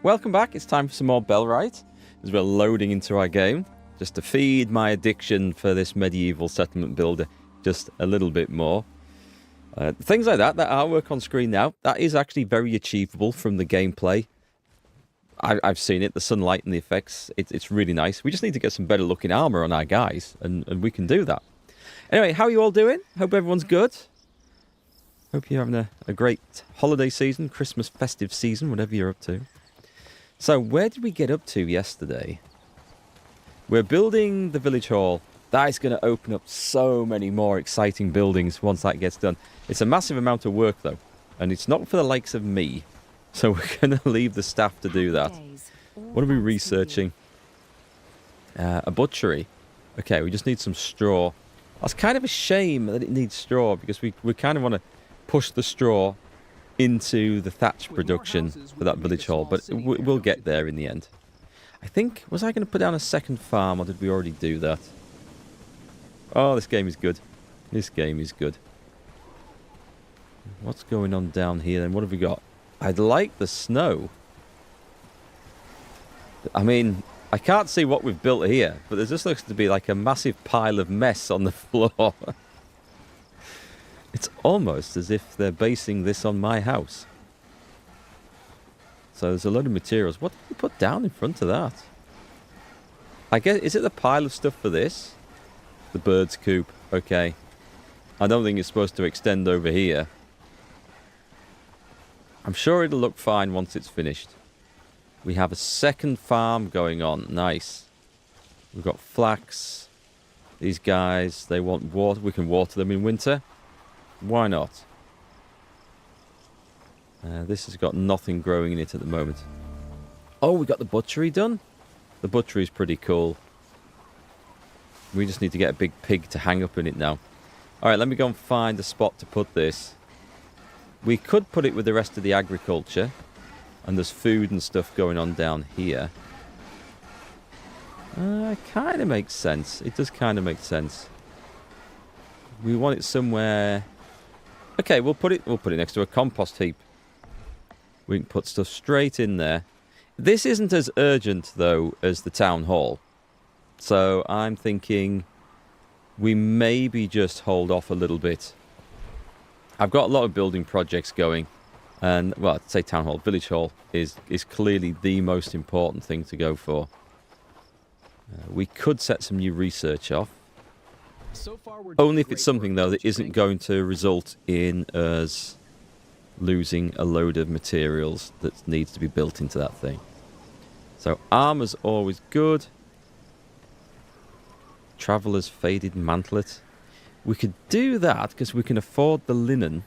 welcome back. It's time for some more Bellwright as we're loading into our game, just to feed my addiction for this medieval settlement builder just a little bit more. Things like that artwork on screen now, that is actually very achievable from the gameplay. I've seen it, the sunlight and the effects, it's really nice. We just need to get some better looking armor on our guys, and we can do that. Anyway, how are you all doing? Hope everyone's good. Hope you're having a great holiday season, Christmas festive season, whatever you're up to. So, where did we get up to yesterday? We're building the village hall. That is going to open up so many more exciting buildings once that gets done. It's a massive amount of work, though, and it's not for the likes of me. So we're going to leave the staff to do that. What are we researching? A butchery. Okay, we just need some straw. That's kind of a shame that it needs straw, because we kind of want to push the straw into the thatch production for that village hall, but we'll get there in the end. I think, was I going to put down a second farm, or did we already do that? Oh, this game is good. This game is good. What's going on down here then? What have we got? I'd like the snow. I mean, I can't see what we've built here, but there just looks to be like a massive pile of mess on the floor. It's almost as if they're basing this on my house. So there's a load of materials. What did we put down in front of that? I guess, is it the pile of stuff for this? The bird's coop. Okay. I don't think it's supposed to extend over here. I'm sure it'll look fine once it's finished. We have a second farm going on. Nice. We've got flax. These guys, they want water. We can water them in winter. Why not? This has got nothing growing in it at the moment. Oh, we got the butchery done. The butchery is pretty cool. We just need to get a big pig to hang up in it now. Alright, let me go and find a spot to put this. We could put it with the rest of the agriculture. And there's food and stuff going on down here. Kind of makes sense. It does kind of make sense. We want it somewhere... Okay, we'll put it next to a compost heap. We can put stuff straight in there. This isn't as urgent, though, as the town hall. So I'm thinking we maybe just hold off a little bit. I've got a lot of building projects going. And, well, I'd say town hall, village hall is clearly the most important thing to go for. We could set some new research off. Only if it's something, though, that isn't going to result in us losing a load of materials that needs to be built into that thing. So armor's always good. Traveller's faded mantlet. We could do that because we can afford the linen.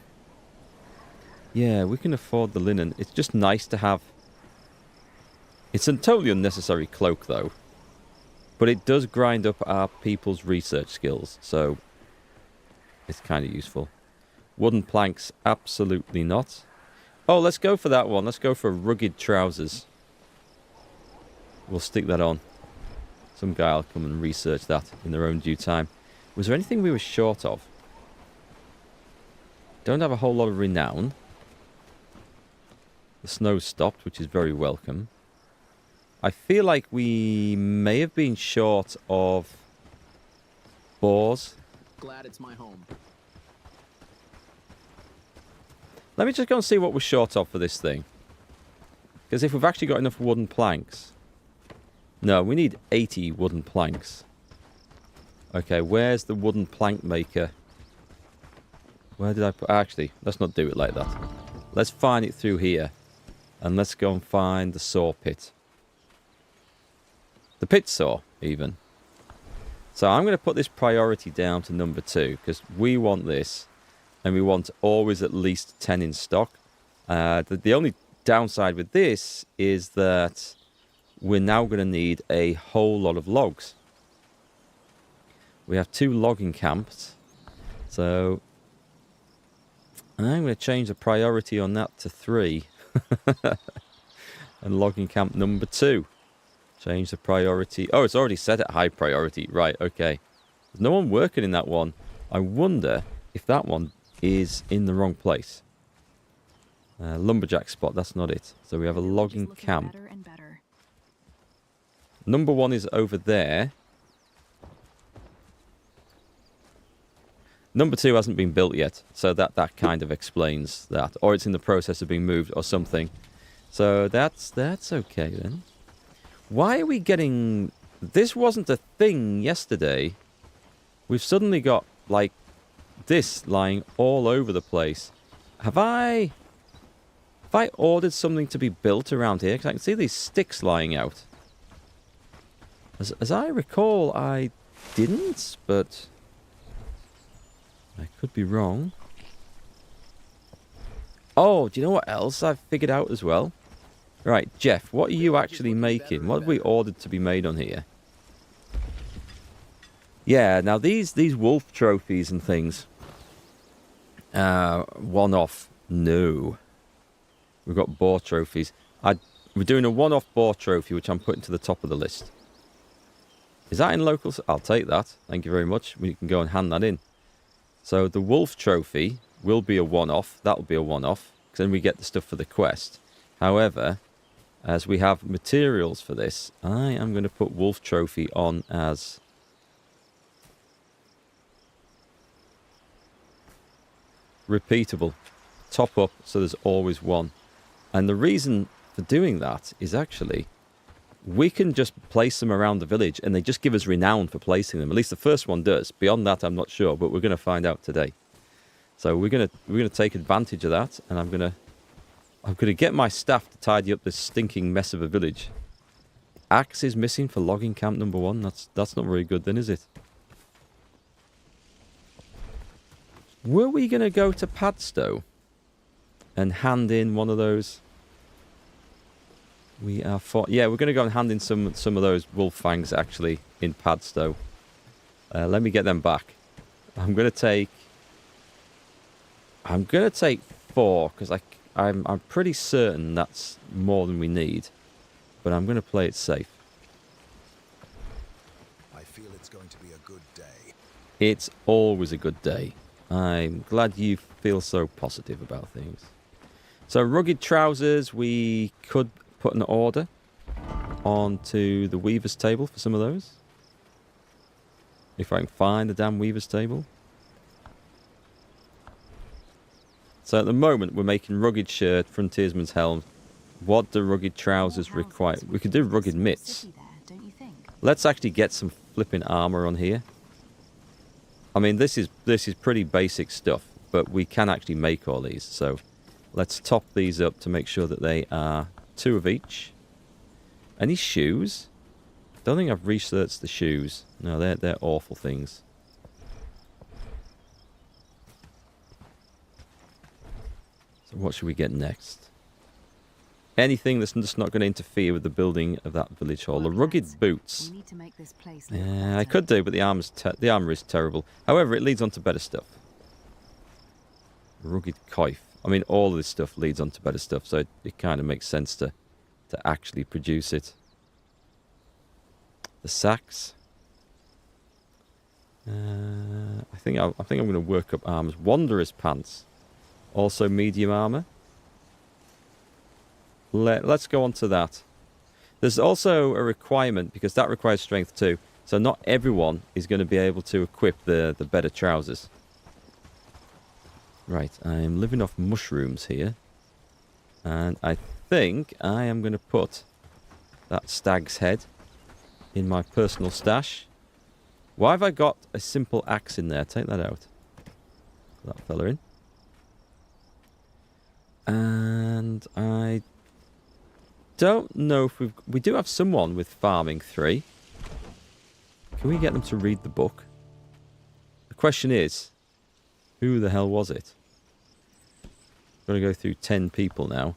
Yeah, we can afford the linen. It's just nice to have... It's a totally unnecessary cloak, though. But it does grind up our people's research skills, so it's kind of useful. Wooden planks, absolutely not. Oh, let's go for that one. Let's go for rugged trousers. We'll stick that on. Some guy will come and research that in their own due time. Was there anything we were short of? Don't have a whole lot of renown. The snow's stopped, which is very welcome. I feel like we may have been short of boars. Glad it's my home. Let me just go and see what we're short of for this thing. Because if we've actually got enough wooden planks... No, we need 80 wooden planks. Okay, where's the wooden plank maker? Where did I put... Actually, let's not do it like that. Let's find it through here. And let's go and find the saw pit. The pit saw, even. So I'm going to put this priority down to number 2. Because we want this. And we want always at least 10 in stock. The only downside with this is that we're now going to need a whole lot of logs. We have 2 logging camps. So I'm going to change the priority on that to 3. And logging camp number 2. Change the priority. Oh, it's already set at high priority. Right, okay. There's no one working in that one. I wonder if that one is in the wrong place. Lumberjack spot, that's not it. So we have a logging camp. Number 1 is over there. Number 2 hasn't been built yet, so that kind of explains that. Or it's in the process of being moved or something. So that's okay then. Why are we getting... This wasn't a thing yesterday. We've suddenly got, like, this lying all over the place. Have I ordered something to be built around here? Because I can see these sticks lying out. As I recall, I didn't, but I could be wrong. Oh, do you know what else I've figured out as well? Right, Jeff, what are you actually making? What have we ordered to be made on here? Yeah, now these wolf trophies and things. One-off. No. We've got boar trophies. We're doing a one-off boar trophy, which I'm putting to the top of the list. Is that in locals? I'll take that. Thank you very much. We can go and hand that in. So the wolf trophy will be a one-off. That'll be a one-off. Because then we get the stuff for the quest. However, as we have materials for this, I am going to put wolf trophy on as... repeatable. Top up, so there's always one. And the reason for doing that is actually we can just place them around the village and they just give us renown for placing them. At least the first one does. Beyond that, I'm not sure, but we're going to find out today. So we're going to take advantage of that, and I'm going to get my staff to tidy up this stinking mess of a village. Axe is missing for logging camp number 1. That's not very good then, is it? Were we going to go to Padstow and hand in one of those? Yeah, we're going to go and hand in some of those wolf fangs actually in Padstow. Let me get them back. I'm going to take 4 because I'm pretty certain that's more than we need, but I'm going to play it safe. I feel it's going to be a good day. It's always a good day. I'm glad you feel so positive about things. So rugged trousers, we could put an order onto the weaver's table for some of those. If I can find the damn weaver's table. So at the moment we're making rugged shirt, frontiersman's helm. What do rugged trousers require? We could do rugged mitts. Let's actually get some flipping armor on here. I mean, this is pretty basic stuff, but we can actually make all these. So let's top these up to make sure that they are 2 of each. Any shoes? Don't think I've researched the shoes. No, they're awful things. So what should we get next? Anything that's just not going to interfere with the building of that village hall. The rugged boots. Yeah, I could do, but the armor is terrible. However, it leads on to better stuff. Rugged coif. I mean, all of this stuff leads on to better stuff, so it kind of makes sense to actually produce it. The sacks. I think I'm going to work up armors. Wanderer's pants. Also medium armor. Let's go on to that. There's also a requirement, because that requires strength too. So not everyone is going to be able to equip the better trousers. Right, I am living off mushrooms here. And I think I am going to put that stag's head in my personal stash. Why have I got a simple axe in there? Take that out. Put that fella in. And I don't know if we do have someone with farming 3. Can we get them to read the book? The question is, who the hell was it? Got to go through 10 people now.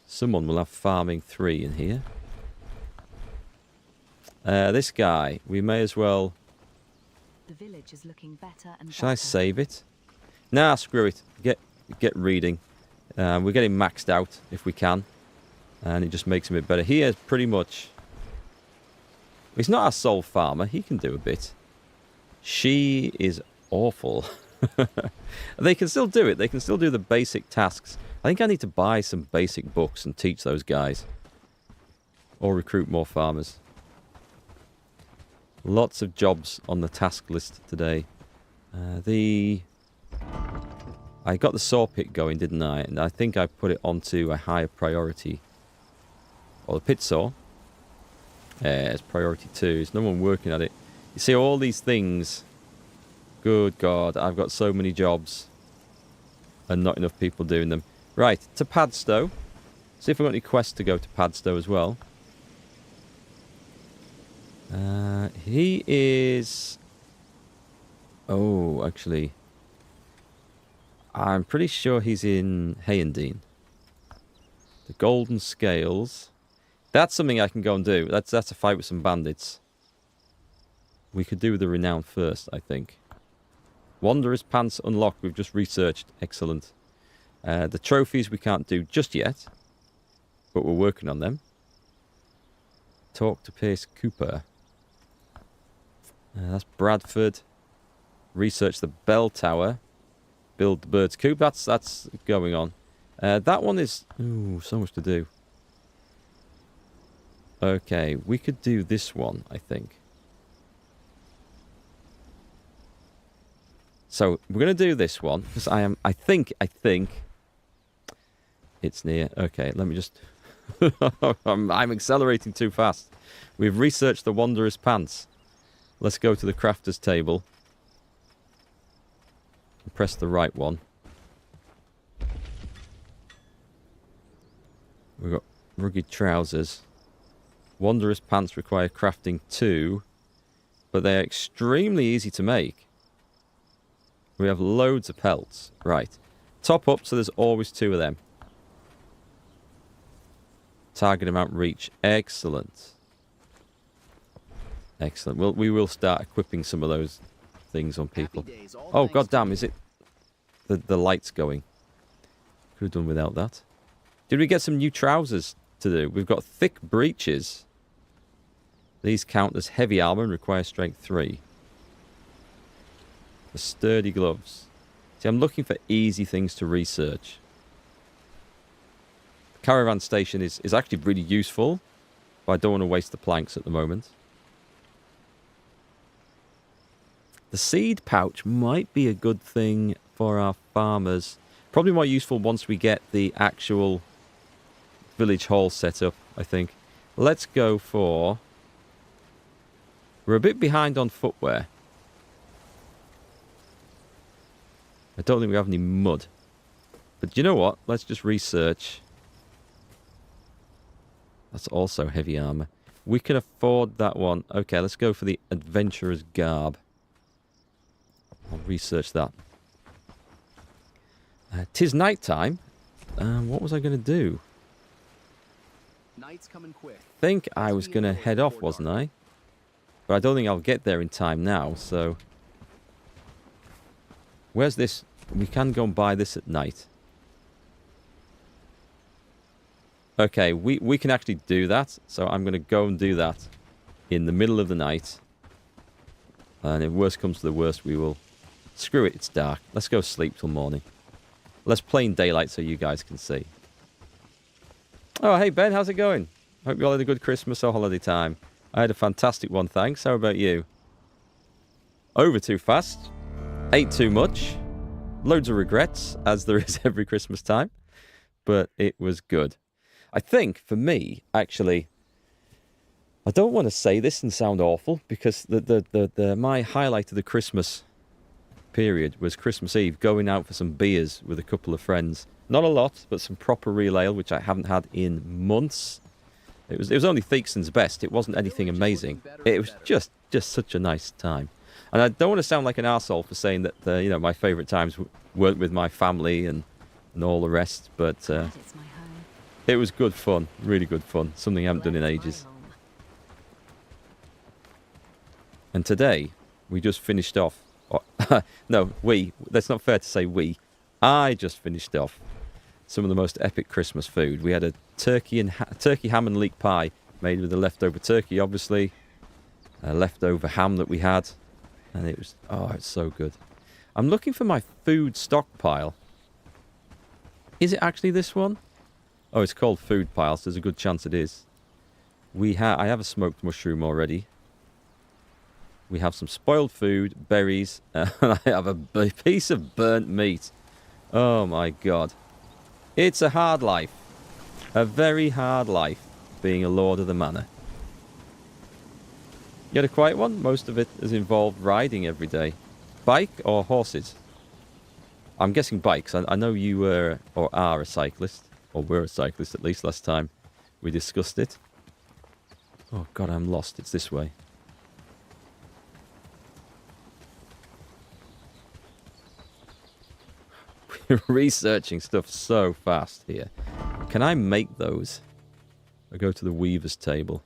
Someone will have farming 3 in here. This guy, we may as well... The village is looking better and Shall I save it? Nah, screw it. Get reading. We're getting maxed out if we can. And it just makes him a bit better. He is pretty much... He's not our sole farmer. He can do a bit. She is awful. They can still do it. They can still do the basic tasks. I think I need to buy some basic books and teach those guys. or recruit more farmers. Lots of jobs on the task list today. I got the saw pit going, didn't I? And I think I put it onto a higher priority. Or the pit saw. It's priority 2. There's no one working at it. You see all these things. Good God, I've got so many jobs. And not enough people doing them. Right, to Padstow. See if I've got any quests to go to Padstow as well. He is... Oh, actually... I'm pretty sure he's in Hayendine. The Golden Scales. That's something I can go and do. That's a fight with some bandits. We could do the Renown first, I think. Wanderer's Pants unlocked. We've just researched. Excellent. The trophies we can't do just yet. But we're working on them. Talk to Pierce Cooper. That's Bradford. Research the bell tower. Build the bird's coop. That's going on. That one is... Ooh, so much to do. Okay, we could do this one, I think. So, we're going to do this one. Because I think... It's near. Okay, let me just... I'm accelerating too fast. We've researched the Wanderer's Pants. Let's go to the crafter's table. Press the right one. We've got rugged trousers. Wanderer's Pants require crafting 2. But they're extremely easy to make. We have loads of pelts. Right. Top up, so there's always 2 of them. Target amount reach. Excellent. Excellent. We will start equipping some of those things on people. Oh, goddamn, is it... The light's going. Could have done without that. Did we get some new trousers to do? We've got thick breeches. These count as heavy armor and require strength 3. The sturdy gloves. See, I'm looking for easy things to research. The caravan station is actually really useful, but I don't want to waste the planks at the moment. The seed pouch might be a good thing for our farmers. Probably more useful once we get the actual village hall set up, I think. Let's go for... We're a bit behind on footwear. I don't think we have any mud. But you know what? Let's just research. That's also heavy armor. We can afford that one. Okay, let's go for the adventurer's garb. I'll research that. 'Tis night time. What was I going to do? Night's coming quick. I think I was going to head off, wasn't I? But I don't think I'll get there in time now, so... Where's this? We can go and buy this at night. Okay, we can actually do that. So I'm going to go and do that in the middle of the night. And if worst comes to the worst, we will... Screw it, it's dark. Let's go sleep till morning. Let's play in daylight so you guys can see. Oh, hey Ben, how's it going? Hope you all had a good Christmas or holiday time. I had a fantastic one, thanks. How about you? Over too fast. Ate too much. Loads of regrets, as there is every Christmas time. But it was good. I think, for me, actually... I don't want to say this and sound awful, because my highlight of the Christmas period was Christmas Eve, going out for some beers with a couple of friends. Not a lot, but some proper real ale, which I haven't had in months. It was only Theakson's Best. It wasn't anything amazing. It was just such a nice time. And I don't want to sound like an arsehole for saying that my favourite times weren't with my family and all the rest, but It's my home. it was good fun, really good fun. Something I haven't done in Where's my ages. home? And today, we just finished off... no, that's not fair to say we. I just finished off some of the most epic Christmas food. We had a turkey ham and leek pie made with the leftover turkey, obviously. Leftover ham that we had. And it was... Oh, it's so good. I'm looking for my food stockpile. Is it actually this one? Oh, it's called food pile, so there's a good chance it is. I have a smoked mushroom already. We have some spoiled food, berries, and I have a piece of burnt meat. Oh my god. It's a hard life. A very hard life being a lord of the manor. You had a quiet one? Most of it has involved riding every day. Bike or horses? I'm guessing bikes. I know you were or are a cyclist. Or were a cyclist at least last time we discussed it. Oh god, I'm lost. It's this way. We're researching stuff so fast here. Can I make those? I go to the weaver's table.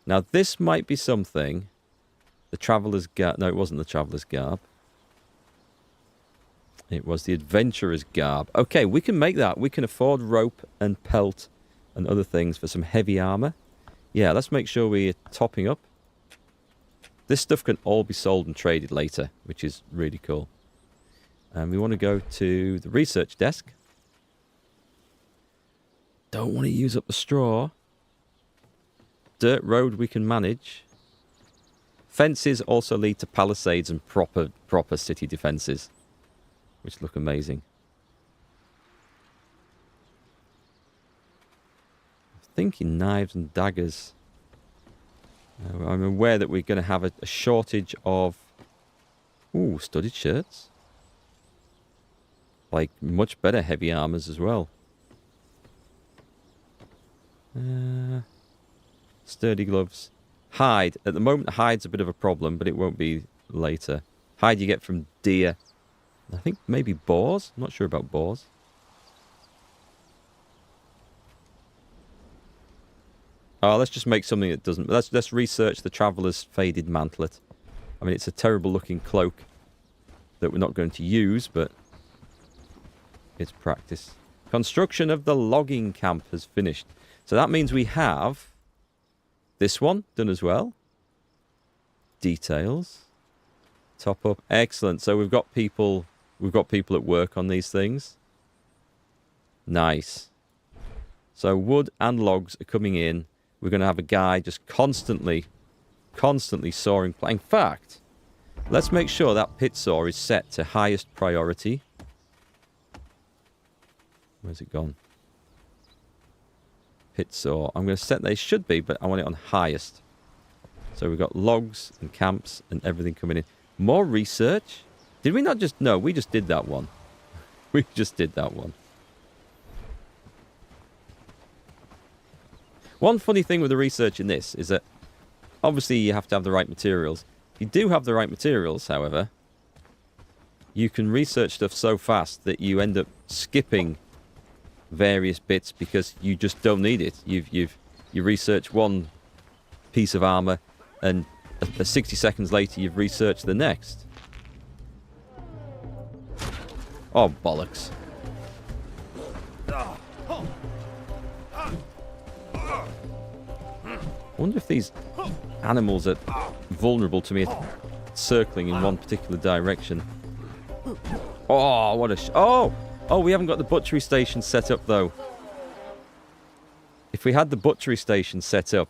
Now this might be something. The traveller's garb. No, it wasn't the traveller's garb. It was the adventurer's garb. Okay, we can make that. We can afford rope and pelt and other things for some heavy armour. Yeah, let's make sure we're topping up. This stuff can all be sold and traded later, which is really cool. And we want to go to the research desk. Don't want to use up the straw. Dirt road we can manage. Fences also lead to palisades and proper city defences, which look amazing. I'm thinking knives and daggers. I'm aware that we're going to have a shortage of studded shirts. Like much better heavy armors as well. Sturdy gloves. Hide. At the moment, hide's a bit of a problem, but it won't be later. Hide you get from deer. I think maybe boars. I'm not sure about boars. Oh, let's just make something that doesn't. Let's research the traveller's faded mantlet. I mean, it's a terrible looking cloak that we're not going to use, but it's practice. Construction of the logging camp has finished. So that means we have this one done as well. Details. Top up. Excellent. So we've got people at work on these things. Nice. So wood and logs are coming in. We're going to have a guy just constantly sawing. In fact, let's make sure that pit saw is set to highest priority. Where's it gone? Pit saw. I'm going to set they should be, but I want it on highest. So we've got logs and camps and everything coming in. More research? Did we not just... No, we just did that one. We just did that one. One funny thing with the research in this is that obviously you have to have the right materials. If you do have the right materials, however, you can research stuff so fast that you end up skipping various bits because you just don't need it. You research one piece of armor and 60 seconds later you've researched the next. Oh, bollocks. I wonder if these animals are vulnerable to me circling in one particular direction. Oh, what a... Oh, we haven't got the butchery station set up, though. If we had the butchery station set up,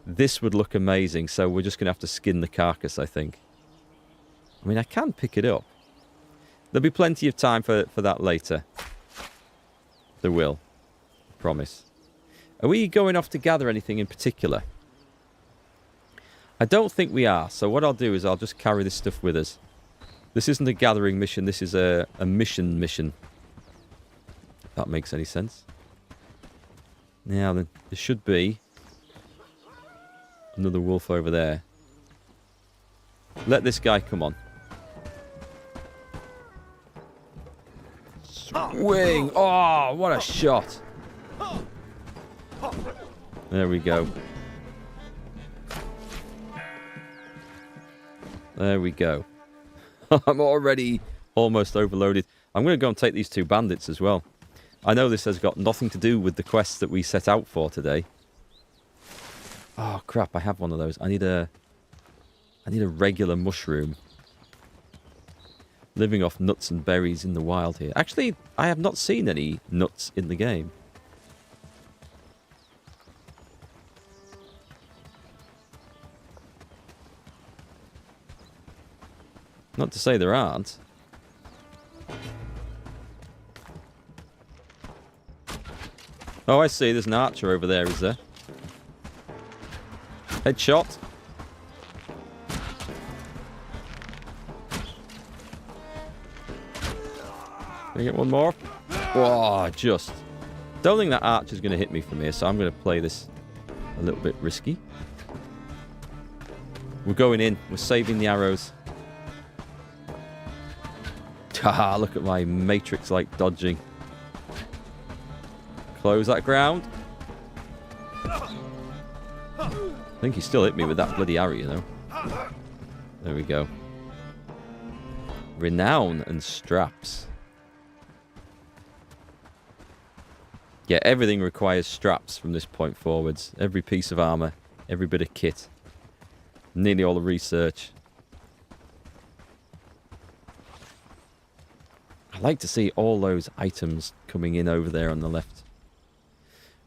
this would look amazing. So we're just going to have to skin the carcass, I think. I mean, I can pick it up. There'll be plenty of time for that later. There will. I promise. Are we going off to gather anything in particular? I don't think we are. So what I'll do is I'll just carry this stuff with us. This isn't a gathering mission. This is a mission. If that makes any sense. Now, then, there should be another wolf over there. Let this guy come on. Swing! Oh, what a shot! There we go. There we go. I'm already almost overloaded. I'm going to go and take these two bandits as well. I know this has got nothing to do with the quests that we set out for today. Oh, crap. I have one of those. I need a regular mushroom. Living off nuts and berries in the wild here. Actually, I have not seen any nuts in the game. Not to say there aren't. Oh, I see. There's an archer over there, is there? Headshot. Can I get one more? Oh, just. Don't think that archer's going to hit me from here, so I'm going to play this a little bit risky. We're going in. We're saving the arrows. Haha, look at my Matrix-like dodging. Close that ground. I think he still hit me with that bloody arrow, you know. There we go. Renown and straps. Yeah, everything requires straps from this point forwards. Every piece of armor, every bit of kit. Nearly all the research. I like to see all those items coming in over there on the left.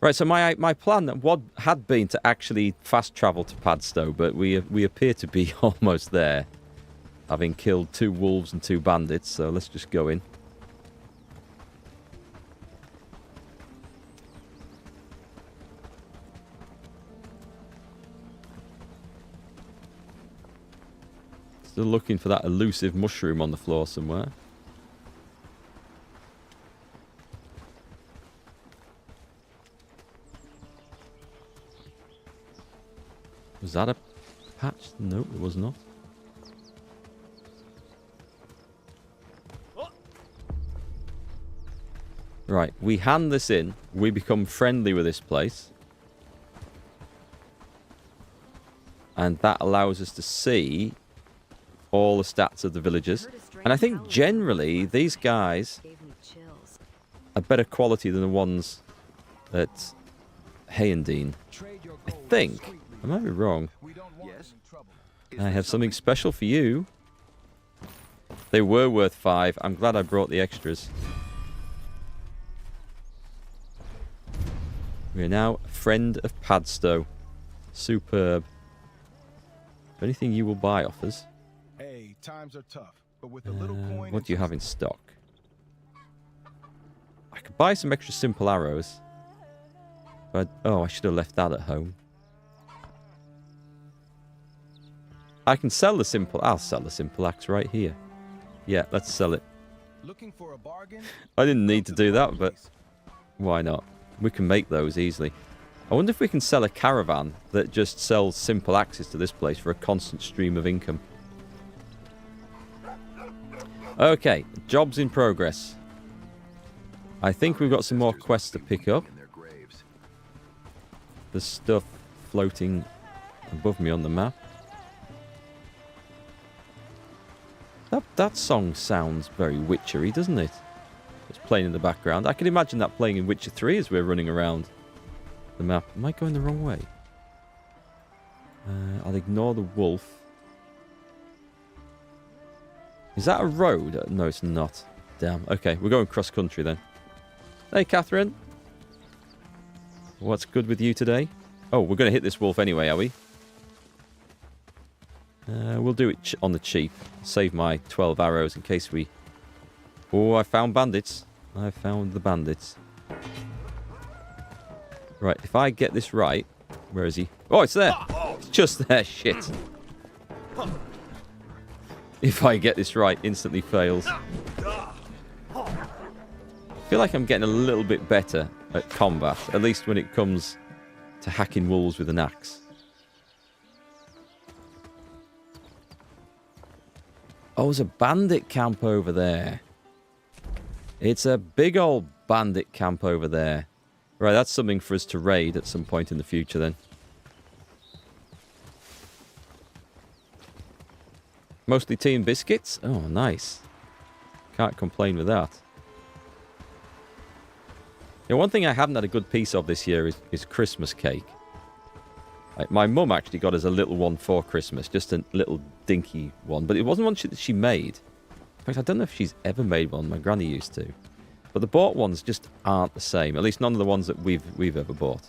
Right, so my plan had been to actually fast travel to Padstow, but we appear to be almost there. Having killed 2 wolves and 2 bandits, so let's just go in. Still looking for that elusive mushroom on the floor somewhere. Was that a patch? No, it was not. Right, we hand this in. We become friendly with this place. And that allows us to see all the stats of the villagers. And I think generally these guys are better quality than the ones at Hayendine. I think. I might be wrong. I have something special for you. They were worth 5. I'm glad I brought the extras. We are now a friend of Padstow. Superb. Anything you will buy offers. Hey, times are tough, but with a little coin. What do you have in stock? I could buy some extra simple arrows. But oh, I should have left that at home. I can sell the simple. I'll sell the simple axe right here. Yeah, let's sell it. Looking for a bargain? I didn't need to do that, but why not? We can make those easily. I wonder if we can sell a caravan that just sells simple axes to this place for a constant stream of income. Okay, jobs in progress. I think we've got some more quests to pick up. There's stuff floating above me on the map. That song sounds very witchery, doesn't it? It's playing in the background. I can imagine that playing in Witcher 3 as we're running around the map. Am I going the wrong way? I'll ignore the wolf. Is that a road? No, it's not. Damn. Okay, we're going cross country then. Hey, Catherine. What's good with you today? Oh, we're going to hit this wolf anyway, are we? We'll do it on the cheap. Save my 12 arrows in case we... Oh, I found bandits. I found the bandits. Right, if I get this right... Where is he? Oh, it's there! It's just there, shit. If I get this right, instantly fails. I feel like I'm getting a little bit better at combat. At least when it comes to hacking wolves with an axe. Oh, there's a bandit camp over there. It's a big old bandit camp over there. Right, that's something for us to raid at some point in the future then. Mostly tea and biscuits? Oh, nice. Can't complain with that. You know, one thing I haven't had a good piece of this year is Christmas cake. Like, my mum actually got us a little one for Christmas, just a little dinky one, but it wasn't one that she made. In fact, I don't know if she's ever made one. My granny used to. But the bought ones just aren't the same. At least none of the ones that we've ever bought.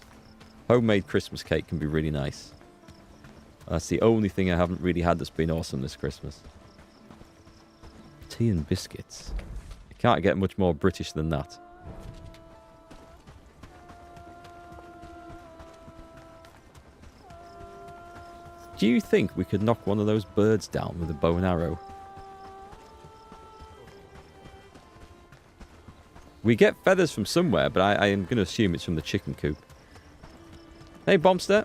Homemade Christmas cake can be really nice. That's the only thing I haven't really had that's been awesome this Christmas. tea and biscuits. You can't get much more British than that. Do you think we could knock one of those birds down with a bow and arrow? We get feathers from somewhere, but I am going to assume it's from the chicken coop. Hey, Bombster.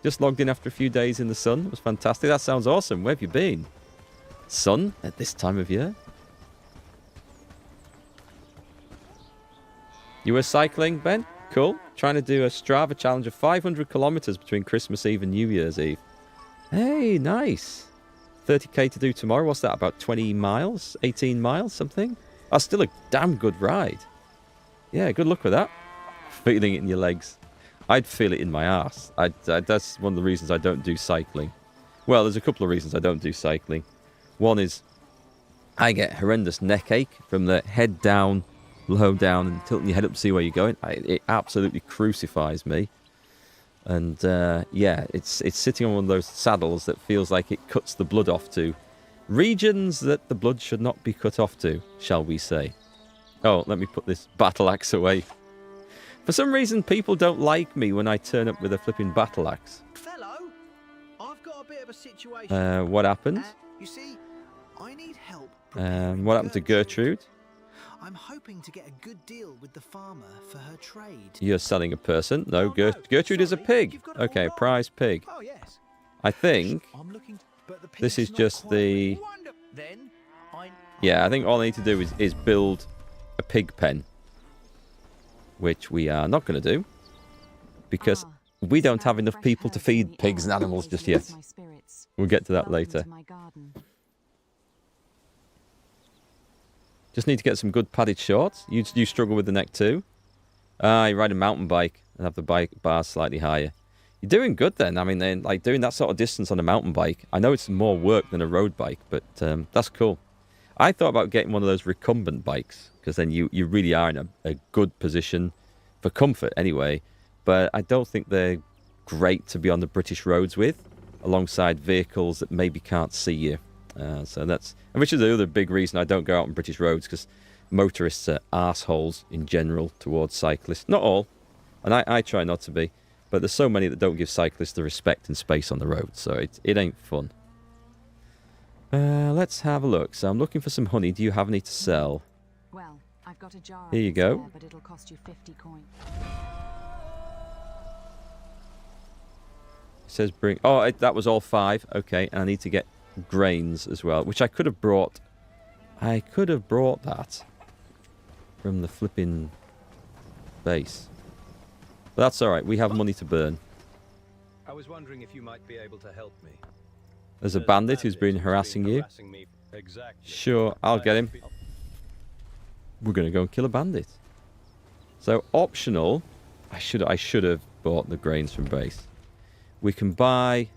Just logged in after a few days in the sun. It was fantastic. That sounds awesome. Where have you been? Sun at this time of year? You were cycling, Ben? Cool. Trying to do a Strava challenge of 500 kilometers between Christmas Eve and New Year's Eve. Hey, nice. 30k to do tomorrow. What's that? About 20 miles? 18 miles? Something? That's still a damn good ride. Yeah, good luck with that. Feeling it in your legs. I'd feel it in my ass. That's one of the reasons I don't do cycling. Well, there's a couple of reasons I don't do cycling. One is I get horrendous neck ache from the head down, low down, and tilting your head up to see where you're going. It absolutely crucifies me. And yeah, it's sitting on one of those saddles that feels like it cuts the blood off to regions that the blood should not be cut off to, shall we say. Oh, let me put this battle axe away. For some reason, people don't like me when I turn up with a flipping battle axe. Fellow, I've got a bit of a situation. What happened? You see, I need help. What happened to Gertrude? I'm hoping to get a good deal with the farmer for her trade. You're selling a person? No, Oh, no, Gertrude is a sorry, pig. you've got it Okay, all wrong. prize pig. Oh yes. I think I'm looking, but the this pig's is not just quite the... wonder- Then Yeah, I think all I need to do is build a pig pen. Which we are not going to do. Because we don't have enough people to feed pigs and animals just yet. We'll get to that later. Just need to get some good padded shorts. You struggle with the neck too. You ride a mountain bike and have the bike bars slightly higher. You're doing good then. I mean, then, like doing that sort of distance on a mountain bike. I know it's more work than a road bike, but that's cool. I thought about getting one of those recumbent bikes because then you really are in a good position for comfort anyway. But I don't think they're great to be on the British roads with, alongside vehicles that maybe can't see you. Which is the other big reason I don't go out on British roads, because motorists are arseholes in general towards cyclists. Not all, and I try not to be, but there's so many that don't give cyclists the respect and space on the road, so it ain't fun. Let's have a look. So I'm looking for some honey. Do you have any to sell? Well, I've got a jar. Here you go. But it'll cost you 50 coins. It says bring... Oh, that was all 5. Okay, and I need to get grains as well, which I could have brought. I could have brought that from the flipping base. But that's all right. We have money to burn. I was wondering if you might be able to help me. There's a bandit who's been harassing you. Exactly. Sure, I'll get him. We're going to go and kill a bandit. So, optional. I should have bought the grains from base. We can buy...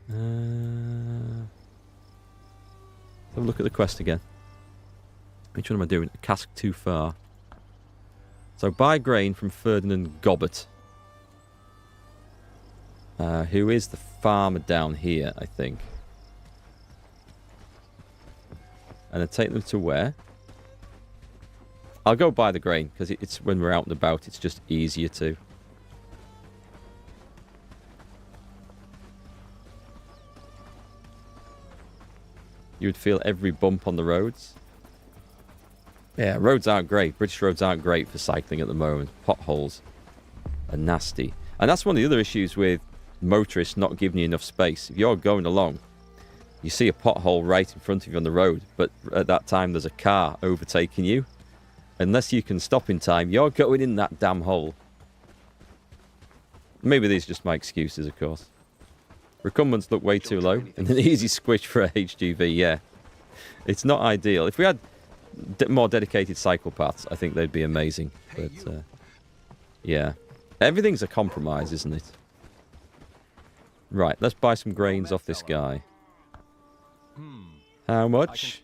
Let's have a look at the quest again. Which one am I doing? A cask too far. So, buy grain from Ferdinand Gobbert. Who is the farmer down here, I think. And I take them to where? I'll go buy the grain, because it's when we're out and about, it's just easier to. You would feel every bump on the roads. Yeah, roads aren't great. British roads aren't great for cycling at the moment. Potholes are nasty. And that's one of the other issues with motorists not giving you enough space. If you're going along, you see a pothole right in front of you on the road, but at that time there's a car overtaking you. Unless you can stop in time, you're going in that damn hole. Maybe these are just my excuses, of course. Recumbents look way too low, and an easy squish for a HGV, yeah. It's not ideal. If we had more dedicated cycle paths, I think they'd be amazing. But, yeah. Everything's a compromise, isn't it? Right, let's buy some grains off this guy. How much?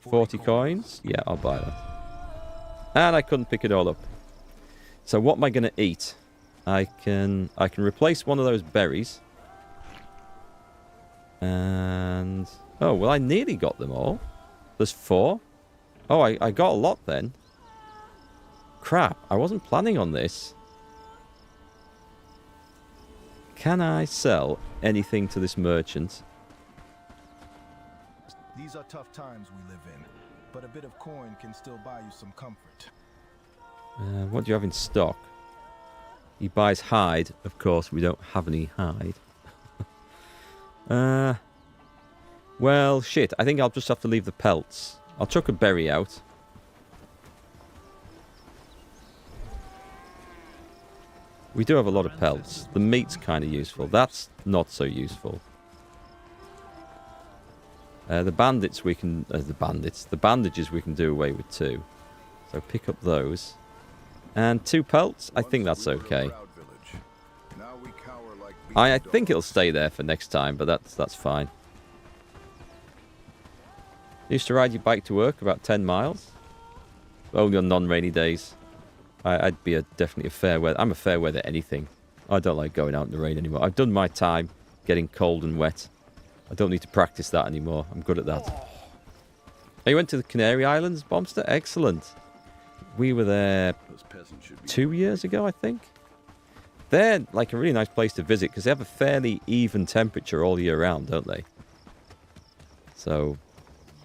40 coins? Yeah, I'll buy that. And I couldn't pick it all up. So what am I going to eat? I can replace one of those berries. And... Oh, well, I nearly got them all. There's 4. Oh, I got a lot then. Crap, I wasn't planning on this. Can I sell anything to this merchant? These are tough times we live in, but a bit of coin can still buy you some comfort. What do you have in stock? He buys hide. Of course, we don't have any hide. Well, shit. I think I'll just have to leave the pelts. I'll chuck a berry out. We do have a lot of pelts. The meat's kind of useful. That's not so useful. The bandits we can... the bandages we can do away with too. So pick up those. And 2 pelts? I think that's okay. I think it'll stay there for next time, but that's fine. Used to ride your bike to work about 10 miles. Only on non-rainy days. I'd be definitely a fair weather. I'm a fair weather anything. I don't like going out in the rain anymore. I've done my time getting cold and wet. I don't need to practice that anymore. I'm good at that. Oh, you went to the Canary Islands, Bombster? Excellent. We were there 2 years ago, I think. They're like a really nice place to visit because they have a fairly even temperature all year round, don't they? So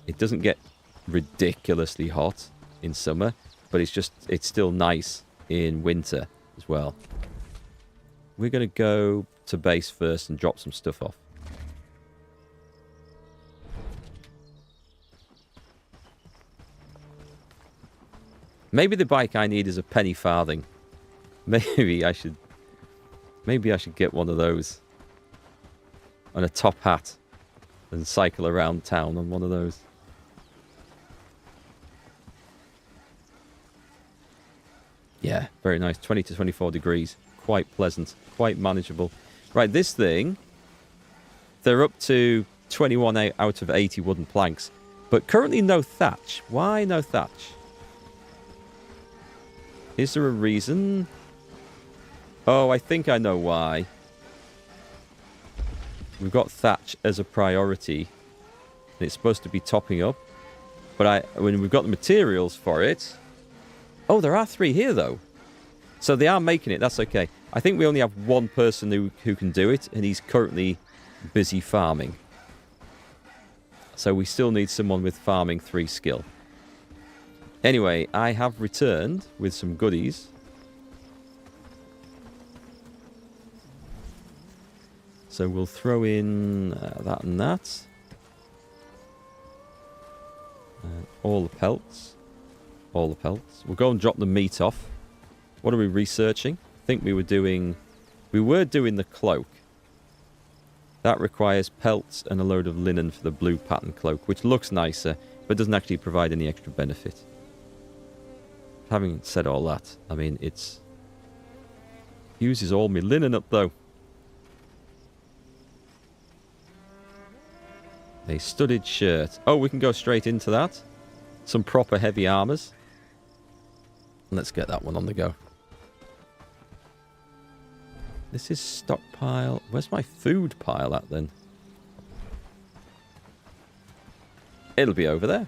it doesn't get ridiculously hot in summer, but it's still nice in winter as well. We're going to go to base first and drop some stuff off. Maybe the bike I need is a penny farthing. Maybe I should get one of those. And a top hat. And cycle around town on one of those. Yeah, very nice. 20 to 24 degrees. Quite pleasant. Quite manageable. Right, this thing... They're up to 21 out of 80 wooden planks. But currently no thatch. Why no thatch? Is there a reason? Oh, I think I know why. We've got thatch as a priority. And it's supposed to be topping up. But when we've got the materials for it... Oh, there are 3 here, though. So they are making it. That's okay. I think we only have 1 person who can do it. And he's currently busy farming. So we still need someone with farming 3 skill. Anyway, I have returned with some goodies. So we'll throw in that and that. All the pelts. All the pelts. We'll go and drop the meat off. What are we researching? I think we were doing the cloak. That requires pelts and a load of linen for the blue pattern cloak, which looks nicer, but doesn't actually provide any extra benefit. Having said all that, I mean, it's... Uses all my linen up, though. A studded shirt. Oh, we can go straight into that. Some proper heavy armors. Let's get that one on the go. This is stockpile. Where's my food pile at, then? It'll be over there.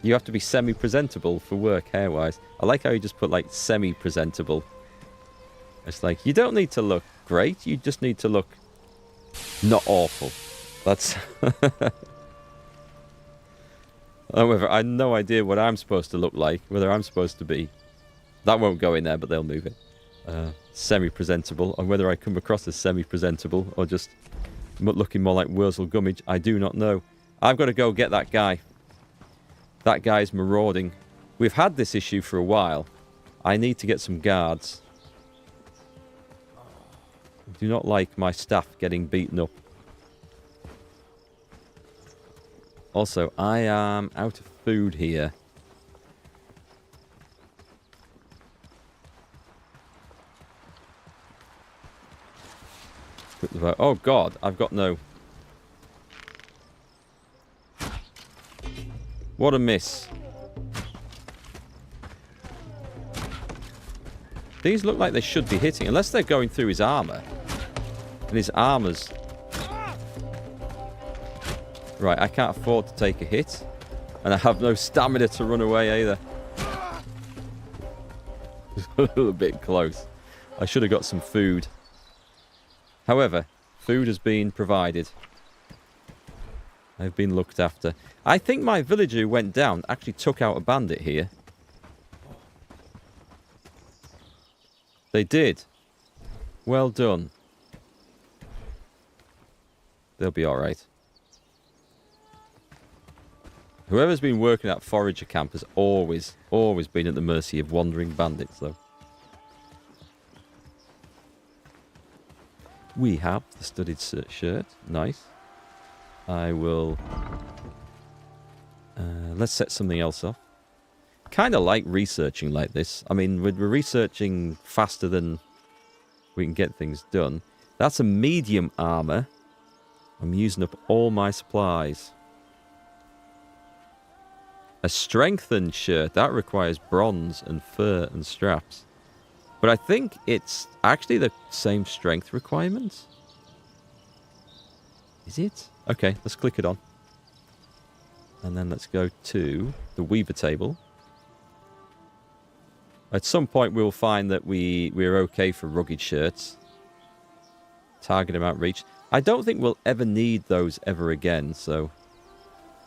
You have to be semi-presentable for work, hair-wise. I like how you just put, like, semi-presentable. It's like, you don't need to look great. You just need to look not awful. That's... However, I have no idea what I'm supposed to look like. Whether I'm supposed to be... That won't go in there, but they'll move it. Semi-presentable. And whether I come across as semi-presentable or just looking more like Wurzel Gummidge, I do not know. I've got to go get that guy. That guy's marauding. We've had this issue for a while. I need to get some guards. I do not like my staff getting beaten up. Also, I am out of food here. Oh god, I've got no... What a miss. These look like they should be hitting, unless they're going through his armor. And his armor's... Right, I can't afford to take a hit. And I have no stamina to run away either. A little bit close. I should have got some food. However, food has been provided. I've been looked after. I think my villager who went down actually took out a bandit here. They did. Well done. They'll be alright. Whoever's been working at forager camp has always been at the mercy of wandering bandits, though. We have the studded shirt. Nice. I will... let's set something else off. Kind of like researching like this. I mean, we're researching faster than we can get things done. That's a medium armor. I'm using up all my supplies. A strengthened shirt. That requires bronze and fur and straps. But I think it's actually the same strength requirements. Is it? Okay, let's click it on. And then let's go to the Weaver table. At some point we'll find that we're okay for rugged shirts. Target amount reach. I don't think we'll ever need those ever again, so...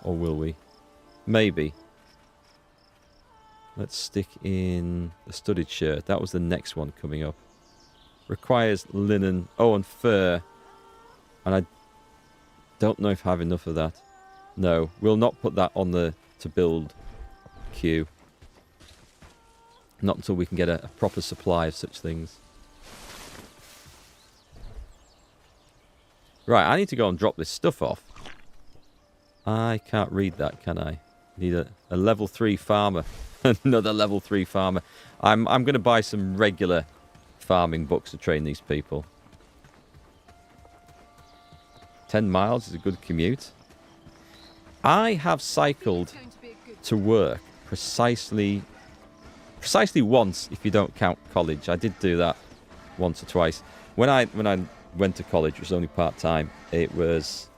Or will we? Maybe. Let's stick in the studded shirt. That was the next one coming up. Requires linen. Oh, and fur. And I don't know if I have enough of that. No, we'll not put that on the to build queue. Not until we can get a proper supply of such things. Right, I need to go and drop this stuff off. I can't read that, can I? Need a level 3 farmer. Another level 3 farmer. I'm going to buy some regular farming books to train these people. 10 miles is a good commute. I have cycled to work precisely once, if you don't count college. I did do that once or twice. When I went to college, it was only part-time. It was...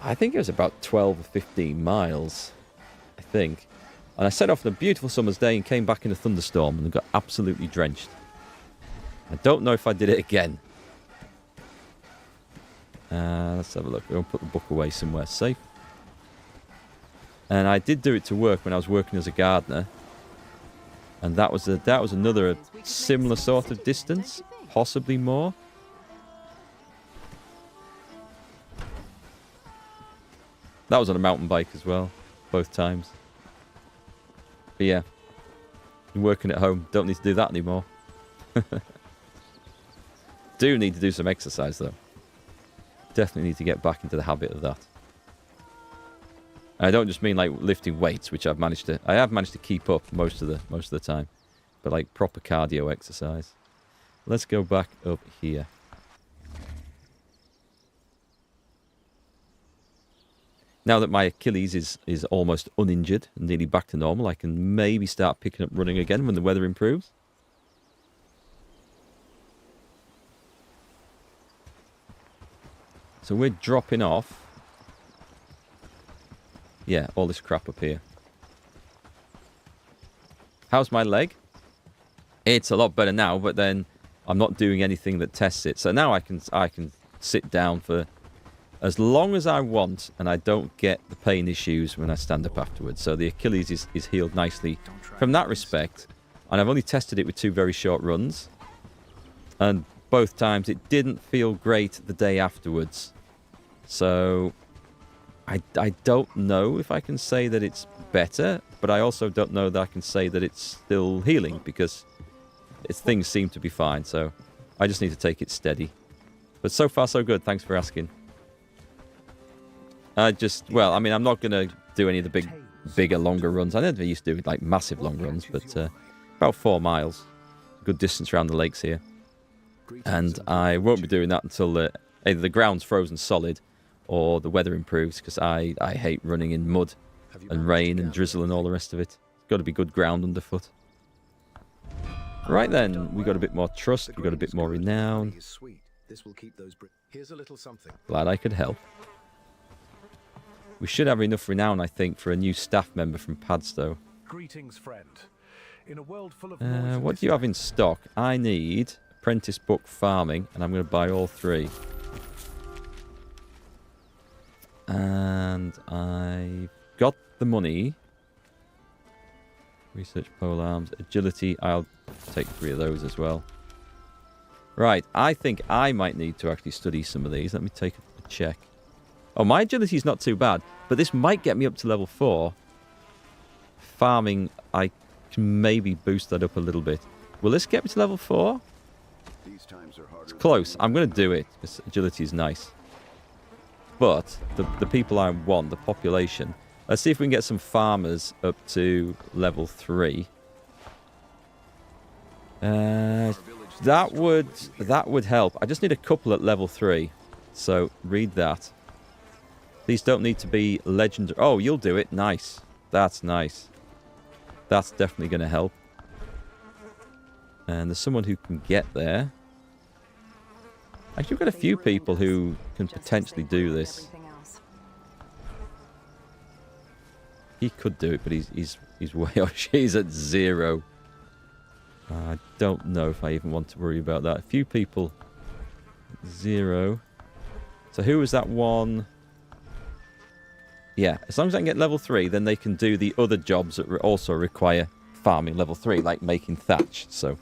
I think it was about 12 or 15 miles. I think. And I set off on a beautiful summer's day and came back in a thunderstorm and got absolutely drenched. I don't know if I did it again. Let's have a look. We'll put the book away somewhere safe. And I did do it to work when I was working as a gardener. And that was another similar sort of distance. Possibly more. That was on a mountain bike as well. Both times. But yeah. Working at home. Don't need to do that anymore. Do need to do some exercise though. Definitely need to get back into the habit of that. I don't just mean like lifting weights, which I have managed to keep up most of the time. But like proper cardio exercise. Let's go back up here. Now that my Achilles is almost uninjured and nearly back to normal, I can maybe start picking up running again when the weather improves. So we're dropping off. Yeah, all this crap up here. How's my leg? It's a lot better now, but then I'm not doing anything that tests it. So now I can sit down for as long as I want, and I don't get the pain issues when I stand up afterwards. So the Achilles is healed nicely from that respect. And I've only tested it with 2 very short runs. And both times it didn't feel great the day afterwards. So I don't know if I can say that it's better, but I also don't know that I can say that it's still healing, because things seem to be fine. So I just need to take it steady. But so far so good, thanks for asking. Well, I mean, I'm not going to do any of the bigger, longer runs. I never used to do like massive long runs, but about 4 miles. Good distance around the lakes here. And I won't be doing that until either the ground's frozen solid or the weather improves, because I hate running in mud and rain and drizzle and all the rest of it. It's got to be good ground underfoot. Right then, we got a bit more trust, we got a bit more renown. This will keep those. Here's a little something. Glad I could help. We should have enough renown, I think, for a new staff member from Padstow. Greetings, friend. In a world full of noise What do you have in stock? I need apprentice book farming, and I'm going to buy all 3. And I've got the money. Research pole arms, agility. I'll take 3 of those as well. Right, I think I might need to actually study some of these. Let me take a check. Oh, my agility is not too bad, but this might get me up to level 4. Farming, I can maybe boost that up a little bit. Will this get me to level 4? It's close. I'm going to do it, because agility is nice. But the people I want, the population... Let's see if we can get some farmers up to level 3. That would help. I just need a couple at level 3. So read that. These don't need to be legendary. Oh, you'll do it. Nice. That's nice. That's definitely going to help. And there's someone who can get there. Actually, we've got a few people who can potentially do this. He could do it, but he's way off. She's at 0. I don't know if I even want to worry about that. A few people. 0. So who was that one? Yeah, as long as I can get level 3, then they can do the other jobs that also require farming level 3, like making thatch. So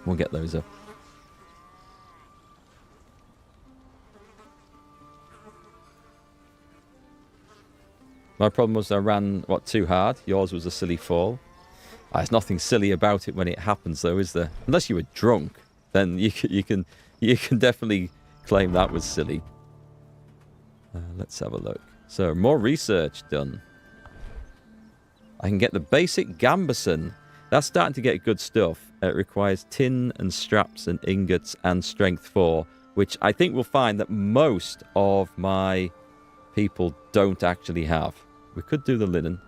we'll get those up. My problem was I ran, too hard. Yours was a silly fall. There's nothing silly about it when it happens, though, is there? Unless you were drunk, then you can definitely claim that was silly. Let's have a look. So, more research done. I can get the basic gambeson. That's starting to get good stuff. It requires tin and straps and ingots and strength 4, which I think we'll find that most of my people don't actually have. We could do the linen.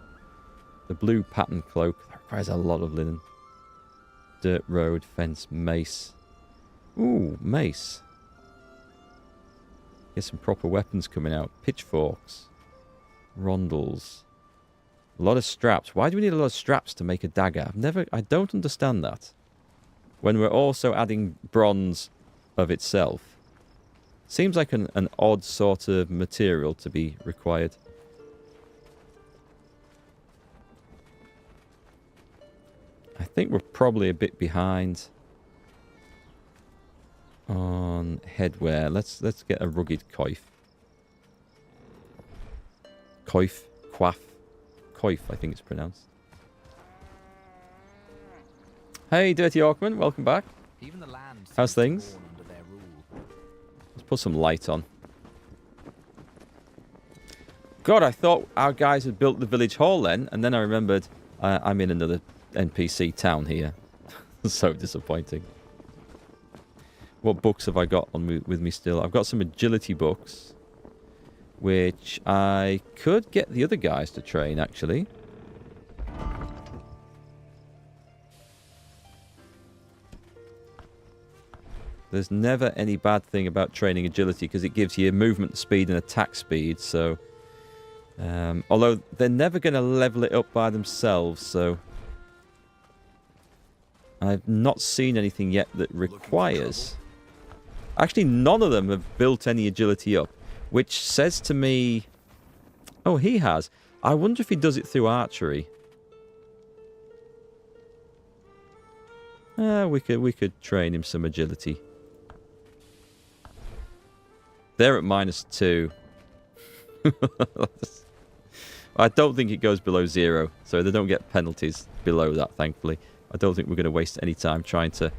The blue pattern cloak. That requires a lot of linen. Dirt road, fence, mace. Ooh, mace. Get some proper weapons coming out. Pitchforks. Rondels. A lot of straps. Why do we need a lot of straps to make a dagger? I don't understand that. When we're also adding bronze of itself. Seems like an odd sort of material to be required. I think we're probably a bit behind on headwear. Let's get a rugged coif. Coif, coif, I think it's pronounced. Hey, Dirty Orkman, welcome back. Even the land How's things? born under their rule. Let's put some light on. God, I thought our guys had built the village hall then, and then I remembered I'm in another NPC town here. So disappointing. What books have I got on with me still? I've got some agility books, which I could get the other guys to train, actually. There's never any bad thing about training agility because it gives you movement speed and attack speed, so... although they're never going to level it up by themselves, so... I've not seen anything yet that requires... Actually, none of them have built any agility up, which says to me... Oh, he has. I wonder if he does it through archery. We could train him some agility. They're at -2. I don't think it goes below 0, so they don't get penalties below that, thankfully. I don't think we're going to waste any time trying to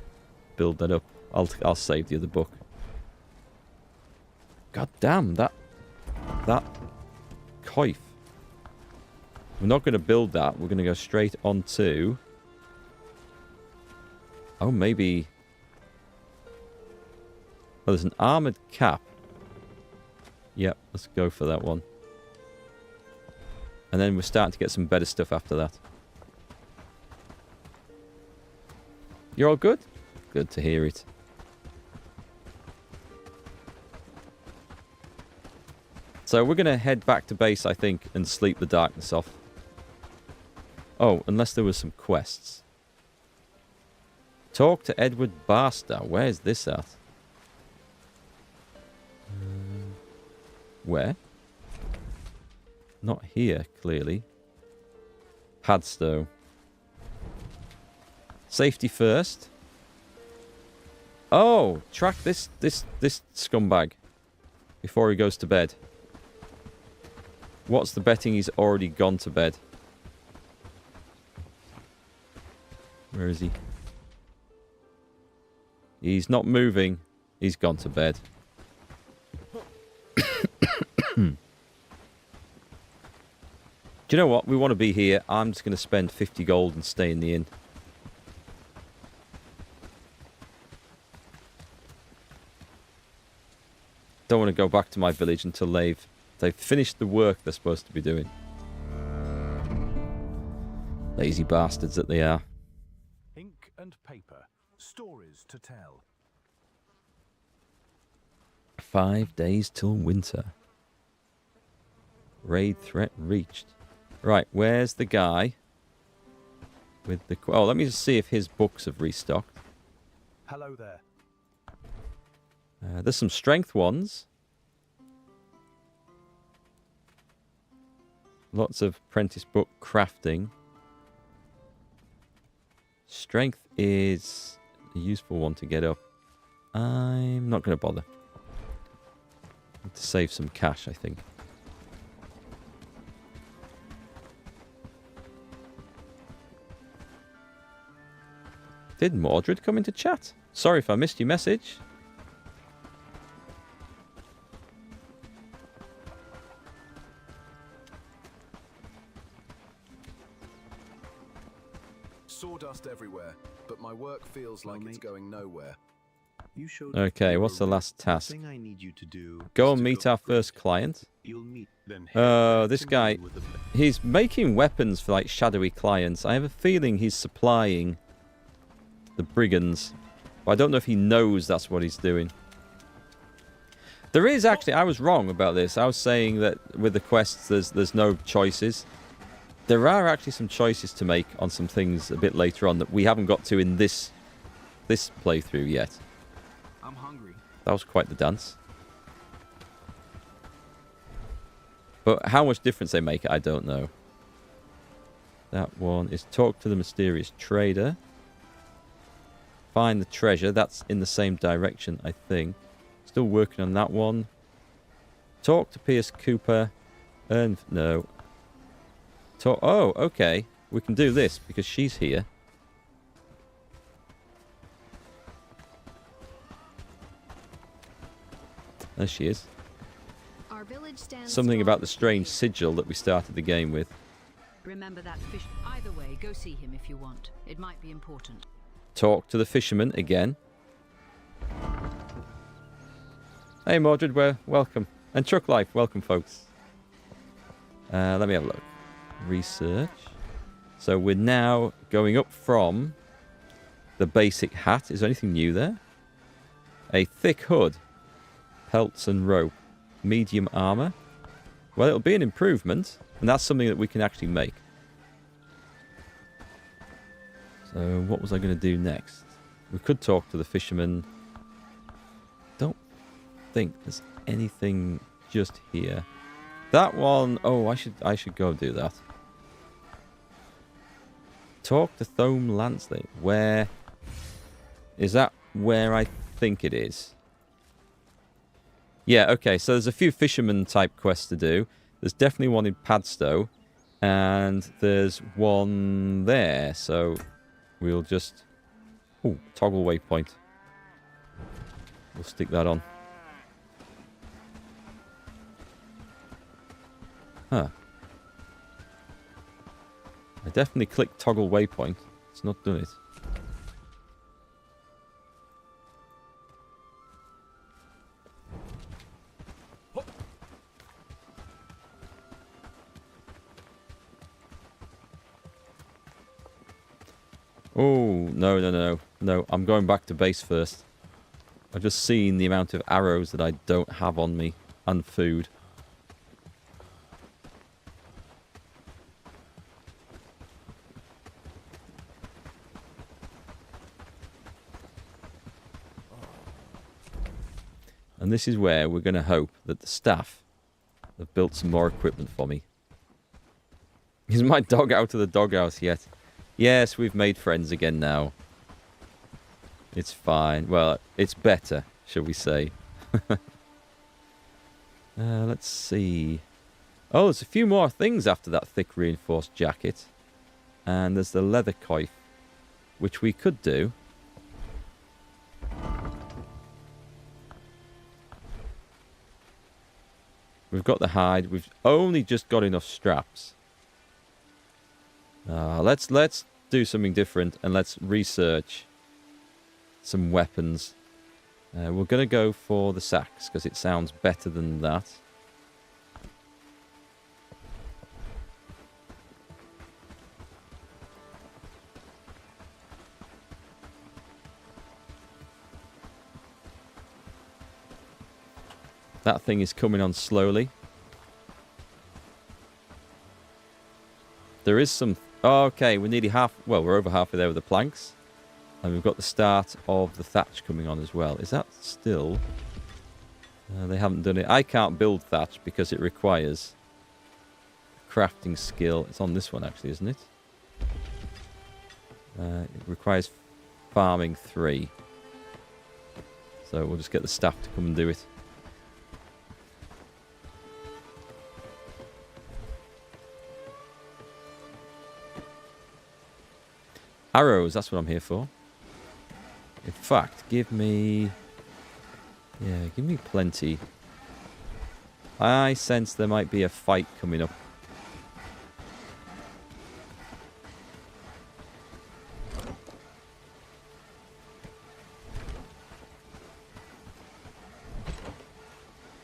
build that up. I'll save the other book. God damn, that coif. We're not going to build that. We're going to go straight onto... Oh, maybe... Oh, there's an armoured cap. Yep, let's go for that one. And then we're starting to get some better stuff after that. You're all good? Good to hear it. So we're going to head back to base, I think, and sleep the darkness off. Oh, unless there was some quests. Talk to Edward Barstow. Where's this at? Where? Not here, clearly. Padstow. Safety first. Oh, track this scumbag before he goes to bed. What's the betting he's already gone to bed? Where is he? He's not moving. He's gone to bed. Do you know what? We want to be here. I'm just going to spend 50 gold and stay in the inn. Don't want to go back to my village until they've finished the work they're supposed to be doing. Lazy bastards that they are. Ink and paper. Stories to tell. 5 days till winter. Raid threat reached. Right, where's the guy with the... Oh, let me just see if his books have restocked. Hello there. There's some strength ones. Lots of apprentice book crafting. Strength is a useful one to get up. I'm not going to bother. Need to save some cash, I think. Did Mordred come into chat? Sorry if I missed your message. Sawdust everywhere, but my work feels like it's going nowhere. You showed Okay, what's the last task? thing I need you to do Go is and to meet go our first. first client. You'll meet then This guy, he's making weapons for like shadowy clients. I have a feeling he's supplying the brigands. But I don't know if he knows that's what he's doing. There is actually, I was wrong about this. I was saying that with the quests there's no choices. There are actually some choices to make on some things a bit later on that we haven't got to in this playthrough yet. I'm hungry. That was quite the dance. But how much difference they make, I don't know. That one is talk to the mysterious trader. Find the treasure. That's in the same direction, I think. Still working on that one. Talk to Pierce Cooper. No. Oh, okay. We can do this because she's here. There she is. Our village stands Something about the strong. strange sigil that we started the game with. Remember that fish. Either way, go see him if you want. It might be important. Talk to the fisherman again. Hey Mordred, welcome. And Truck Life, welcome folks. Let me have a look. Research. So we're now going up from the basic hat. Is there anything new there? A thick hood. Pelts and rope. Medium armor. Well, it'll be an improvement. And that's something that we can actually make. So what was I going to do next? We could talk to the fisherman. Don't think there's anything just here. That one, oh, I should go do that. Talk to Thome Lansley. Where is that? Where I think it is. Yeah, okay. So there's a few fisherman type quests to do. There's definitely one in Padstow, and there's one there. So we'll just toggle waypoint. We'll stick that on. Huh. I definitely clicked toggle waypoint. It's not done it. Oh, no. I'm going back to base first. I've just seen the amount of arrows that I don't have on me and food. And this is where we're going to hope that the staff have built some more equipment for me. Is my dog out of the doghouse yet? Yes, we've made friends again now. It's fine. Well, it's better, shall we say. Let's see. Oh, there's a few more things after that thick reinforced jacket. And there's the leather coif, which we could do. We've got the hide. We've only just got enough straps. Let's do something different and let's research some weapons. We're going to go for the sacks because it sounds better than that. That thing is coming on slowly. There is some... Oh, okay, we're nearly half... Well, we're over halfway there with the planks. And we've got the start of the thatch coming on as well. Is that still... they haven't done it. I can't build thatch because it requires crafting skill. It's on this one, actually, isn't it? It requires farming 3. So we'll just get the staff to come and do it. Arrows, that's what I'm here for. In fact, give me... Yeah, give me plenty. I sense there might be a fight coming up.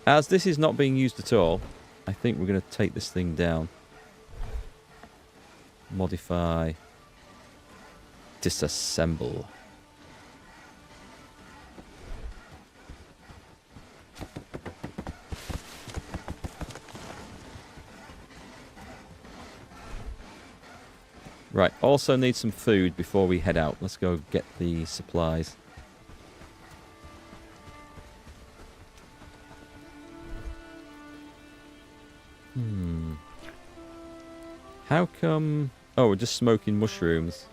As this is not being used at all, I think we're going to take this thing down. Modify... Disassemble. Right, also need some food before we head out. Let's go get the supplies. How come... Oh, we're just smoking mushrooms.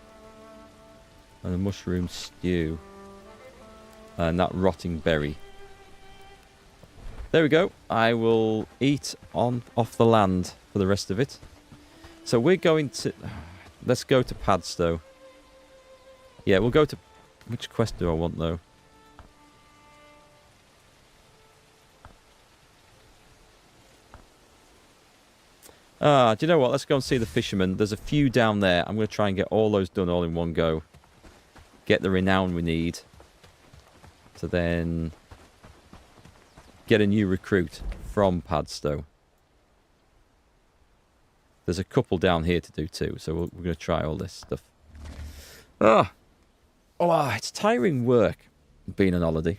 And a mushroom stew. And that rotting berry. There we go. I will eat off the land for the rest of it. So we're going to... Let's go to Padstow. Yeah, we'll go to... Which quest do I want, though? Do you know what? Let's go and see the fishermen. There's a few down there. I'm going to try and get all those done all in one go. Get the renown we need to then get a new recruit from Padstow. There's a couple down here to do too, so we're going to try all this stuff. It's tiring work being on holiday.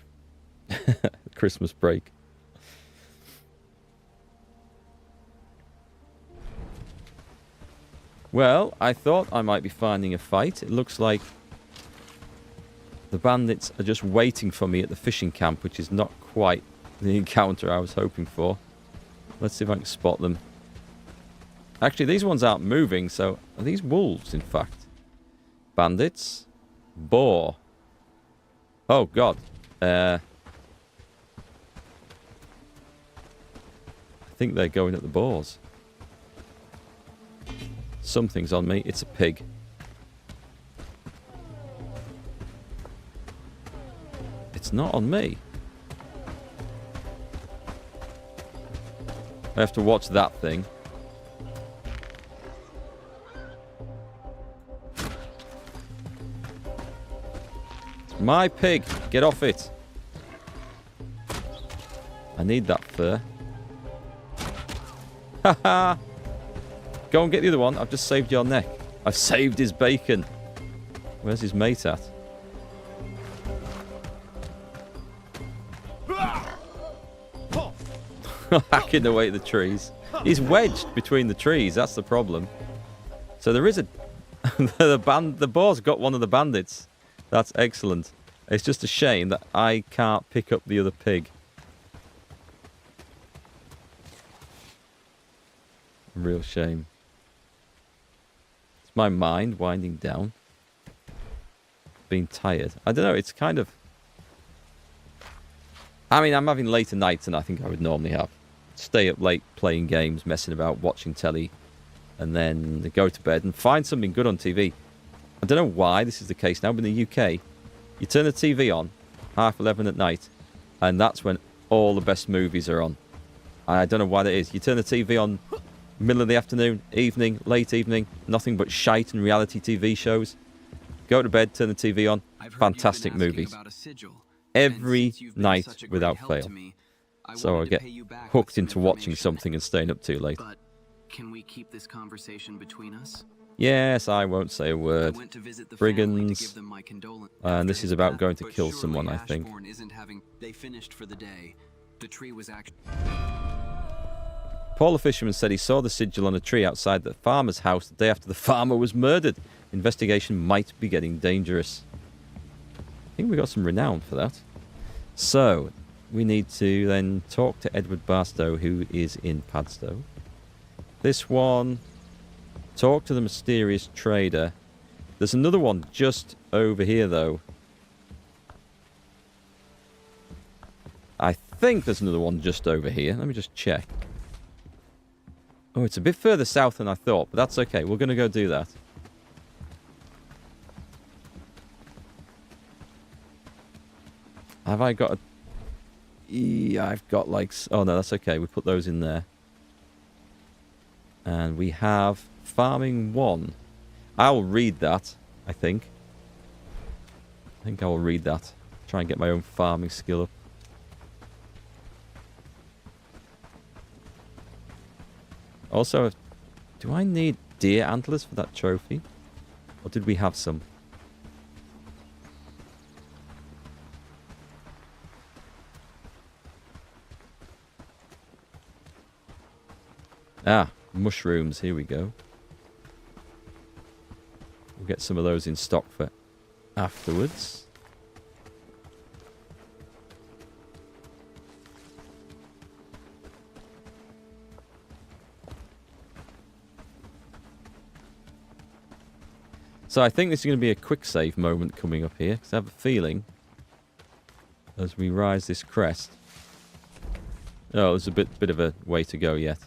Christmas break. Well, I thought I might be finding a fight. It looks like the bandits are just waiting for me at the fishing camp, which is not quite the encounter I was hoping for. Let's see if I can spot them. Actually, these ones aren't moving, so... Are these wolves, in fact? Bandits. Boar. Oh, God. I think they're going at the boars. Something's on me. It's a pig. It's not on me. I have to watch that thing. It's my pig. Get off it. I need that fur. Haha. Go and get the other one. I've just saved your neck. I've saved his bacon. Where's his mate at? Hacking away at the trees. He's wedged between the trees. That's the problem. So there is a... the boar's got one of the bandits. That's excellent. It's just a shame that I can't pick up the other pig. Real shame. It's my mind winding down. Being tired. I don't know, it's kind of... I mean, I'm having later nights than I think I would normally have. Stay up late playing games, messing about, watching telly, and then go to bed and find something good on TV. I don't know why this is the case now, but in the UK, you turn the TV on, 11:30 at night, and that's when all the best movies are on. I don't know why that is. You turn the TV on middle of the afternoon, evening, late evening, nothing but shite and reality TV shows. Go to bed, turn the TV on, fantastic movies. Every night without fail. So I get hooked into watching something and staying up too late. But can we keep this conversation between us? Yes, I won't say a word. Brigands. And this is about going to kill someone, I think. They finished for the day. The tree was actually... Paul the fisherman said he saw the sigil on a tree outside the farmer's house the day after the farmer was murdered. Investigation might be getting dangerous. I think we got some renown for that. So, we need to then talk to Edward Barstow, who is in Padstow. This one, talk to the mysterious trader. There's another one just over here, though. I think there's another one just over here. Let me just check. Oh, it's a bit further south than I thought, but that's okay. We're going to go do that. Have I got a... Yeah, I've got like... Oh, no, that's okay. We put those in there. And we have Farming 1. I'll read that, I think. I think I will read that. Try and get my own farming skill up. Also, do I need deer antlers for that trophy? Or did we have some? Ah, mushrooms. Here we go. We'll get some of those in stock for afterwards. So I think this is going to be a quick save moment coming up here, because I have a feeling as we rise this crest. Oh, there's a bit of a way to go yet.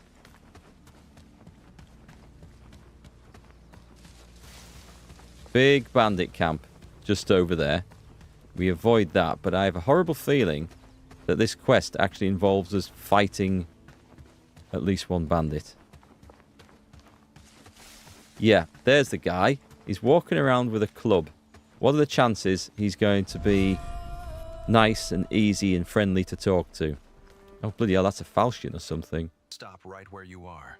Big bandit camp just over there. We avoid that, but I have a horrible feeling that this quest actually involves us fighting at least one bandit. Yeah, there's the guy. He's walking around with a club. What are the chances he's going to be nice and easy and friendly to talk to? Oh, bloody hell, that's a falchion or something. Stop right where you are.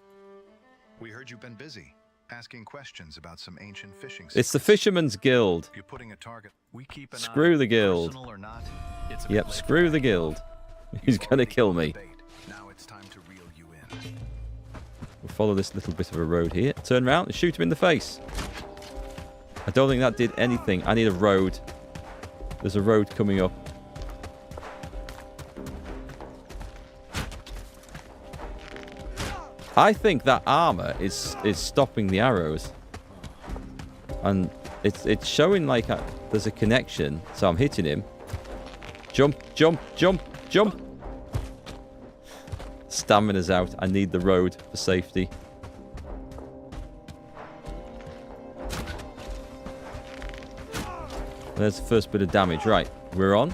We heard you've been busy, asking questions about some ancient fishing sites. It's the Fisherman's Guild. You're putting a target. We keep an Screw eye, the guild. personal or not, Yep, screw the guild. He's gonna kill me. Now it's time to reel you in. We'll follow this little bit of a road here. Turn around and shoot him in the face. I don't think that did anything. I need a road. There's a road coming up. I think that armor is stopping the arrows. And it's showing like there's a connection. So I'm hitting him. Jump, jump, jump, jump. Stamina's out. I need the road for safety. There's the first bit of damage. Right, we're on.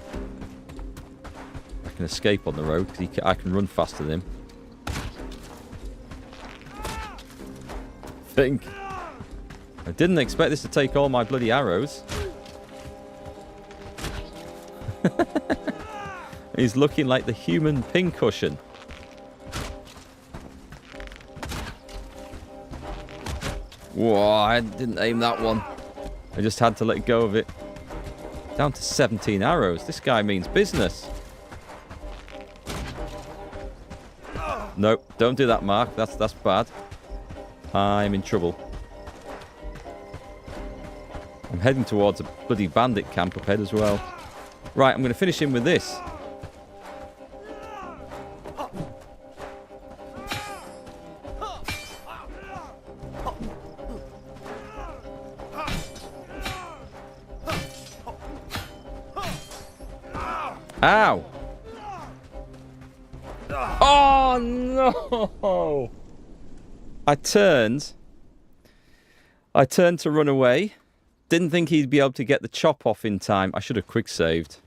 I can escape on the road because I can run faster than him. I didn't expect this to take all my bloody arrows. He's looking like the human pincushion. Whoa, I didn't aim that one. I just had to let go of it. Down to 17 arrows. This guy means business. Nope, don't do that, Mark. That's bad. I'm in trouble. I'm heading towards a bloody bandit camp up ahead as well. Right, I'm going to finish him with this. Ow! Oh, no! I turned to run away. Didn't think he'd be able to get the chop off in time. I should have quick saved.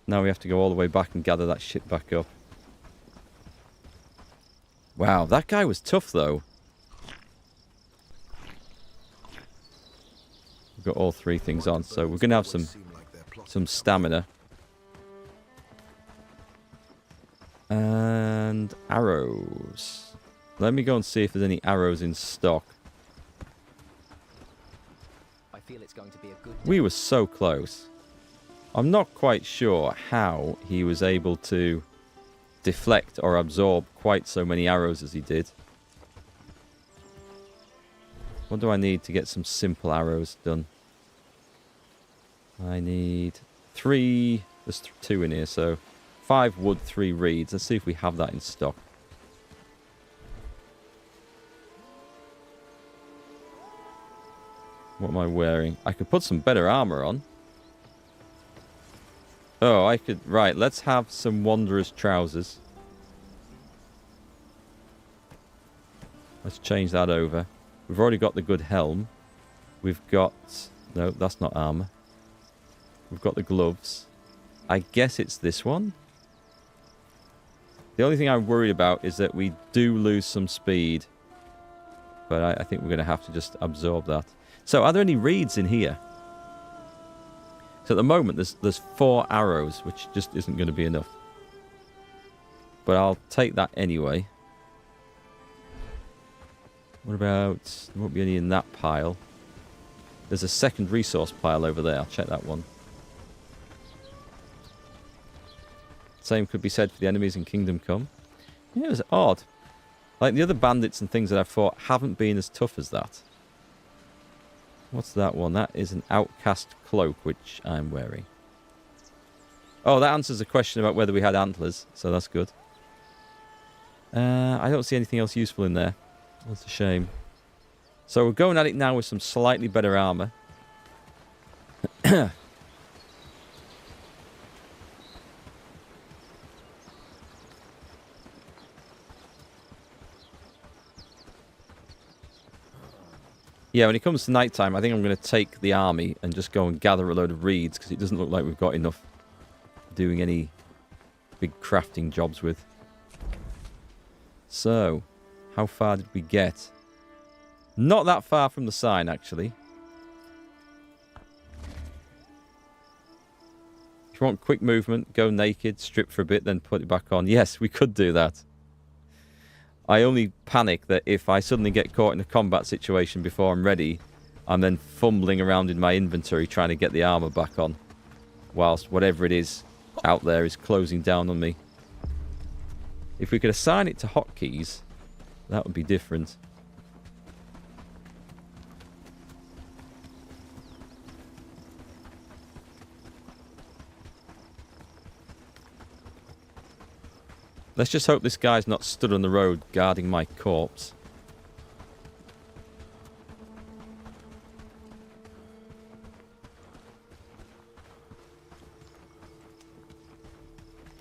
Now we have to go all the way back and gather that shit back up. Wow, that guy was tough, though. We've got all 3 things on, so we're going to have some stamina. And arrows. Let me go and see if there's any arrows in stock. I feel it's going to be a good day. We were so close. I'm not quite sure how he was able to deflect or absorb quite so many arrows as he did. What do I need to get some simple arrows done? I need 3. There's 2 in here, so 5 wood, 3 reeds. Let's see if we have that in stock. What am I wearing? I could put some better armor on. Oh, I could... Right, let's have some Wanderer's trousers. Let's change that over. We've already got the good helm. We've got... No, that's not armor. We've got the gloves. I guess it's this one. The only thing I'm worried about is that we do lose some speed. But I think we're going to have to just absorb that. So, are there any reeds in here? So at the moment, there's 4 arrows, which just isn't going to be enough. But I'll take that anyway. What about... There won't be any in that pile. There's a second resource pile over there. I'll check that one. Same could be said for the enemies in Kingdom Come. Yeah, it was odd. Like, the other bandits and things that I've fought haven't been as tough as that. What's that one? That is an outcast cloak, which I'm wearing. Oh, that answers the question about whether we had antlers, so that's good. I don't see anything else useful in there. That's a shame. So we're going at it now with some slightly better armor. Yeah, when it comes to nighttime, I think I'm going to take the army and just go and gather a load of reeds, because it doesn't look like we've got enough doing any big crafting jobs with. So, how far did we get? Not that far from the sign, actually. If you want quick movement, go naked, strip for a bit, then put it back on. Yes, we could do that. I only panic that if I suddenly get caught in a combat situation before I'm ready, I'm then fumbling around in my inventory trying to get the armor back on, whilst whatever it is out there is closing down on me. If we could assign it to hotkeys, that would be different. Let's just hope this guy's not stood on the road guarding my corpse.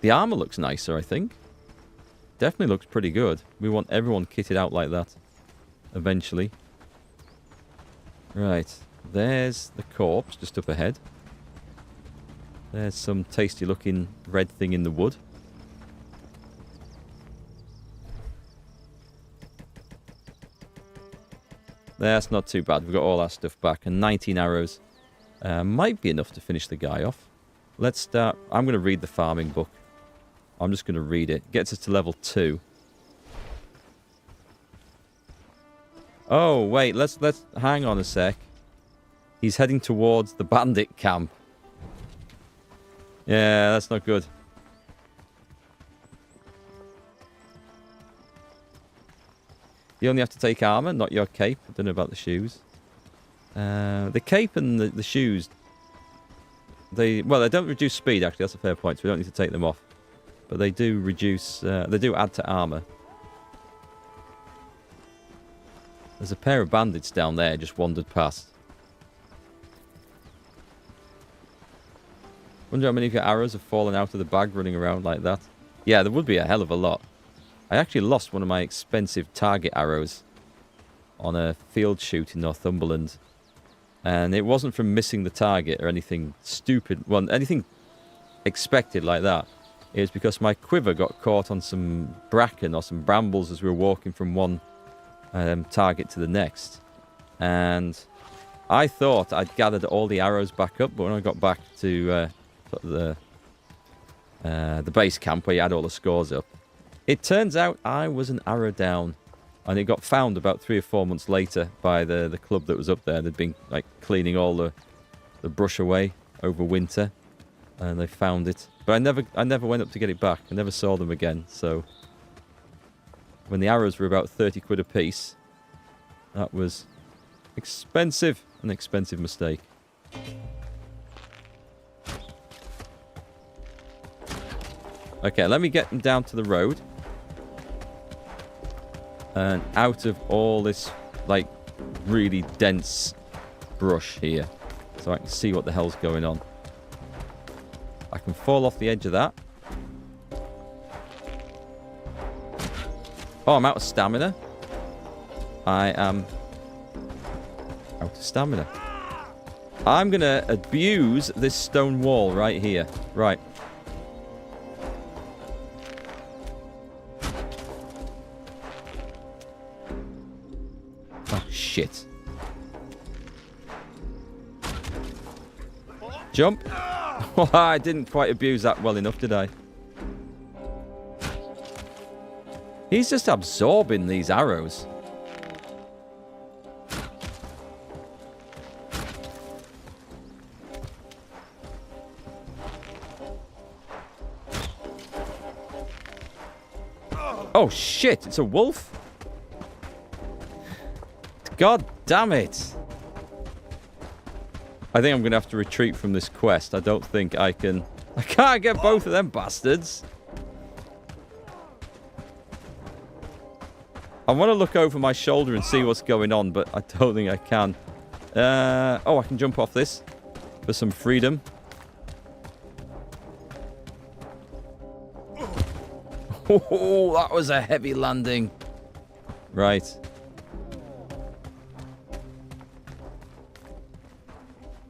The armor looks nicer, I think. Definitely looks pretty good. We want everyone kitted out like that. Eventually. Right. There's the corpse just up ahead. There's some tasty looking red thing in the wood. That's not too bad. We've got all our stuff back. And 19 arrows. Might be enough to finish the guy off. Let's start. I'm going to read the farming book. I'm just going to read it. Gets us to level 2. Oh, wait. Let's hang on a sec. He's heading towards the bandit camp. Yeah, that's not good. You only have to take armor, not your cape. I don't know about the shoes. The cape and the shoes, they don't reduce speed, actually. That's a fair point, so we don't need to take them off. But they do reduce, they do add to armor. There's a pair of bandits down there just wandered past. Wonder how many of your arrows have fallen out of the bag running around like that. Yeah, there would be a hell of a lot. I actually lost one of my expensive target arrows on a field shoot in Northumberland. And it wasn't from missing the target or anything stupid, well, anything expected like that. It was because my quiver got caught on some bracken or some brambles as we were walking from one target to the next. And I thought I'd gathered all the arrows back up, but when I got back to the base camp where you had all the scores up, it turns out I was an arrow down. And it got found about 3 or 4 months later by the club that was up there. They'd been like cleaning all the brush away over winter, and they found it. But I never went up to get it back. I never saw them again. So when the arrows were about 30 quid a piece, that was expensive. An expensive mistake. Okay, let me get them down to the road. And out of all this, like, really dense brush here. So I can see what the hell's going on. I can fall off the edge of that. Oh, I'm out of stamina. I am out of stamina. I'm going to abuse this stone wall right here. Right. Shit. Jump. Oh, I didn't quite abuse that well enough, did I? He's just absorbing these arrows. Oh shit, it's a wolf. God damn it. I think I'm going to have to retreat from this quest. I don't think I can... I can't get both of them bastards. I want to look over my shoulder and see what's going on, but I don't think I can. Oh, I can jump off this for some freedom. Oh, that was a heavy landing. Right.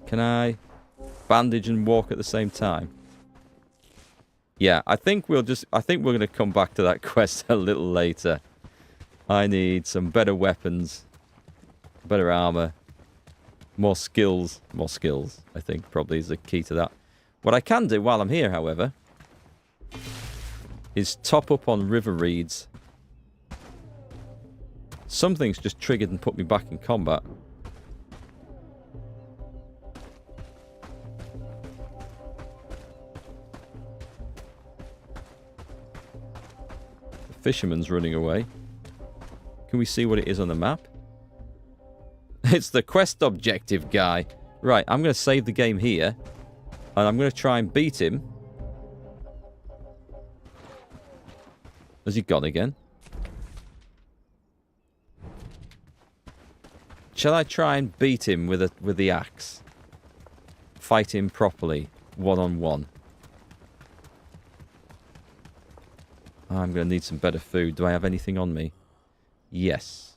Can I bandage and walk at the same time? Yeah, I think we're going to come back to that quest a little later. I need some better weapons, better armor, more skills. More skills, I think, probably is the key to that. What I can do while I'm here, however, is top up on river reeds. Something's just triggered and put me back in combat. Fisherman's running away. Can we see what it is on the map? It's the quest objective guy. Right, I'm going to save the game here. And I'm going to try and beat him. Has he gone again? Shall I try and beat him with the axe? Fight him properly, one-on-one. I'm going to need some better food. Do I have anything on me? Yes.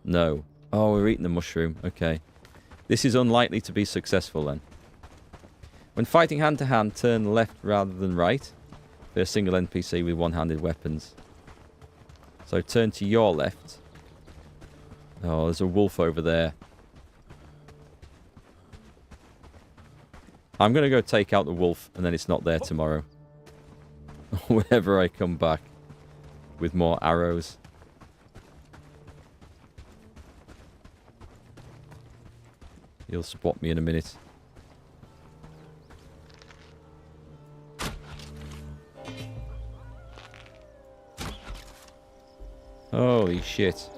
No. Oh, we're eating the mushroom. Okay. This is unlikely to be successful then. When fighting hand-to-hand, turn left rather than right. For a single NPC with one-handed weapons. So turn to your left. Oh, there's a wolf over there. I'm going to go take out the wolf, and then it's not there tomorrow. Whenever I come back with more arrows. He'll spot me in a minute. Holy shit.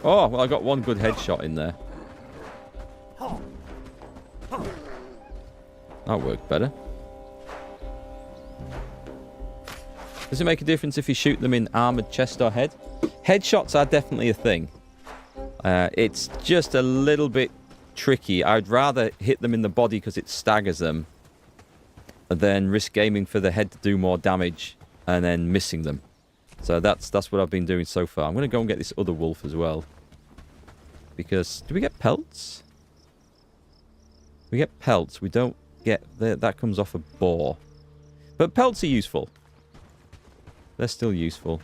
Oh, well, I got one good headshot in there. That worked better. Does it make a difference if you shoot them in armoured chest or head? Headshots are definitely a thing. It's just a little bit tricky. I'd rather hit them in the body because it staggers them than risk aiming for the head to do more damage and then missing them. So that's what I've been doing so far. I'm going to go and get this other wolf as well. Because, do we get pelts? We get pelts. We don't get... That comes off a boar. But pelts are useful. They're still useful.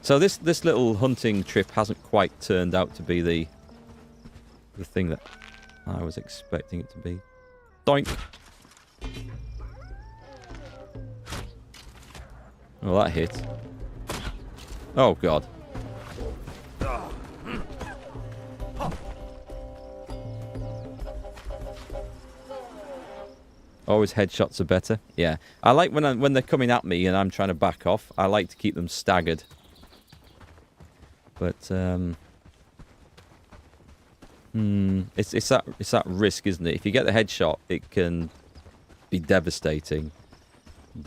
So this little hunting trip hasn't quite turned out to be the thing that I was expecting it to be. Doink! Oh, that hit. Oh, God. Always headshots are better. Yeah. I like when they're coming at me and I'm trying to back off. I like to keep them staggered. But, it's that risk, isn't it? If you get the headshot, it can be devastating.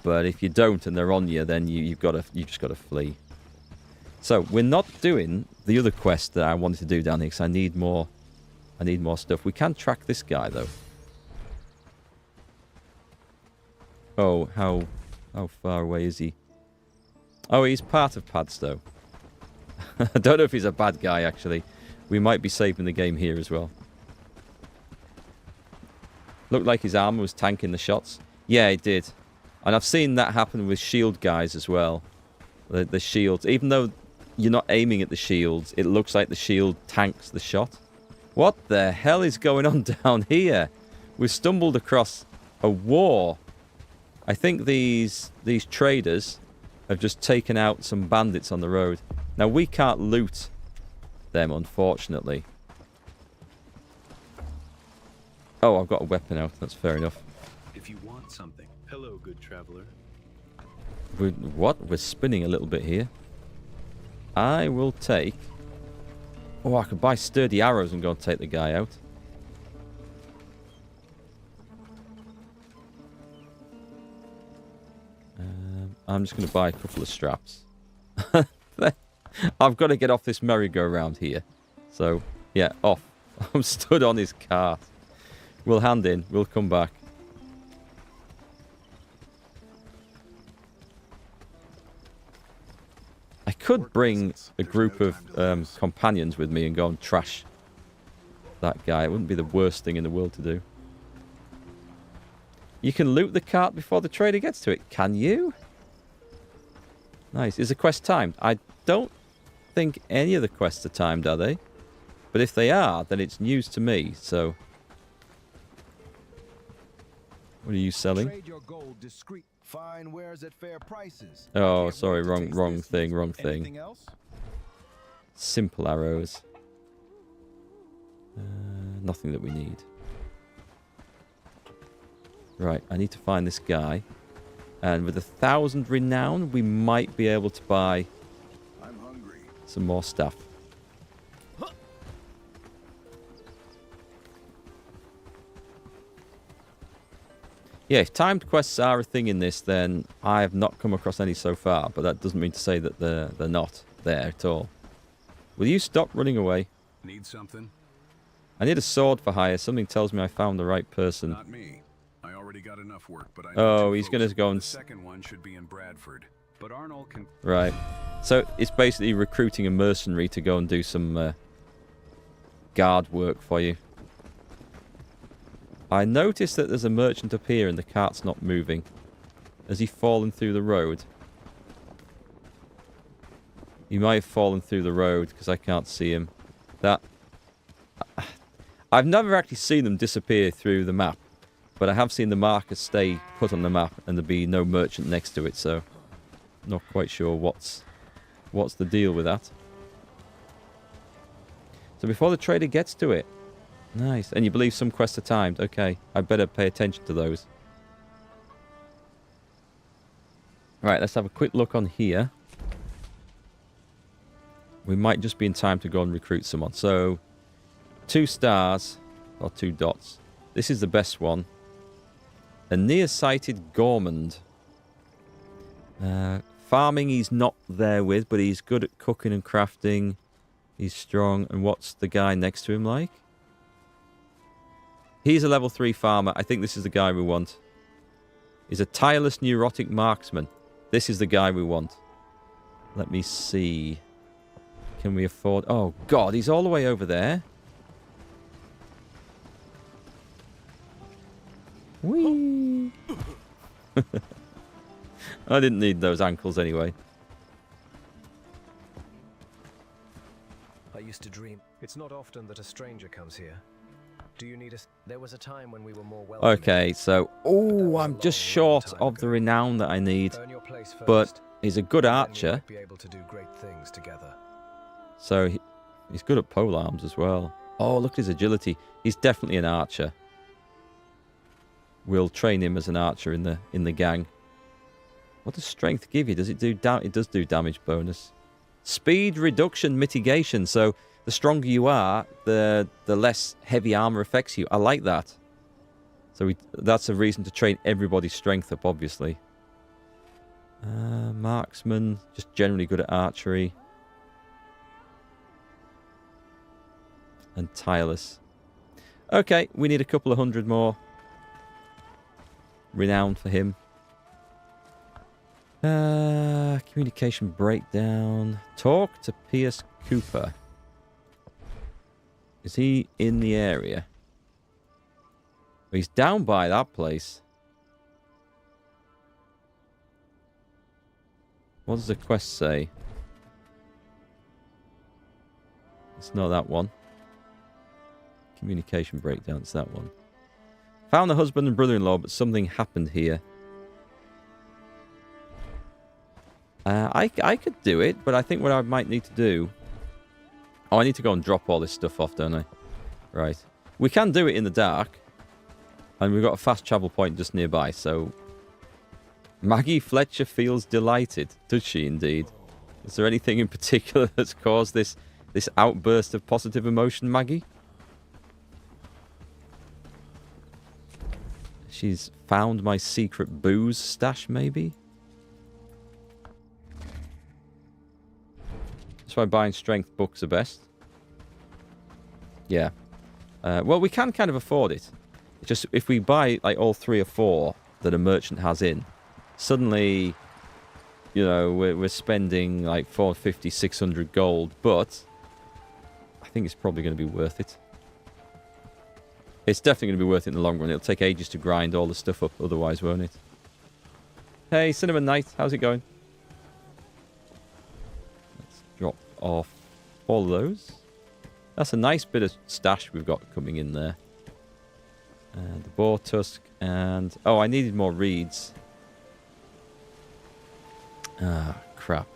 But if you don't and they're on you, then you've just got to flee. So we're not doing the other quest that I wanted to do down here because I need more stuff. We can track this guy though. Oh, how far away is he? Oh, he's part of Padstow. I don't know if he's a bad guy actually. We might be saving the game here as well. Looked like his armor was tanking the shots. Yeah, it did. And I've seen that happen with shield guys as well. The shields, even though you're not aiming at the shields, it looks like the shield tanks the shot. What the hell is going on down here? We've stumbled across a war. I think these traders have just taken out some bandits on the road. Now, we can't loot them, unfortunately. Oh, I've got a weapon out. That's fair enough. If you want something. Hello, good traveler. We're spinning a little bit here. I will take... Oh, I could buy sturdy arrows and go and take the guy out. I'm just going to buy a couple of straps. I've got to get off this merry-go-round here. So, yeah, off. I'm stood on his cart. We'll hand in. We'll come back. I could bring a group of companions with me and go and trash that guy. It wouldn't be the worst thing in the world to do. You can loot the cart before the trader gets to it. Can you? Nice. Is the quest timed? I don't think any of the quests are timed, are they? But if they are, then it's news to me, so... What are you selling? Trade your gold discreet. Fine wares at fair prices. Oh, sorry, wrong thing. Anything else? Simple arrows. Nothing that we need. Right, I need to find this guy. And with 1,000 renown, we might be able to buy some more stuff. Yeah, if timed quests are a thing in this, then I have not come across any so far, but that doesn't mean to say that they're not there at all. Will you stop running away? Need something? I need a sword for hire. Something tells me I found the right person. Not me. I already got enough work, but I Oh, he's going to go and... The second one should be in Bradford, but Arnold can... Right. So it's basically recruiting a mercenary to go and do some guard work for you. I noticed that there's a merchant up here and the cart's not moving. Has he fallen through the road? He might have fallen through the road because I can't see him. I've never actually seen them disappear through the map. But I have seen the marker stay put on the map and there be no merchant next to it, so not quite sure what's the deal with that. So before the trader gets to it. Nice. And you believe some quests are timed. Okay, I better pay attention to those. Right, let's have a quick look on here. We might just be in time to go and recruit someone. So, 2 stars, or 2 dots. This is the best one. A nearsighted gourmand. Farming he's not there with, but he's good at cooking and crafting. He's strong. And what's the guy next to him like? He's a level 3 farmer. I think this is the guy we want. He's a tireless, neurotic marksman. This is the guy we want. Let me see. Can we afford... Oh, God, he's all the way over there. Whee! I didn't need those ankles anyway. I used to dream. It's not often that a stranger comes here. Do you need a... There was a time when we were more welcoming. Okay, so... Oh, I'm just short of the renown that I need. Earn your place first, But he's a good and then we archer. might be able to do great things together. So he's good at pole arms as well. Oh, look at his agility. He's definitely an archer. We'll train him as an archer in the gang. What does strength give you? Does it do it does do damage bonus. Speed reduction mitigation. So the stronger you are, the less heavy armor affects you. I like that. So that's a reason to train everybody's strength up, obviously. Marksman, just generally good at archery. And tireless. Okay, we need a couple of hundred more. Renown for him. Communication breakdown. Talk to Pierce Cooper. Is he in the area? He's down by that place. What does the quest say? It's not that one. Communication breakdown, it's that one. Found the husband and brother-in-law, but something happened here. I could do it, but I think what I might need to do... Oh, I need to go and drop all this stuff off, don't I? Right. We can do it in the dark. And we've got a fast travel point just nearby, so... Maggie Fletcher feels delighted. Does she indeed? Is there anything in particular that's caused this outburst of positive emotion, Maggie? She's found my secret booze stash, maybe? That's why buying strength books are best. Yeah. Well, we can kind of afford it. It's just if we buy like all 3 or 4 that a merchant has in, suddenly, you know, we're spending like 450, 600 gold, but I think it's probably going to be worth it. It's definitely going to be worth it in the long run. It'll take ages to grind all the stuff up otherwise, won't it? Hey, Cinnamon Knight, how's it going? Let's drop off all of those. That's a nice bit of stash we've got coming in there. And the boar tusk and... Oh, I needed more reeds. Ah, crap.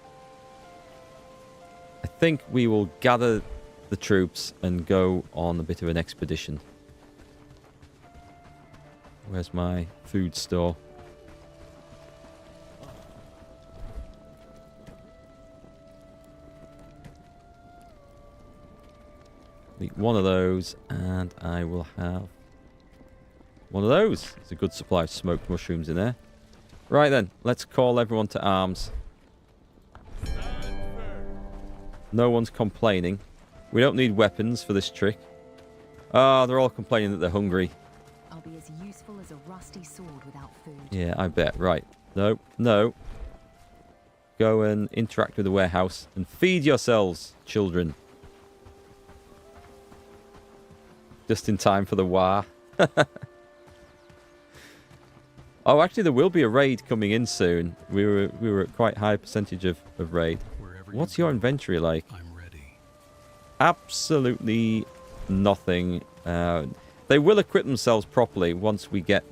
I think we will gather the troops and go on a bit of an expedition. Where's my food store? Eat one of those, and I will have one of those. There's a good supply of smoked mushrooms in there. Right then, let's call everyone to arms. No one's complaining. We don't need weapons for this trick. Ah, they're all complaining that they're hungry. I'll be as useful as a rusty sword without food. Yeah, I bet. Right. No, no. Go and interact with the warehouse and feed yourselves, children. Just in time for the war. Oh, actually, there will be a raid coming in soon. We were at quite high percentage of raid. What's your inventory like? I'm ready. Absolutely nothing. They will equip themselves properly once we get...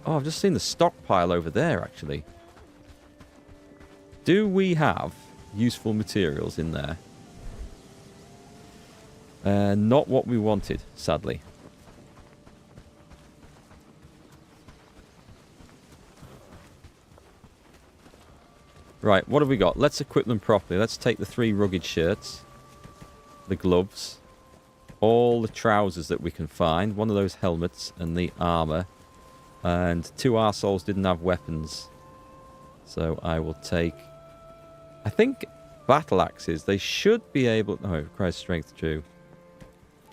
Oh, I've just seen the stockpile over there, actually. Do we have useful materials in there? Not what we wanted, sadly. Right, what have we got? Let's equip them properly. Let's take the 3 rugged shirts, the gloves, all the trousers that we can find, one of those helmets, and the armor. And 2 arseholes didn't have weapons. So I will take... I think battle axes. They should be able... Oh, it requires strength too.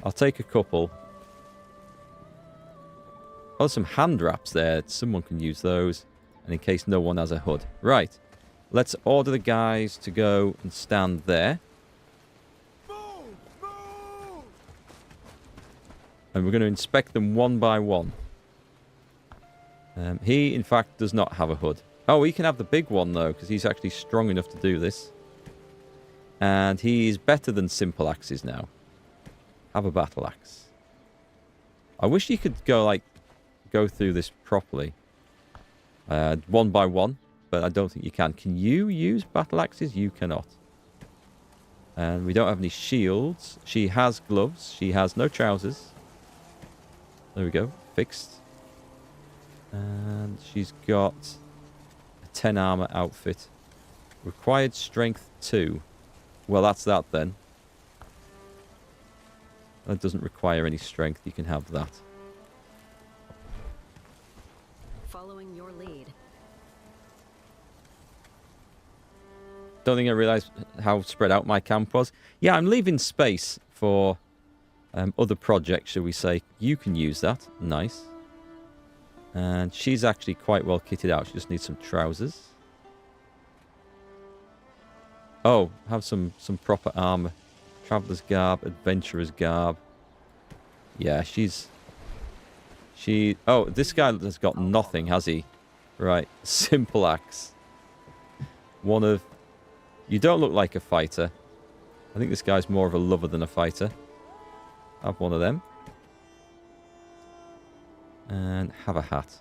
I'll take a couple. Oh, some hand wraps there. Someone can use those. And in case no one has a hood. Right. Let's order the guys to go and stand there. And we're going to inspect them one by one. He, in fact, does not have a hood. Oh, he can have the big one, though, because he's actually strong enough to do this. And he's better than simple axes now. Have a battle axe. I wish you could go through this properly. One by one, but I don't think you can. Can you use battle axes? You cannot. And we don't have any shields. She has gloves. She has no trousers. There we go. Fixed. And she's got a 10 armor outfit. Required strength 2. Well, that's that then. That doesn't require any strength. You can have that. Following your lead. Don't think I realised how spread out my camp was. Yeah, I'm leaving space for other projects, shall we say. You can use that. Nice. And she's actually quite well kitted out. She just needs some trousers. Oh, have some proper armour. Traveller's garb, adventurer's garb. Yeah, oh, this guy has got nothing, has he? Right, simple axe. One of... You don't look like a fighter. I think this guy's more of a lover than a fighter. Have one of them. And have a hat.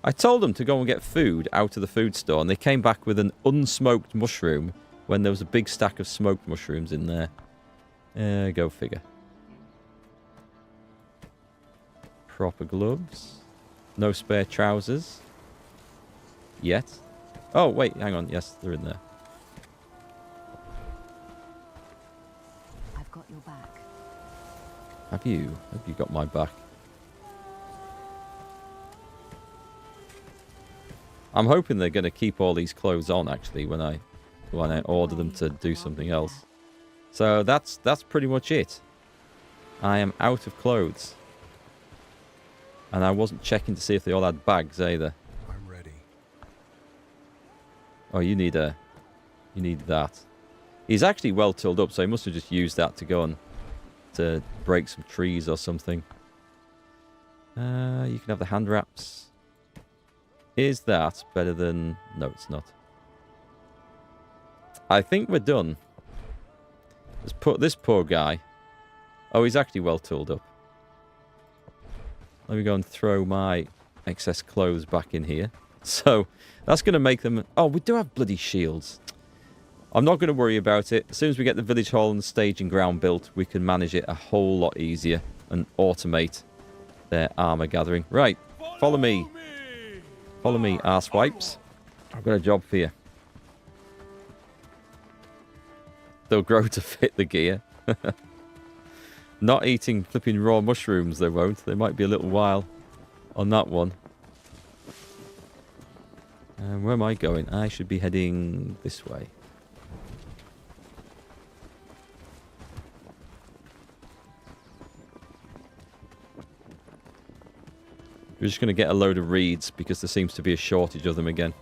I told them to go and get food out of the food store, and they came back with an unsmoked mushroom when there was a big stack of smoked mushrooms in there. Go figure. Proper gloves. No spare trousers. Yet. Oh, wait, hang on. Yes, they're in there. I've got your back. Have you? Have you got my back? I'm hoping they're going to keep all these clothes on, actually, when I order them to do something else. So that's pretty much it. I am out of clothes. And I wasn't checking to see if they all had bags either. I'm ready. Oh, you need that. He's actually well tooled up, so he must have just used that to go on to break some trees or something. You can have the hand wraps. Is that better than... No, it's not. I think we're done. Let's put this poor guy... Oh, he's actually well tooled up. Let me go and throw my excess clothes back in here. So, that's going to make them... Oh, we do have bloody shields. I'm not going to worry about it. As soon as we get the village hall and the staging ground built, we can manage it a whole lot easier and automate their armor gathering. Right, follow me. Follow me, arsewipes. I've got a job for you. They'll grow to fit the gear. Not eating flipping raw mushrooms, they won't. They might be a little while on that one. And where am I going? I should be heading this way. We're just going to get a load of reeds because there seems to be a shortage of them again.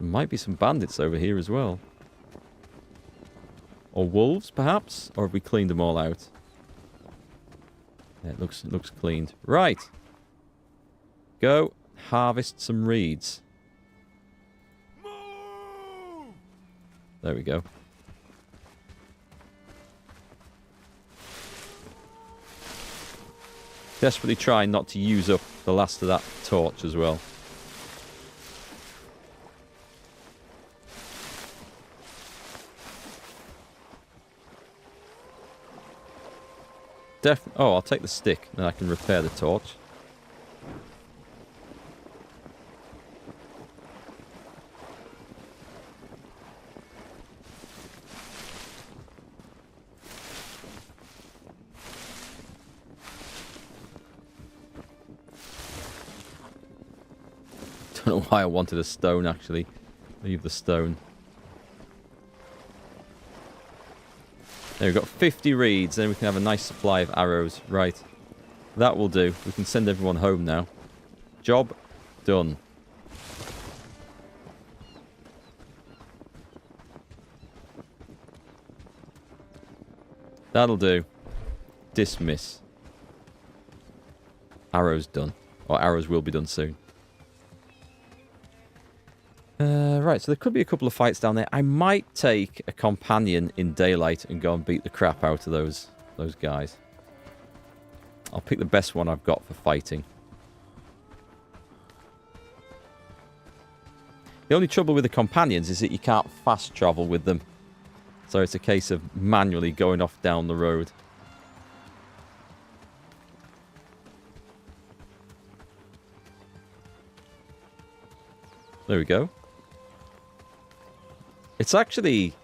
There might be some bandits over here as well. Or wolves, perhaps? Or have we cleaned them all out? Yeah, it looks cleaned. Right. Go harvest some reeds. There we go. Desperately try not to use up the last of that torch as well. Oh, I'll take the stick, then I can repair the torch. don't know why I wanted a stone, actually. Leave the stone. There, we've got 50 reeds, then we can have a nice supply of arrows. Right. That will do. We can send everyone home now. Job done. That'll do. Dismiss. Arrows done. Or arrows will be done soon. Right, so there could be a couple of fights down there. I might take a companion in daylight and go and beat the crap out of those guys. I'll pick the best one I've got for fighting. The only trouble with the companions is that you can't fast travel with them. So it's a case of manually going off down the road. There we go. It's actually...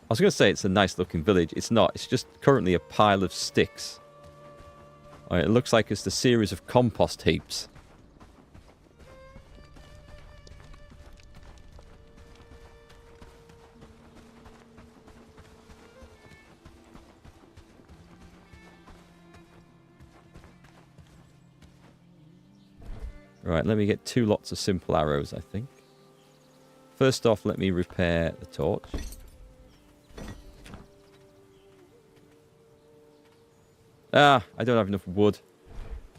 I was going to say it's a nice looking village. It's not. It's just currently a pile of sticks. It looks like it's the series of compost heaps. Right, let me get 2 lots of simple arrows, I think. First off, let me repair the torch. Ah, I don't have enough wood.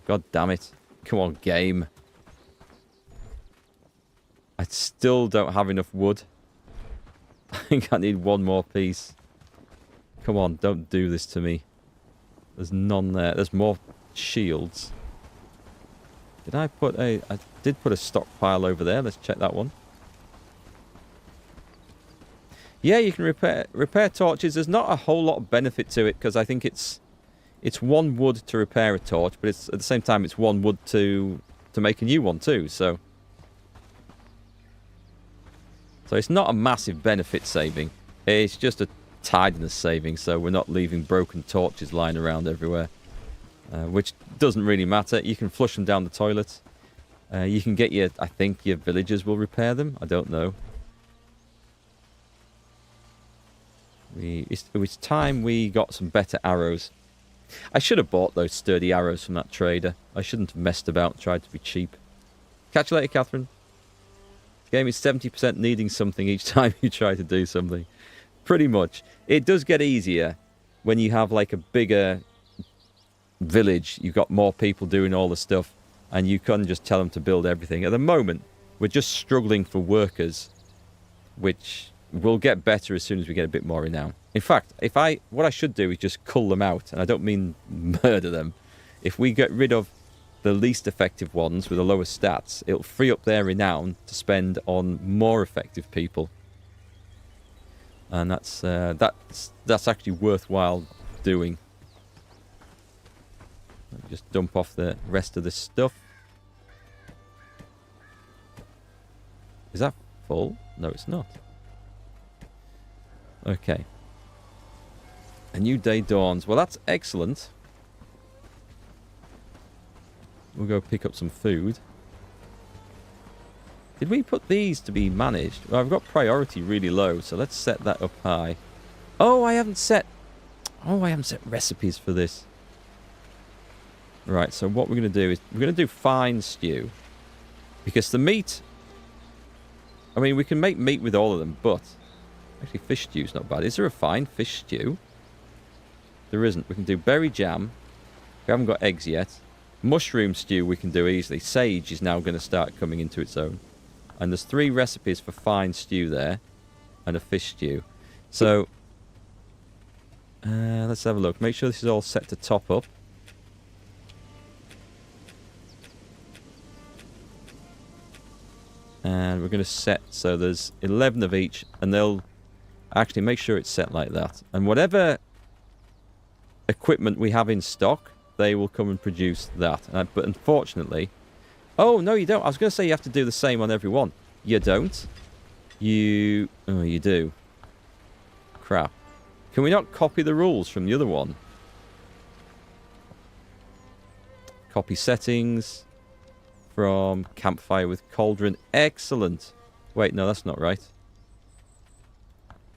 God damn it. Come on, game. I still don't have enough wood. I think I need 1 more piece. Come on, don't do this to me. There's none there. There's more shields. Did I put a... I did put a stockpile over there. Let's check that one. Yeah, you can repair torches. There's not a whole lot of benefit to it because I think it's 1 wood to repair a torch, but it's at the same time it's 1 wood to make a new one too. So it's not a massive benefit saving. It's just a tidiness saving, so we're not leaving broken torches lying around everywhere, which doesn't really matter. You can flush them down the toilet. You can get I think your villagers will repair them. I don't know. It was time we got some better arrows. I should have bought those sturdy arrows from that trader. I shouldn't have messed about and tried to be cheap. Catch you later, Catherine. The game is 70% needing something each time you try to do something. Pretty much. It does get easier when you have like a bigger village. You've got more people doing all the stuff and you can just tell them to build everything. At the moment, we're just struggling for workers, which will get better as soon as we get a bit more renown. In fact, what I should do is just cull them out, and I don't mean murder them. If we get rid of the least effective ones with the lowest stats, it'll free up their renown to spend on more effective people. And that's actually worthwhile doing. Let me just dump off the rest of this stuff. Is that full? No, it's not. Okay. A new day dawns. Well, that's excellent. We'll go pick up some food. Did we put these to be managed? Well, I've got priority really low, so let's set that up high. Oh, I haven't set recipes for this. Right, so what we're going to do is we're going to do fine stew. Because the meat... I mean, we can make meat with all of them, but... Actually, fish stew's not bad. Is there a fine fish stew? There isn't. We can do berry jam. We haven't got eggs yet. Mushroom stew we can do easily. Sage is now going to start coming into its own. And there's 3 recipes for fine stew there. And a fish stew. So, let's have a look. Make sure this is all set to top up. And we're going to set, so there's 11 of each. And they'll actually make sure it's set like that. And whatever equipment we have in stock, they will come and produce that. But unfortunately... Oh, no, you don't. I was going to say you have to do the same on every one. You don't. Oh, you do. Crap. Can we not copy the rules from the other one? Copy settings. from campfire with cauldron. Excellent. Wait, no, that's not right.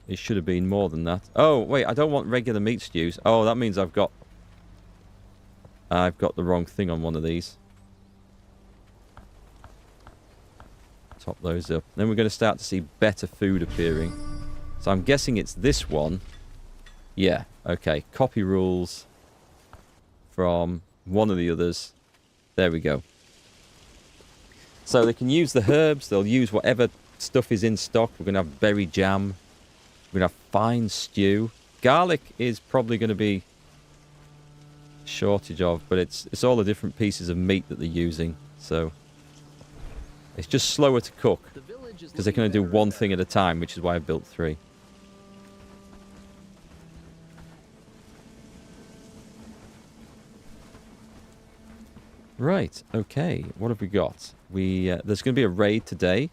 It should have been more than that. Oh, wait, I don't want regular meat stews. Oh, that means I've got the wrong thing on one of these. Top those up. Then we're going to start to see better food appearing. So I'm guessing it's this one. Yeah, okay. Copy rules from one of the others. There we go. So they can use the herbs. They'll use whatever stuff is in stock. We're going to have berry jam. We're going to have fine stew. Garlic is probably going to be shortage of, but it's all the different pieces of meat that they're using. So it's just slower to cook because they're going to do one thing at a time, which is why I built 3. Right, okay, what have we got? There's going to be a raid today,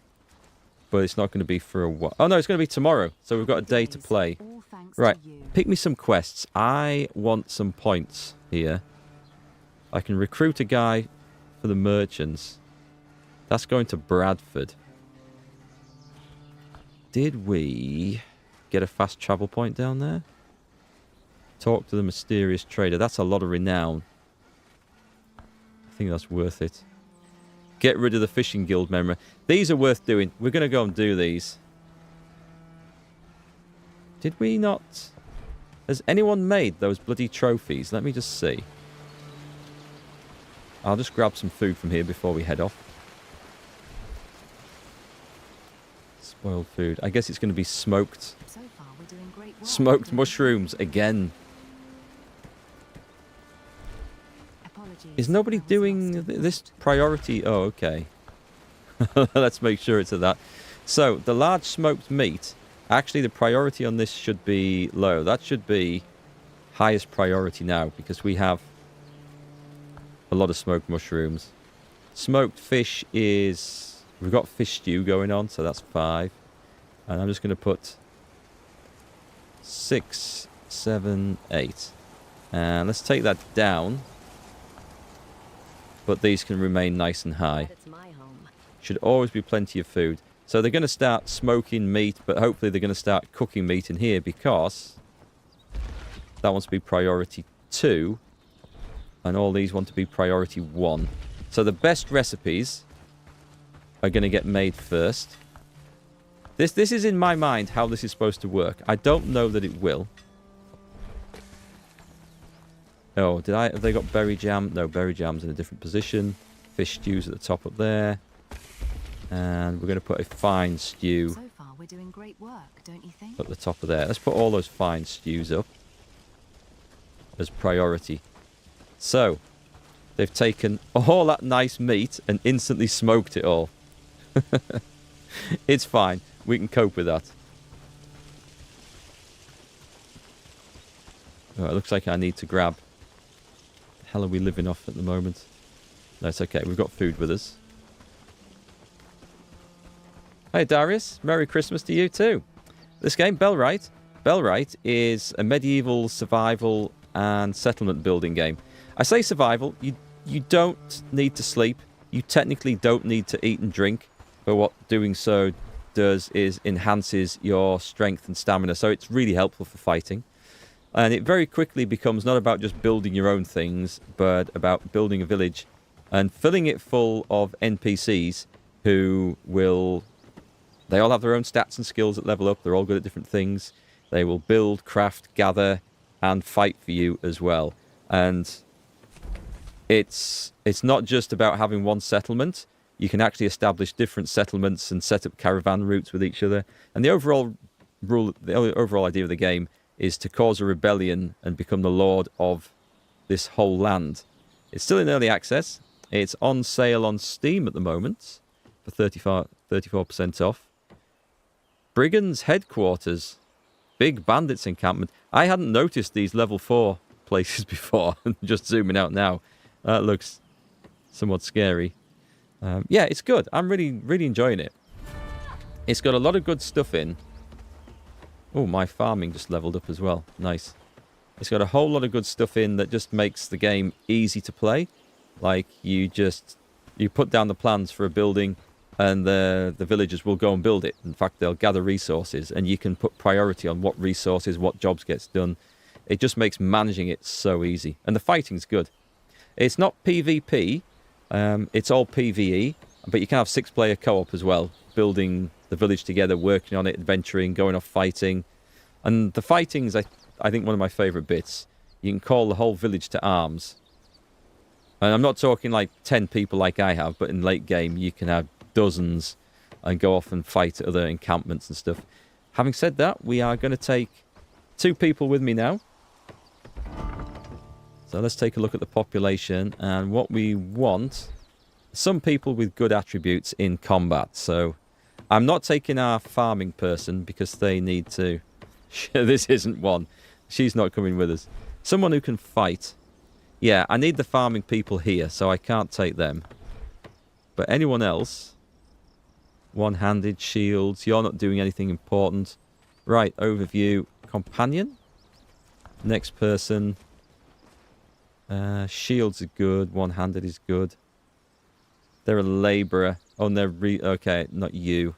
but it's not going to be for a while. Oh no, it's going to be tomorrow, so we've got a day to play. Right, pick me some quests. I want some points here. I can recruit a guy for the merchants. That's going to Bradford. Did we get a fast travel point down there? Talk to the mysterious trader. That's a lot of renown. I think that's worth it. Get rid of the fishing guild member. These are worth doing. We're going to go and do these. Did we not... Has anyone made those bloody trophies? Let me just see. I'll just grab some food from here before we head off. Spoiled food. I guess it's going to be smoked. So far, we're doing great work. Smoked mushrooms again. Is nobody doing this priority? Oh, okay. Let's make sure it's at that. So, the large smoked meat, actually the priority on this should be low. That should be highest priority now because we have a lot of smoked mushrooms. Smoked fish is... We've got fish stew going on, so that's 5. And I'm just going to put 6, 7, 8. And let's take that down. But these can remain nice and high. Should always be plenty of food. So they're going to start smoking meat, but hopefully they're going to start cooking meat in here because that wants to be priority 2. And all these want to be priority 1. So the best recipes are going to get made first. This is in my mind how this is supposed to work. I don't know that it will. Oh, have they got berry jam? No, berry jam's in a different position. Fish stew's at the top up there. And we're going to put a fine stew so far, we're doing great work, don't you think? at the top of there. Let's put all those fine stews up as priority. So, they've taken all that nice meat and instantly smoked it all. It's fine. We can cope with that. Oh, it looks like I need to grab... The hell are we living off at the moment? No, it's okay. We've got food with us. Hey, Darius. Merry Christmas to you, too. This game, Bellwright. Bellwright is a medieval survival and settlement building game. I say survival. You don't need to sleep. You technically don't need to eat and drink. But what doing so does is enhances your strength and stamina. So it's really helpful for fighting. And it very quickly becomes not about just building your own things, but about building a village and filling it full of NPCs who will... They all have their own stats and skills that level up. They're all good at different things. They will build, craft, gather, and fight for you as well. And it's not just about having one settlement. You can actually establish different settlements and set up caravan routes with each other. And the overall idea of the game is to cause a rebellion and become the lord of this whole land. It's still in early access. It's on sale on Steam at the moment for 34% off. Brigands Headquarters. Big Bandits Encampment. I hadn't noticed these level 4 places before. Just zooming out now. That looks somewhat scary. Yeah, it's good. I'm really, really enjoying it. It's got a lot of good stuff in. Oh, my farming just leveled up as well. Nice. It's got a whole lot of good stuff in that just makes the game easy to play. Like, you just You put down the plans for a building, and the villagers will go and build it. In fact, they'll gather resources, and you can put priority on what resources, what jobs gets done. It just makes managing it so easy. And the fighting's good. It's not PvP, it's all PvE, but you can have 6-player co-op as well, building the village together, working on it, adventuring, going off fighting. And the fighting's, I think, one of my favourite bits. You can call the whole village to arms. And I'm not talking like 10 people like I have, but in late game you can have dozens and go off and fight at other encampments and stuff. Having said that, we are going to take 2 people with me now. So let's take a look at the population and what we want. Some people with good attributes in combat. So I'm not taking our farming person because they need to... This isn't one. She's not coming with us. Someone who can fight. Yeah, I need the farming people here, so I can't take them. But anyone else... One-handed shields. You're not doing anything important. Right, overview. Companion. Next person. Shields are good. One-handed is good. They're a labourer. Oh, and they're okay, not you.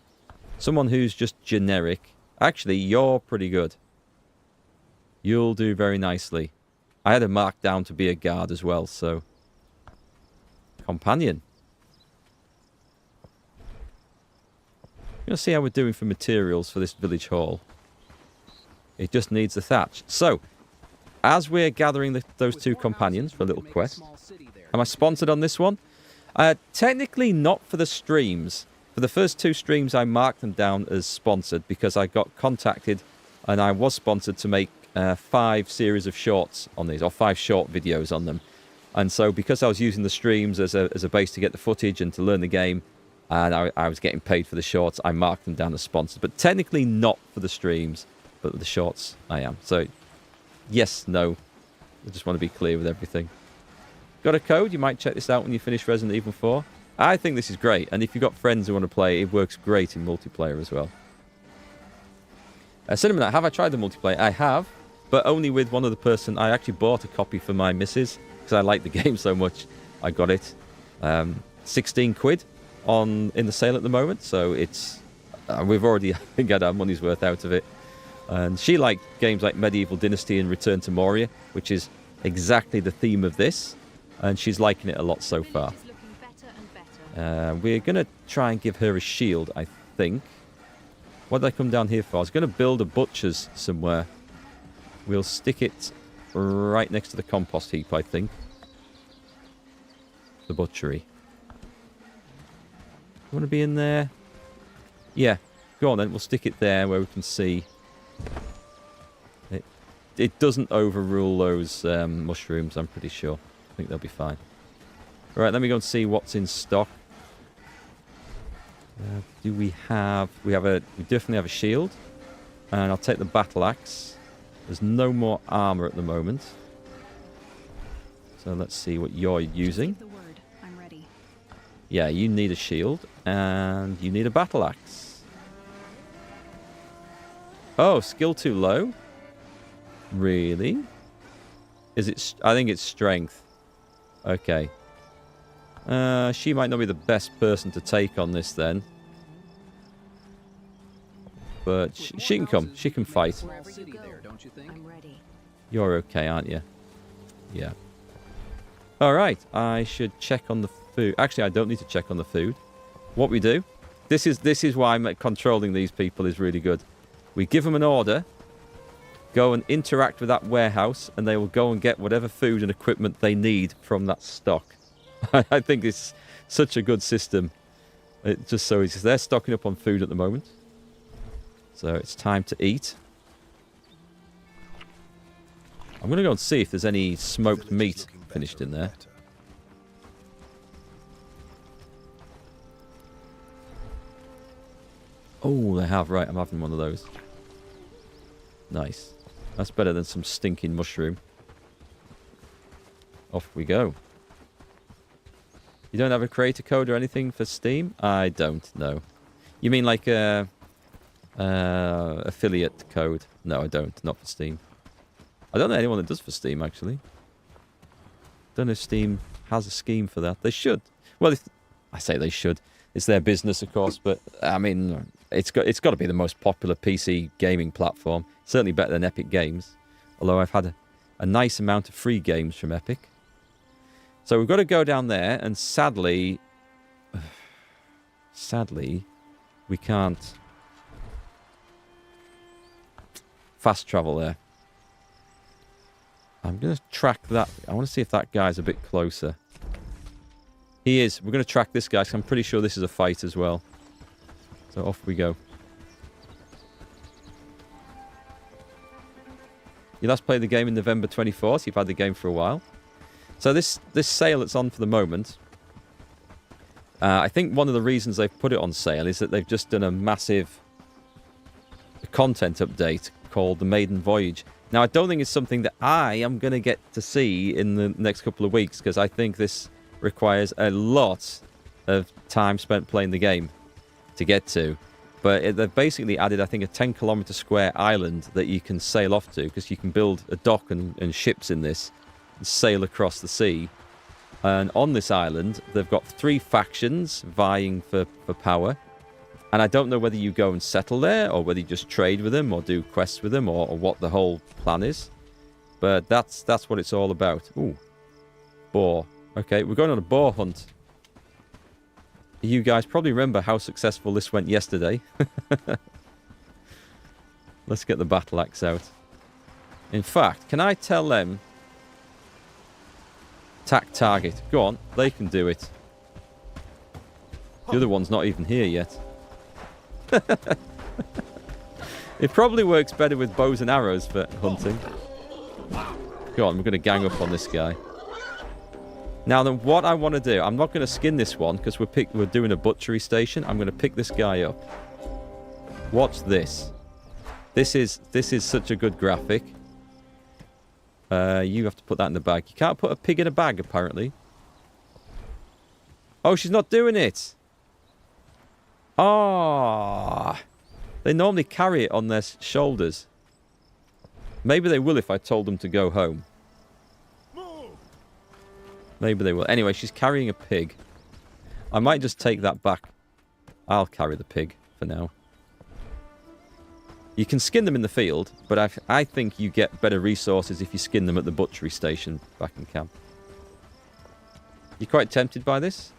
Someone who's just generic. Actually, you're pretty good. You'll do very nicely. I had a mark down to be a guard as well, so... Companion. I'm going to see how we're doing for materials for this village hall. It just needs the thatch. So, as we're gathering those 2 companions for a little quest... Am I sponsored on this one? Technically not for the streams. For the first 2 streams I marked them down as sponsored because I got contacted and I was sponsored to make 5 series of shorts on these, or 5 short videos on them. And so because I was using the streams as a base to get the footage and to learn the game, and I was getting paid for the shorts, I marked them down as sponsored. But technically not for the streams, but with the shorts I am. So yes, no. I just want to be clear with everything. Got a code? You might check this out when you finish Resident Evil 4. I think this is great, and if you've got friends who want to play, it works great in multiplayer as well. Cinnamon, have I tried the multiplayer? I have, but only with one other person. I actually bought a copy for my missus, because I like the game so much. I got it. 16 quid in the sale at the moment, so it's... we've already got our money's worth out of it. And she liked games like Medieval Dynasty and Return to Moria, which is exactly the theme of this. And she's liking it a lot so far. We're going to try and give her a shield, I think. What did I come down here for? I was going to build a butcher's somewhere. We'll stick it right next to the compost heap, I think. The butchery. You want to be in there? Yeah. Go on then. We'll stick it there where we can see. It doesn't overrule those mushrooms, I'm pretty sure. I think they'll be fine. Alright, let me go and see what's in stock. Do we have... We definitely have a shield. And I'll take the battle axe. There's no more armor at the moment. So let's see what you're using. I'm ready. Yeah, you need a shield. And you need a battle axe. Oh, skill too low? Really? Is it... I think it's strength. Okay. She might not be the best person to take on this then. But she can come. She can fight. You're okay, aren't you? Yeah. Alright, I should check on the food. Actually, I don't need to check on the food. What we do, this is why controlling these people is really good. We give them an order, go and interact with that warehouse, and they will go and get whatever food and equipment they need from that stock. I think it's such a good system. It's just so easy. They're stocking up on food at the moment. So it's time to eat. I'm going to go and see if there's any smoked meat finished in there. Oh, they have. Right, I'm having one of those. Nice. That's better than some stinking mushroom. Off we go. You don't have a creator code or anything for Steam? I don't, no. You mean like a affiliate code? No, I don't. Not for Steam. I don't know anyone that does for Steam, actually. Don't know if Steam has a scheme for that. They should. Well, I say they should. It's their business, of course, but I mean, it's got to be the most popular PC gaming platform. Certainly better than Epic Games. Although I've had a nice amount of free games from Epic. So we've got to go down there, and sadly, we can't fast travel there. I'm going to track that. I want to see if that guy's a bit closer. He is. We're going to track this guy, because I'm pretty sure this is a fight as well. So off we go. You last played the game in November 24th. You've had the game for a while. So this sale that's on for the moment, I think one of the reasons they've put it on sale is that they've just done a massive content update called the Maiden Voyage. Now, I don't think it's something that I am going to get to see in the next couple of weeks, because I think this requires a lot of time spent playing the game to get to. But they've basically added, I think, a 10-kilometer square island that you can sail off to, because you can build a dock and ships in this and sail across the sea. And on this island, they've got 3 factions vying for power. And I don't know whether you go and settle there, or whether you just trade with them, or do quests with them, or what the whole plan is. But that's what it's all about. Ooh, boar. Okay, we're going on a boar hunt. You guys probably remember how successful this went yesterday. Let's get the battle axe out. In fact, can I tell them... attack target. Go on, they can do it. The other one's not even here yet. It probably works better with bows and arrows for hunting. Go on, we're going to gang up on this guy. Now then, what I want to do, I'm not going to skin this one because we're doing a butchery station. I'm going to pick this guy up. Watch this. This is such a good graphic. You have to put that in the bag. You can't put a pig in a bag, apparently. Oh, she's not doing it. Ah, they normally carry it on their shoulders. Maybe they will if I told them to go home. Maybe they will. Anyway, she's carrying a pig. I might just take that back. I'll carry the pig for now. You can skin them in the field, but I think you get better resources if you skin them at the butchery station back in camp. You quite tempted by this?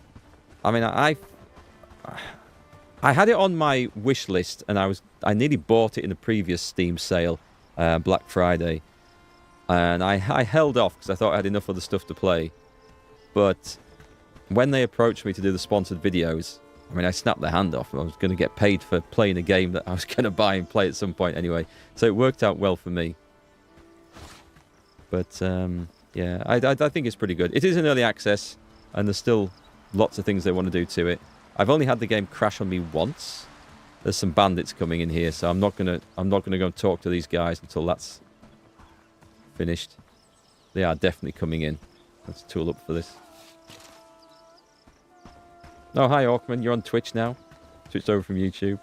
I mean, I had it on my wish list, and I nearly bought it in the previous Steam sale, Black Friday. And I held off because I thought I had enough other stuff to play. But when they approached me to do the sponsored videos, I mean, I snapped their hand off. I was going to get paid for playing a game that I was going to buy and play at some point anyway. So it worked out well for me. But, yeah, I think it's pretty good. It is in early access, and there's still lots of things they want to do to it. I've only had the game crash on me once. There's some bandits coming in here, so I'm not gonna go and talk to these guys until that's finished. They are definitely coming in. Let's tool up for this. Oh, hi, Orkman. You're on Twitch now. Switched over from YouTube.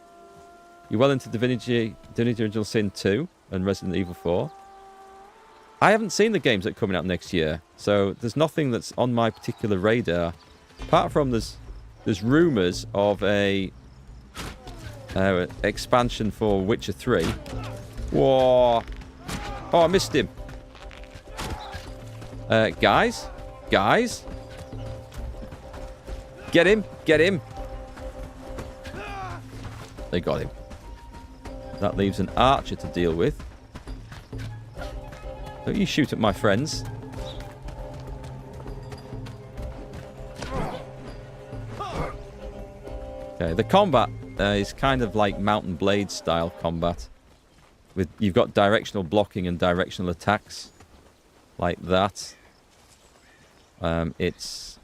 You're well into Divinity Original Sin 2 and Resident Evil 4. I haven't seen the games that are coming out next year, so there's nothing that's on my particular radar. Apart from there's rumours of a expansion for Witcher 3. Whoa! Oh, I missed him. Guys? Get him! Get him! They got him. That leaves an archer to deal with. Don't you shoot at my friends. Okay, the combat is kind of like Mountain Blade style combat. You've got directional blocking and directional attacks. Like that.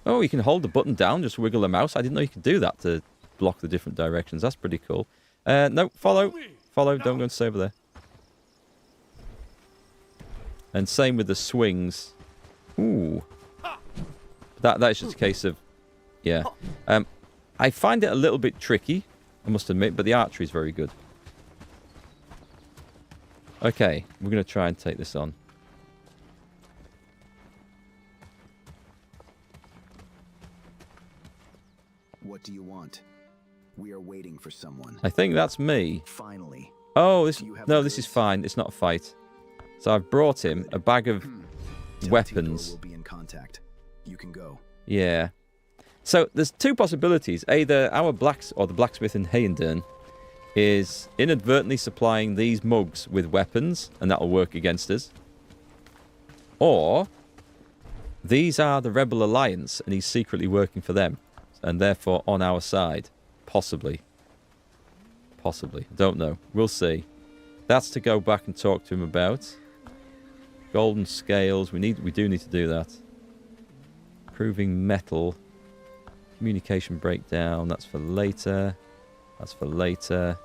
Oh, you can hold the button down, just wiggle the mouse. I didn't know you could do that to block the different directions. That's pretty cool. No, follow. Follow, don't go and stay over there. And same with the swings. Ooh. That's just a case of... Yeah. I find it a little bit tricky, I must admit, but the archery is very good. Okay, we're going to try and take this on. What do you want? We are waiting for someone. I think that's me. Finally. Oh, this Do you have no, the this is goods? fine. It's not a fight. So I've brought him a bag of Tell weapons. Tigor we'll be in contact. You can go. Yeah. So there's two possibilities. Either our blacks or the blacksmith in Hayenden is inadvertently supplying these mugs with weapons, and that'll work against us. Or these are the Rebel Alliance, and he's secretly working for them, and therefore on our side. Possibly. Possibly. Don't know. We'll see. That's to go back and talk to him about. Golden scales. We do need to do that. Proving metal. Communication breakdown. That's for later. That's for later.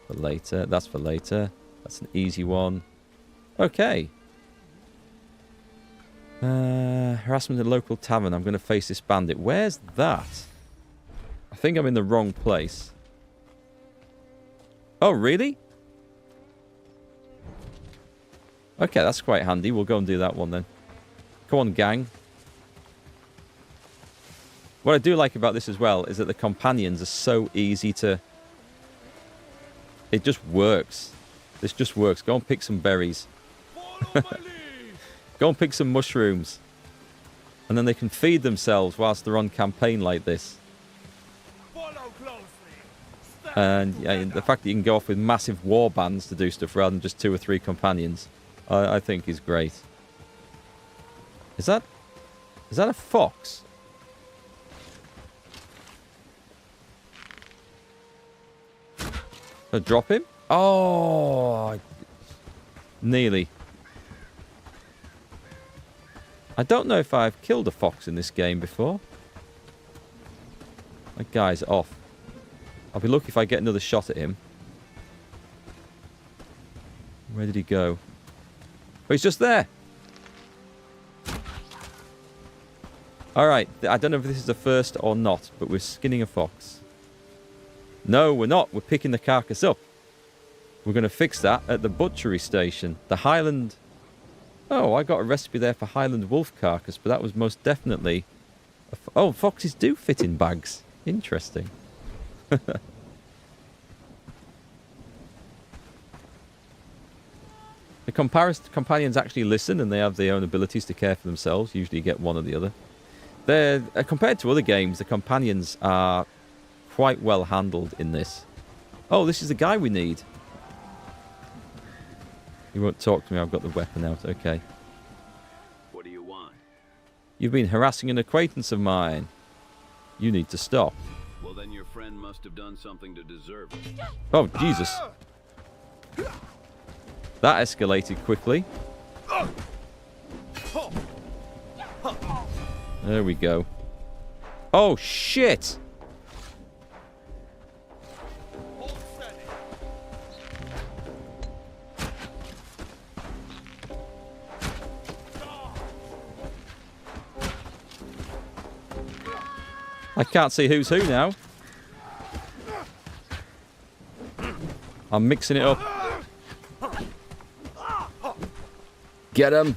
For later. That's for later. That's an easy one. Okay. Harassment at the local tavern. I'm going to face this bandit. Where's that? I think I'm in the wrong place. Oh, really? Okay, that's quite handy. We'll go and do that one then. Come on, gang. What I do like about this as well is that the companions are so easy to... It just works. This just works. Go and pick some berries. Go and pick some mushrooms. And then they can feed themselves whilst they're on campaign like this. And yeah, the fact that you can go off with massive war bands to do stuff rather than just 2 or 3 companions, I think is great. Is that a fox? Drop him? Oh, nearly. I don't know if I've killed a fox in this game before. That guy's off. I'll be lucky if I get another shot at him. Where did he go? Oh, he's just there. Alright, I don't know if this is the first or not, but we're skinning a fox. No, we're not. We're picking the carcass up. We're going to fix that at the butchery station. The Highland... Oh, I got a recipe there for Highland wolf carcass, but that was most definitely... Oh, foxes do fit in bags. Interesting. The companions actually listen, and they have their own abilities to care for themselves. Usually you get one or the other. They're, compared to other games, the companions are quite well handled in this. Oh, this is the guy we need. He won't talk to me. I've got the weapon out. Okay. What do you want? You've been harassing an acquaintance of mine. You need to stop. Well, then your friend must have done something to deserve it. Oh, Jesus. That escalated quickly. There we go. Oh, shit! I can't see who's who now. I'm mixing it up. Get him.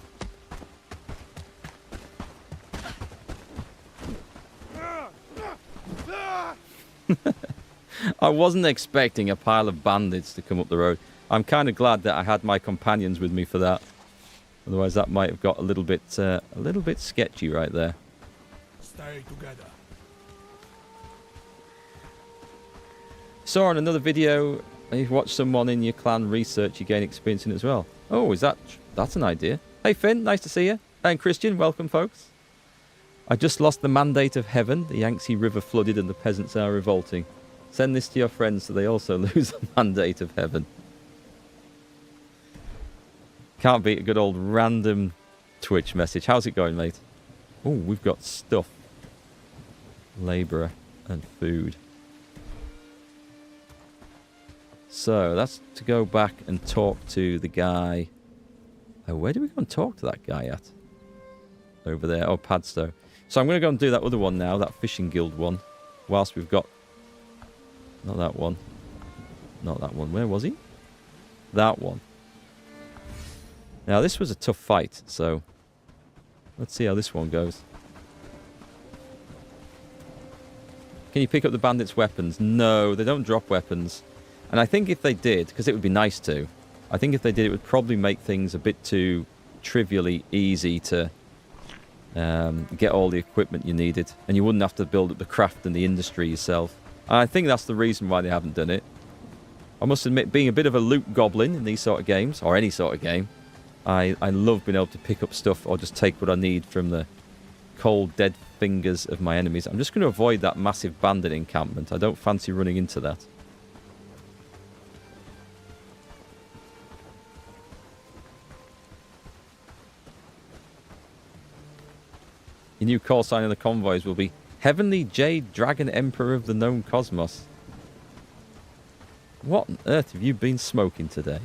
I wasn't expecting a pile of bandits to come up the road. I'm kind of glad that I had my companions with me for that. Otherwise that might have got a little bit sketchy right there. Stay together. Saw on another video, you watch someone in your clan research, you gain experience in it as well. Oh, that's an idea. Hey Finn, nice to see you. And Christian, welcome folks. I just lost the mandate of heaven. The Yangtze River flooded and the peasants are revolting. Send this to your friends so they also lose the mandate of heaven. Can't beat a good old random Twitch message. How's it going, mate? Oh, we've got stuff. Labourer and food. So, that's to go back and talk to the guy. Oh, where do we go and talk to that guy at? Over there. Oh, Padstow. So I'm going to go and do that other one now, that fishing guild one. Whilst we've got... Not that one. Not that one. Where was he? That one. Now, this was a tough fight, so... Let's see how this one goes. Can you pick up the bandits' weapons? No, they don't drop weapons. And I think if they did, because it would be nice to, I think if they did, it would probably make things a bit too trivially easy to get all the equipment you needed. And you wouldn't have to build up the craft and the industry yourself. And I think that's the reason why they haven't done it. I must admit, being a bit of a loot goblin in these sort of games, or any sort of game, I love being able to pick up stuff or just take what I need from the cold, dead fingers of my enemies. I'm just going to avoid that massive bandit encampment. I don't fancy running into that. Your new call sign in the convoys will be Heavenly Jade Dragon Emperor of the Known Cosmos. What on earth have you been smoking today?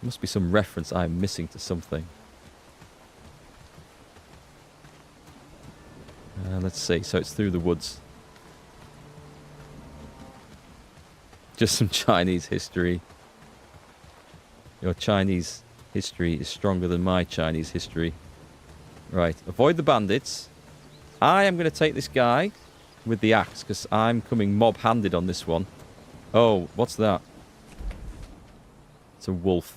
Must be some reference I'm missing to something. Let's see. So it's through the woods. Just some Chinese history. Your Chinese history is stronger than my Chinese history. Right. Avoid the bandits. I am going to take this guy with the axe because I'm coming mob-handed on this one. Oh, what's that? It's a wolf.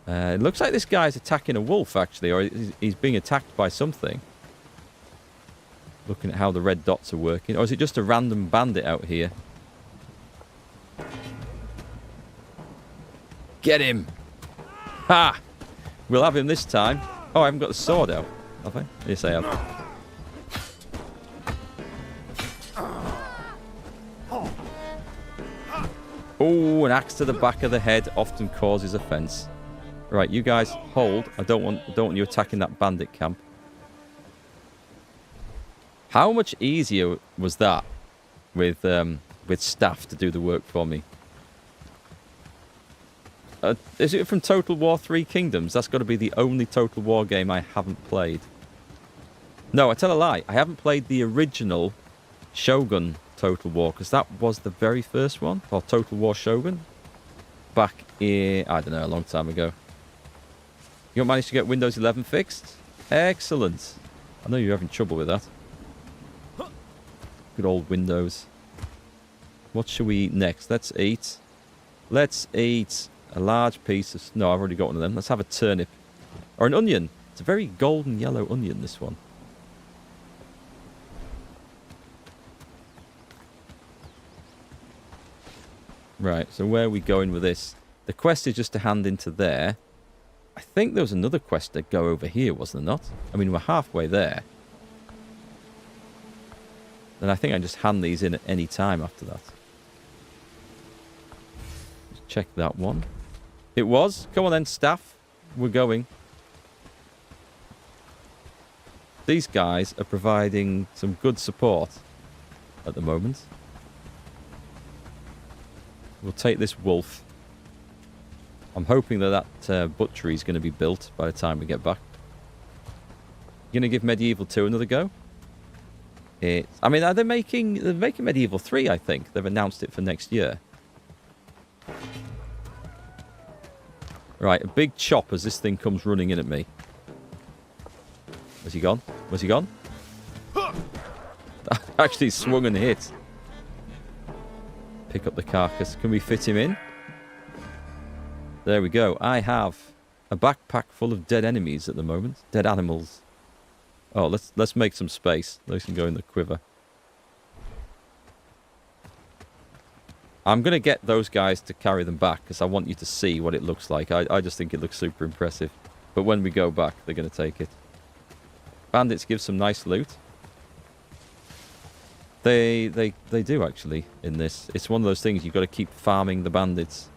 It looks like this guy's attacking a wolf, actually, or he's being attacked by something. Looking at how the red dots are working. Or is it just a random bandit out here? Get him! Ha! We'll have him this time. Oh, I haven't got the sword out, have I? Yes, I have. Oh, an axe to the back of the head often causes offence. Right, you guys hold. I don't want you attacking that bandit camp. How much easier was that with staff to do the work for me? Is it from Total War 3 Kingdoms? That's got to be the only Total War game I haven't played. No, I tell a lie. I haven't played the original Shogun Total War, because that was the very first one, or Total War Shogun, back in, I don't know, a long time ago. You managed to get Windows 11 fixed? Excellent. I know you're having trouble with that. Good old Windows. What should we eat next? Let's eat a large piece of... No, I've already got one of them. Let's have a turnip. Or an onion. It's a very golden yellow onion, this one. Right, so where are we going with this? The quest is just to hand into there. I think there was another quest to go over here, wasn't there not? I mean, we're halfway there. Then I think I just hand these in at any time after that. Let's check that one. It was. Come on then, staff. We're going. These guys are providing some good support at the moment. We'll take this wolf. I'm hoping that butchery is going to be built by the time we get back. You going to give Medieval 2 another go? I mean, they're making Medieval 3, I think. They've announced it for next year. Right, a big chop as this thing comes running in at me. Where's he gone? Where's he gone? Actually swung and hit. Pick up the carcass. Can we fit him in? There we go. I have a backpack full of dead enemies at the moment. Dead animals. Oh, let's make some space. Those can go in the quiver. I'm going to get those guys to carry them back because I want you to see what it looks like. I just think it looks super impressive. But when we go back, they're going to take it. Bandits give some nice loot. They do, actually, in this. It's one of those things you've got to keep farming the bandits.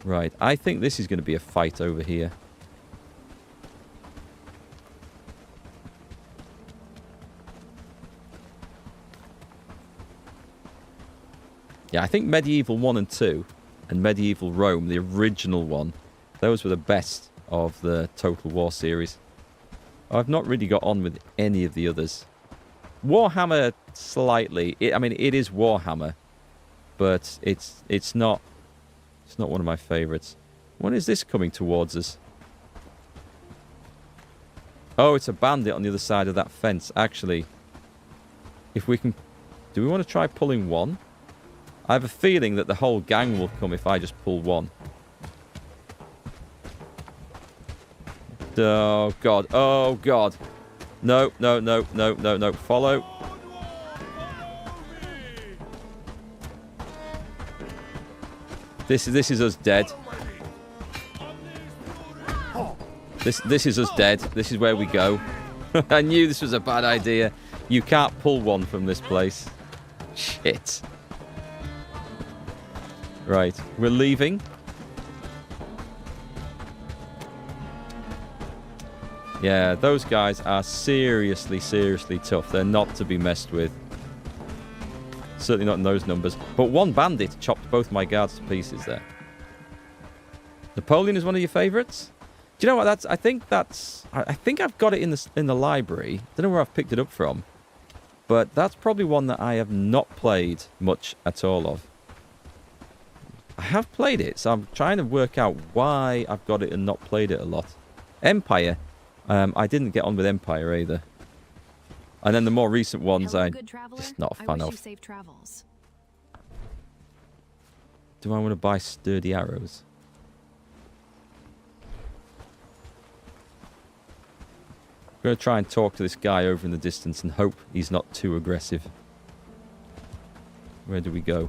Right, I think this is going to be a fight over here. Yeah, I think Medieval 1 and 2 and Medieval Rome, the original one, those were the best of the Total War series. I've not really got on with any of the others. Warhammer, slightly. I mean, it is Warhammer, but it's not one of my favourites. When is this coming towards us? Oh, it's a bandit on the other side of that fence. Actually, if we can... Do we want to try pulling one? I have a feeling that the whole gang will come if I just pull one. Oh, God. Oh, God. No, no, no, no, no, no. Follow. This is us dead. This is us dead. This is where we go. I knew this was a bad idea. You can't pull one from this place. Shit. Right, we're leaving. Yeah, those guys are seriously, seriously tough. They're not to be messed with. Certainly not in those numbers. But one bandit chopped both my guards to pieces there. Napoleon is one of your favourites? Do you know what? I think I've got it in the library. Don't know where I've picked it up from. But that's probably one that I have not played much at all of. I have played it, so I'm trying to work out why I've got it and not played it a lot. Empire. I didn't get on with Empire either. And then the more recent ones, I'm just not a fan of. Safe travels. Do I want to buy sturdy arrows? I'm going to try and talk to this guy over in the distance and hope he's not too aggressive. Where do we go?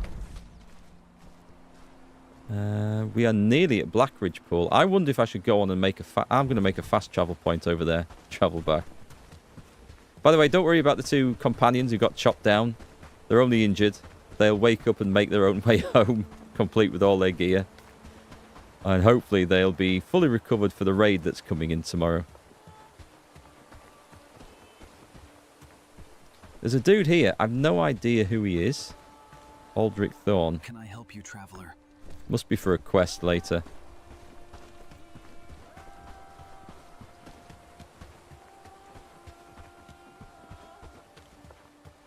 We are nearly at Blackridge Pool. I wonder if I should go on and make I'm going to make a fast travel point over there. Travel back. By the way, don't worry about the two companions who got chopped down. They're only injured. They'll wake up and make their own way home, complete with all their gear. And hopefully they'll be fully recovered for the raid that's coming in tomorrow. There's a dude here. I've no idea who he is. Aldrich Thorn. Can I help you, traveler? Must be for a quest later.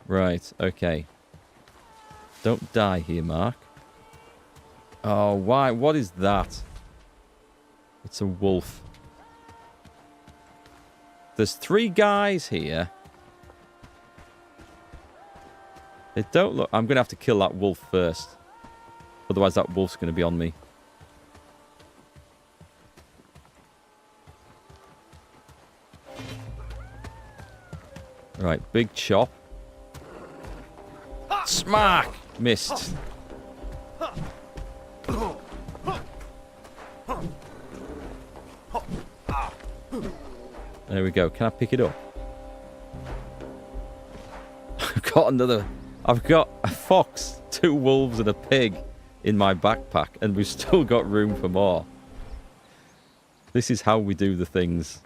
Right, okay. Don't die here, Mark. Oh, why? What is that? It's a wolf. There's 3 guys here. They don't look... I'm going to have to kill that wolf first. Otherwise that wolf's going to be on me. Right, big chop. Smack! Missed. There we go. Can I pick it up? I've got another... I've got a fox, 2 wolves and a pig in my backpack, and we've still got room for more. This is how we do the things.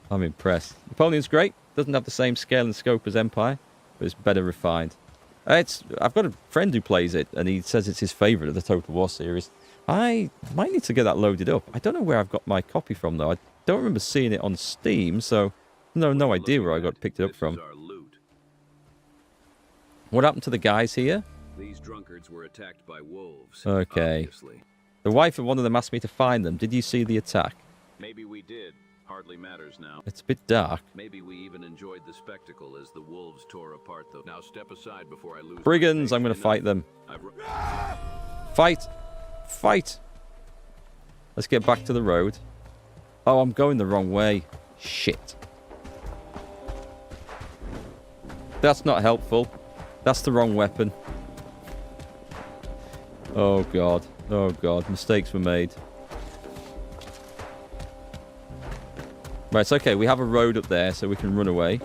I'm impressed. Napoleon's great. Doesn't have the same scale and scope as Empire, but it's better refined. I've got a friend who plays it, and he says it's his favourite of the Total War series. I might need to get that loaded up. I don't know where I've got my copy from, though. I don't remember seeing it on Steam, so no idea where I got picked it up from. What happened to the guys here? These drunkards were attacked by wolves. Okay. Obviously. The wife of one of them asked me to find them. Did you see the attack? Maybe we did. Hardly matters now. It's a bit dark. Maybe we even enjoyed the spectacle as the wolves tore apart the... Now step aside before I lose... Brigands, I'm going to fight them. Fight! Fight! Let's get back to the road. Oh, I'm going the wrong way. Shit. That's not helpful. That's the wrong weapon. Oh, God. Oh, God. Mistakes were made. Right, it's okay. We have a road up there, so we can run away.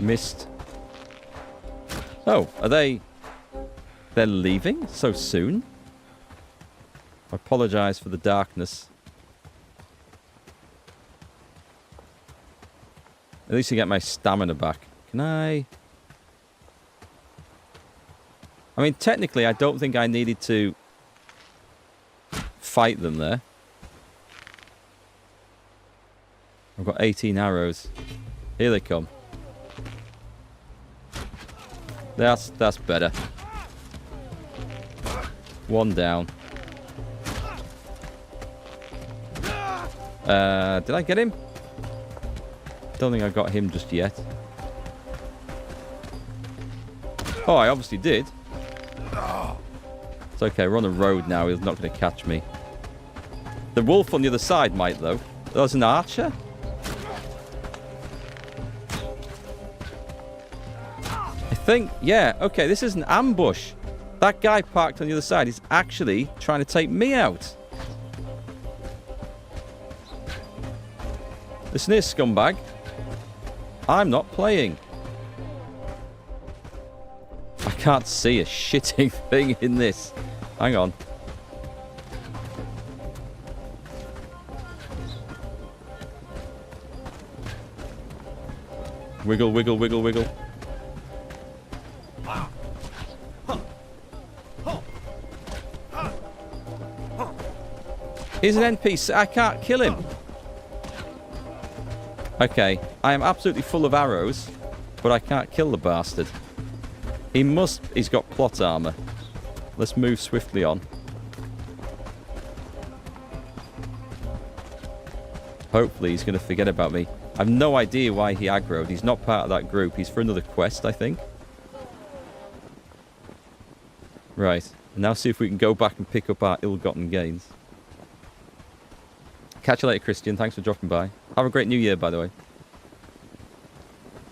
Missed. Oh, are they... They're leaving so soon? I apologise for the darkness. At least I get my stamina back. Can I... I mean, technically, I don't think I needed to fight them there. I've got 18 arrows. Here they come. That's better. One down. Did I get him? Don't think I got him just yet. Oh, I obviously did. It's okay, we're on the road now. He's not going to catch me. The wolf on the other side might, though. There's an archer? I think, yeah. Okay, this is an ambush. That guy parked on the other side is actually trying to take me out. Listen here, scumbag. I'm not playing. I can't see a shitting thing in this. Hang on. Wiggle, wiggle, wiggle, wiggle. He's an NPC. I can't kill him. Okay, I am absolutely full of arrows, but I can't kill the bastard. He's got plot armor. Let's move swiftly on. Hopefully he's going to forget about me. I have no idea why he aggroed. He's not part of that group. He's for another quest, I think. Right, now see if we can go back and pick up our ill-gotten gains. Catch you later, Christian. Thanks for dropping by. Have a great new year, by the way.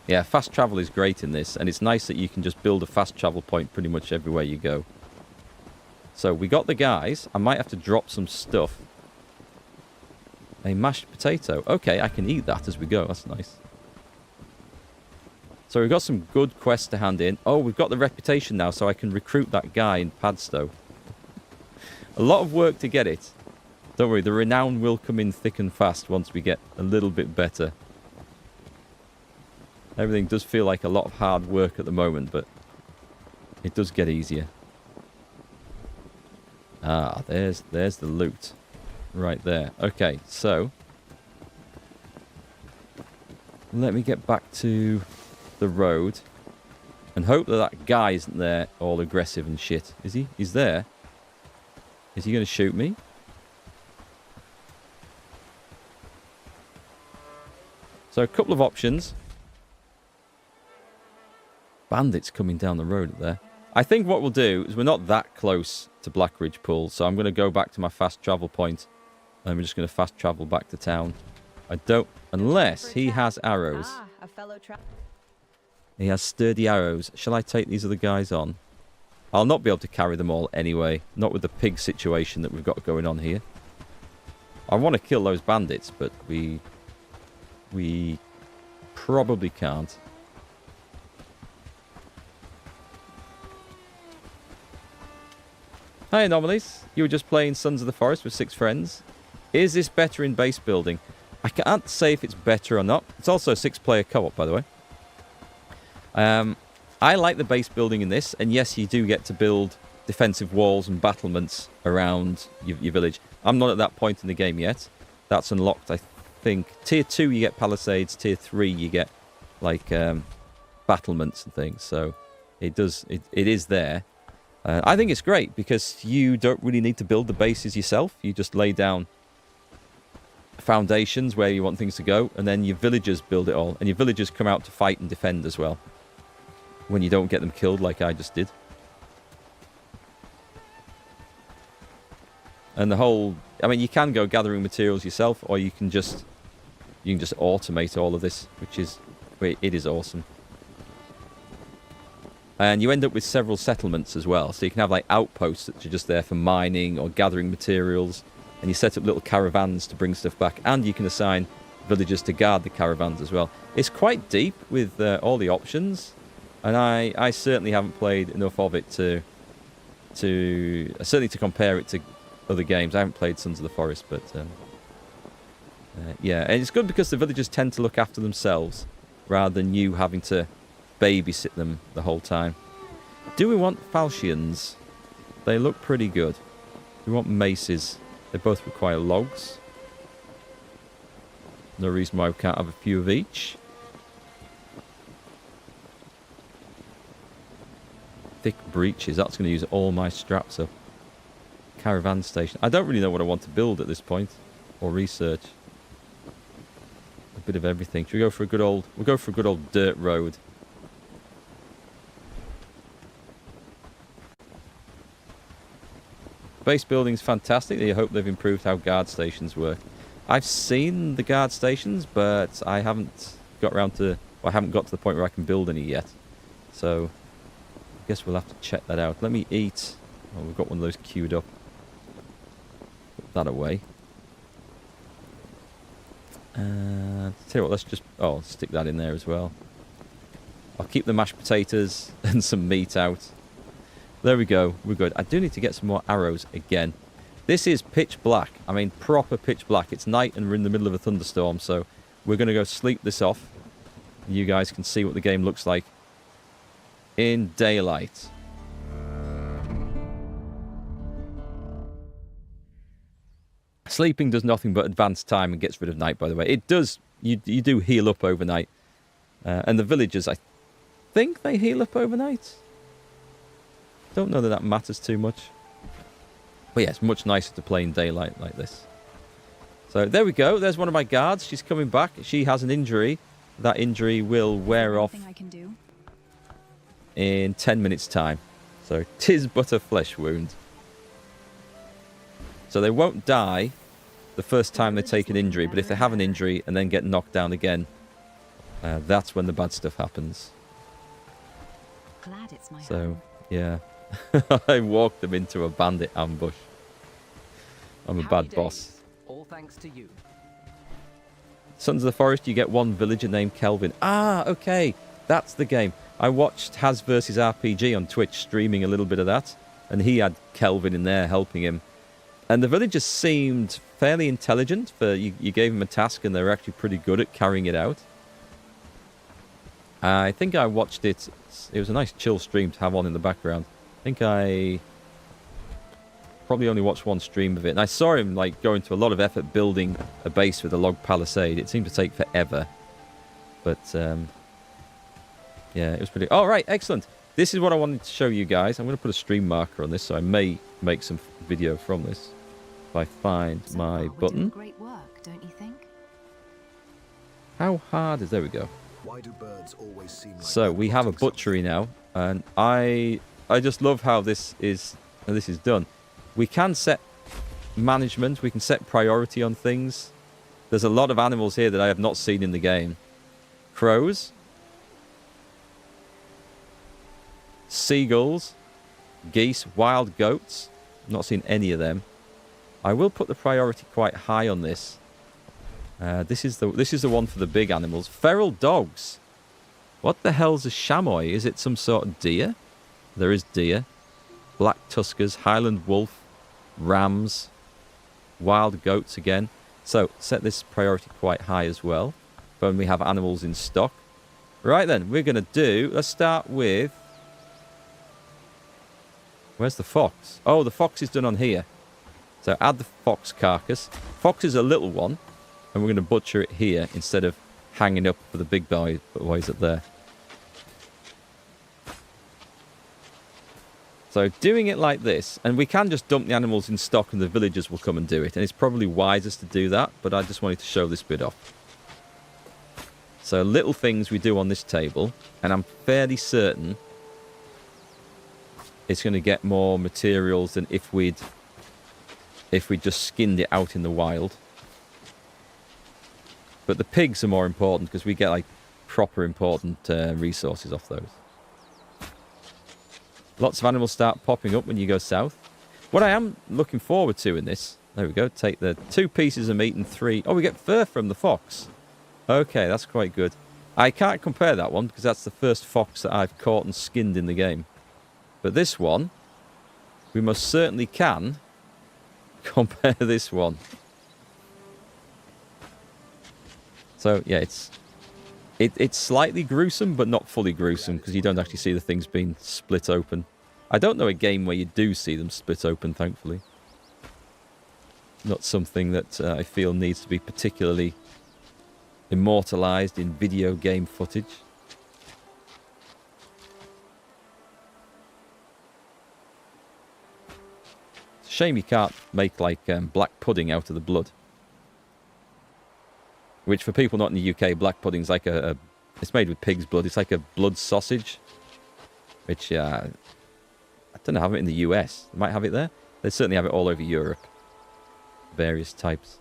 Yeah, fast travel is great in this, and it's nice that you can just build a fast travel point pretty much everywhere you go. So, we got the guys. I might have to drop some stuff. A mashed potato. Okay, I can eat that as we go. That's nice. So, we've got some good quests to hand in. Oh, we've got the reputation now, so I can recruit that guy in Padstow. A lot of work to get it. Don't worry, the renown will come in thick and fast once we get a little bit better. Everything does feel like a lot of hard work at the moment, but it does get easier. Ah, there's the loot. Right there. Okay, so let me get back to the road and hope that that guy isn't there all aggressive and shit. Is he? He's there. Is he going to shoot me? So a couple of options. Bandits coming down the road there. I think what we'll do is we're not that close to Blackridge Pool, so I'm going to go back to my fast travel point. And we're just going to fast travel back to town. I don't... Unless he has arrows. He has sturdy arrows. Shall I take these other guys on? I'll not be able to carry them all anyway. Not with the pig situation that we've got going on here. I want to kill those bandits, but we probably can't. Hi, Anomalies. You were just playing Sons of the Forest with 6 friends. Is this better in base building? I can't say if it's better or not. It's also a 6-player co-op, by the way. I like the base building in this, and yes, you do get to build defensive walls and battlements around your village. I'm not at that point in the game yet. That's unlocked, I think. Tier 2, you get palisades. Tier 3, you get, like, battlements and things. So, it is there. I think it's great because you don't really need to build the bases yourself. You just lay down foundations where you want things to go, and then your villagers build it all. And your villagers come out to fight and defend as well. When you don't get them killed like I just did. And the whole... I mean, you can go gathering materials yourself, or you can just automate all of this, which is... It is awesome. And you end up with several settlements as well. So you can have like outposts that are just there for mining or gathering materials. And you set up little caravans to bring stuff back. And you can assign villagers to guard the caravans as well. It's quite deep with all the options. And I certainly haven't played enough of it to certainly to compare it to other games. I haven't played Sons of the Forest, but yeah. And it's good because the villagers tend to look after themselves rather than you having to babysit them the whole time. Do we want falchions? They look pretty good. We want maces. They both require logs. No reason why we can't have a few of each. thick breeches. That's going to use all my straps up. Caravan station. I don't really know what I want to build at this point. Or research. A bit of everything. Should we go for a good old... We'll go for a good old dirt road. Base building's fantastic. I hope they've improved how guard stations work. I've seen the guard stations, but I haven't got around to... Well, I haven't got to the point where I can build any yet. So, I guess we'll have to check that out. Let me eat... Oh, we've got one of those queued up. Put that away. Tell you what, let's just... Oh, stick that in there as well. I'll keep the mashed potatoes and some meat out. There we go. We're good. I do need to get some more arrows again. This is pitch black. I mean, proper pitch black. It's night and we're in the middle of a thunderstorm, so we're going to go sleep this off. You guys can see what the game looks like in daylight. Sleeping does nothing but advance time and gets rid of night, by the way. It does. You do heal up overnight. And the villagers, I think they heal up overnight. Don't know that that matters too much. But yeah, it's much nicer to play in daylight like this. So there we go. There's one of my guards. She's coming back. She has an injury. That injury will wear off in 10 minutes' time. So 'tis but a flesh wound. So they won't die the first time they take an injury. But if they have an injury and then get knocked down again, that's when the bad stuff happens. Glad it's my So, home. yeah. I walked them into a bandit ambush. I'm a bad boss. All thanks to you. Sons of the Forest, you get one villager named Kelvin. Ah, okay. That's the game. I watched Has vs. RPG on Twitch streaming a little bit of that. And he had Kelvin in there helping him. And the villagers seemed fairly intelligent. You gave them a task and they were actually pretty good at carrying it out. I think I watched it. It was a nice chill stream to have on in the background. I think I probably only watched one stream of it. And I saw him like going to a lot of effort building a base with a log palisade. It seemed to take forever. But yeah, it was pretty... Oh, right, excellent. This is what I wanted to show you guys. I'm going to put a stream marker on this, so I may make some video from this. If I find my button. Great work, don't you think? How hard is... There we go. Why do birds always seem like So we have a butchery now, and I just love how this is done. We can set management, we can set priority on things. There's a lot of animals here that I have not seen in the game. Crows, seagulls, geese, wild goats. Not seen any of them. I will put the priority quite high on this. This is the one for the big animals. Feral dogs. What the hell's a chamois? Is it some sort of deer? There is deer. Black tuskers, Highland wolf, rams, wild goats again. So set this priority quite high as well. When we have animals in stock. Right then, we're going to do... Let's start with... Where's the fox? Oh, the fox is done on here. So add the fox carcass. Fox is a little one. And we're going to butcher it here instead of hanging up for the big boys up there. So doing it like this, and we can just dump the animals in stock and the villagers will come and do it. And it's probably wisest to do that, but I just wanted to show this bit off. So little things we do on this table, and I'm fairly certain it's going to get more materials than if we'd just skinned it out in the wild. But the pigs are more important because we get like proper important resources off those. Lots of animals start popping up when you go south. What I am looking forward to in this... There we go. Take the 2 pieces of meat and 3... Oh, we get fur from the fox. Okay, that's quite good. I can't compare that one because that's the first fox that I've caught and skinned in the game. But this one, we most certainly can compare this one. So, yeah, it's slightly gruesome, but not fully gruesome, because you don't actually see the things being split open. I don't know a game where you do see them split open, thankfully. Not something that I feel needs to be particularly immortalised in video game footage. Shame you can't make, like, black pudding out of the blood. Which, for people not in the UK, black pudding's like it's made with pig's blood. It's like a blood sausage. Which, I don't know, have it in the US. They might have it there. They certainly have it all over Europe. Various types.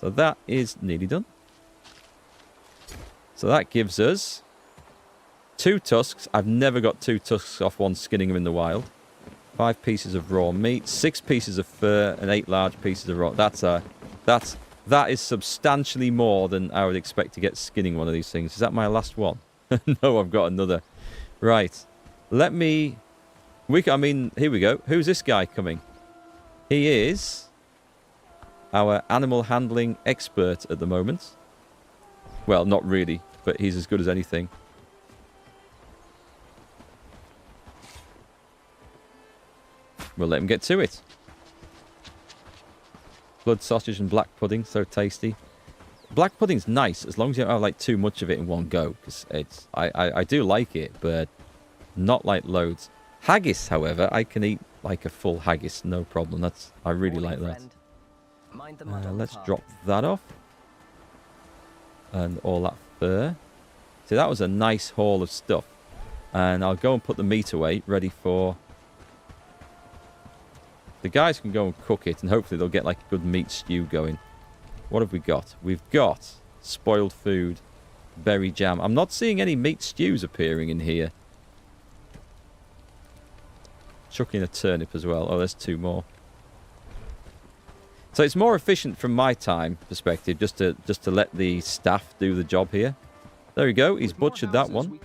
So that is nearly done. So that gives us 2 tusks. I've never got 2 tusks off one skinning them in the wild. 5 pieces of raw meat, 6 pieces of fur, and 8 large pieces of raw. That is substantially more than I would expect to get skinning one of these things. Is that my last one? No, I've got another. Right. Let me... I mean, here we go. Who's this guy coming? He is our animal handling expert at the moment. Well, not really, but he's as good as anything. We'll let him get to it. Blood sausage and black pudding, so tasty. Black pudding's nice, as long as you don't have, like, too much of it in one go. Because it's... I do like it, but not like loads. Haggis, however, I can eat like a full haggis, no problem. I really like that. Let's drop that off. And all that fur. See, that was a nice haul of stuff. And I'll go and put the meat away, ready for... The guys can go and cook it, and hopefully they'll get like a good meat stew going. What have we got? We've got spoiled food, berry jam. I'm not seeing any meat stews appearing in here. Chuck in a turnip as well. Oh, there's 2 more. So it's more efficient from my time perspective just to let the staff do the job here. There we go. He's butchered that one.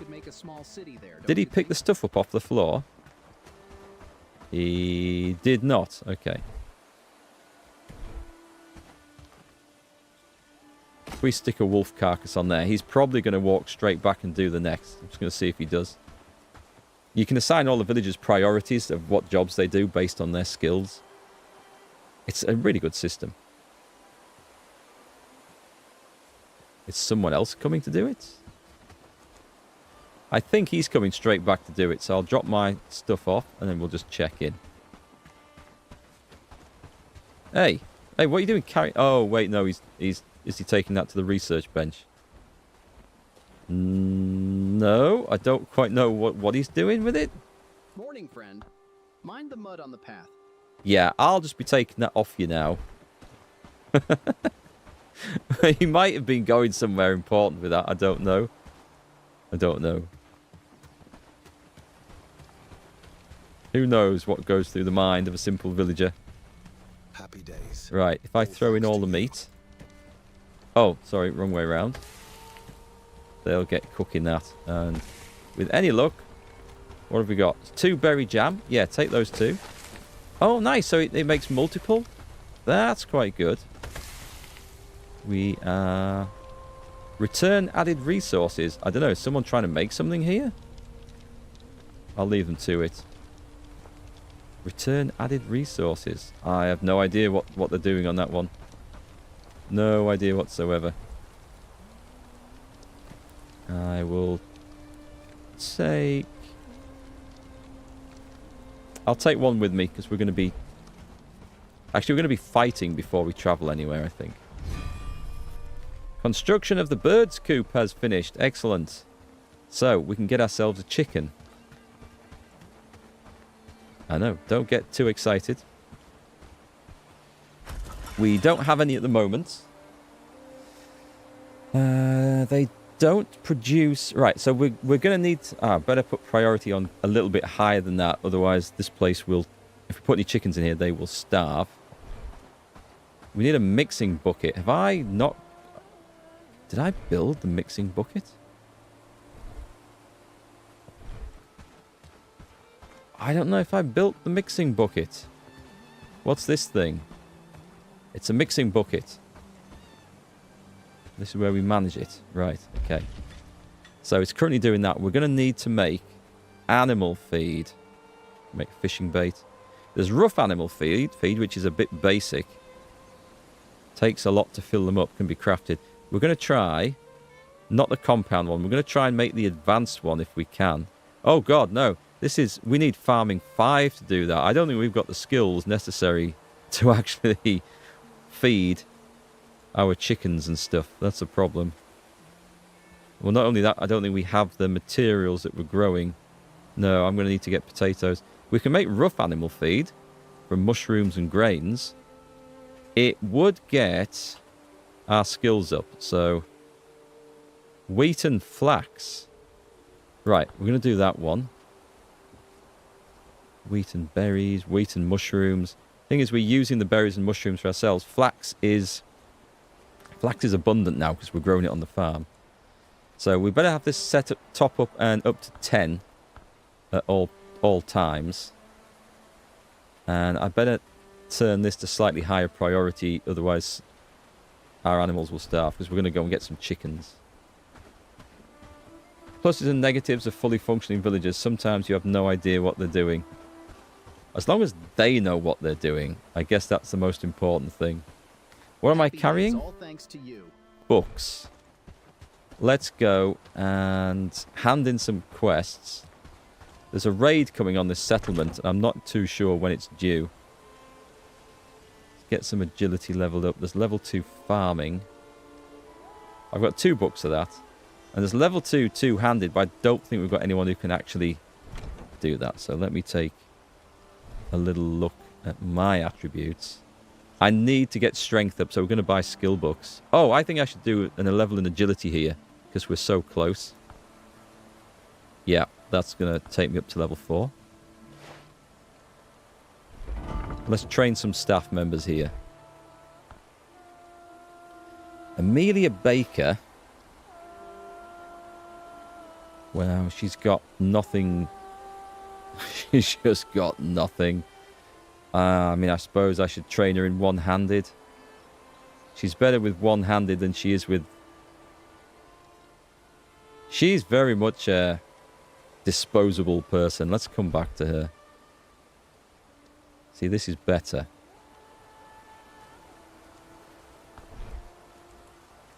Did he pick the stuff up off the floor? He did not. Okay. If we stick a wolf carcass on there, he's probably going to walk straight back and do the next. I'm just going to see if he does. You can assign all the villagers priorities of what jobs they do based on their skills. It's a really good system. Is someone else coming to do it? I think he's coming straight back to do it, so I'll drop my stuff off and then we'll just check in. Hey, what are you doing? Oh, wait, no, is he taking that to the research bench? No, I don't quite know what he's doing with it. Morning, friend. Mind the mud on the path. Yeah, I'll just be taking that off you now. He might have been going somewhere important with that. I don't know. Who knows what goes through the mind of a simple villager. Happy days. Right, if I throw in all the meat... Oh, sorry, wrong way around. They'll get cooking that. And with any luck, what have we got? 2 berry jam. Yeah, take those 2. Oh, nice. So it makes multiple. That's quite good. We return added resources. I don't know. Is someone trying to make something here? I'll leave them to it. Return added resources. I have no idea what they're doing on that one. No idea whatsoever. I will take... I'll take one with me because we're going to be... Actually, we're going to be fighting before we travel anywhere, I think. Construction of the bird's coop has finished. Excellent. So, we can get ourselves a chicken. I know, don't get too excited. We don't have any at the moment. They don't produce... Right, so we're going to need... better put priority on a little bit higher than that. Otherwise, this place will... If we put any chickens in here, they will starve. We need a mixing bucket. Have I not... Did I build the mixing bucket? I don't know if I built the mixing bucket. What's this thing? It's a mixing bucket. This is where we manage it. Right, okay. So it's currently doing that. We're going to need to make animal feed. Make fishing bait. There's rough animal feed, which is a bit basic. Takes a lot to fill them up, can be crafted. We're going to try, not the compound one, we're going to try and make the advanced one if we can. Oh god, no. We need farming 5 to do that. I don't think we've got the skills necessary to actually feed our chickens and stuff. That's a problem. Well, not only that, I don't think we have the materials that we're growing. No, I'm going to need to get potatoes. We can make rough animal feed from mushrooms and grains. It would get our skills up. So, wheat and flax. Right, we're going to do that one. Wheat and berries, wheat and mushrooms. Thing is, we're using the berries and mushrooms for ourselves. Flax is abundant now because we're growing it on the farm. So we better have this set up, top up and up to 10 at all times. And I better turn this to slightly higher priority, otherwise our animals will starve, because we're going to go and get some chickens. Pluses and negatives of fully functioning villages. Sometimes you have no idea what they're doing. As long as they know what they're doing, I guess that's the most important thing. What am I carrying? All thanks to you. Books. Let's go and hand in some quests. There's a raid coming on this settlement. I'm not too sure when it's due. Let's get some agility leveled up. There's level 2 farming. I've got 2 books of that. And there's level 2 two-handed, but I don't think we've got anyone who can actually do that. So let me take a little look at my attributes. I need to get strength up, so we're going to buy skill books. Oh, I think I should do a level in agility here, because we're so close. Yeah, that's going to take me up to level 4. Let's train some staff members here. Amelia Baker. Wow, she's got nothing. She's just got nothing. I mean, I suppose I should train her in one-handed. She's better with one-handed than she is with... She's very much a disposable person. Let's come back to her. See, this is better.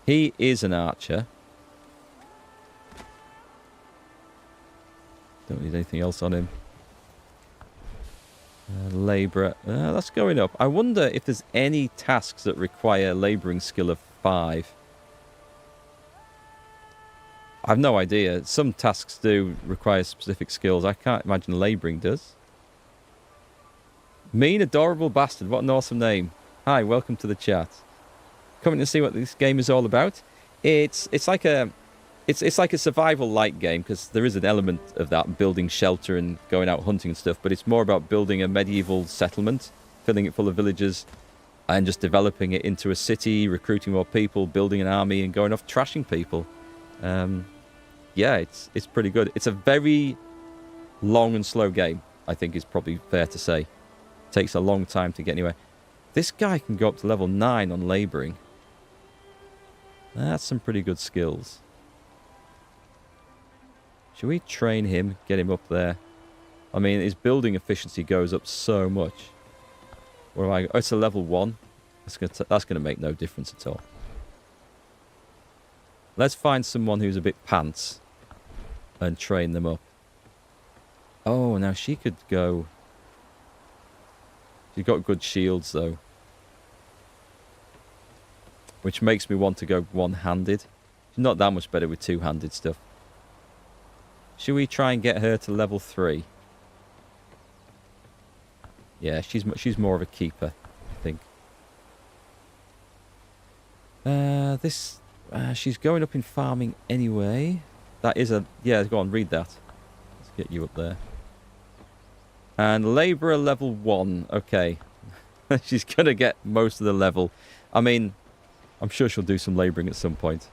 He is an archer. Don't need anything else on him. Labourer. That's going up. I wonder if there's any tasks that require labouring skill of 5. I've no idea. Some tasks do require specific skills. I can't imagine labouring does. Mean Adorable Bastard. What an awesome name. Hi, welcome to the chat. Coming to see what this game is all about. It's like a survival-like game, because there is an element of that, building shelter and going out hunting and stuff, but it's more about building a medieval settlement, filling it full of villagers, and just developing it into a city, recruiting more people, building an army, and going off trashing people. Yeah, it's pretty good. It's a very long and slow game, I think is probably fair to say. It takes a long time to get anywhere. This guy can go up to level 9 on labouring. That's some pretty good skills. Should we train him, get him up there? I mean, his building efficiency goes up so much. Where am I? Oh, it's a level 1. That's going to make no difference at all. Let's find someone who's a bit pants and train them up. Oh, now she could go... She's got good shields, though. Which makes me want to go one-handed. She's not that much better with two-handed stuff. Should we try and get her to level 3? Yeah, she's more of a keeper, I think. She's going up in farming anyway. That is a... Yeah, go on, read that. Let's get you up there. And labourer level 1. Okay. She's going to get most of the level. I mean, I'm sure she'll do some labouring at some point.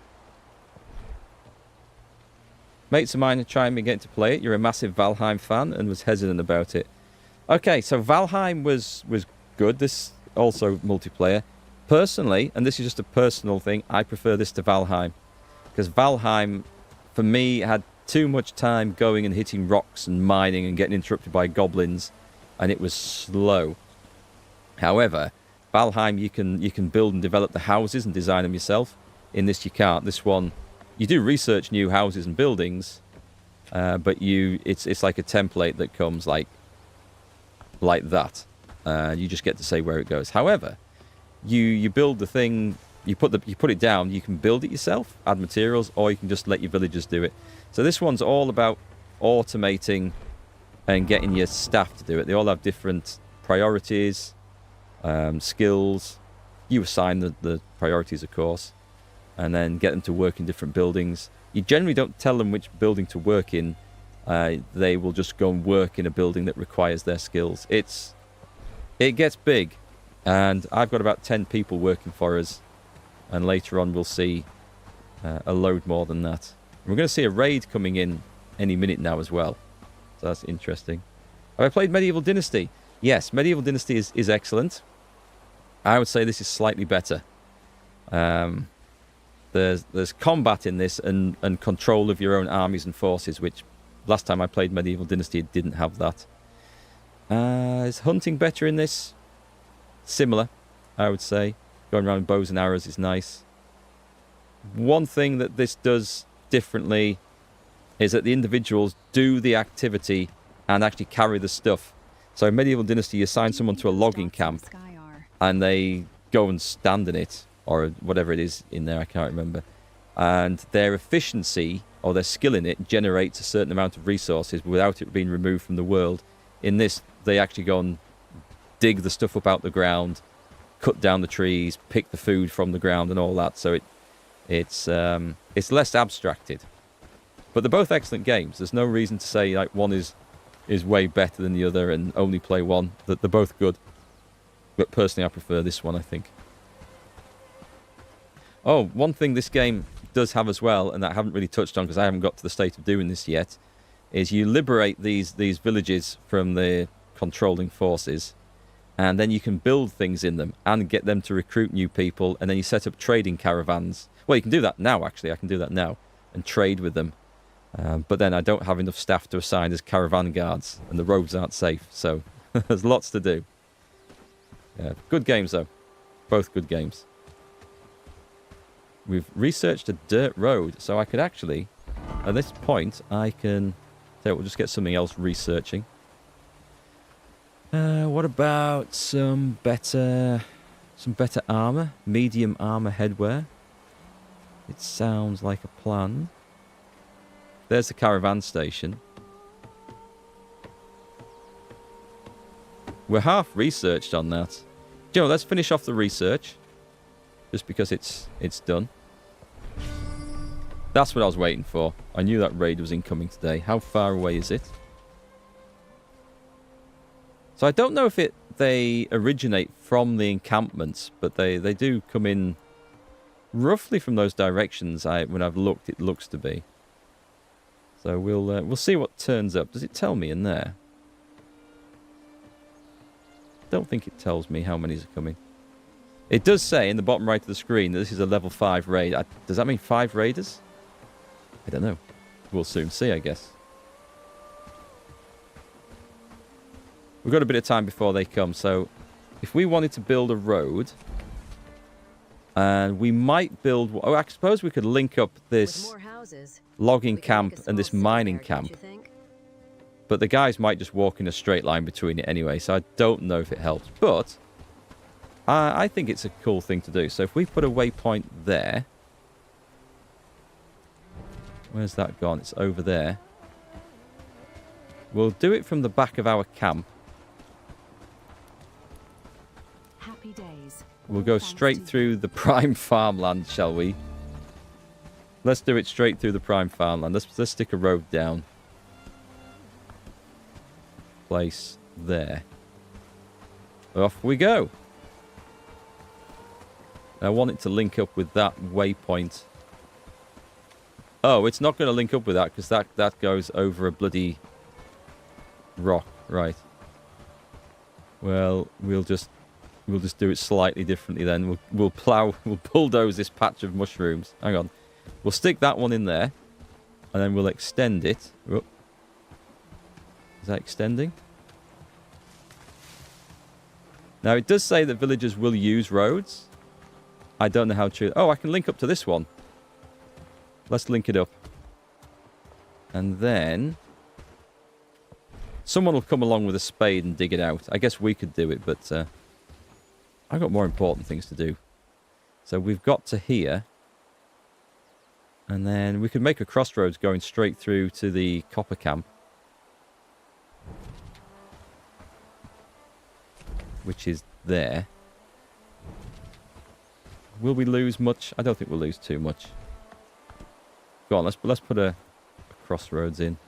Mates of mine are trying to get to play it. You're a massive Valheim fan and was hesitant about it. Okay, so Valheim was good. This also multiplayer. Personally, and this is just a personal thing, I prefer this to Valheim. Because Valheim, for me, had too much time going and hitting rocks and mining and getting interrupted by goblins. And it was slow. However, Valheim, you can build and develop the houses and design them yourself. In this, you can't. This one... You do research new houses and buildings, but it's like a template that comes like that. You just get to say where it goes. However, you build the thing, you put it down, you can build it yourself, add materials, or you can just let your villagers do it. So this one's all about automating and getting your staff to do it. They all have different priorities, skills. You assign the priorities, of course, and then get them to work in different buildings. You generally don't tell them which building to work in. They will just go and work in a building that requires their skills. It gets big, and I've got about 10 people working for us, and later on we'll see a load more than that. We're going to see a raid coming in any minute now as well, so that's interesting. Have I played Medieval Dynasty? Yes, Medieval Dynasty is excellent. I would say this is slightly better. There's combat in this and control of your own armies and forces, which last time I played Medieval Dynasty it didn't have that. Is hunting better in this? Similar, I would say. Going around with bows and arrows is nice. One thing that this does differently is that the individuals do the activity and actually carry the stuff. So in Medieval Dynasty, you assign someone to a logging camp and they go and stand in it, or whatever it is in there, I can't remember. And their efficiency or their skill in it generates a certain amount of resources without it being removed from the world. In this, they actually go and dig the stuff up out the ground, cut down the trees, pick the food from the ground and all that. So it's less abstracted. But they're both excellent games. There's no reason to say like one is way better than the other and only play one. They're both good. But personally, I prefer this one, I think. Oh, one thing this game does have as well, and that I haven't really touched on because I haven't got to the state of doing this yet, is you liberate these villages from the controlling forces, and then you can build things in them and get them to recruit new people, and then you set up trading caravans. Well, you can do that now, actually. I can do that now and trade with them. But then I don't have enough staff to assign as caravan guards, and the roads aren't safe, so there's lots to do. Yeah, good games, though. Both good games. We've researched a dirt road, so I could actually, at this point, I can... So we'll just get something else researching. What about some better armor? Medium armor headwear. It sounds like a plan. There's the caravan station. We're half researched on that. Joe, let's finish off the research. Just because it's done. That's what I was waiting for. I knew that raid was incoming today. How far away is it? So I don't know if they originate from the encampments, but they do come in roughly from those directions. When I've looked, it looks to be. So we'll see what turns up. Does it tell me in there? Don't think it tells me how many are coming. It does say in the bottom right of the screen that this is a level 5 raid. Does that mean 5 raiders? I don't know. We'll soon see, I guess. We've got a bit of time before they come, so if we wanted to build a road, and we might build... Oh, I suppose we could link up this logging camp and this mining camp. But the guys might just walk in a straight line between it anyway, so I don't know if it helps. But I think it's a cool thing to do. So if we put a waypoint there... Where's that gone? It's over there. We'll do it from the back of our camp. Happy days. We'll go straight through the prime farmland, shall we? Let's do it straight through the prime farmland. Let's stick a road down. Place there. Off we go. I want it to link up with that waypoint. Oh, it's not going to link up with that because that goes over a bloody rock, right? Well, we'll just do it slightly differently then. We'll bulldoze this patch of mushrooms. Hang on, we'll stick that one in there, and then we'll extend it. Whoop. Is that extending? Now it does say that villagers will use roads. I don't know how true. Oh, I can link up to this one. Let's link it up. And then Someone will come along with a spade and dig it out. I guess we could do it, but I've got more important things to do. So we've got to here. And then we could make a crossroads going straight through to the copper camp. Which is there. Will we lose much? I don't think we'll lose too much. Go on, let's put a crossroads in.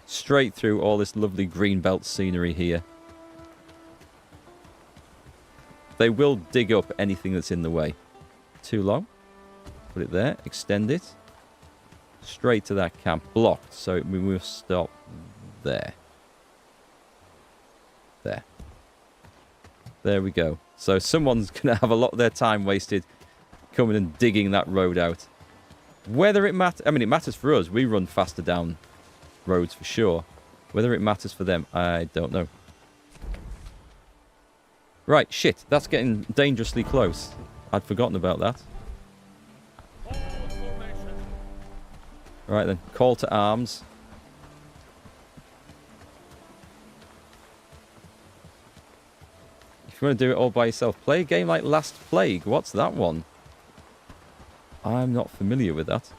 Straight through all this lovely green belt scenery here. They will dig up anything that's in the way. Too long. Put it there. Extend it. Straight to that camp. Blocked. So we must stop there. There. There we go. So someone's going to have a lot of their time wasted coming and digging that road out. Whether it matters... I mean, it matters for us. We run faster down roads for sure. Whether it matters for them, I don't know. Right, shit. That's getting dangerously close. I'd forgotten about that. Right then. Call to arms. If you want to do it all by yourself, play a game like Last Plague. What's that one? I'm not familiar with that.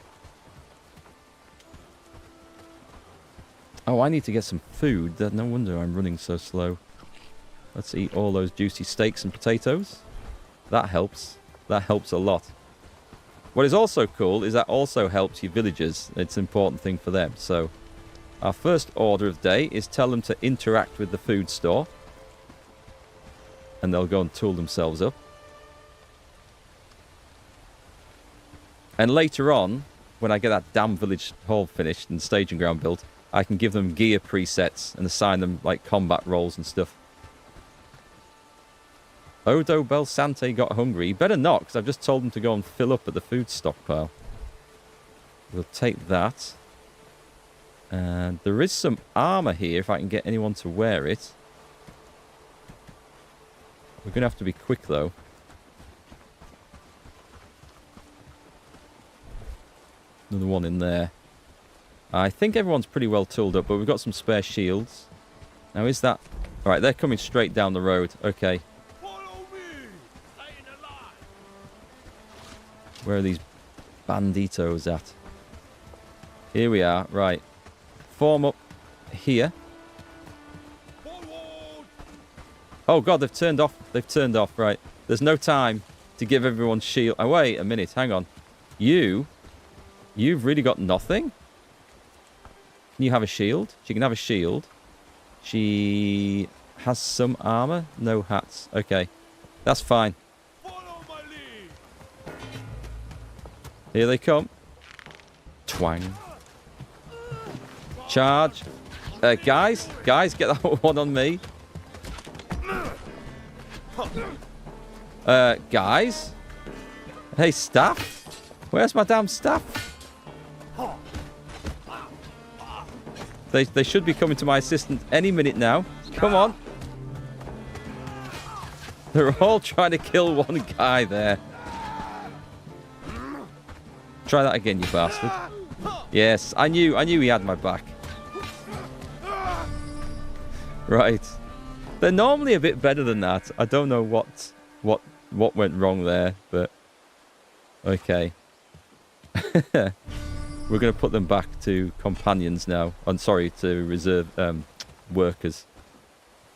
Oh, I need to get some food. No wonder I'm running so slow. Let's eat all those juicy steaks and potatoes. That helps. That helps a lot. What is also cool is that also helps your villagers. It's an important thing for them. So, our first order of the day is tell them to interact with the food store. And they'll go and tool themselves up. And later on, when I get that damn village hall finished and staging ground built, I can give them gear presets and assign them like combat roles and stuff. Odo Belsante got hungry. He better not, because I've just told him to go and fill up at the food stockpile. We'll take that. And there is some armour here if I can get anyone to wear it. We're going to have to be quick though. Another one in there. I think everyone's pretty well tooled up, but we've got some spare shields. Now is that... Alright, they're coming straight down the road. Okay. Where are these banditos at? Here we are. Right. Form up here. Oh god, they've turned off. They've turned off. Right. There's no time to give everyone shield. Oh, wait a minute. Hang on. You've really got nothing? Can you have a shield? She can have a shield. She has some armor. No hats. Okay. That's fine. Here they come. Twang. Charge. Guys, get that one on me. Guys. Hey, staff. Where's my damn staff? They should be coming to my assistant any minute now. Come on. They're all trying to kill one guy there. Try that again, you bastard. Yes, I knew he had my back. Right. They're normally a bit better than that. I don't know what went wrong there, but okay. We're going to put them back to companions now. I'm sorry, to reserve workers.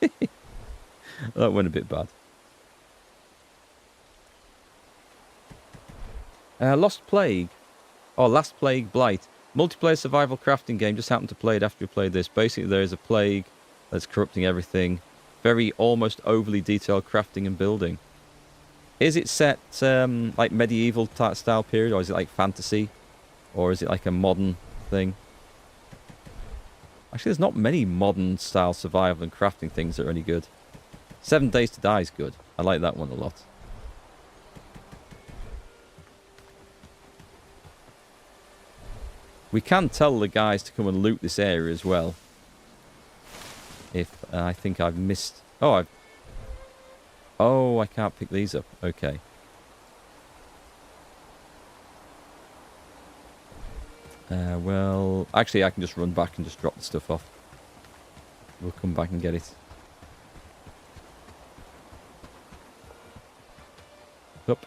That went a bit bad. Lost Plague. Oh, Last Plague Blight. Multiplayer survival crafting game. Just happened to play it after we played this. Basically, there is a plague that's corrupting everything. Very almost overly detailed crafting and building. Is it set like medieval type style period, or is it like fantasy? Or is it like a modern thing? Actually, there's not many modern style survival and crafting things that are any good. 7 Days to Die is good. I like that one a lot. We can tell the guys to come and loot this area as well. If I think I've missed... Oh, I can't pick these up. Okay. Well, actually, I can just run back and just drop the stuff off. We'll come back and get it. Up.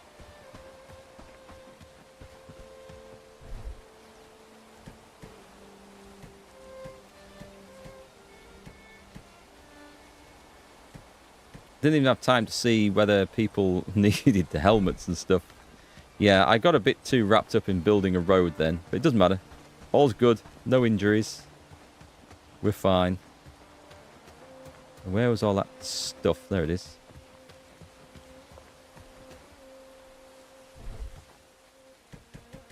Didn't even have time to see whether people needed the helmets and stuff. Yeah, I got a bit too wrapped up in building a road then, but it doesn't matter. All's good. No injuries. We're fine. Where was all that stuff? There it is.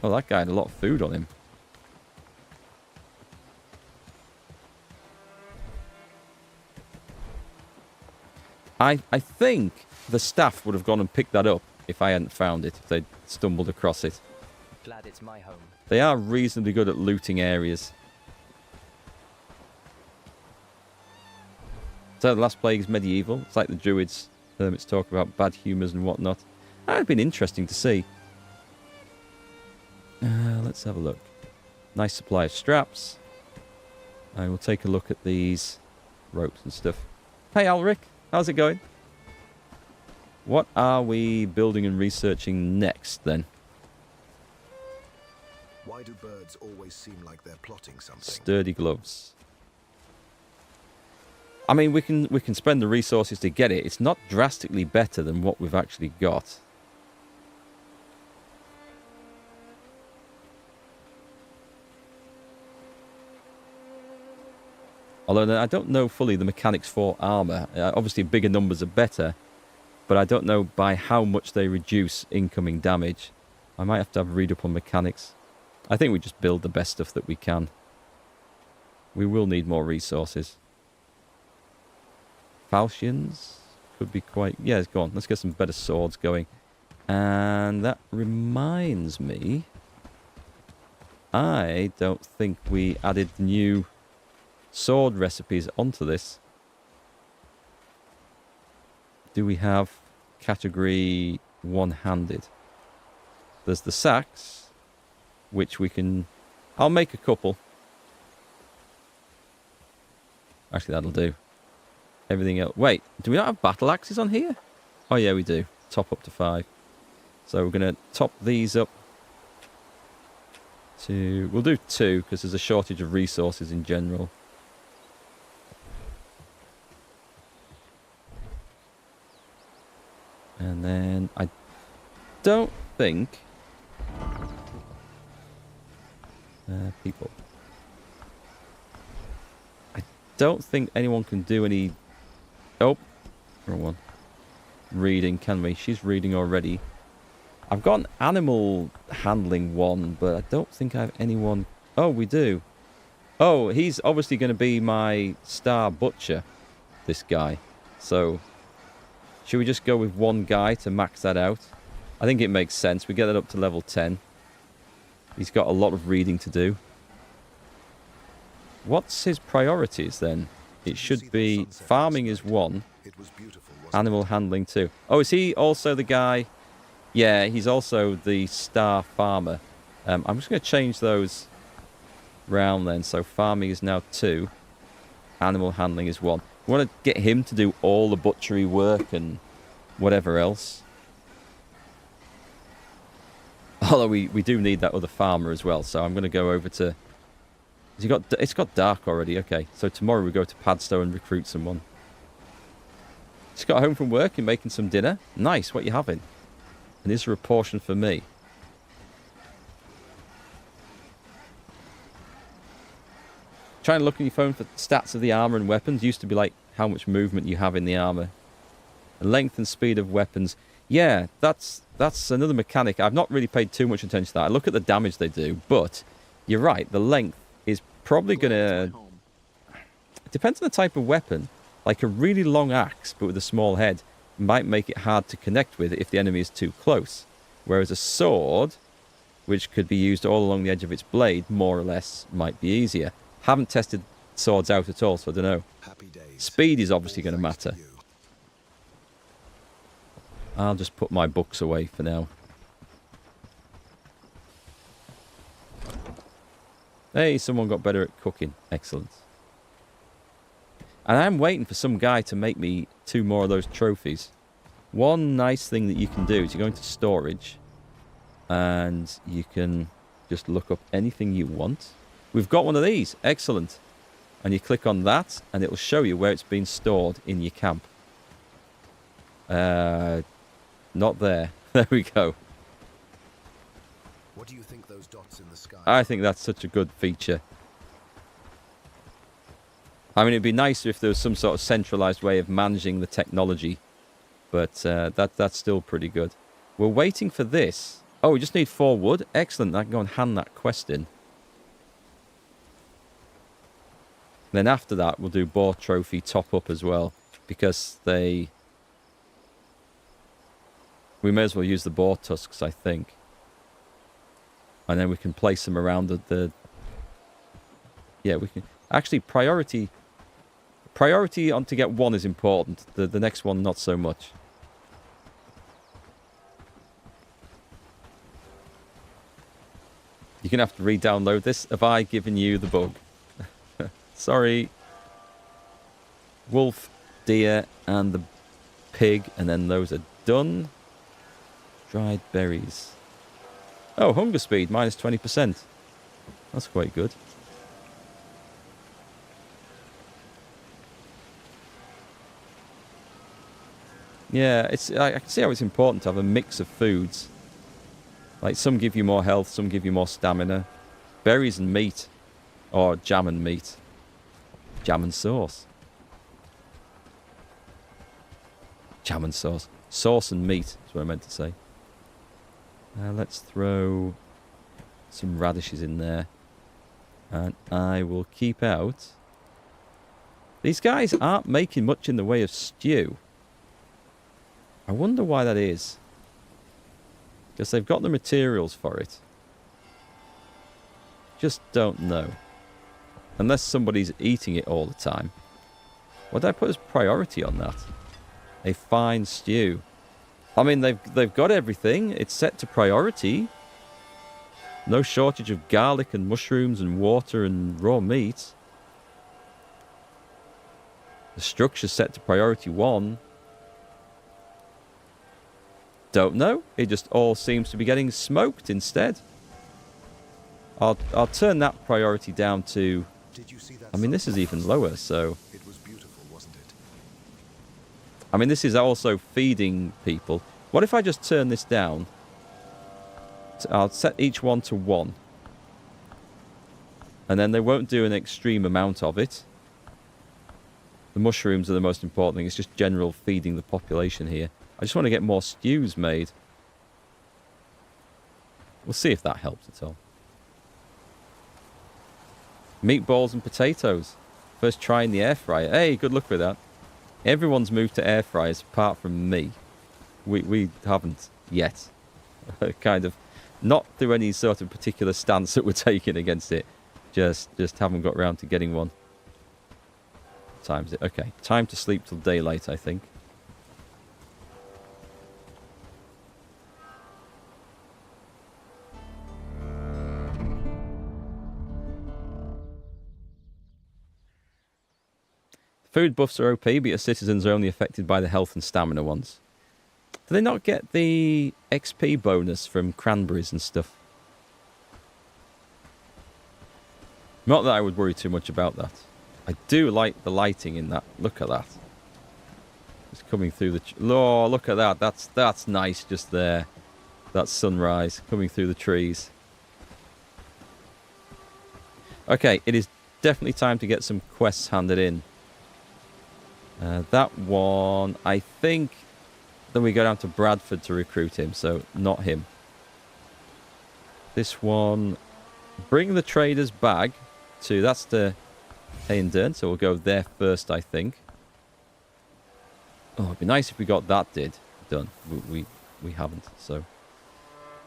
Oh, that guy had a lot of food on him. I think the staff would have gone and picked that up if I hadn't found it, if they'd stumbled across it. Glad it's my home. They are reasonably good at looting areas. So the last plague is medieval. It's like the Druids. Hermits talk about bad humours and whatnot. That would have been interesting to see. Let's have a look. Nice supply of straps. I will take a look at these ropes and stuff. Hey Alric, how's it going? What are we building and researching next then? Why do birds always seem like they're plotting something? Sturdy gloves. I mean, we can spend the resources to get it. It's not drastically better than what we've actually got. Although I don't know fully the mechanics for armour. Obviously, bigger numbers are better, but I don't know by how much they reduce incoming damage. I might have to have a read up on mechanics. I think we just build the best stuff that we can. We will need more resources. Falchions could be quite... Yeah, go on. Let's get some better swords going. And that reminds me... I don't think we added new sword recipes onto this. Do we have category one-handed? There's the sacks, which we can... I'll make a couple. Actually, that'll do. Everything else... Wait, do we not have battle axes on here? Oh, yeah, we do. Top up to 5. So we're going to top these up to... We'll do 2, because there's a shortage of resources in general. And then I don't think... people. I don't think anyone can do any... Oh, wrong one. Reading, can we? She's reading already. I've got an animal handling one, but I don't think I have anyone... Oh, we do. Oh, he's obviously going to be my star butcher, this guy. So, should we just go with one guy to max that out? I think it makes sense. We get that up to level 10. He's got a lot of reading to do. What's his priorities then? It should be farming is 1, animal handling 2. Oh, is he also the guy? Yeah, he's also the star farmer. I'm just going to change those round then. So farming is now 2, animal handling is 1. We want to get him to do all the butchery work and whatever else. Although we do need that other farmer as well. So I'm going to go over to... It's got dark already. Okay, so tomorrow we go to Padstow and recruit someone. Just got home from work and making some dinner. Nice, what you having? And is there a portion for me? Trying to look on your phone for stats of the armour and weapons. Used to be like how much movement you have in the armour. Length and speed of weapons. Yeah, that's another mechanic. I've not really paid too much attention to that. I look at the damage they do, but you're right. The length is probably going to... It depends on the type of weapon. Like a really long axe, but with a small head, might make it hard to connect with if the enemy is too close. Whereas a sword, which could be used all along the edge of its blade, more or less, might be easier. Haven't tested swords out at all, so I don't know. Speed is obviously going to matter. I'll just put my books away for now. Hey, someone got better at cooking. Excellent. And I'm waiting for some guy to make me 2 more of those trophies. One nice thing that you can do is you go into storage and you can just look up anything you want. We've got one of these. Excellent. And you click on that and it will show you where it's been stored in your camp. Not there. There we go. What do you think those dots in the sky? I think that's such a good feature. I mean, it'd be nicer if there was some sort of centralized way of managing the technology. But that's still pretty good. We're waiting for this. Oh, we just need 4 wood. Excellent. I can go and hand that quest in. Then after that, we'll do boar trophy top up as well. Because we may as well use the boar tusks, I think. And then we can place them around the yeah, we can... Actually, priority on to get 1 is important. The next one, not so much. You're going to have to re-download this. Have I given you the bug? Sorry. Wolf, deer, and the pig. And then those are done. Dried berries. Oh, hunger speed, minus 20%. That's quite good. Yeah, I can see how it's important to have a mix of foods. Like, some give you more health, some give you more stamina. Berries and meat. Or jam and meat. Jam and sauce. Jam and sauce. Sauce and meat is what I meant to say. Let's throw some radishes in there. And I will keep out... These guys aren't making much in the way of stew. I wonder why that is. Because they've got the materials for it. Just don't know. Unless somebody's eating it all the time. What did I put as priority on that? A fine stew. I mean, they've got everything. It's set to priority. No shortage of garlic and mushrooms and water and raw meat. The structure's set to priority 1. Don't know. It just all seems to be getting smoked instead. I'll turn that priority down to... Did you see that? I mean, this is even lower, so... It was beautiful, wasn't it? I mean, this is also feeding people. What if I just turn this down? I'll set each one to 1. And then they won't do an extreme amount of it. The mushrooms are the most important thing. It's just general feeding the population here. I just want to get more stews made. We'll see if that helps at all. Meatballs and potatoes. First try in the air fryer. Hey, good luck with that. Everyone's moved to air fryers apart from me. We haven't yet. Kind of not through any sort of particular stance that we're taking against it. Just haven't got around to getting one. What time is it? Okay, time to sleep till daylight, I think. Food buffs are OP, but your citizens are only affected by the health and stamina ones. Do they not get the XP bonus from cranberries and stuff? Not that I would worry too much about that. I do like the lighting in that. Look at that. It's coming through the... Oh, look at that. That's nice just there. That sunrise coming through the trees. Okay, it is definitely time to get some quests handed in. That one, I think... Then we go down to Bradford to recruit him, so not him. This one... Bring the trader's bag to... That's the Hayndern, so we'll go there first, I think. Oh, it'd be nice if we got that done. We haven't, so...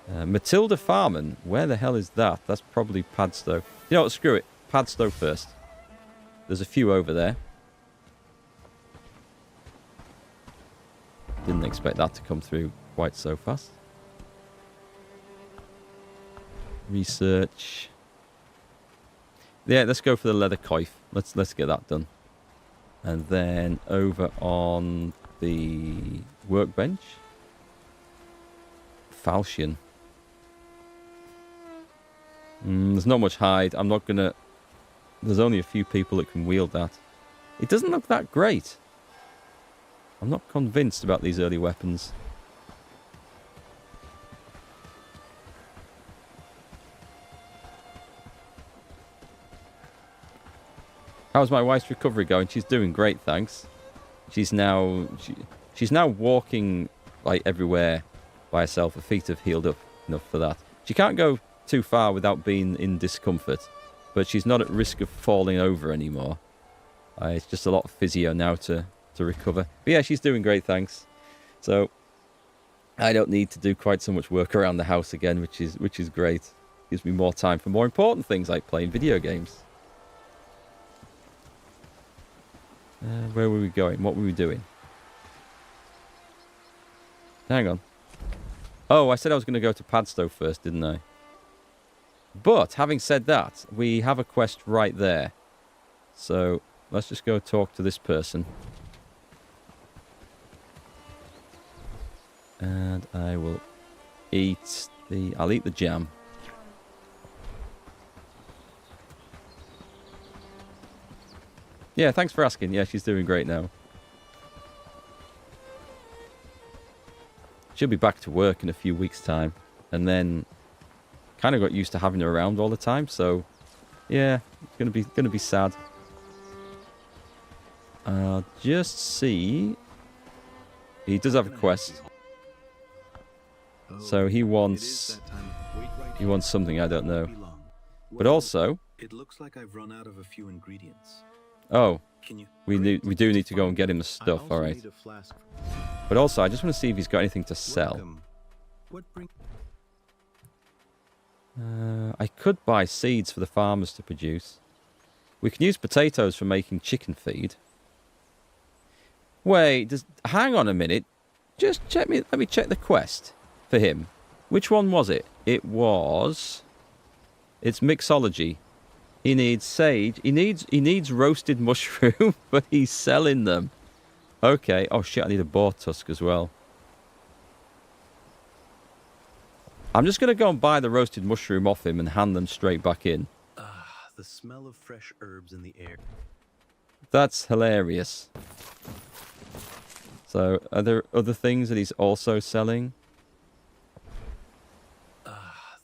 Matilda Farman, where the hell is that? That's probably Padstow. You know what, screw it. Padstow first. There's a few over there. Didn't expect that to come through quite so fast. Research. Yeah, let's go for the leather coif. Let's get that done. And then over on the workbench, falchion. There's not much hide. I'm not gonna... There's only a few people that can wield that. It doesn't look that great. I'm not convinced about these early weapons. How's my wife's recovery going? She's doing great, thanks. She's now walking like everywhere by herself. Her feet have healed up enough for that. She can't go too far without being in discomfort, but she's not at risk of falling over anymore. It's just a lot of physio now to recover. But yeah, she's doing great, thanks. So I don't need to do quite so much work around the house again, which is great. Gives me more time for more important things like playing video games. Where were we going? What were we doing? Hang on. Oh, I said I was going to go to Padstow first, didn't I? But, having said that, we have a quest right there. So, let's just go talk to this person. And I will eat the... I'll eat the jam. Yeah, thanks for asking. Yeah, she's doing great now. She'll be back to work in a few weeks' time. And then kind of got used to having her around all the time, so yeah, it's gonna be sad. Just see. He does have a quest. So he wants something I don't know. But also, it looks like I've run out of a few ingredients. Oh, we do need to go and get him the stuff, alright. But also, I just want to see if he's got anything to sell. I could buy seeds for the farmers to produce. We can use potatoes for making chicken feed. Wait, hang on a minute. Just let me check the quest for him. Which one was it? It's mixology. He needs sage. He needs roasted mushroom, but he's selling them. Okay. Oh shit, I need a boar tusk as well. I'm just going to go and buy the roasted mushroom off him and hand them straight back in. The smell of fresh herbs in the air. That's hilarious. So, are there other things that he's also selling?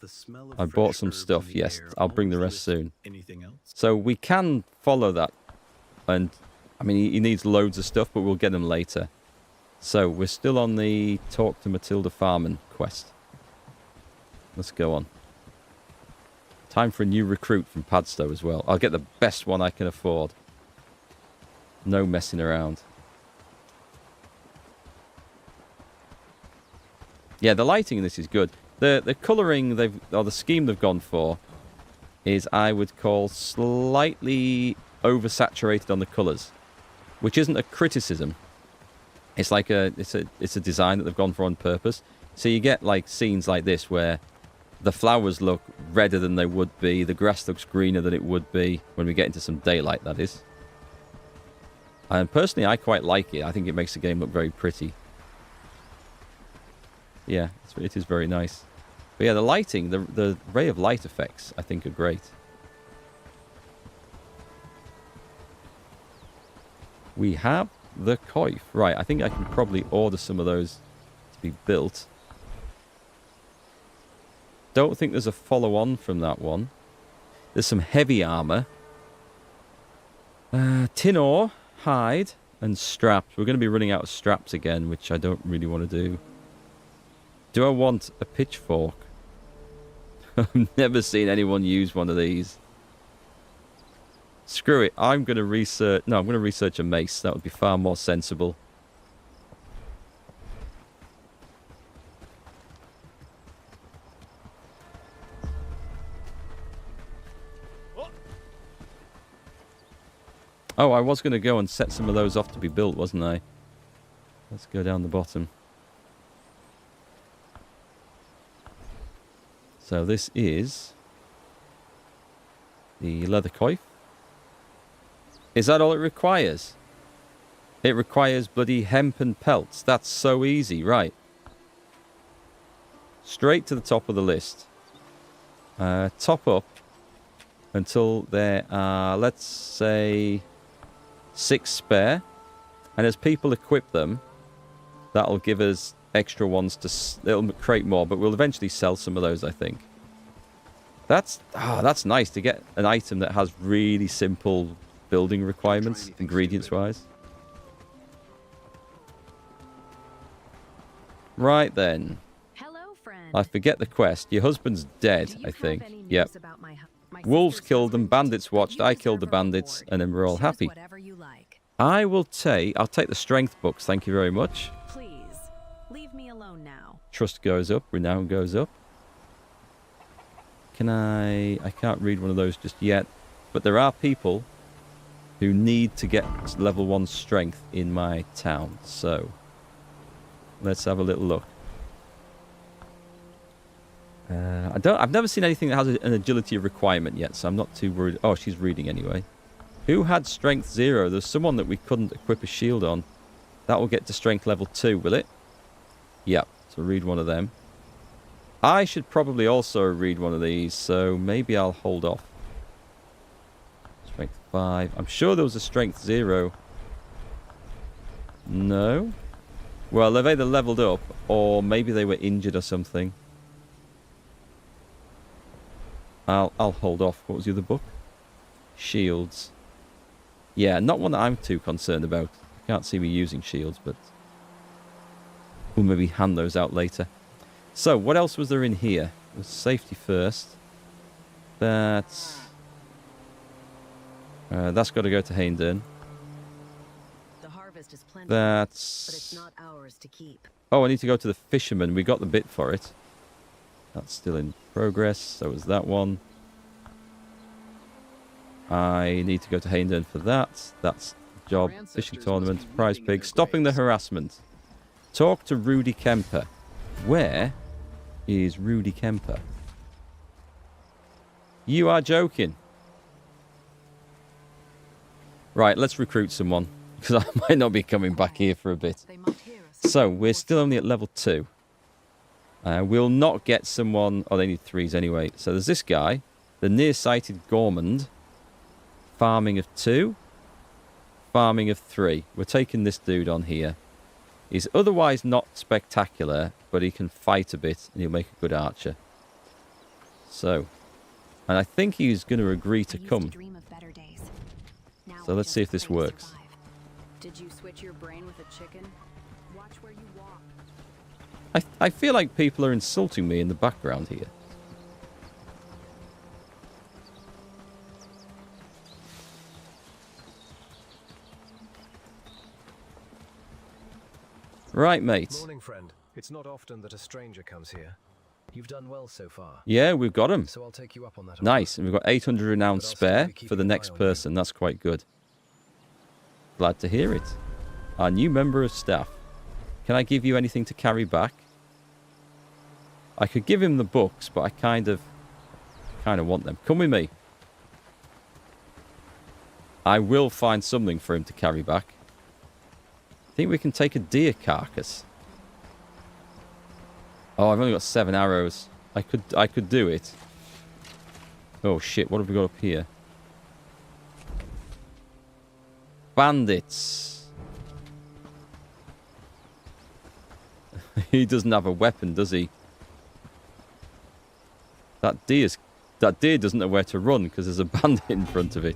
The smell of I bought some stuff, yes. I'll bring the rest soon. Anything else? So we can follow that. And, I mean, he needs loads of stuff, but we'll get them later. So, we're still on the Talk to Matilda Farman quest. Let's go on. Time for a new recruit from Padstow as well. I'll get the best one I can afford. No messing around. Yeah, the lighting in this is good. The colouring or the scheme they've gone for is, I would call, slightly oversaturated on the colours, which isn't a criticism. It's like it's a design that they've gone for on purpose. So you get like scenes like this where the flowers look redder than they would be, the grass looks greener than it would be when we get into some daylight, that is. And personally, I quite like it. I think it makes the game look very pretty. Yeah, it is very nice. But yeah, the lighting, the ray of light effects, I think are great. We have the coif. Right, I think I can probably order some of those to be built. Don't think there's a follow-on from that one. There's some heavy armour. Tin ore, hide, and straps. We're going to be running out of straps again, which I don't really want to do. Do I want a pitchfork? I've never seen anyone use one of these. Screw it. I'm going to research... No, I'm going to research a mace. That would be far more sensible. Oh, I was going to go and set some of those off to be built, wasn't I? Let's go down the bottom. So this is the leather coif. Is that all it requires? It requires bloody hempen pelts. That's so easy, right? Straight to the top of the list. Top up until there are, let's say, 6 spare. And as people equip them, that'll give us extra ones to... It'll create more, but we'll eventually sell some of those, I think. That's nice to get an item that has really simple building requirements, ingredients-wise. Right then. Hello, friend. I forget the quest. Your husband's dead, I think. Yep. Wolves killed them, bandits watched, I killed the bandits, and then we're all happy. I'll take the strength books, thank you very much. Please, leave me alone now. Trust goes up, renown goes up. I can't read one of those just yet, but there are people who need to get level 1 strength in my town, so let's have a little look. I've never seen anything that has an agility requirement yet, so I'm not too worried. Oh, she's reading anyway. Who had strength 0? There's someone that we couldn't equip a shield on. That will get to strength level 2, will it? Yep, so read one of them. I should probably also read one of these, so maybe I'll hold off. Strength 5. I'm sure there was a strength 0. No? Well, they've either leveled up, or maybe they were injured or something. I'll hold off. What was the other book? Shields. Yeah, not one that I'm too concerned about. I can't see me using shields, but we'll maybe hand those out later. So, what else was there in here? It was safety first. That's got to go to Haindon. The harvest is plenty, That's... but it's not ours to keep. Oh, I need to go to the fisherman. We got the bit for it. That's still in progress. So is that one. I need to go to Haindon for that. That's job. Fishing tournament. Prize pig. Stopping the harassment. Talk to Rudy Kemper. Where is Rudy Kemper? You are joking. Right, let's recruit someone. Because I might not be coming back here for a bit. So, we're still only at level 2. We'll not get someone... Oh, they need 3s anyway. So there's this guy. The nearsighted Gormand. Farming of 2. Farming of 3. We're taking this dude on here. He's otherwise not spectacular, but he can fight a bit and he'll make a good archer. So, and I think he's going to agree to come. So let's see if this works. Did you switch your brain with a chicken? Watch where you walk. I feel like people are insulting me in the background here. Right, mate. Morning, friend. It's not often that a stranger comes here. You've done well so far. Yeah, we've got him. So I'll take you up on that. Nice, and we've got 800 renown spare for the next person. That's quite good. Glad to hear it. Our new member of staff. Can I give you anything to carry back? I could give him the books, but I kind of want them. Come with me. I will find something for him to carry back. I think we can take a deer carcass. Oh, I've only got 7 arrows. I could do it. Oh shit, what have we got up here? Bandits. He doesn't have a weapon, does he? That deer doesn't know where to run because there's a bandit in front of it.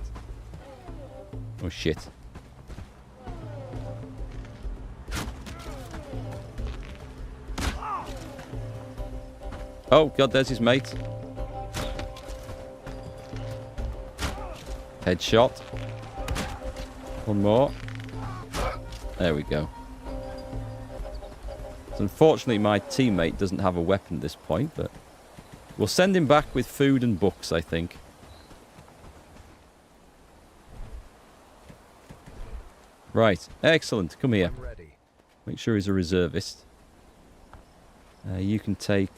Oh shit. Oh god, there's his mate. Headshot. One more. There we go. So unfortunately my teammate doesn't have a weapon at this point, but we'll send him back with food and books, I think. Right, excellent. Come here. Make sure he's a reservist. You can take...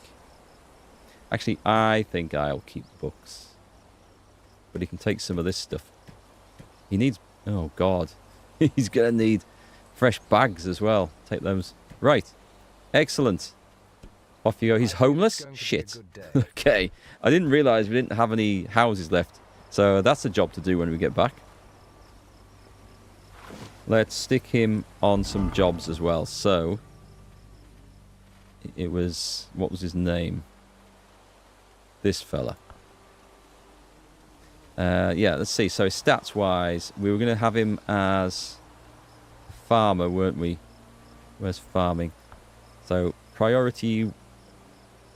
Actually, I think I'll keep books. But he can take some of this stuff. He needs... Oh, God. He's going to need Fresh bags as well. Take those. Right. Excellent. Off you go. He's homeless? Shit. Okay. I didn't realise we didn't have any houses left. So that's a job to do when we get back. Let's stick him on some jobs as well. So, it was... What was his name? This fella. Yeah, let's see. So, stats-wise, we were going to have him as a farmer, weren't we? Where's farming? So, priority...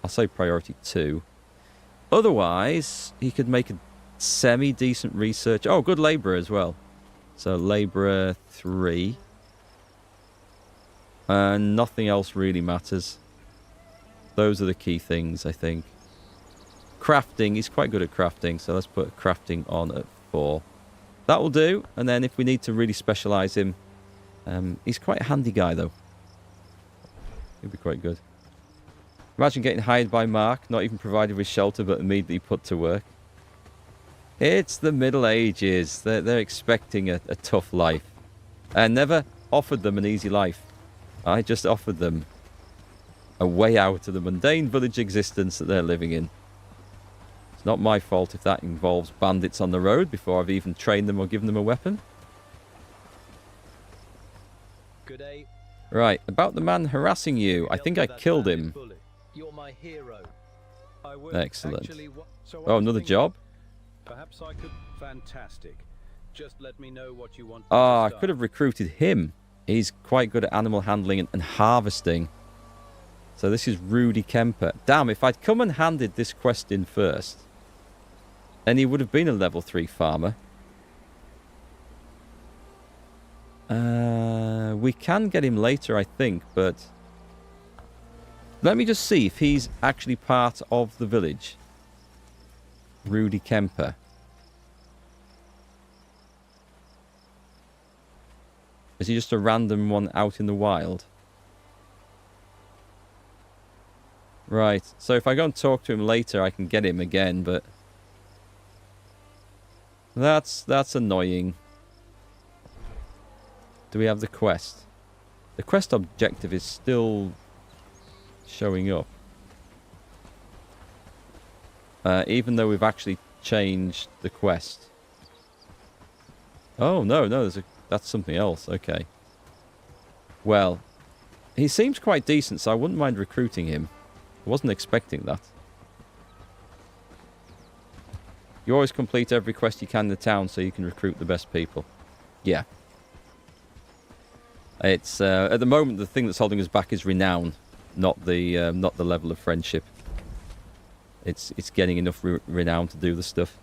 I'll say priority 2. Otherwise, he could make a semi-decent research. Oh, good labourer as well. So, labourer 3. And nothing else really matters. Those are the key things, I think. Crafting, he's quite good at crafting, so let's put crafting on at 4. That will do, and then if we need to really specialise him, he's quite a handy guy, though. He'll be quite good. Imagine getting hired by Mark, not even provided with shelter, but immediately put to work. It's the Middle Ages. They're expecting a tough life. I never offered them an easy life. I just offered them a way out of the mundane village existence that they're living in. It's not my fault if that involves bandits on the road before I've even trained them or given them a weapon. Good day. Right, about the man harassing you. I think I killed him. You're my hero. Excellent. Oh, another job? Perhaps I could. Fantastic. Just let me know what you want. Ah, I could have recruited him. He's quite good at animal handling and harvesting. So this is Rudy Kemper. Damn, if I'd come and handed this quest in first, then he would have been a level 3 farmer. We can get him later, I think, but... Let me just see if he's actually part of the village. Rudy Kemper. Is he just a random one out in the wild? Right, so if I go and talk to him later, I can get him again, but... That's annoying. Do we have the quest? The quest objective is still showing up. Even though we've actually changed the quest. Oh, no, that's something else. Okay. Well, he seems quite decent, so I wouldn't mind recruiting him. I wasn't expecting that. You always complete every quest you can in the town so you can recruit the best people. Yeah. It's at the moment the thing that's holding us back is renown, not the level of friendship. It's getting enough renown to do the stuff.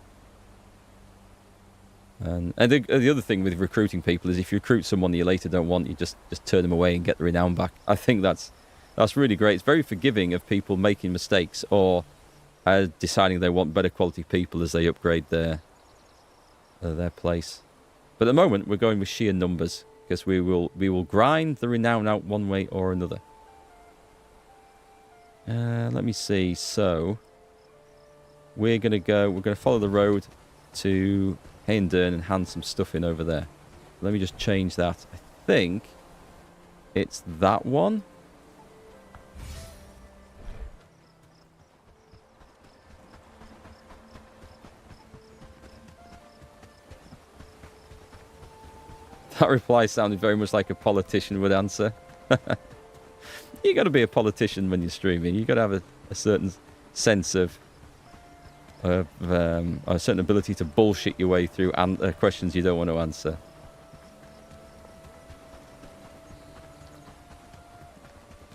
And the other thing with recruiting people is if you recruit someone you later don't want, you just turn them away and get the renown back. I think that's really great. It's very forgiving of people making mistakes or deciding they want better quality people as they upgrade their place. But at the moment we're going with sheer numbers because we will grind the renown out one way or another. Let me see. So we're gonna follow the road to Hayndern and hand some stuff in over there. Let me just change that. I think it's that one. That reply sounded very much like a politician would answer. You got to be a politician when you're streaming. You got to have a certain sense of a certain ability to bullshit your way through questions you don't want to answer.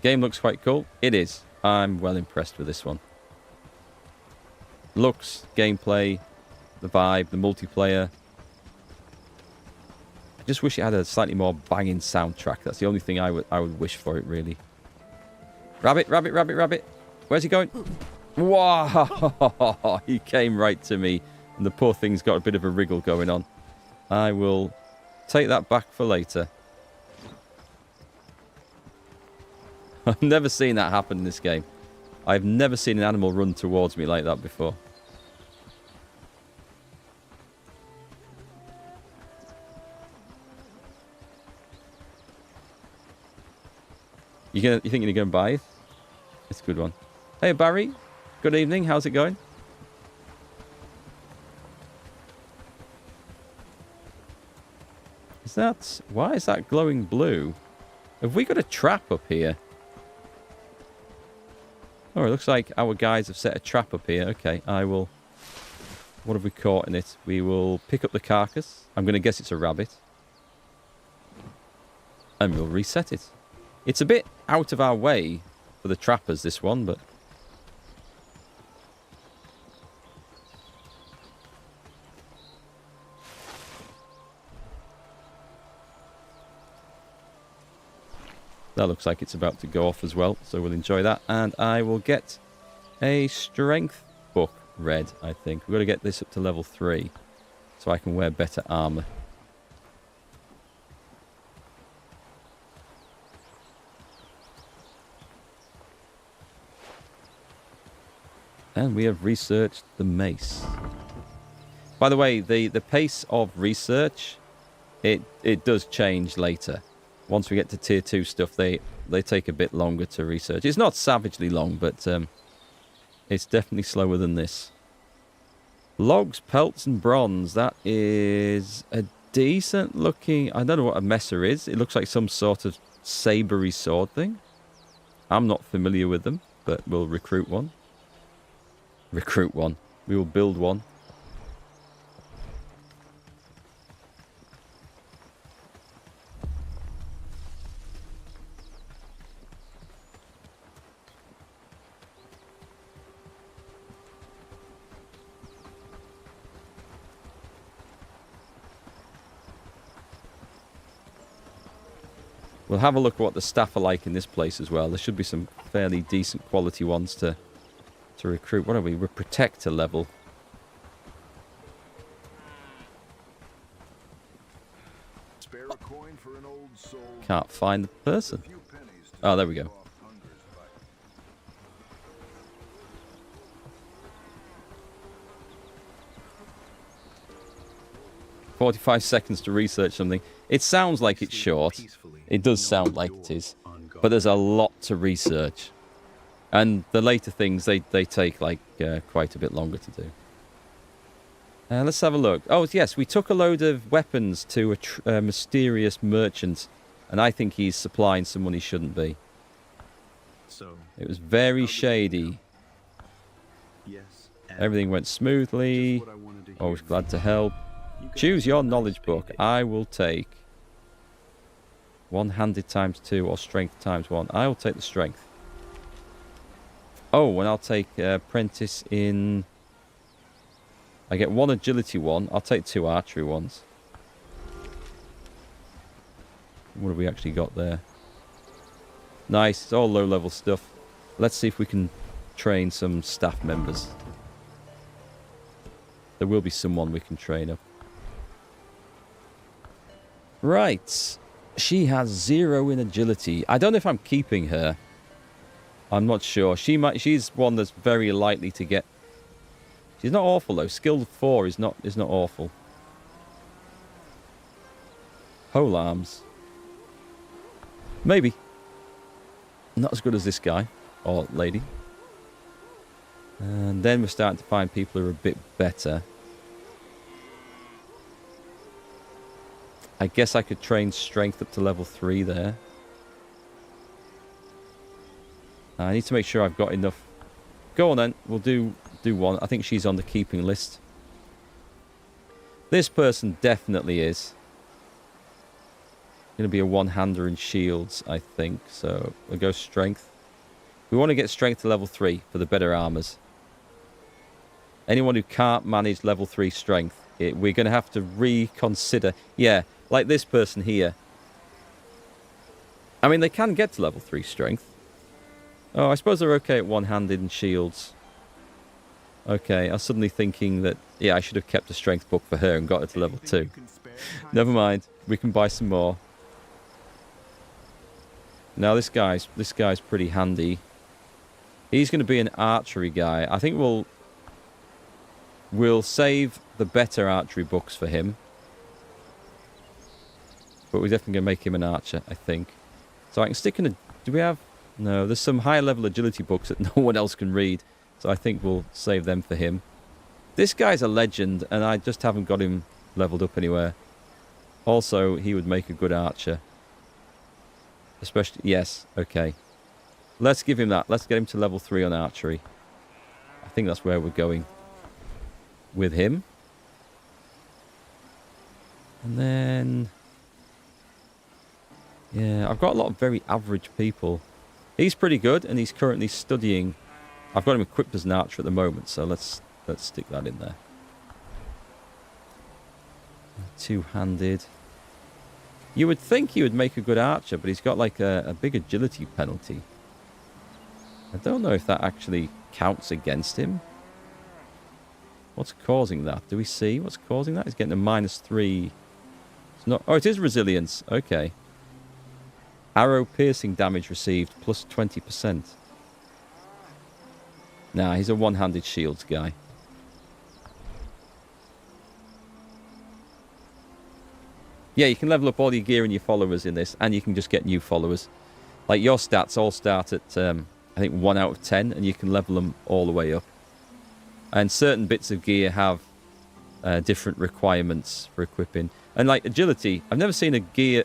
Game looks quite cool. It is. I'm well impressed with this one. Looks, gameplay, the vibe, the multiplayer. I just wish it had a slightly more banging soundtrack. That's the only thing I would wish for it, really. Rabbit, rabbit, rabbit, rabbit. Where's he going? Wow! He came right to me. And the poor thing's got a bit of a wriggle going on. I will take that back for later. I've never seen that happen in this game. I've never seen an animal run towards me like that before. You think you're going to buy it? It's a good one. Hey, Barry. Good evening. How's it going? Why is that glowing blue? Have we got a trap up here? Oh, it looks like our guys have set a trap up here. Okay, I will... What have we caught in it? We will pick up the carcass. I'm going to guess it's a rabbit. And we'll reset it. It's a bit out of our way for the trappers, this one, but... That looks like it's about to go off as well, so we'll enjoy that. And I will get a strength book read, I think. We've got to get this up to level 3 so I can wear better armor. And we have researched the mace. By the way, the pace of research, it does change later. Once we get to tier 2 stuff, they take a bit longer to research. It's not savagely long, but it's definitely slower than this. Logs, pelts, and bronze. That is a decent looking... I don't know what a messer is. It looks like some sort of sabery sword thing. I'm not familiar with them, but we'll recruit one. Recruit one. We will build one. We'll have a look at what the staff are like in this place as well. There should be some fairly decent quality ones to recruit. What are we? We're protector level. Spare a coin for an old soul. Can't find the person. Oh, there we go. "45 seconds to research something." It sounds like it's short. It does sound like it is. But there's a lot to research. And the later things, they take like quite a bit longer to do. Let's have a look. Oh, yes, we took a load of weapons to a mysterious merchant. And I think he's supplying someone he shouldn't be. It was very shady. Everything went smoothly. Always glad to help. Choose your knowledge book. I will take one-handed ×2 or strength ×1. I will take the strength. Oh, and I'll take apprentice in... I get 1 agility one. I'll take 2 archery ones. What have we actually got there? Nice. It's all low-level stuff. Let's see if we can train some staff members. There will be someone we can train up. Right. She has 0 in agility. I don't know if I'm keeping her. I'm not sure. She's one that's very likely to get... She's not awful, though. Skill 4 is not awful. Pole arms. Maybe. Not as good as this guy. Or lady. And then we're starting to find people who are a bit better. I guess I could train strength up to level 3 there. I need to make sure I've got enough. Go on then. We'll do one. I think she's on the keeping list. This person definitely is. Going to be a one-hander in shields, I think. So we'll go strength. We want to get strength to level 3 for the better armors. Anyone who can't manage level 3 strength, we're going to have to reconsider. Yeah, like this person here. I mean, they can get to level 3 strength. Oh, I suppose they're okay at one-handed and shields. Okay, I was suddenly thinking that, yeah, I should have kept a strength book for her and got her to level 2. Never mind, we can buy some more. Now this guy's pretty handy. He's going to be an archery guy. I think we'll save the better archery books for him. But we're definitely going to make him an archer, I think. So I can stick in Do we have... No, there's some higher level agility books that no one else can read. So I think we'll save them for him. This guy's a legend, and I just haven't got him leveled up anywhere. Also, he would make a good archer. Especially... Yes, okay. Let's give him that. Let's get him to level 3 on archery. I think that's where we're going with him. And then... Yeah, I've got a lot of very average people. He's pretty good, and he's currently studying. I've got him equipped as an archer at the moment, so let's stick that in there. Two-handed. You would think he would make a good archer, but he's got like a big agility penalty. I don't know if that actually counts against him. What's causing that? Do we see what's causing that? He's getting a -3. It's not. Oh, it is resilience. Okay. Arrow piercing damage received plus 20%. Nah, he's a one-handed shields guy. Yeah, you can level up all your gear and your followers in this, and you can just get new followers. Like your stats all start at, I think, 1 out of 10, and you can level them all the way up. And certain bits of gear have different requirements for equipping. And like agility, I've never seen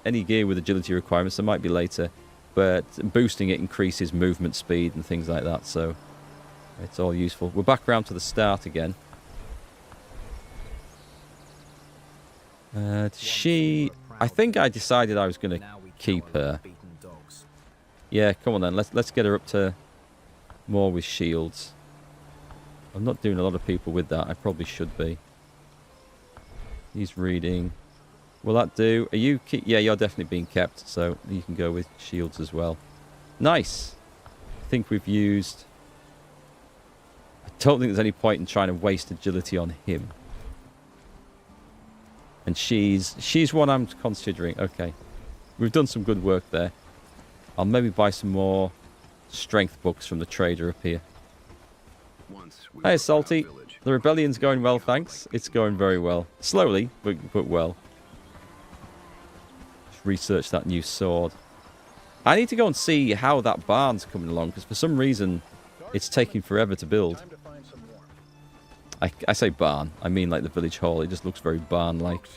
any gear with agility requirements. There might be later, but boosting it increases movement speed and things like that. So it's all useful. We're back around to the start again. I think I decided I was going to keep her. Yeah, come on then. Let's get her up to more with shields. I'm not doing a lot of people with that. I probably should be. He's reading. Will that do? Are you... Yeah, you're definitely being kept, so you can go with shields as well. Nice. I think we've used... I don't think there's any point in trying to waste agility on him. And she's one I'm considering. Okay. We've done some good work there. I'll maybe buy some more strength books from the trader up here. Hey, Salty. The rebellion's going well, thanks. It's going very well. Slowly, but well. Just research that new sword. I need to go and see how that barn's coming along, because for some reason, it's taking forever to build. I say barn. I mean like the village hall. It just looks very barn-like.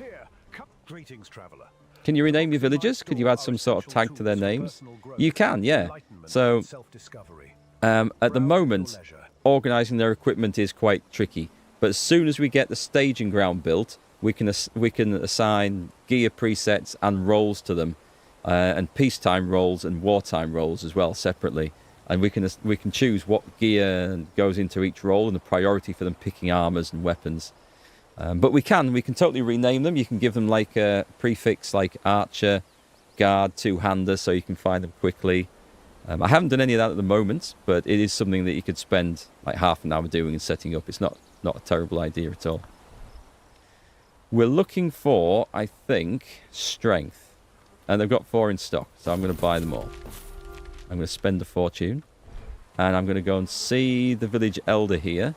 Can you rename your villagers? Could you add some sort of tag to their names? You can, yeah. So, at the moment, organising their equipment is quite tricky. But as soon as we get the staging ground built, we can assign gear presets and roles to them, and peacetime roles and wartime roles as well separately. And we can choose what gear goes into each role and the priority for them picking armors and weapons. But we can totally rename them. You can give them like a prefix like archer, guard, two-hander, so you can find them quickly. I haven't done any of that at the moment, but it is something that you could spend like half an hour doing and setting up. It's not a terrible idea at all. We're looking for, I think, strength. And they've got 4 in stock, so I'm going to buy them all. I'm going to spend a fortune. And I'm going to go and see the village elder here.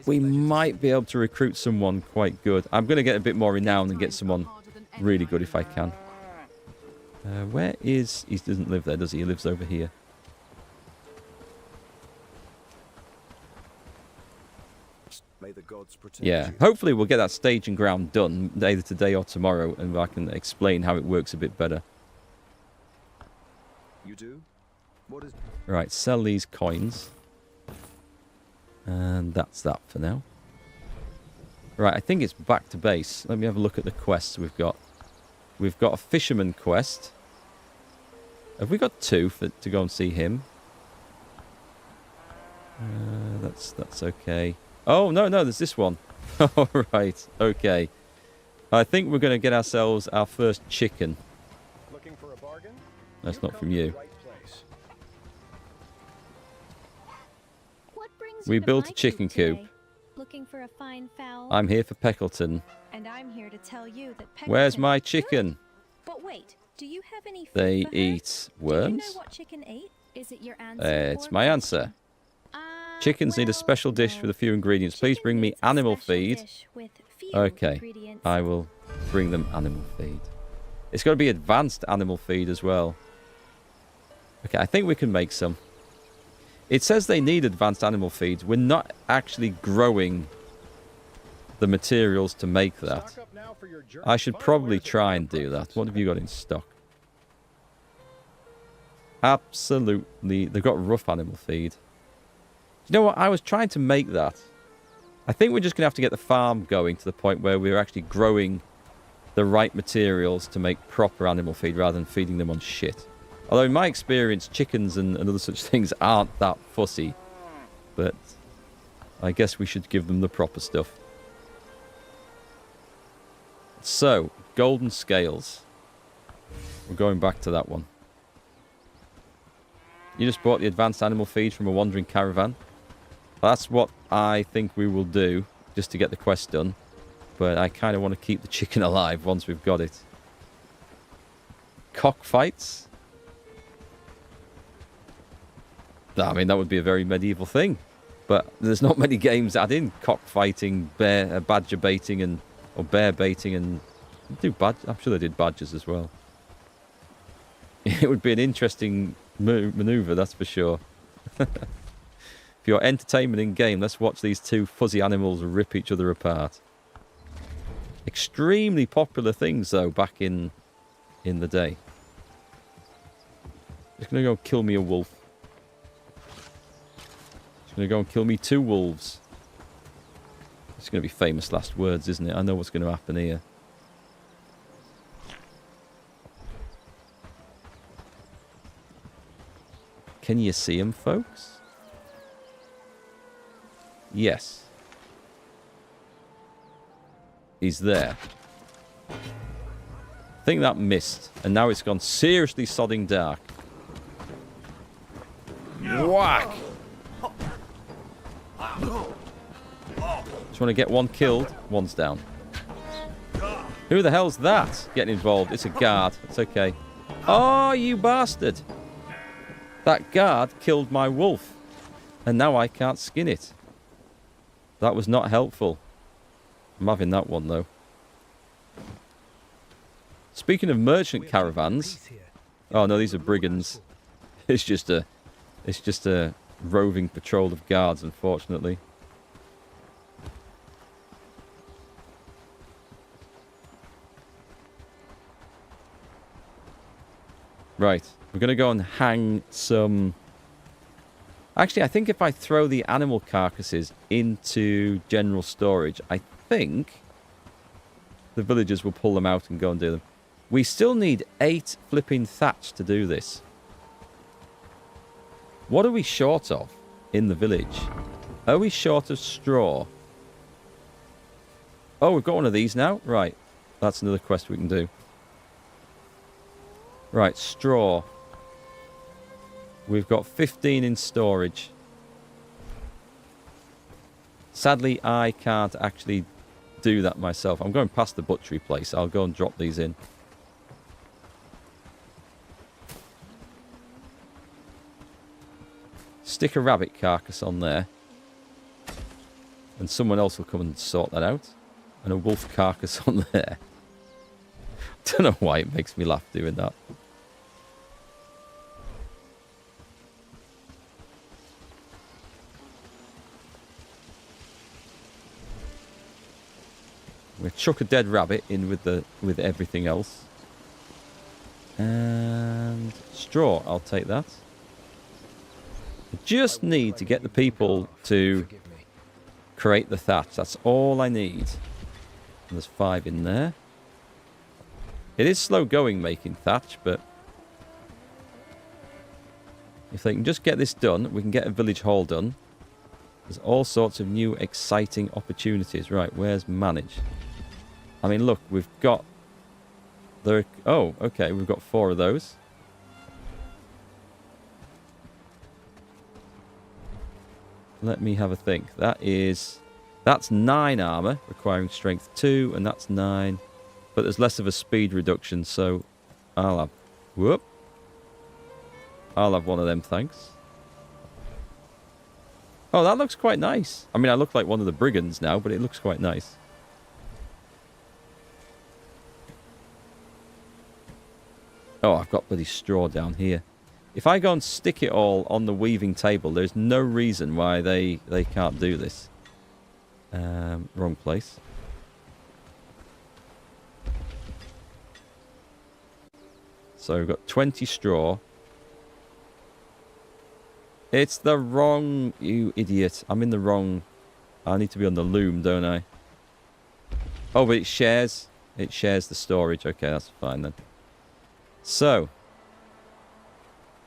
We might be able to recruit someone quite good. I'm going to get a bit more renown and get someone really good if I can. Where is... He doesn't live there, does he? He lives over here. May the gods protect Yeah, you. hopefully we'll get that staging ground done either today or tomorrow, and I can explain how it works a bit better. You do? What is... Right, sell these coins. And that's that for now. Right, I think it's back to base. Let me have a look at the quests we've got. We've got a fisherman quest. Have we got 2 to go and see him? That's okay. Oh, no, there's this one. All right, okay. I think we're going to get ourselves our first chicken. Looking for a bargain? That's not from you. We built a chicken coop. Looking for a fine fowl. I'm here for Peckleton. And I'm here to tell you that Where's my chicken? But wait, do you have any food They for her? eat worms? Do you know what chicken ate? Is it your answer? It's my answer. Chickens need a special dish with a few ingredients. Please bring me animal feed. Okay, I will bring them animal feed. It's got to be advanced animal feed as well. Okay, I think we can make some. It says they need advanced animal feeds. We're not actually growing the materials to make that. I should probably try and do that. What have you got in stock? Absolutely. They've got rough animal feed. You know what? I was trying to make that. I think we're just going to have to get the farm going to the point where we're actually growing the right materials to make proper animal feed rather than feeding them on shit. Although in my experience, chickens and other such things aren't that fussy. But I guess we should give them the proper stuff. So, golden scales. We're going back to that one. You just bought the advanced animal feed from a wandering caravan. That's what I think we will do, just to get the quest done. But I kind of want to keep the chicken alive once we've got it. Cockfights? I mean, that would be a very medieval thing. But there's not many games that add in cockfighting, badger baiting, or bear baiting, and I'm sure they did badgers as well. It would be an interesting maneuver, that's for sure. For your entertainment in game, let's watch these two fuzzy animals rip each other apart. Extremely popular things, though, back in the day. Just gonna go kill me a wolf. Just gonna go and kill me 2 wolves. It's gonna be famous last words, isn't it? I know what's gonna happen here. Can you see him, folks? Yes. He's there. I think that missed. And now it's gone seriously sodding dark. Whack! Just want to get one killed. One's down. Who the hell's that getting involved? It's a guard. It's okay. Oh, you bastard! That guard killed my wolf. And now I can't skin it. That was not helpful. I'm having that one, though. Speaking of merchant caravans... Oh, no, these are brigands. It's just a roving patrol of guards, unfortunately. Right. We're going to go and hang some... Actually, I think if I throw the animal carcasses into general storage, I think the villagers will pull them out and go and do them. We still need 8 flipping thatch to do this. What are we short of in the village? Are we short of straw? Oh, we've got one of these now? Right. That's another quest we can do. Right, straw. We've got 15 in storage. Sadly, I can't actually do that myself. I'm going past the butchery place. I'll go and drop these in. Stick a rabbit carcass on there. And someone else will come and sort that out. And a wolf carcass on there. Don't know why it makes me laugh doing that. We'll chuck a dead rabbit in with everything else. And straw, I'll take that. I just need to get the people to create the thatch. That's all I need. And there's 5 in there. It is slow going making thatch, but if they can just get this done, we can get a village hall done. There's all sorts of new exciting opportunities. Right, where's manage? I mean, look, we've got... Oh, okay, we've got 4 of those. Let me have a think. That's 9 armor, requiring strength 2, and that's 9. But there's less of a speed reduction, so I'll have... Whoop. I'll have one of them, thanks. Oh, that looks quite nice. I mean, I look like one of the brigands now, but it looks quite nice. Oh, I've got bloody straw down here. If I go and stick it all on the weaving table, there's no reason why they can't do this. Wrong place. So we've got 20 straw. It's the wrong... You idiot. I'm in the wrong... I need to be on the loom, don't I? Oh, but it shares... It shares the storage. Okay, that's fine then. So...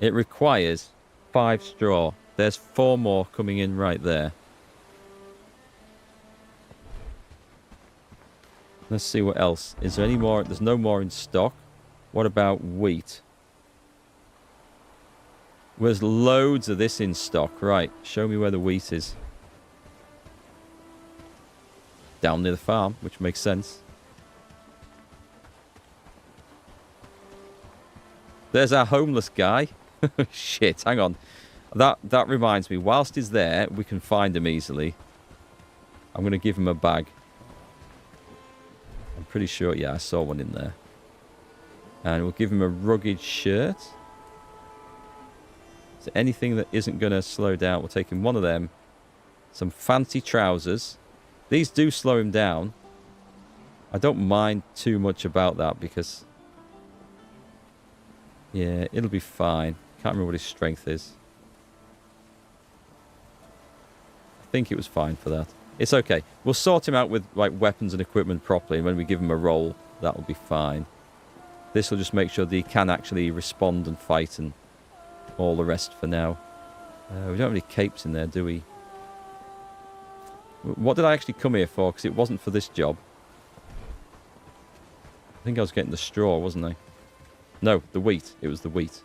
It requires 5 straw. There's 4 more coming in right there. Let's see what else. Is there any more? There's no more in stock. What about wheat? There's loads of this in stock. Right, show me where the wheat is. Down near the farm, which makes sense. There's our homeless guy. Shit, hang on. That reminds me. Whilst he's there, we can find him easily. I'm going to give him a bag. I'm pretty sure, yeah, I saw one in there. And we'll give him a rugged shirt. Is there anything that isn't going to slow down? We'll take him one of them. Some fancy trousers. These do slow him down. I don't mind too much about that because... Yeah, it'll be fine. Can't remember what his strength is. I think it was fine for that. It's okay. We'll sort him out with like weapons and equipment properly, and when we give him a roll, that'll be fine. This will just make sure that he can actually respond and fight and all the rest for now. We don't have any capes in there, do we? What did I actually come here for? Because it wasn't for this job. I think I was getting the straw, wasn't I? No, the wheat. It was the wheat.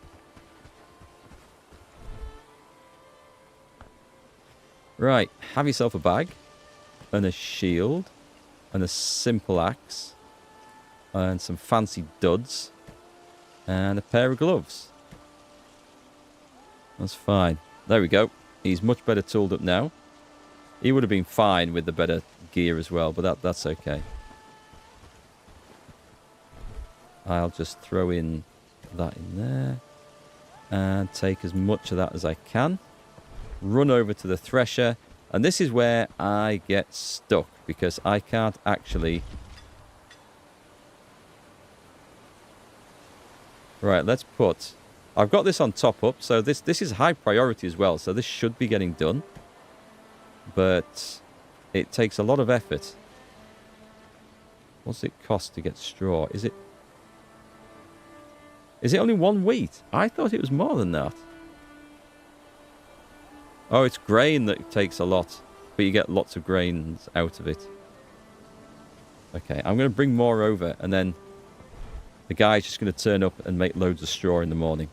Right, have yourself a bag, and a shield, and a simple axe, and some fancy duds, and a pair of gloves. That's fine. There we go. He's much better tooled up now. He would have been fine with the better gear as well, but that's okay. I'll just throw in that in there, and take as much of that as I can. Run over to the thresher, and this is where I get stuck because I can't actually... Right, let's put... I've got this on top up, so this is high priority as well, so this should be getting done. But it takes a lot of effort. What's it cost to get straw? Is it only 1 wheat? I thought it was more than that. Oh, it's grain that takes a lot, but you get lots of grains out of it. Okay, I'm going to bring more over, and then the guy's just going to turn up and make loads of straw in the morning.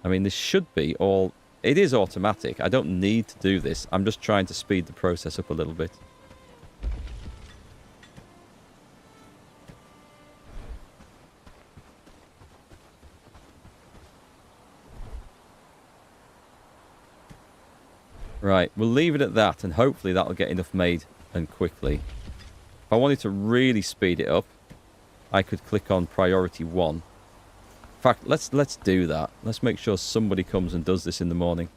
I mean, this should be all... It is automatic. I don't need to do this. I'm just trying to speed the process up a little bit. Right, we'll leave it at that, and hopefully that'll get enough made and quickly. If I wanted to really speed it up, I could click on priority 1. In fact, let's do that. Let's make sure somebody comes and does this in the morning.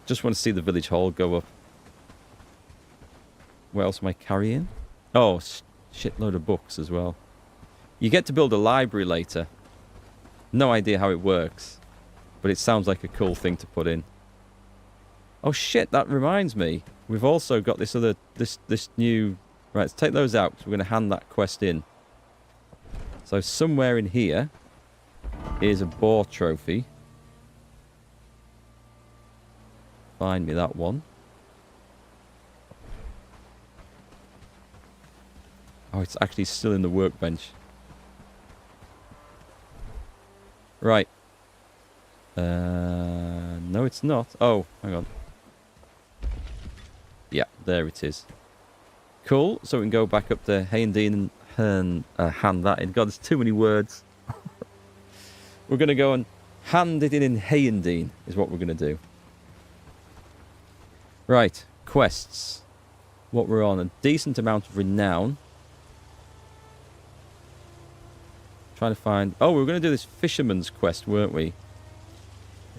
Just want to see the village hall go up. What else am I carrying? Oh, shitload of books as well. You get to build a library later. No idea how it works, but it sounds like a cool thing to put in. Oh shit, that reminds me. We've also got this other, this new... Right, let's take those out because we're going to hand that quest in. So somewhere in here is a boar trophy. Find me that one. Oh, it's actually still in the workbench. Right. No, it's not. Oh, hang on. Yeah, there it is. Cool. So we can go back up to Hayendine and hand that in. God, there's too many words. We're going to go and hand it in Hayendine is what we're going to do. Right. Quests. What we're on. A decent amount of renown. trying to find... Oh, we were going to do this fisherman's quest, weren't we?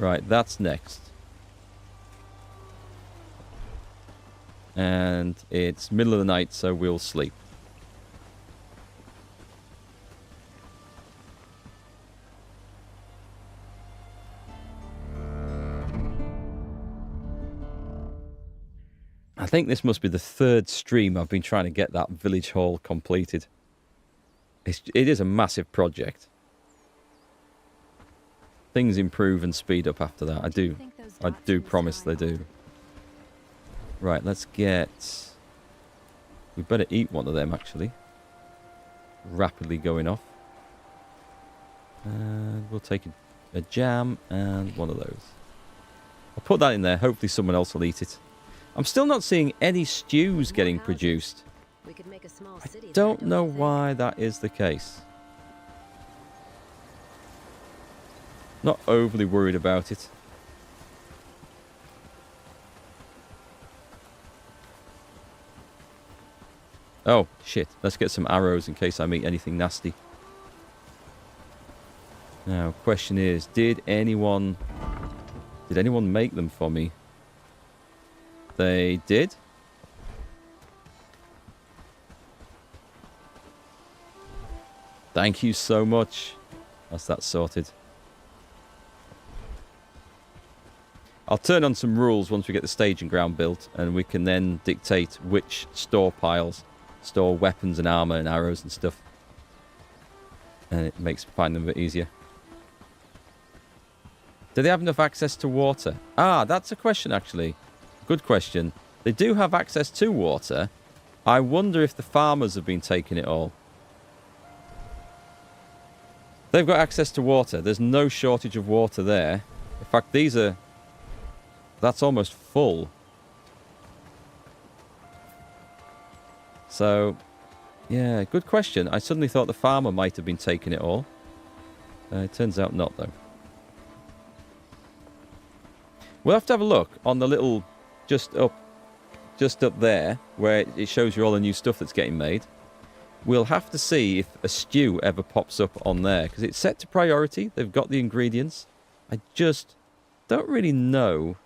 Right, that's next. And it's middle of the night, so we'll sleep. I think this must be the third stream I've been trying to get that village hall completed. It is a massive project. Things improve and speed up after that. I do promise they do. Right, let's get... We better eat one of them, actually. Rapidly going off. And we'll take a jam and one of those. I'll put that in there. Hopefully someone else will eat it. I'm still not seeing any stews getting produced. I don't know why that is the case. Not overly worried about it. Oh, shit. Let's get some arrows in case I meet anything nasty. Now, question is, did anyone make them for me? They did. Thank you so much. That's that sorted. I'll turn on some rules once we get the staging ground built, and we can then dictate which store piles store weapons and armor and arrows and stuff. And it makes finding them a bit easier. Do they have enough access to water? Ah, that's a question, actually. Good question. They do have access to water. I wonder if the farmers have been taking it all. They've got access to water. There's no shortage of water there. In fact, these are... That's almost full. So, yeah, good question. I suddenly thought the farmer might have been taking it all. It turns out not, though. We'll have to have a look on the little... Just up there, where it shows you all the new stuff that's getting made. We'll have to see if a stew ever pops up on there, because it's set to priority. They've got the ingredients. I just don't really know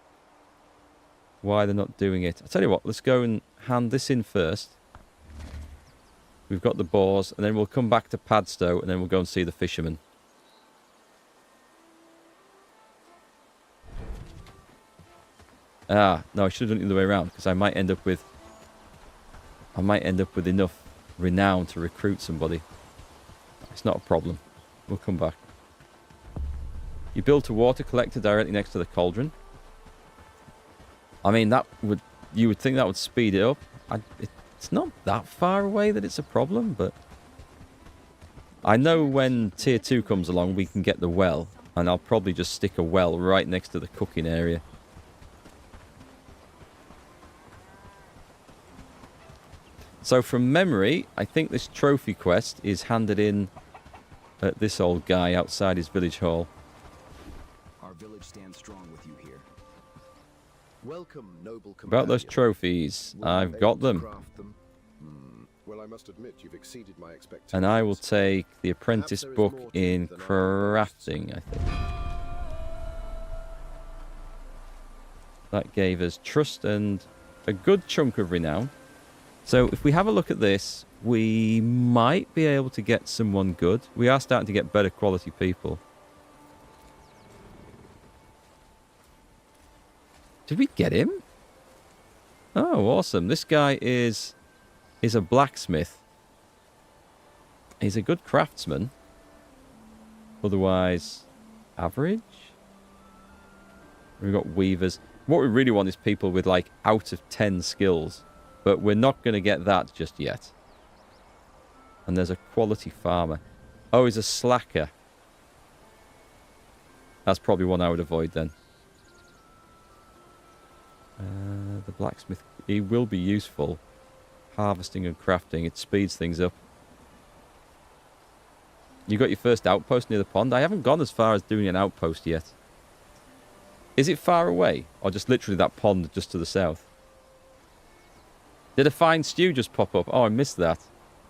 why they're not doing it. I'll tell you what, let's go and hand this in first. We've got the boars, and then we'll come back to Padstow, and then we'll go and see the fishermen. Ah, no, I should have done it the other way around, because I might end up with enough renown to recruit somebody. It's not a problem. We'll come back. You built a water collector directly next to the cauldron. I mean, you would think that would speed it up. It's not that far away that it's a problem, but I know when tier 2 comes along, we can get the well, and I'll probably just stick a well right next to the cooking area. So from memory, I think this trophy quest is handed in at this old guy outside his village hall. Our village stands strong with you here. Welcome, noble companion. About those trophies, I've got them. Well, I must admit you've exceeded my expectations. And I will take the apprentice book in crafting, I think. That gave us trust and a good chunk of renown. So if we have a look at this, we might be able to get someone good. We are starting to get better quality people. Did we get him? Oh, awesome. This guy is a blacksmith. He's a good craftsman. Otherwise, average. We've got weavers. What we really want is people with like out of 10 skills. But we're not going to get that just yet. And there's a quality farmer. Oh, he's a slacker. That's probably one I would avoid then. The blacksmith, he will be useful. Harvesting and crafting, it speeds things up. You got your first outpost near the pond? I haven't gone as far as doing an outpost yet. Is it far away? Or just literally that pond just to the south? Did a fine stew just pop up? Oh, I missed that.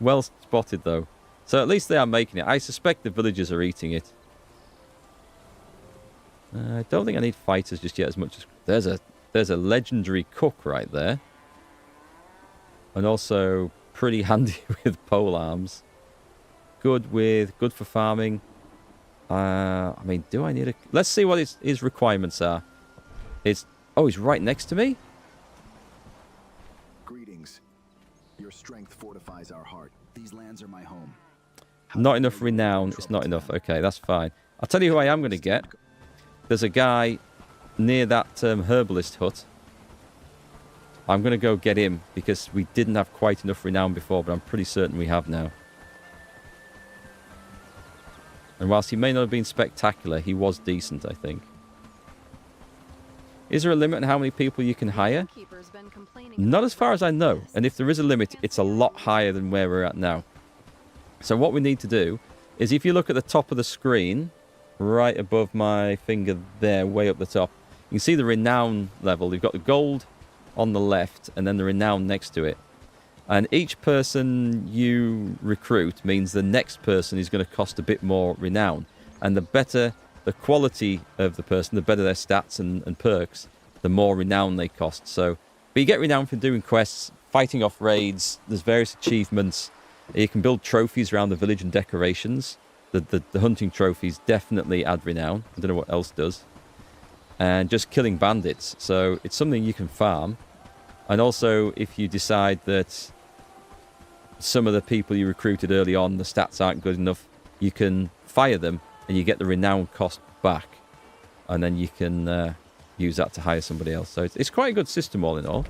Well spotted, though. So at least they are making it. I suspect the villagers are eating it. I don't think I need fighters just yet as much as... There's a legendary cook right there. And also pretty handy with pole arms. Good for farming. I mean, do I need a... Let's see what his requirements are. Oh, he's right next to me? Greetings. Your strength fortifies our heart. These lands are my home. Not enough renown. It's not enough. Okay, that's fine. I'll tell you who I am going to get. There's a guy near that herbalist hut. I'm going to go get him because we didn't have quite enough renown before, but I'm pretty certain we have now. And whilst he may not have been spectacular, he was decent, I think. Is there a limit on how many people you can hire? Not as far as I know. And if there is a limit, it's a lot higher than where we're at now. So what we need to do is if you look at the top of the screen, right above my finger there, way up the top, you can see the renown level. You've got the gold on the left and then the renown next to it. And each person you recruit means the next person is going to cost a bit more renown. And the better the quality of the person, the better their stats and perks, the more renown they cost. So, but you get renown for doing quests, fighting off raids, there's various achievements. You can build trophies around the village and decorations. The hunting trophies definitely add renown. I don't know what else does. And just killing bandits. So it's something you can farm. And also, if you decide that some of the people you recruited early on, the stats aren't good enough, you can fire them and you get the renown cost back. And then you can use that to hire somebody else. So it's quite a good system all in all.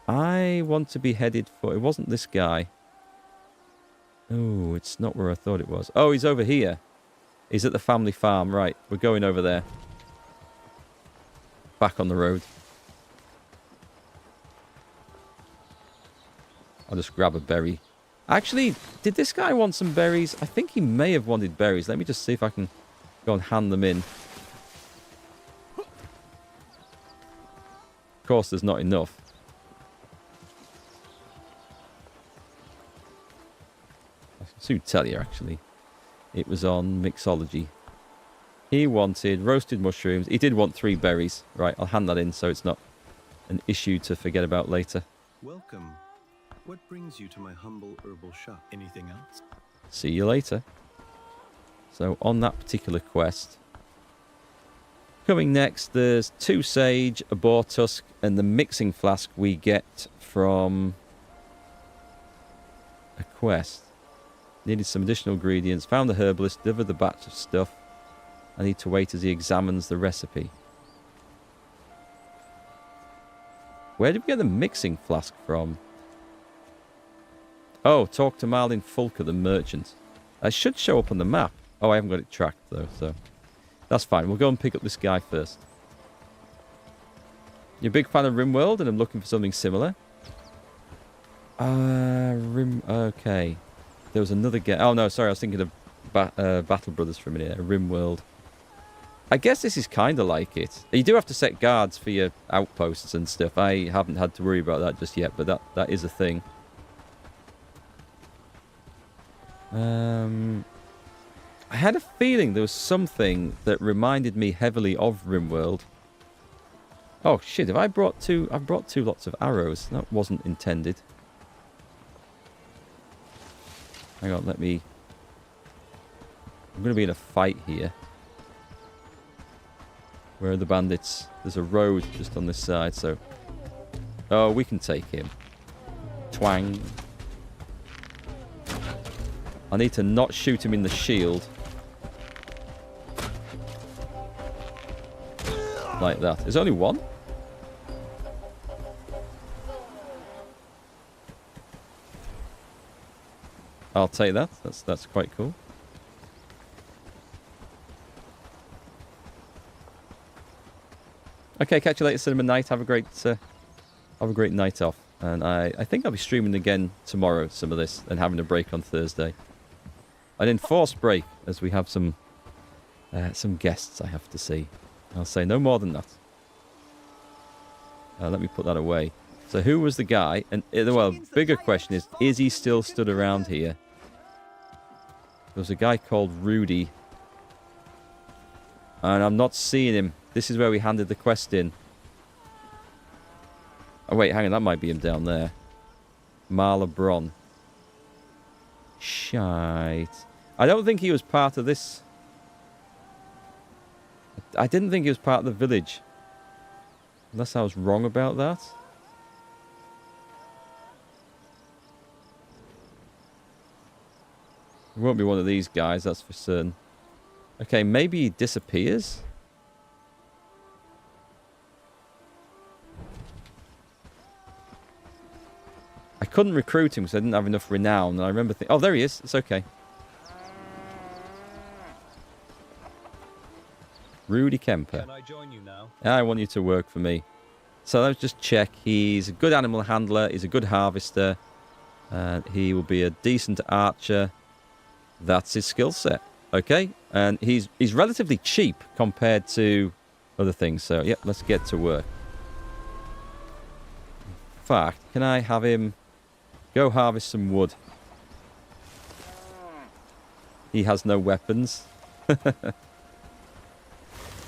I want to be headed for... It wasn't this guy. Oh, it's not where I thought it was. Oh, he's over here. He's at the family farm. Right, we're going over there. Back on the road. I'll just grab a berry. Actually, did this guy want some berries? I think he may have wanted berries. Let me just see if I can go and hand them in. Of course, there's not enough. I can soon tell you, actually. It was on mixology. He wanted roasted mushrooms. He did want 3 berries. Right, I'll hand that in so it's not an issue to forget about later. Welcome. What brings you to my humble herbal shop? Anything else? See you later. So on that particular quest, coming next, there's 2 sage, a boar tusk, and the mixing flask we get from a quest. Needed some additional ingredients. Found the herbalist, delivered the batch of stuff. I need to wait as he examines the recipe. Where did we get the mixing flask from? Oh, talk to Marlin Fulker, the merchant. It should show up on the map. Oh, I haven't got it tracked, though, so... That's fine. We'll go and pick up this guy first. You're a big fan of RimWorld, and I'm looking for something similar? Okay. There was another game. Oh, no, sorry. I was thinking of Battle Brothers for a minute. RimWorld. I guess this is kind of like it. You do have to set guards for your outposts and stuff. I haven't had to worry about that just yet, but that is a thing. I had a feeling there was something that reminded me heavily of RimWorld. Oh shit, have I brought 2? I've brought 2 lots of arrows. That wasn't intended. Hang on, let me... I'm going to be in a fight here. Where are the bandits? There's a road just on this side, so... Oh, we can take him. Twang. I need to not shoot him in the shield. Like that. There's only 1? I'll take that. That's quite cool. Okay, catch you later, Cinema Night. Have a great night off. And I think I'll be streaming again tomorrow, some of this, and having a break on Thursday. An enforced break, as we have some guests I have to see. I'll say no more than that. Let me put that away. So who was the guy? And well, bigger question is he still stood around here? There's a guy called Rudy. And I'm not seeing him. This is where we handed the quest in. Oh, wait, hang on. That might be him down there. Marla Bron. Shite. I don't think he was part of this. I didn't think he was part of the village. Unless I was wrong about that. It won't be one of these guys, that's for certain. Okay, maybe he disappears? I couldn't recruit him because I didn't have enough renown. And I remember thinking, oh, there he is. It's okay. Rudy Kemper. Can I join you now? I want you to work for me. So let's just check. He's a good animal handler. He's a good harvester. He will be a decent archer. That's his skill set. Okay. And he's relatively cheap compared to other things. So, yeah, let's get to work. In fact, can I have him go harvest some wood? He has no weapons.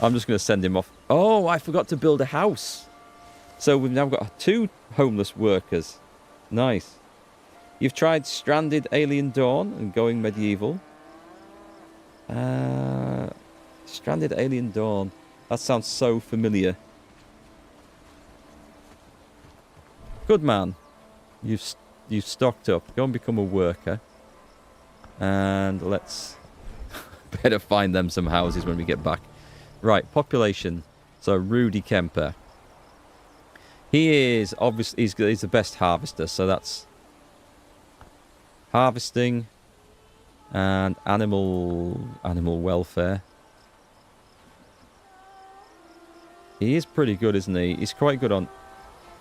I'm just going to send him off. Oh, I forgot to build a house. So we've now got 2 homeless workers. Nice. You've tried Stranded Alien Dawn and Going Medieval. Stranded Alien Dawn. That sounds so familiar. Good man. You've stocked up. Go and become a worker. And let's better find them some houses when we get back. Right, population. So Rudy Kemper. He is obviously he's the best harvester, so that's harvesting and animal welfare. He is pretty good, isn't he? He's quite good on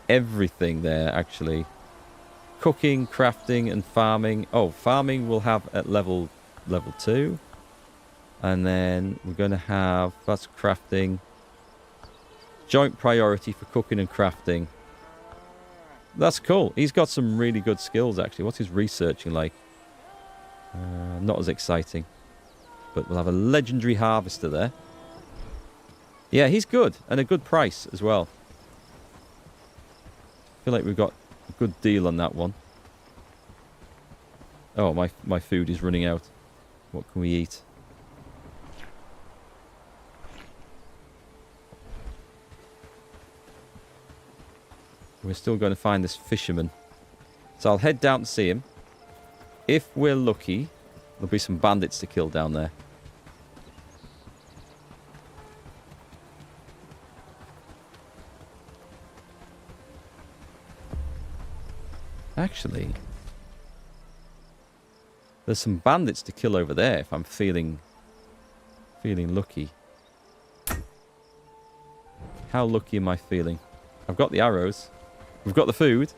everything there, actually. Cooking, crafting, and farming. Oh, farming we'll have at level 2. And then we're going to have, that's crafting. Joint priority for cooking and crafting. That's cool. He's got some really good skills, actually. What's his researching like? Not as exciting. But we'll have a legendary harvester there. Yeah, he's good. And a good price as well. I feel like we've got a good deal on that one. Oh, my food is running out. What can we eat? We're still going to find this fisherman. So I'll head down to see him. If we're lucky, there'll be some bandits to kill down there. Actually, there's some bandits to kill over there if I'm feeling lucky. How lucky am I feeling? I've got the arrows. We've got the food.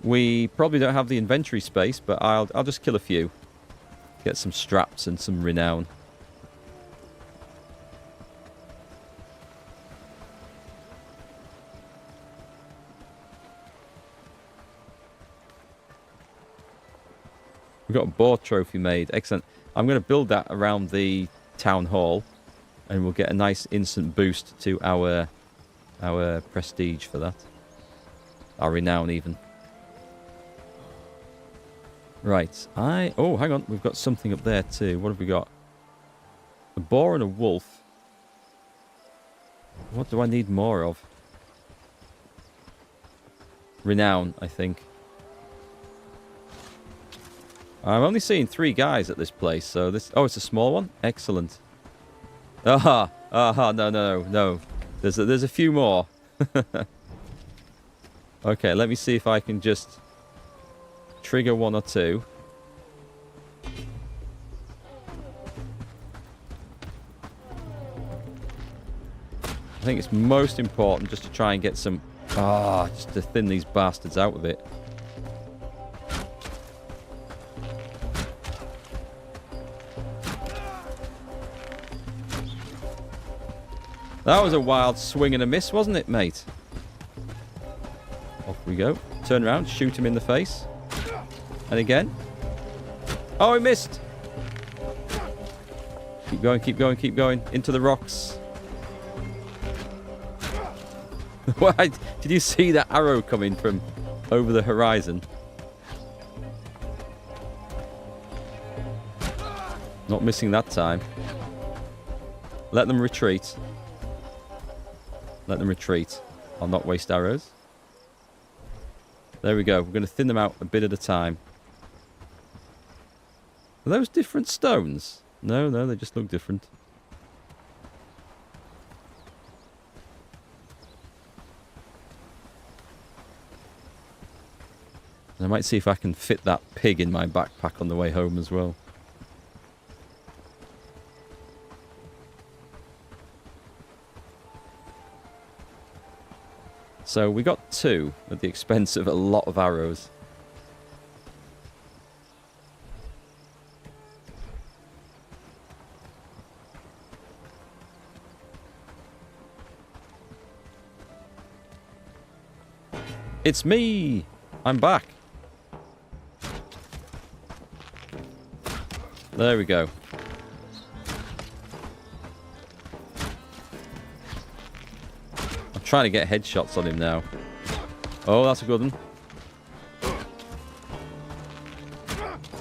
We probably don't have the inventory space, but I'll just kill a few. Get some straps and some renown. We've got a boar trophy made. Excellent. I'm going to build that around the town hall, and we'll get a nice instant boost to our prestige for that. Our renown, even. Right. Oh, hang on. We've got something up there, too. What have we got? A boar and a wolf. What do I need more of? Renown, I think. I'm only seeing 3 guys at this place, so this... Oh, it's a small one? Excellent. No. There's a few more. Okay, let me see if I can just trigger 1 or 2. I think it's most important just to try and get some... just to thin these bastards out with it. That was a wild swing and a miss, wasn't it, mate? Off we go. Turn around, shoot him in the face. And again. Oh, he missed. Keep going, keep going, keep going. Into the rocks. Why? Did you see that arrow coming from over the horizon? Not missing that time. Let them retreat. Let them retreat. I'll not waste arrows. There we go. We're going to thin them out a bit at a time. Are those different stones? No, no, they just look different. I might see if I can fit that pig in my backpack on the way home as well. So we got 2 at the expense of a lot of arrows. It's me! I'm back. There we go. I'm trying to get headshots on him now. Oh, that's a good one.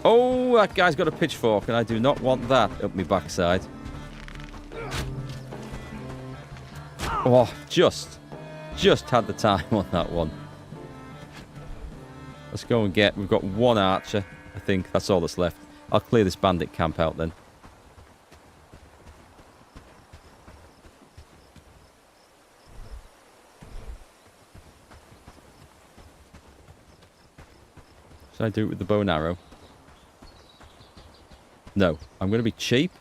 Oh, that guy's got a pitchfork, and I do not want that up my backside. Oh, just had the time on that one. Let's go and get... We've got 1 archer, I think. That's all that's left. I'll clear this bandit camp out then. Should I do it with the bow and arrow? No. I'm going to be cheap.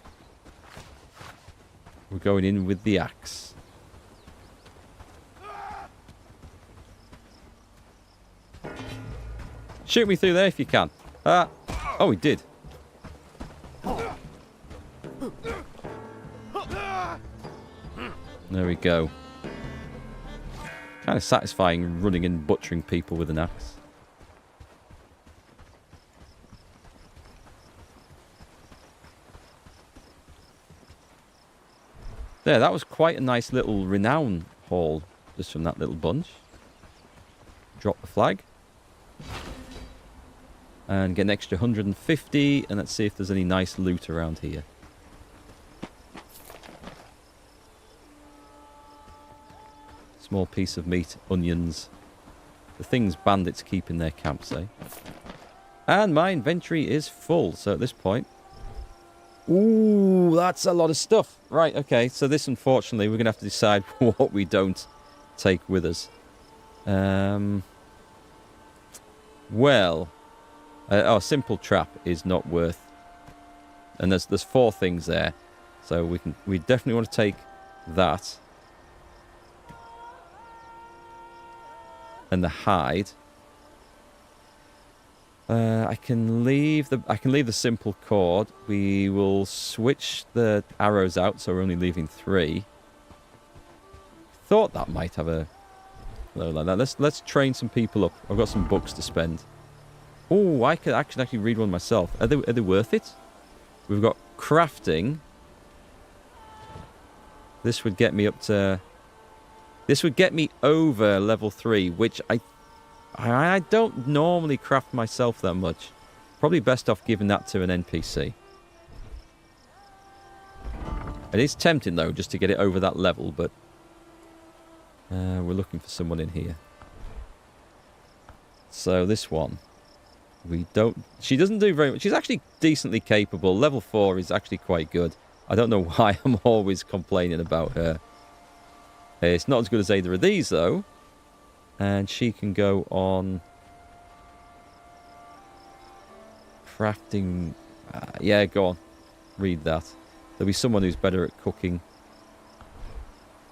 We're going in with the axe. Shoot me through there if you can. Oh, he did. There we go. Kind of satisfying running and butchering people with an axe. There, that was quite a nice little renown haul just from that little bunch. Drop the flag. And get an extra 150, and let's see if there's any nice loot around here. Small piece of meat, onions. The things bandits keep in their camps, eh? And my inventory is full, so at this point... Ooh, that's a lot of stuff. Right, okay, so this, unfortunately, we're going to have to decide what we don't take with us. Well... a simple trap is not worth... And there's 4 things there. So we definitely want to take that. And the hide. I can leave the simple cord. We will switch the arrows out, so we're only leaving 3. Thought that might have a low like that. Let's train some people up. I've got some books to spend. Oh, I could actually read one myself. Are they worth it? We've got crafting. This would get me up to... This would get me over level 3, which I don't normally craft myself that much. Probably best off giving that to an NPC. It is tempting, though, just to get it over that level, but... we're looking for someone in here. So, this one... We don't... She doesn't do very much. She's actually decently capable. Level 4 is actually quite good. I don't know why I'm always complaining about her. It's not as good as either of these, though. And she can go on... Crafting... yeah, go on. Read that. There'll be someone who's better at cooking.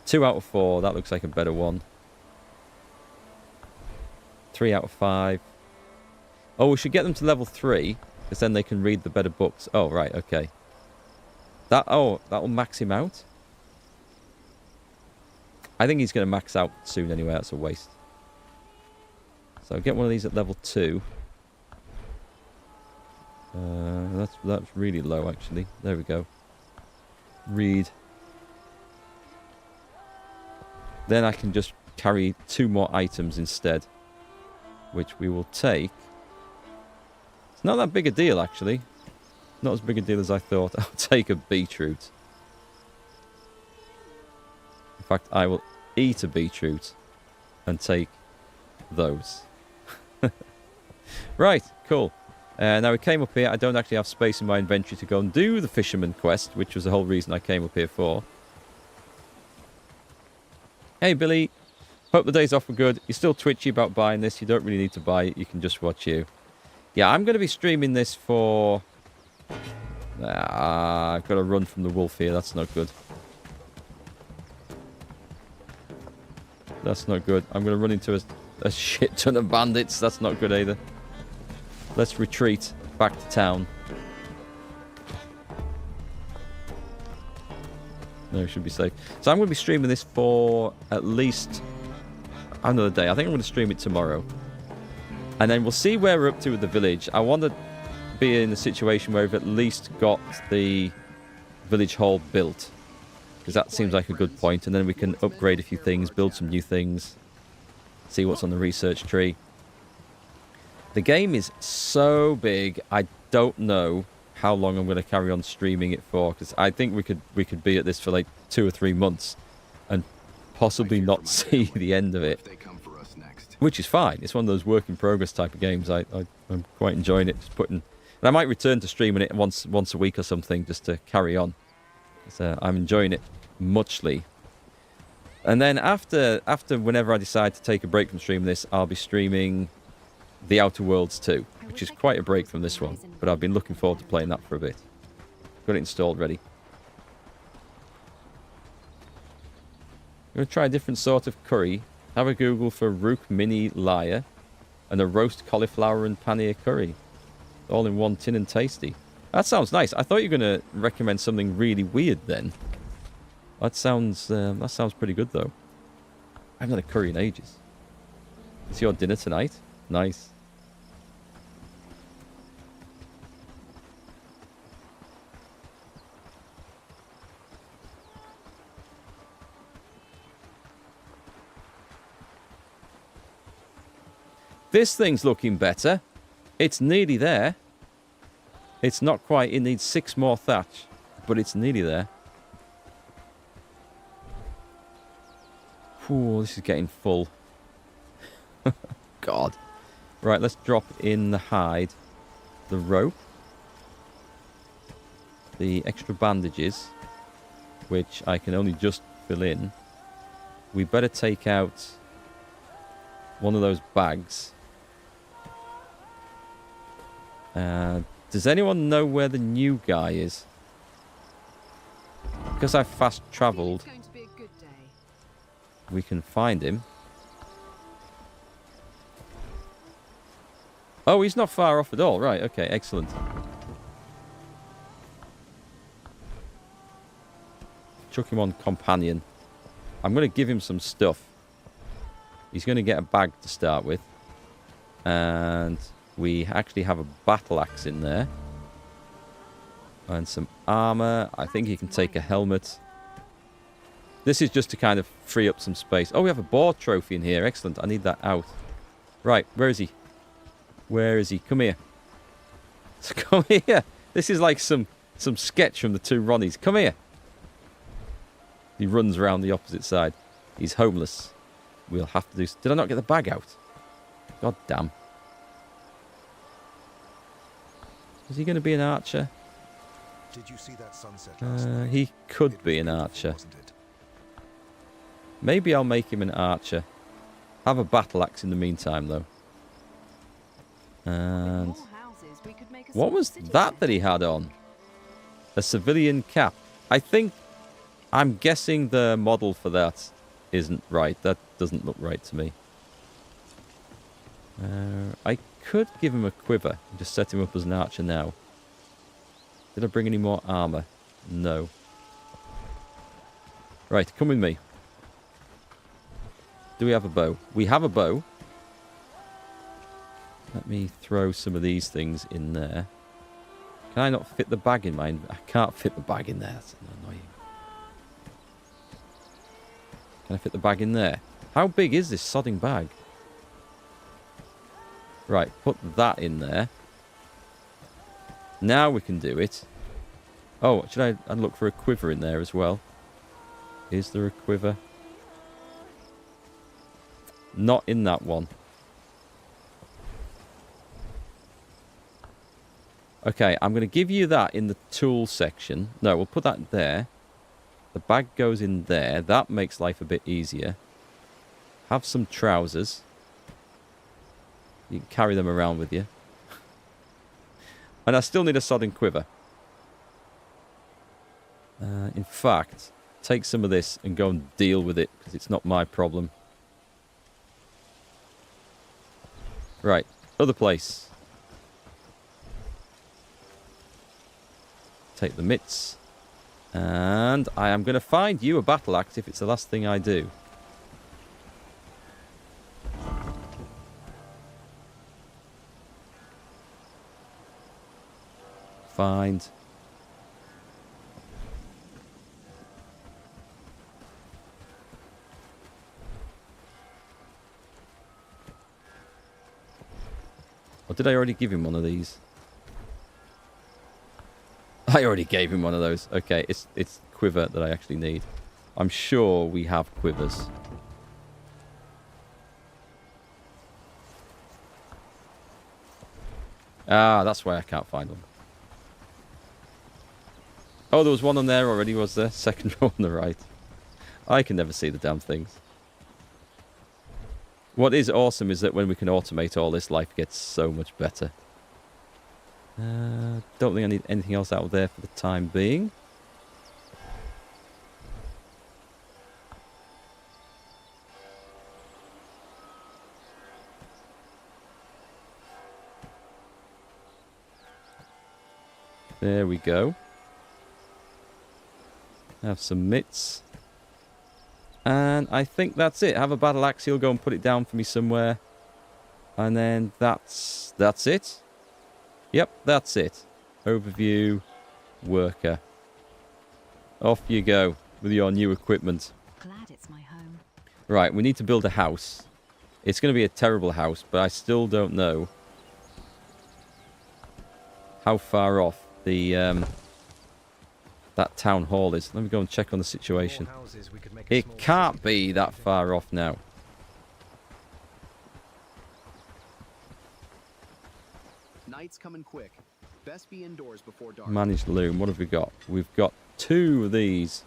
2 out of 4. That looks like a better one. 3 out of 5. Oh, we should get them to level 3, because then they can read the better books. Oh, right, okay. That'll max him out. I think he's going to max out soon anyway. That's a waste. So I'll get one of these at level 2. That's really low, actually. There we go. read. Then I can just carry 2 more items instead, which we will take. It's not that big a deal, actually. Not as big a deal as I thought. I'll take a beetroot. In fact, I will eat a beetroot and take those. Right, cool. Now we came up here. I don't actually have space in my inventory to go and do the fisherman quest, which was the whole reason I came up here for. Hey, Billy. Hope the days off were good. You're still twitchy about buying this. You don't really need to buy it. You can just watch you. Yeah, I'm going to be streaming this for... I've got to run from the wolf here. That's not good. That's not good. I'm going to run into a shit ton of bandits. That's not good either. Let's retreat back to town. No, it should be safe. So I'm going to be streaming this for at least another day. I think I'm going to stream it tomorrow. And then we'll see where we're up to with the village. I want to be in a situation where we've at least got the village hall built. Because that seems like a good point. And then we can upgrade a few things, build some new things. See what's on the research tree. The game is so big, I don't know how long I'm going to carry on streaming it for, because I think we could be at this for like 2 or 3 months and possibly not see the end of it, which is fine. It's one of those work in progress type of games. I'm quite enjoying it. Just putting, and I might return to streaming it once a week or something just to carry on. So I'm enjoying it muchly. And then after whenever I decide to take a break from streaming this, I'll be streaming The Outer Worlds 2, which is quite a break from this one, but I've been looking forward to playing that for a bit. Got it installed ready. I'm going to try a different sort of curry. Have a Google for rook mini lyre and a roast cauliflower and paneer curry. All in one tin and tasty. That sounds nice. I thought you were going to recommend something really weird then. That sounds pretty good though. I haven't had a curry in ages. It's your dinner tonight? Nice. This thing's looking better. It's nearly there. It's not quite. It needs 6 more thatch, but it's nearly there. Ooh, this is getting full. God. Right, let's drop in the hide, the rope, the extra bandages, which I can only just fill in. We better take out one of those bags. Does anyone know where the new guy is? Because I've fast travelled, we can find him. Oh, he's not far off at all. Right, okay, excellent. Chuck him on companion. I'm going to give him some stuff. He's going to get a bag to start with. And we actually have a battle axe in there. And some armor. I think he can take a helmet. This is just to kind of free up some space. Oh, we have a boar trophy in here. Excellent. I need that out. Right, where is he? Where is he? Come here. Come here. This is like some sketch from the 2 Ronnies. Come here. He runs around the opposite side. He's homeless. We'll have to do... Did I not get the bag out? God damn. Is he going to be an archer? Did you see that sunset last night? He could be an archer. Maybe I'll make him an archer. Have a battle axe in the meantime, though. And what was that he had on? A civilian cap. I'm guessing the model for that isn't right. That doesn't look right to me. I could give him a quiver and just set him up as an archer now. Did I bring any more armor? No. Right, come with me. Do we have a bow? We have a bow. Let me throw some of these things in there. Can I not fit the bag in mine? I can't fit the bag in there. That's annoying. Can I fit the bag in there? How big is this sodding bag? Right, put that in there. Now we can do it. Oh, should I look for a quiver in there as well? Is there a quiver? Not in that one. Okay, I'm going to give you that in the tool section. No, we'll put that there. The bag goes in there. That makes life a bit easier. Have some trousers. You can carry them around with you. And I still need a sodding quiver. In fact, take some of this and go and deal with it, because it's not my problem. Right, other place. Take the mitts. And I am going to find you a battle axe if it's the last thing I do. Find. Or did I already give him one of these? I already gave him one of those. Okay, it's quiver that I actually need. I'm sure we have quivers. Ah, that's why I can't find one. Oh, there was one on there already, was there? Second row on the right. I can never see the damn things. What is awesome is that when we can automate all this, life gets so much better. Don't think I need anything else out there for the time being. There we go. Have some mitts. And I think that's it. Have a battle axe. He'll go and put it down for me somewhere. And then that's it. Yep, that's it. Overview. Worker. Off you go with your new equipment. Glad it's my home. Right, we need to build a house. It's going to be a terrible house, but I still don't know how far off the that town hall is. Let me go and check on the situation. It can't be that far off now. Night's coming quick. Best be indoors before dark. Managed loom. What have we got? We've got 2 of these.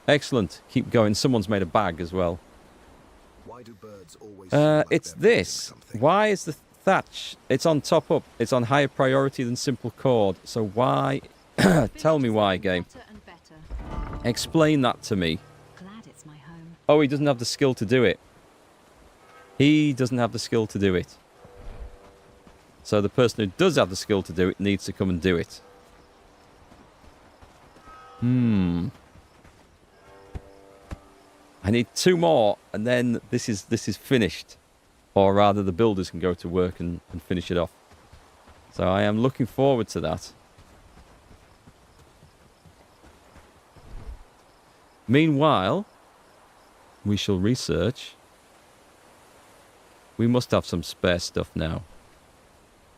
Excellent. Keep going. Someone's made a bag as well. Why do birds always it's this. Why is the thatch? It's on top up. It's on higher priority than simple cord. So why? Tell me why, game. Explain that to me. Glad it's my home. Oh, he doesn't have the skill to do it. He doesn't have the skill to do it. So the person who does have the skill to do it needs to come and do it. I need 2 more, and then this is finished. Or rather, the builders can go to work and finish it off. So I am looking forward to that. Meanwhile, we shall research. We must have some spare stuff now.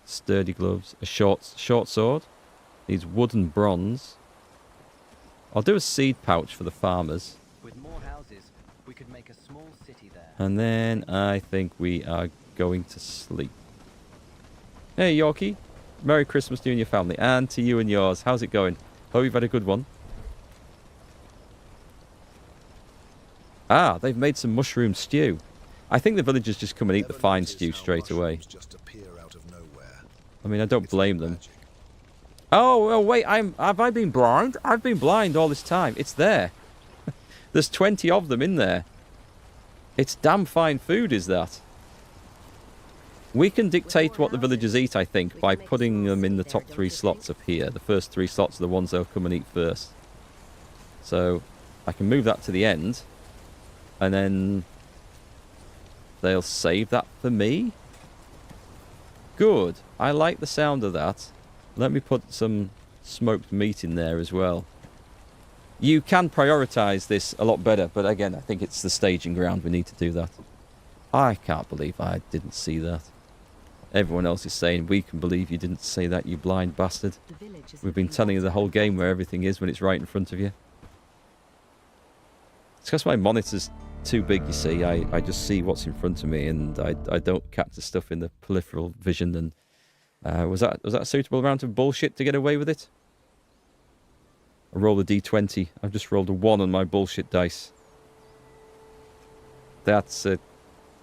Sturdy gloves, a short sword. Needs wood and bronze. I'll do a seed pouch for the farmers. With more houses, we could make a small city there. And then I think we are going to sleep. Hey, Yorkie. Merry Christmas to you and your family. And to you and yours. How's it going? Hope you've had a good one. Ah, they've made some mushroom stew. I think the villagers just come and eat the fine stew straight away. I mean, I don't blame them. Oh, wait, have I been blind? I've been blind all this time. It's there. There's 20 of them in there. It's damn fine food, is that? We can dictate what the villagers eat, I think, by putting them in the top 3 slots up here. The first 3 slots are the ones they'll come and eat first. So, I can move that to the end. And then they'll save that for me. Good. I like the sound of that. Let me put some smoked meat in there as well. You can prioritise this a lot better, but again, I think it's the staging ground we need to do that. I can't believe I didn't see that. Everyone else is saying, we can believe you didn't see that, you blind bastard. We've been telling you the whole game where everything is when it's right in front of you. It's because my monitor's too big, you see. I just see what's in front of me, and I don't catch the stuff in the peripheral vision. And was that a suitable amount of bullshit to get away with it? I rolled a d20. I've just rolled a 1 on my bullshit dice. That's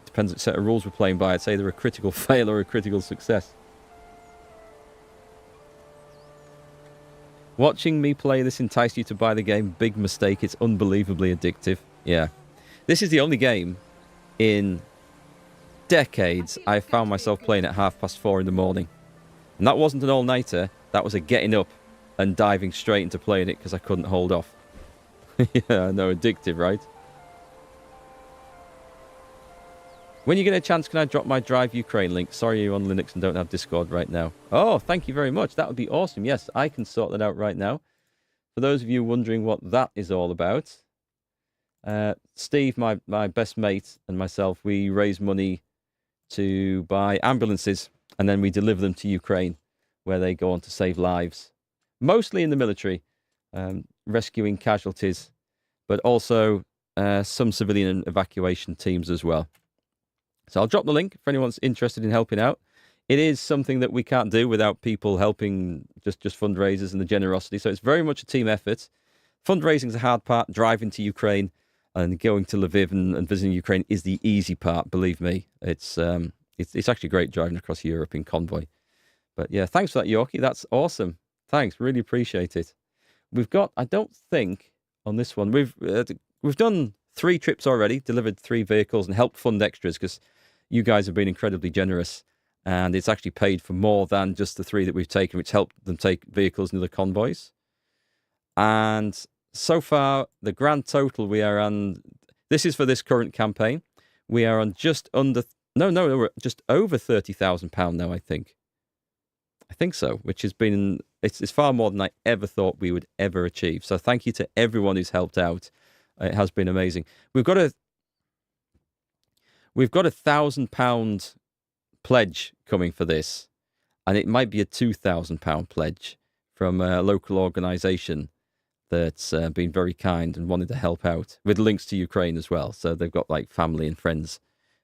depends what set of rules we're playing by. It's either a critical fail or a critical success. Watching me play this enticed you to buy the game. Big mistake. It's unbelievably addictive. Yeah. This is the only game in decades I found myself playing at 4:30 in the morning. And that wasn't an all-nighter. That was a getting up and diving straight into playing it because I couldn't hold off. Yeah, I know, addictive, right? When you get a chance, can I drop my Drive Ukraine link? Sorry you're on Linux and don't have Discord right now. Oh, thank you very much. That would be awesome. Yes, I can sort that out right now. For those of you wondering what that is all about, Steve, my best mate, and myself, we raise money to buy ambulances, and then we deliver them to Ukraine, where they go on to save lives. Mostly in the military, rescuing casualties, but also some civilian evacuation teams as well. So I'll drop the link for anyone's interested in helping out. It is something that we can't do without people helping, just fundraisers and the generosity. So it's very much a team effort. Fundraising is the hard part. Driving to Ukraine and going to Lviv and visiting Ukraine is the easy part, believe me. It's actually great driving across Europe in convoy. But yeah, thanks for that, Yorkie. That's awesome. Thanks, really appreciate it. We've got, I don't think, on this one, we've done 3 trips already, delivered 3 vehicles and helped fund extras because you guys have been incredibly generous, and it's actually paid for more than just the 3 that we've taken, which helped them take vehicles and other convoys. And so far, the grand total we are on, this is for this current campaign, we are on just under, we're just over £30,000 now, I think. I think so, which has been, it's far more than I ever thought we would ever achieve. So thank you to everyone who's helped out. It has been amazing. We've got a £1,000 pledge coming for this, and it might be a £2,000 pledge from a local organisation that's been very kind and wanted to help out, with links to Ukraine as well. So they've got like family and friends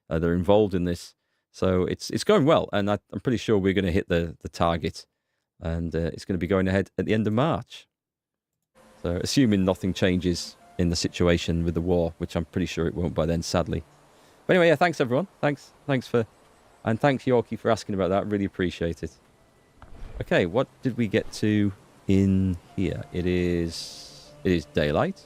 that are involved in this. So it's going well, and I'm pretty sure we're going to hit the target, and it's going to be going ahead at the end of March. So assuming nothing changes in the situation with the war, which I'm pretty sure it won't by then, sadly. But anyway, yeah, thanks everyone. Thanks Yorkie for asking about that. Really appreciate it. Okay, what did we get to in here? It is daylight.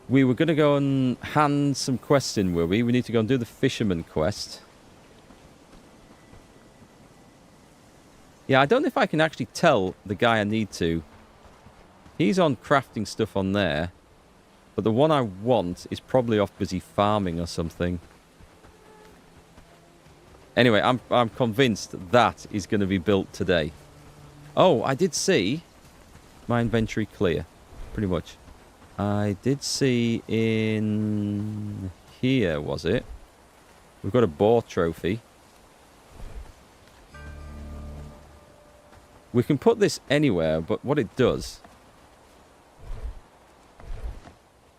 We were going to go and hand some quests in, were we? We need to go and do the fisherman quest. Yeah, I don't know if I can actually tell the guy I need to. He's on crafting stuff on there. But the one I want is probably off busy farming or something. Anyway, I'm convinced that is going to be built today. Oh, I did see my inventory clear. Pretty much. I did see in here, was it? We've got a boar trophy. We can put this anywhere, but what it does,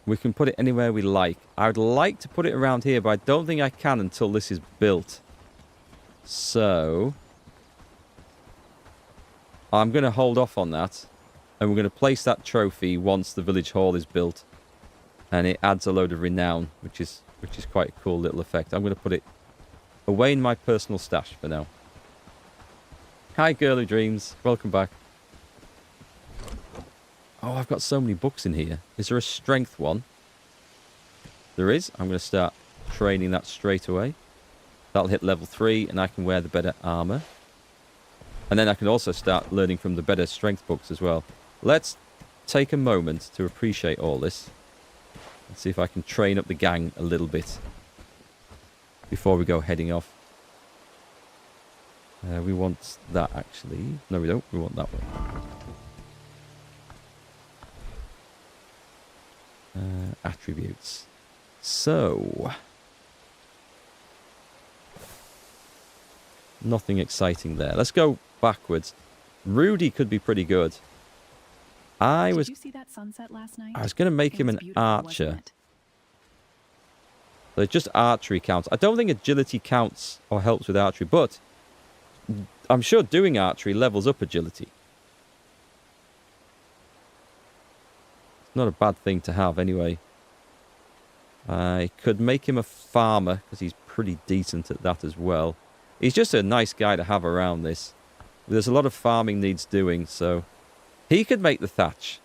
we can put it anywhere we like. I would like to put it around here, but I don't think I can until this is built. So I'm going to hold off on that, and we're going to place that trophy once the village hall is built, and it adds a load of renown, which is quite a cool little effect. I'm going to put it away in my personal stash for now. Hi, Girly Dreams. Welcome back. Oh, I've got so many books in here. Is there a strength one? There is. I'm going to start training that straight away. That'll hit level 3, and I can wear the better armor. And then I can also start learning from the better strength books as well. Let's take a moment to appreciate all this. And see if I can train up the gang a little bit before we go heading off. We want that, actually. No, we don't. We want that one. Attributes. So... nothing exciting there. Let's go backwards. Rudy could be pretty good. Did you see that sunset last night? I was going to make him an archer. So just archery counts. I don't think agility counts or helps with archery, but I'm sure doing archery levels up agility. It's not a bad thing to have anyway. I could make him a farmer because he's pretty decent at that as well. He's just a nice guy to have around this. There's a lot of farming needs doing, so he could make the thatch.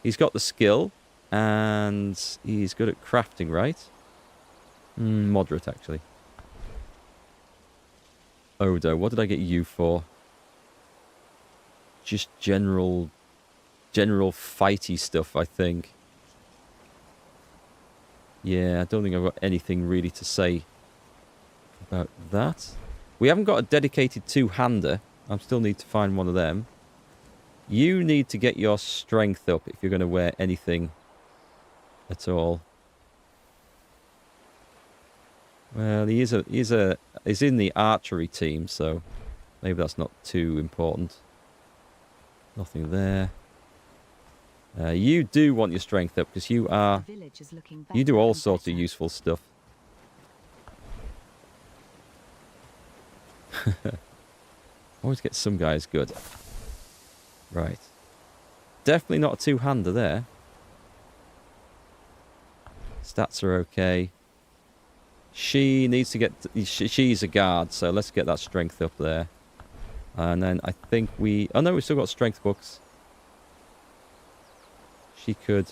He's got the skill, and he's good at crafting, right? Moderate, actually. Odo, what did I get you for? Just general fighty stuff, I think. Yeah, I don't think I've got anything really to say about that. We haven't got a dedicated two-hander. I still need to find one of them. You need to get your strength up if you're going to wear anything at all. Well, he's in the archery team, so maybe that's not too important. Nothing there. You do want your strength up because you do all sorts of useful stuff. Always get some guys good. Right. Definitely not a two-hander there. Stats are okay. She needs to get... she's a guard, so let's get that strength up there. And then I think we... oh no, we've still got strength books. She could...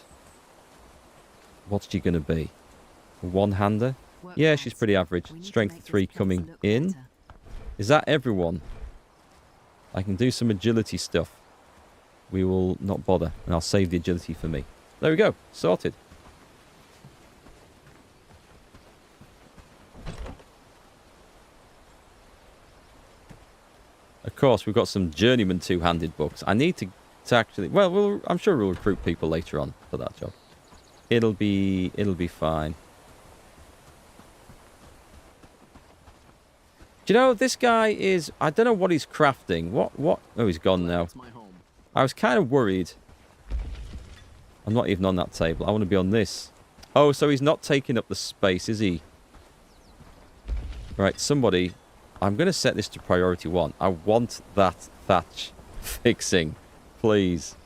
what's she going to be? A one-hander? Yeah, she's pretty average. Strength 3 coming in. Is that everyone? I can do some agility stuff. We will not bother, and I'll save the agility for me. There we go. Sorted. Of course, we've got some journeyman two-handed books. I need to actually... well, I'm sure we'll recruit people later on for that job. It'll be fine. Do you know, this guy is... I don't know what he's crafting. What? Oh, he's gone now. I was kind of worried. I'm not even on that table. I want to be on this. Oh, so he's not taking up the space, is he? Right, somebody... I'm going to set this to priority 1. I want that thatch fixing. Please.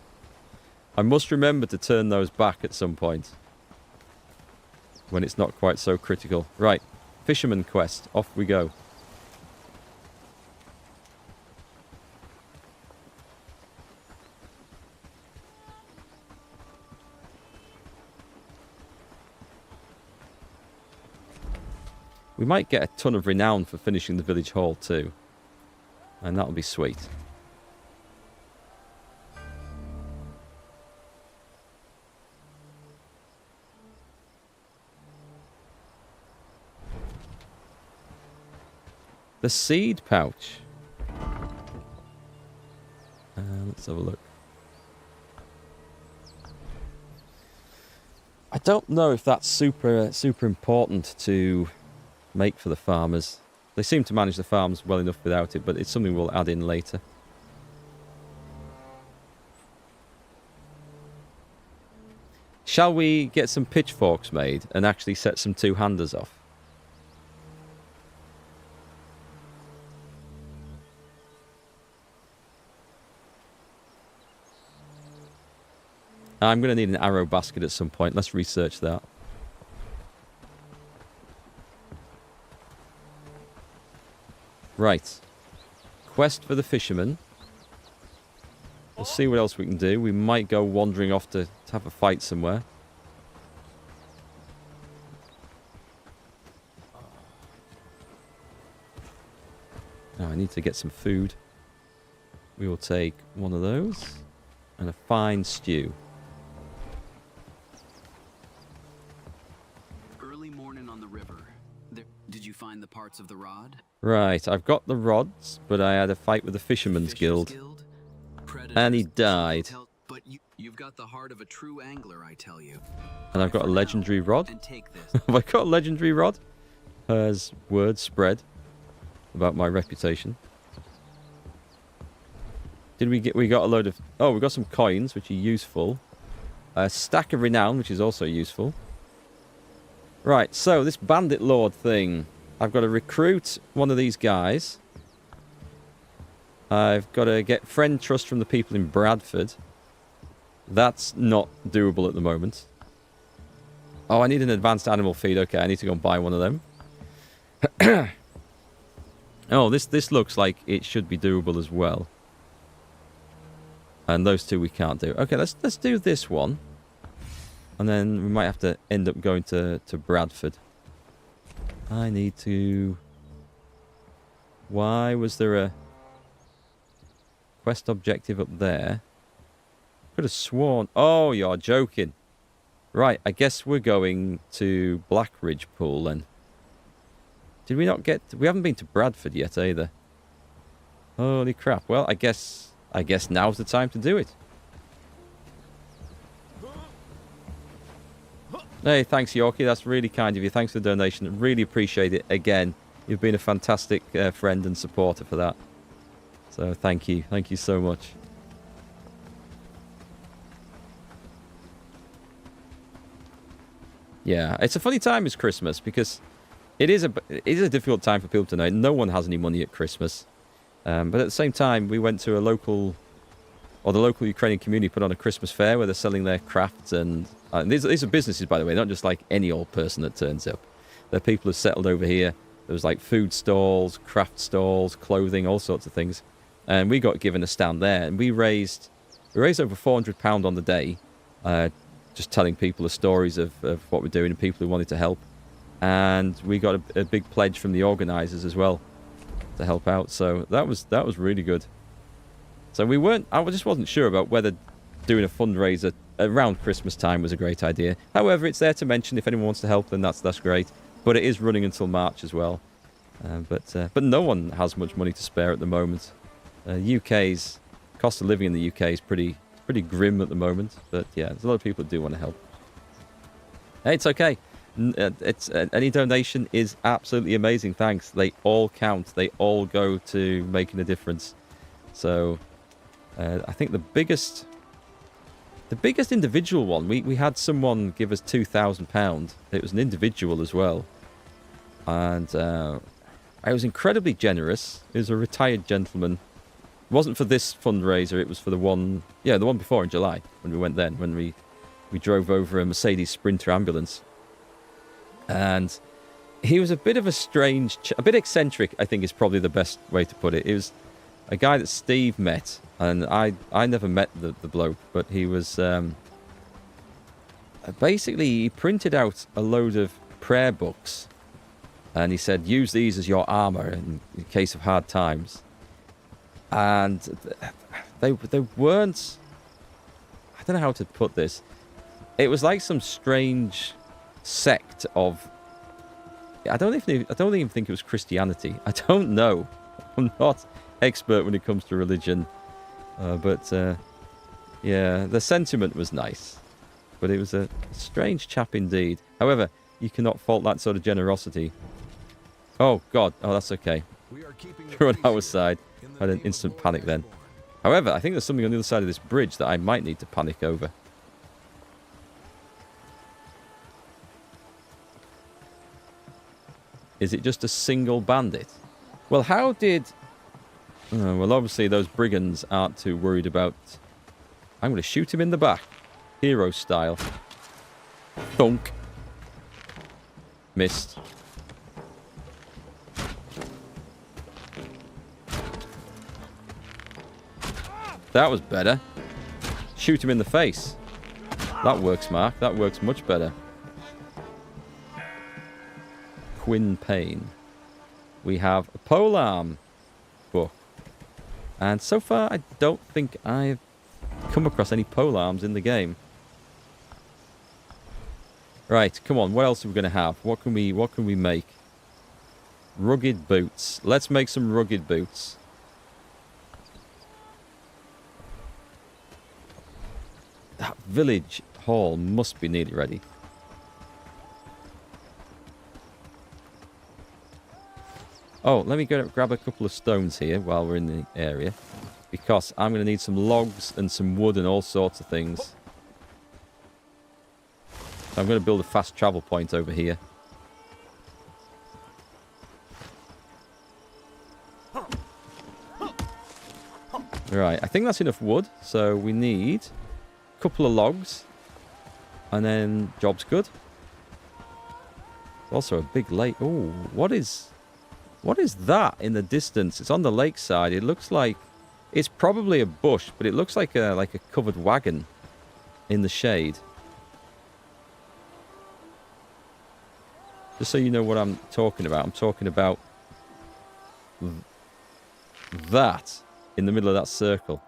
I must remember to turn those back at some point. When it's not quite so critical. Right, fisherman quest. Off we go. We might get a ton of renown for finishing the village hall too. And that'll be sweet. The seed pouch. Let's have a look. I don't know if that's super important to make for the farmers. They seem to manage the farms well enough without it, but it's something we'll add in later. Shall we get some pitchforks made and actually set some two-handers off? I'm going to need an arrow basket at some point. Let's research that. Right. Quest for the fisherman. We'll see what else we can do. We might go wandering off to have a fight somewhere. Now I need to get some food. We will take one of those and a fine stew. Early morning on the river. Did you find the parts of the rod? Right, I've got the rods, but I had a fight with the Fisherman's Guild. And he died. But you've got the heart of a true angler, I tell you. And I've got a legendary rod. And take this. Have I got a legendary rod? Has word spread about my reputation? Did we get? We got a load of. Oh, we got some coins, which are useful. A stack of renown, which is also useful. Right. So this bandit lord thing, I've got to recruit one of these guys. I've got to get friend trust from the people in Bradford. That's not doable at the moment. Oh, I need an advanced animal feed. Okay, I need to go and buy one of them. Oh, this looks like it should be doable as well. And those two we can't do. Okay, let's do this one. And then we might have to end up going to Bradford. I need to... Why was there a quest objective up there? Could have sworn... Oh, you're joking. Right, I guess we're going to Blackridge Pool then. Did we not get... We haven't been to Bradford yet either. Holy crap. Well, I guess now's the time to do it. Hey, thanks, Yorkie. That's really kind of you. Thanks for the donation. Really appreciate it. Again, you've been a fantastic friend and supporter for that. So thank you. Thank you so much. Yeah, it's a funny time as Christmas because it is a difficult time for people to know. No one has any money at Christmas. But at the same time, we went to the local Ukrainian community put on a Christmas fair where they're selling their crafts. And these are businesses, by the way, not just like any old person that turns up. They're people who settled over here. There was like food stalls, craft stalls, clothing, all sorts of things. And we got given a stand there. And we raised over £400 on the day, just telling people the stories of what we're doing and people who wanted to help. And we got a big pledge from the organisers as well to help out. So that was really good. So I just wasn't sure about whether doing a fundraiser around Christmas time was a great idea. However, it's there to mention if anyone wants to help, then that's great. But it is running until March as well. But no one has much money to spare at the moment. UK's cost of living in the UK is pretty grim at the moment. But yeah, there's a lot of people that do want to help. Hey, it's okay. Any donation is absolutely amazing. Thanks. They all count. They all go to making a difference. So I think the biggest individual one, we had someone give us £2,000. It was an individual as well, and I was incredibly generous. It was a retired gentleman. It wasn't for this fundraiser. It was for the one before in July when we went then, when we drove over a Mercedes Sprinter ambulance. And he was a bit of a bit eccentric, I think is probably the best way to put it. It was a guy that Steve met, and I never met the bloke, but he was... basically, he printed out a load of prayer books, and he said, use these as your armour in case of hard times. And they weren't... I don't know how to put this. It was like some strange sect of... I don't even think it was Christianity. I don't know. I'm not expert when it comes to religion. Yeah, the sentiment was nice. But it was a strange chap indeed. However, you cannot fault that sort of generosity. Oh, God. Oh, that's okay. You're on our side. I had an instant panic then. However, I think there's something on the other side of this bridge that I might need to panic over. Is it just a single bandit? Well, how did... well, obviously those brigands aren't too worried about... I'm going to shoot him in the back. Hero style. Thunk. Missed. That was better. Shoot him in the face. That works, Mark. That works much better. Quinn Payne. We have a polearm book. And so far, I don't think I've come across any polearms in the game. Right, come on. What else are we going to have? What can we make? Rugged boots. Let's make some rugged boots. That village hall must be nearly ready. Oh, let me go grab a couple of stones here while we're in the area. Because I'm going to need some logs and some wood and all sorts of things. So I'm going to build a fast travel point over here. Right, I think that's enough wood. So we need a couple of logs. And then job's good. Also a big lake. Oh, what is that in the distance? It's on the lakeside. It looks like it's probably a bush, but it looks like a covered wagon in the shade. Just so you know what I'm talking about. I'm talking about that in the middle of that circle.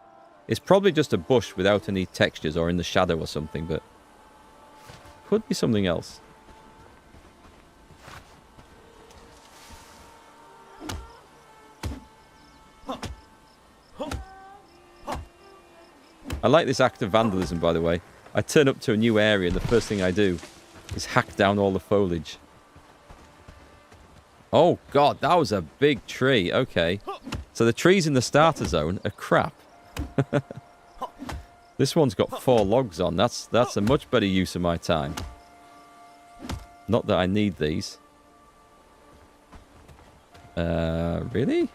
It's probably just a bush without any textures or in the shadow or something, but could be something else. I like this act of vandalism, by the way. I turn up to a new area and the first thing I do is hack down all the foliage. Oh, God, that was a big tree. Okay. So the trees in the starter zone are crap. This one's got 4 logs on. That's a much better use of my time. Not that I need these. Really?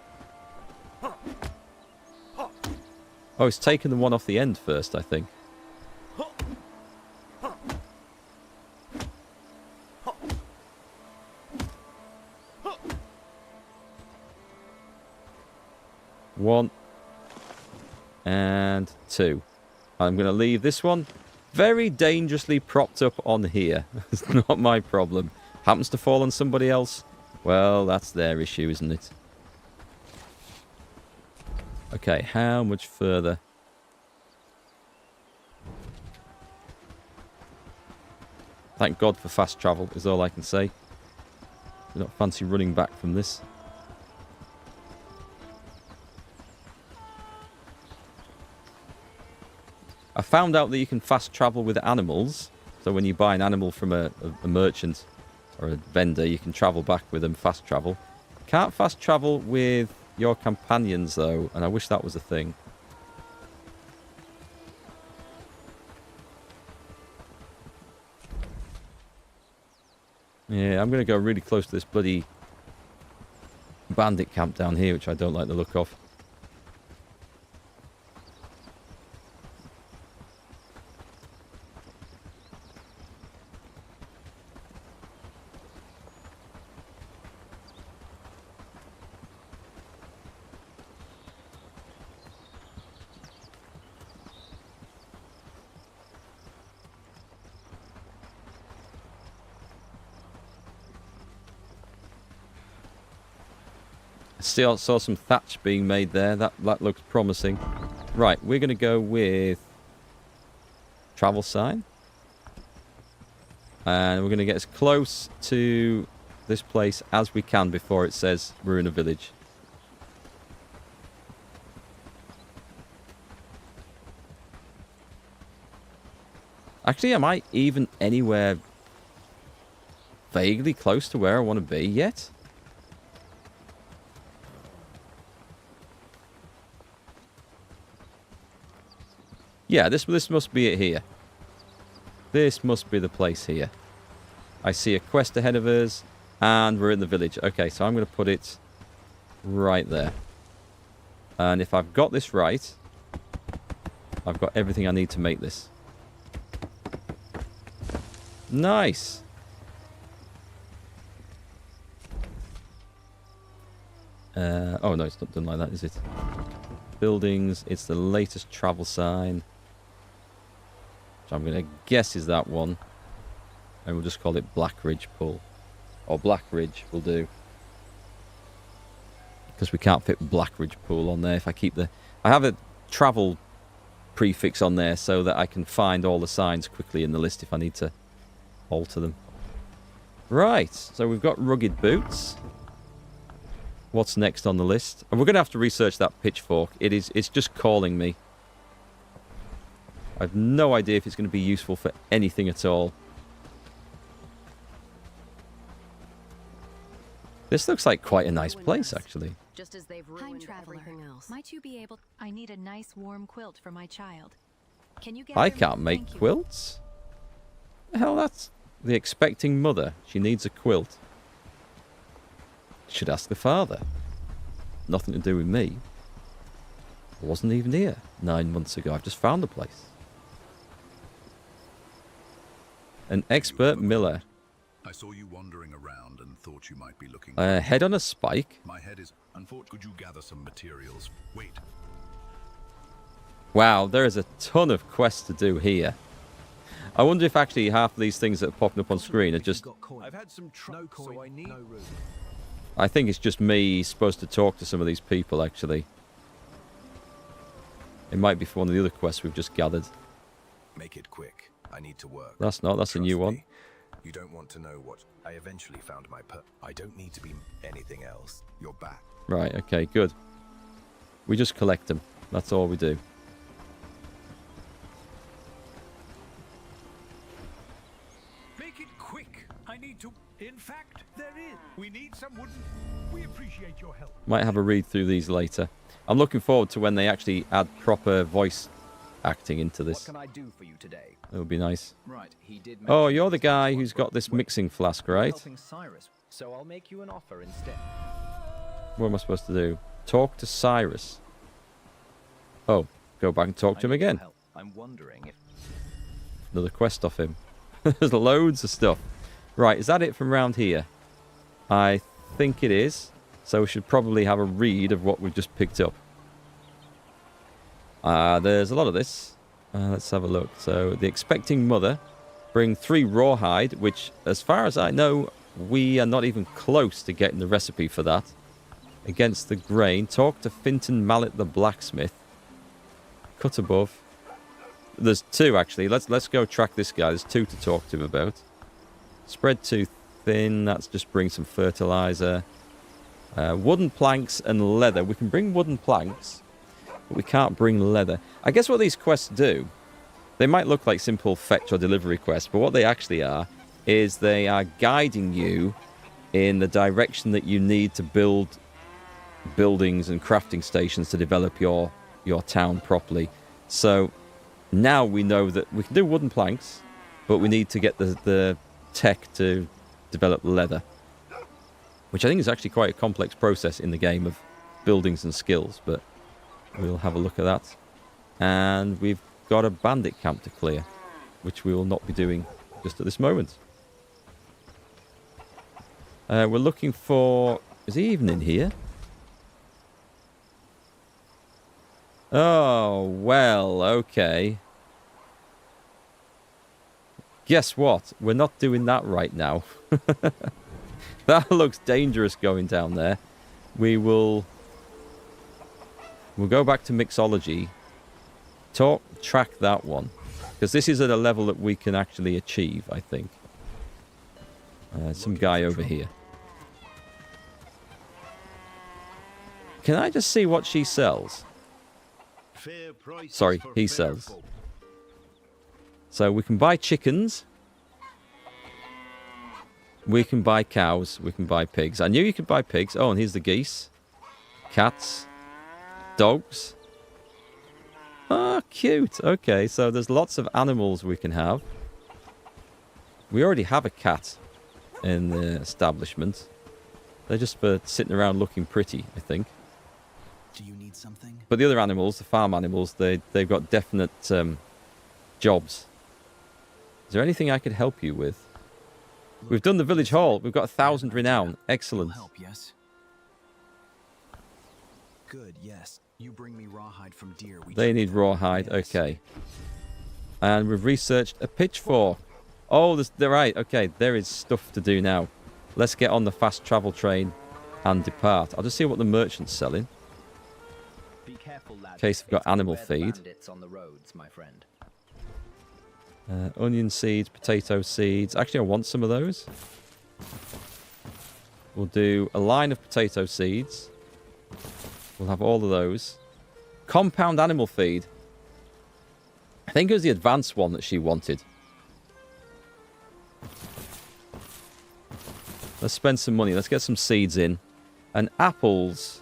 Oh, it's taken the one off the end first, I think. One. And 2. I'm going to leave this one very dangerously propped up on here. It's not my problem. Happens to fall on somebody else? Well, that's their issue, isn't it? Okay, how much further? Thank God for fast travel, is all I can say. I don't fancy running back from this. I found out that you can fast travel with animals. So when you buy an animal from a merchant or a vendor, you can travel back with them, fast travel. Can't fast travel with your companions, though, and I wish that was a thing. Yeah, I'm going to go really close to this bloody bandit camp down here, which I don't like the look of. I saw some thatch being made there. That looks promising. Right, we're going to go with travel sign. And we're going to get as close to this place as we can before it says we're in a village. Actually, am I even anywhere vaguely close to where I want to be yet? Yeah, this must be it here. This must be the place here. I see a quest ahead of us, and we're in the village. Okay, so I'm going to put it right there. And if I've got this right, I've got everything I need to make this. Nice! Oh no, it's not done like that, is it? Buildings, it's the latest travel sign. So I'm going to guess is that one. And we'll just call it Black Ridge Pool. Or Black Ridge will do. Because we can't fit Black Ridge Pool on there. If I keep the... I have a travel prefix on there so that I can find all the signs quickly in the list if I need to alter them. Right, so we've got rugged boots. what's next on the list. And we're going to have to research that pitchfork. It's just calling me. I've no idea if it's going to be useful for anything at all. This looks like quite a nice place, actually. Just as they've ruined everything else. Might you be able? I need a nice warm quilt for my child. Can you get? I can't make quilts. The hell, that's the expecting mother. She needs a quilt. Should ask the father. Nothing to do with me. I wasn't even here 9 months ago. I've just found the place. An expert miller. I saw you wandering around and thought you might be looking. Head on a spike. My head is unfortunate. Could you gather some materials? Wait. Wow, there is a ton of quests to do here. I wonder if actually half of these things that are popping up on screen are just... I've had some trouble, so I need no room. I think it's just me supposed to talk to some of these people, actually. It might be for one of the other quests we've just gathered. Make it quick. I need to work. That's not. That's a new one. You don't want to know what I eventually found my I don't need to be anything else. You're back. Right, okay, good. We just collect them. That's all we do. Make it quick. I need to. In fact, there is. We need some wooden. We appreciate your help. Might have a read through these later. I'm looking forward to when they actually add proper voice acting into this. What can I do for you today? That would be nice. Right, he did. Oh, you're the guy who's got this mixing flask, right? Helping Cyrus, so I'll make you an offer instead. What am I supposed to do? Talk to Cyrus. Oh, go back and talk to him again. I'm wondering if another quest off him. There's loads of stuff. Right, is that it from round here? I think it is. So we should probably have a read of what we've just picked up. There's a lot of this. Let's have a look. So, the expecting mother. Bring 3 rawhide, which, as far as I know, we are not even close to getting the recipe for that. Against the grain. Talk to Finton Mallet the blacksmith. Cut above. There's 2, actually. Let's go track this guy. There's 2 to talk to him about. Spread too thin. That's just bring some fertilizer. Wooden planks and leather. We can bring wooden planks, but we can't bring leather. I guess what these quests do, they might look like simple fetch or delivery quests, but what they actually are is they are guiding you in the direction that you need to build buildings and crafting stations to develop your town properly. So now we know that we can do wooden planks, but we need to get the tech to develop leather, which I think is actually quite a complex process in the game of buildings and skills, but we'll have a look at that. And we've got a bandit camp to clear, which we will not be doing just at this moment. We're looking for... Is he even in here? Oh, well, okay. Guess what? We're not doing that right now. That looks dangerous going down there. We'll go back to mixology. Track that one. Because this is at a level that we can actually achieve, I think. Some guy over here. Can I just see what she sells? Sorry, he sells. So we can buy chickens. We can buy cows. We can buy pigs. I knew you could buy pigs. Oh, and here's the geese. Cats. Dogs. Ah, cute. Okay, so there's lots of animals we can have. We already have a cat in the establishment. They're just for sitting around looking pretty, I think. Do you need something? But the other animals, the farm animals, they've got definite jobs. Is there anything I could help you with? We've done the village hall. We've got 1,000 renown. Excellent. Help, yes. Good, yes. You bring me rawhide from deer. They need rawhide. Okay. And we've researched a pitchfork. Oh, they're right. Okay, there is stuff to do now. Let's get on the fast travel train and depart. I'll just see what the merchant's selling. Be careful, lads. In case we've got animal feed. On the roads, my friend. Onion seeds, potato seeds. Actually, I want some of those. We'll do a line of potato seeds. We'll have all of those. Compound animal feed. I think it was the advanced one that she wanted. Let's spend some money. Let's get some seeds in. And apples.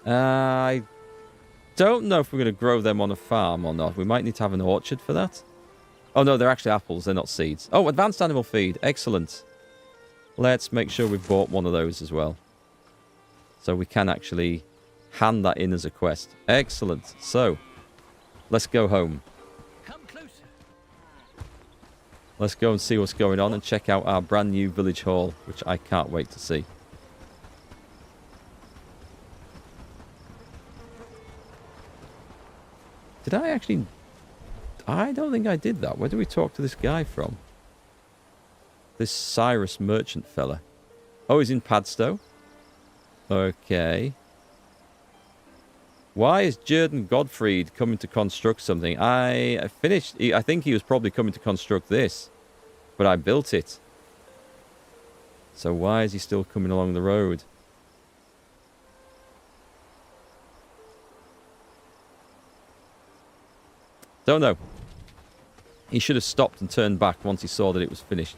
I don't know if we're going to grow them on a farm or not. We might need to have an orchard for that. Oh, no, they're actually apples. They're not seeds. Oh, advanced animal feed. Excellent. Let's make sure we've bought one of those as well. So we can actually hand that in as a quest. Excellent. So, let's go home. Come closer. Let's go and see what's going on and check out our brand new village hall, which I can't wait to see. Did I actually... I don't think I did that. Where do we talk to this guy from? This Cyrus merchant fella. Oh, he's in Padstow. Okay. Why is Jordan Godfried coming to construct something? I finished... I think he was probably coming to construct this. But I built it. So why is he still coming along the road? Don't know. He should have stopped and turned back once he saw that it was finished.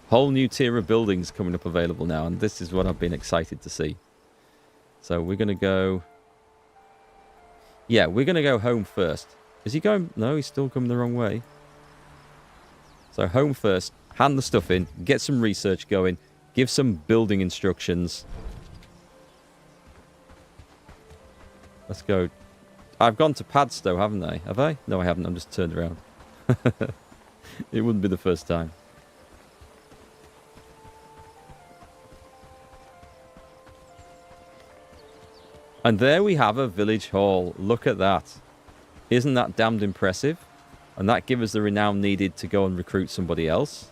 Whole new tier of buildings coming up available now, and this is what I've been excited to see. So we're going to go... Yeah, we're going to go home first. Is he going... No, he's still coming the wrong way. So home first, hand the stuff in, get some research going, give some building instructions. Let's go. I've gone to Padstow, haven't I? Have I? No, I haven't. I'm just turned around. It wouldn't be the first time. And there we have a village hall. Look at that. Isn't that damned impressive? And that gives us the renown needed to go and recruit somebody else.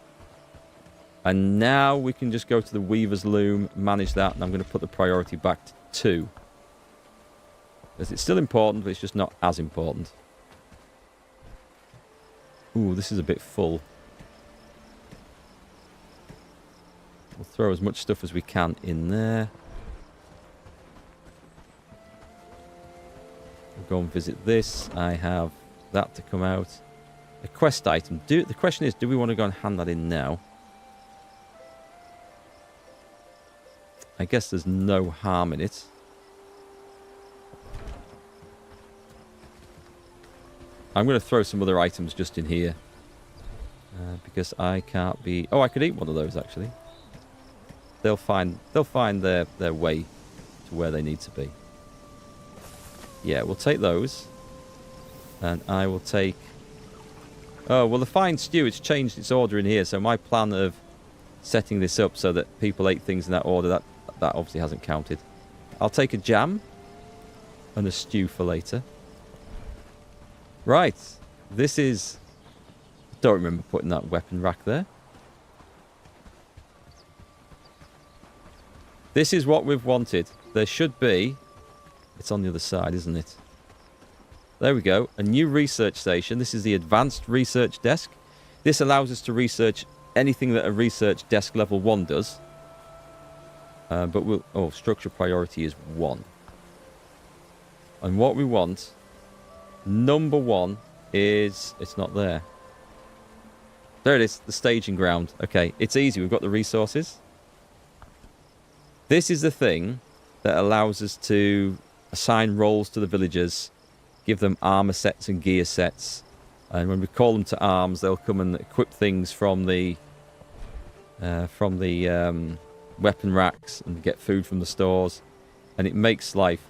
And now we can just go to the Weaver's Loom, manage that, and I'm going to put the priority back to 2. Because it's still important, but it's just not as important. Ooh, this is a bit full. We'll throw as much stuff as we can in there. We'll go and visit this. I have that to come out. A quest item. The question is, do we want to go and hand that in now? I guess there's no harm in it. I'm going to throw some other items just in here. Because I can't be... Oh, I could eat one of those, actually. They'll find their way to where they need to be. Yeah, we'll take those. And I will take... Oh, well, the fine stew, it's changed its order in here. So my plan of setting this up so that people ate things in that order, that obviously hasn't counted. I'll take a jam and a stew for later. Right. This is... Don't remember putting that weapon rack there. This is what we've wanted. There should be... It's on the other side, isn't it? There we go. A new research station. This is the advanced research desk. This allows us to research anything that a research desk level 1 does. But we'll... Oh, structure priority is 1. And what we want... Number 1 is... It's not there. There it is. The staging ground. Okay, it's easy. We've got the resources. This is the thing that allows us to assign roles to the villagers, give them armor sets and gear sets, and when we call them to arms, they'll come and equip things from the weapon racks and get food from the stores, and it makes life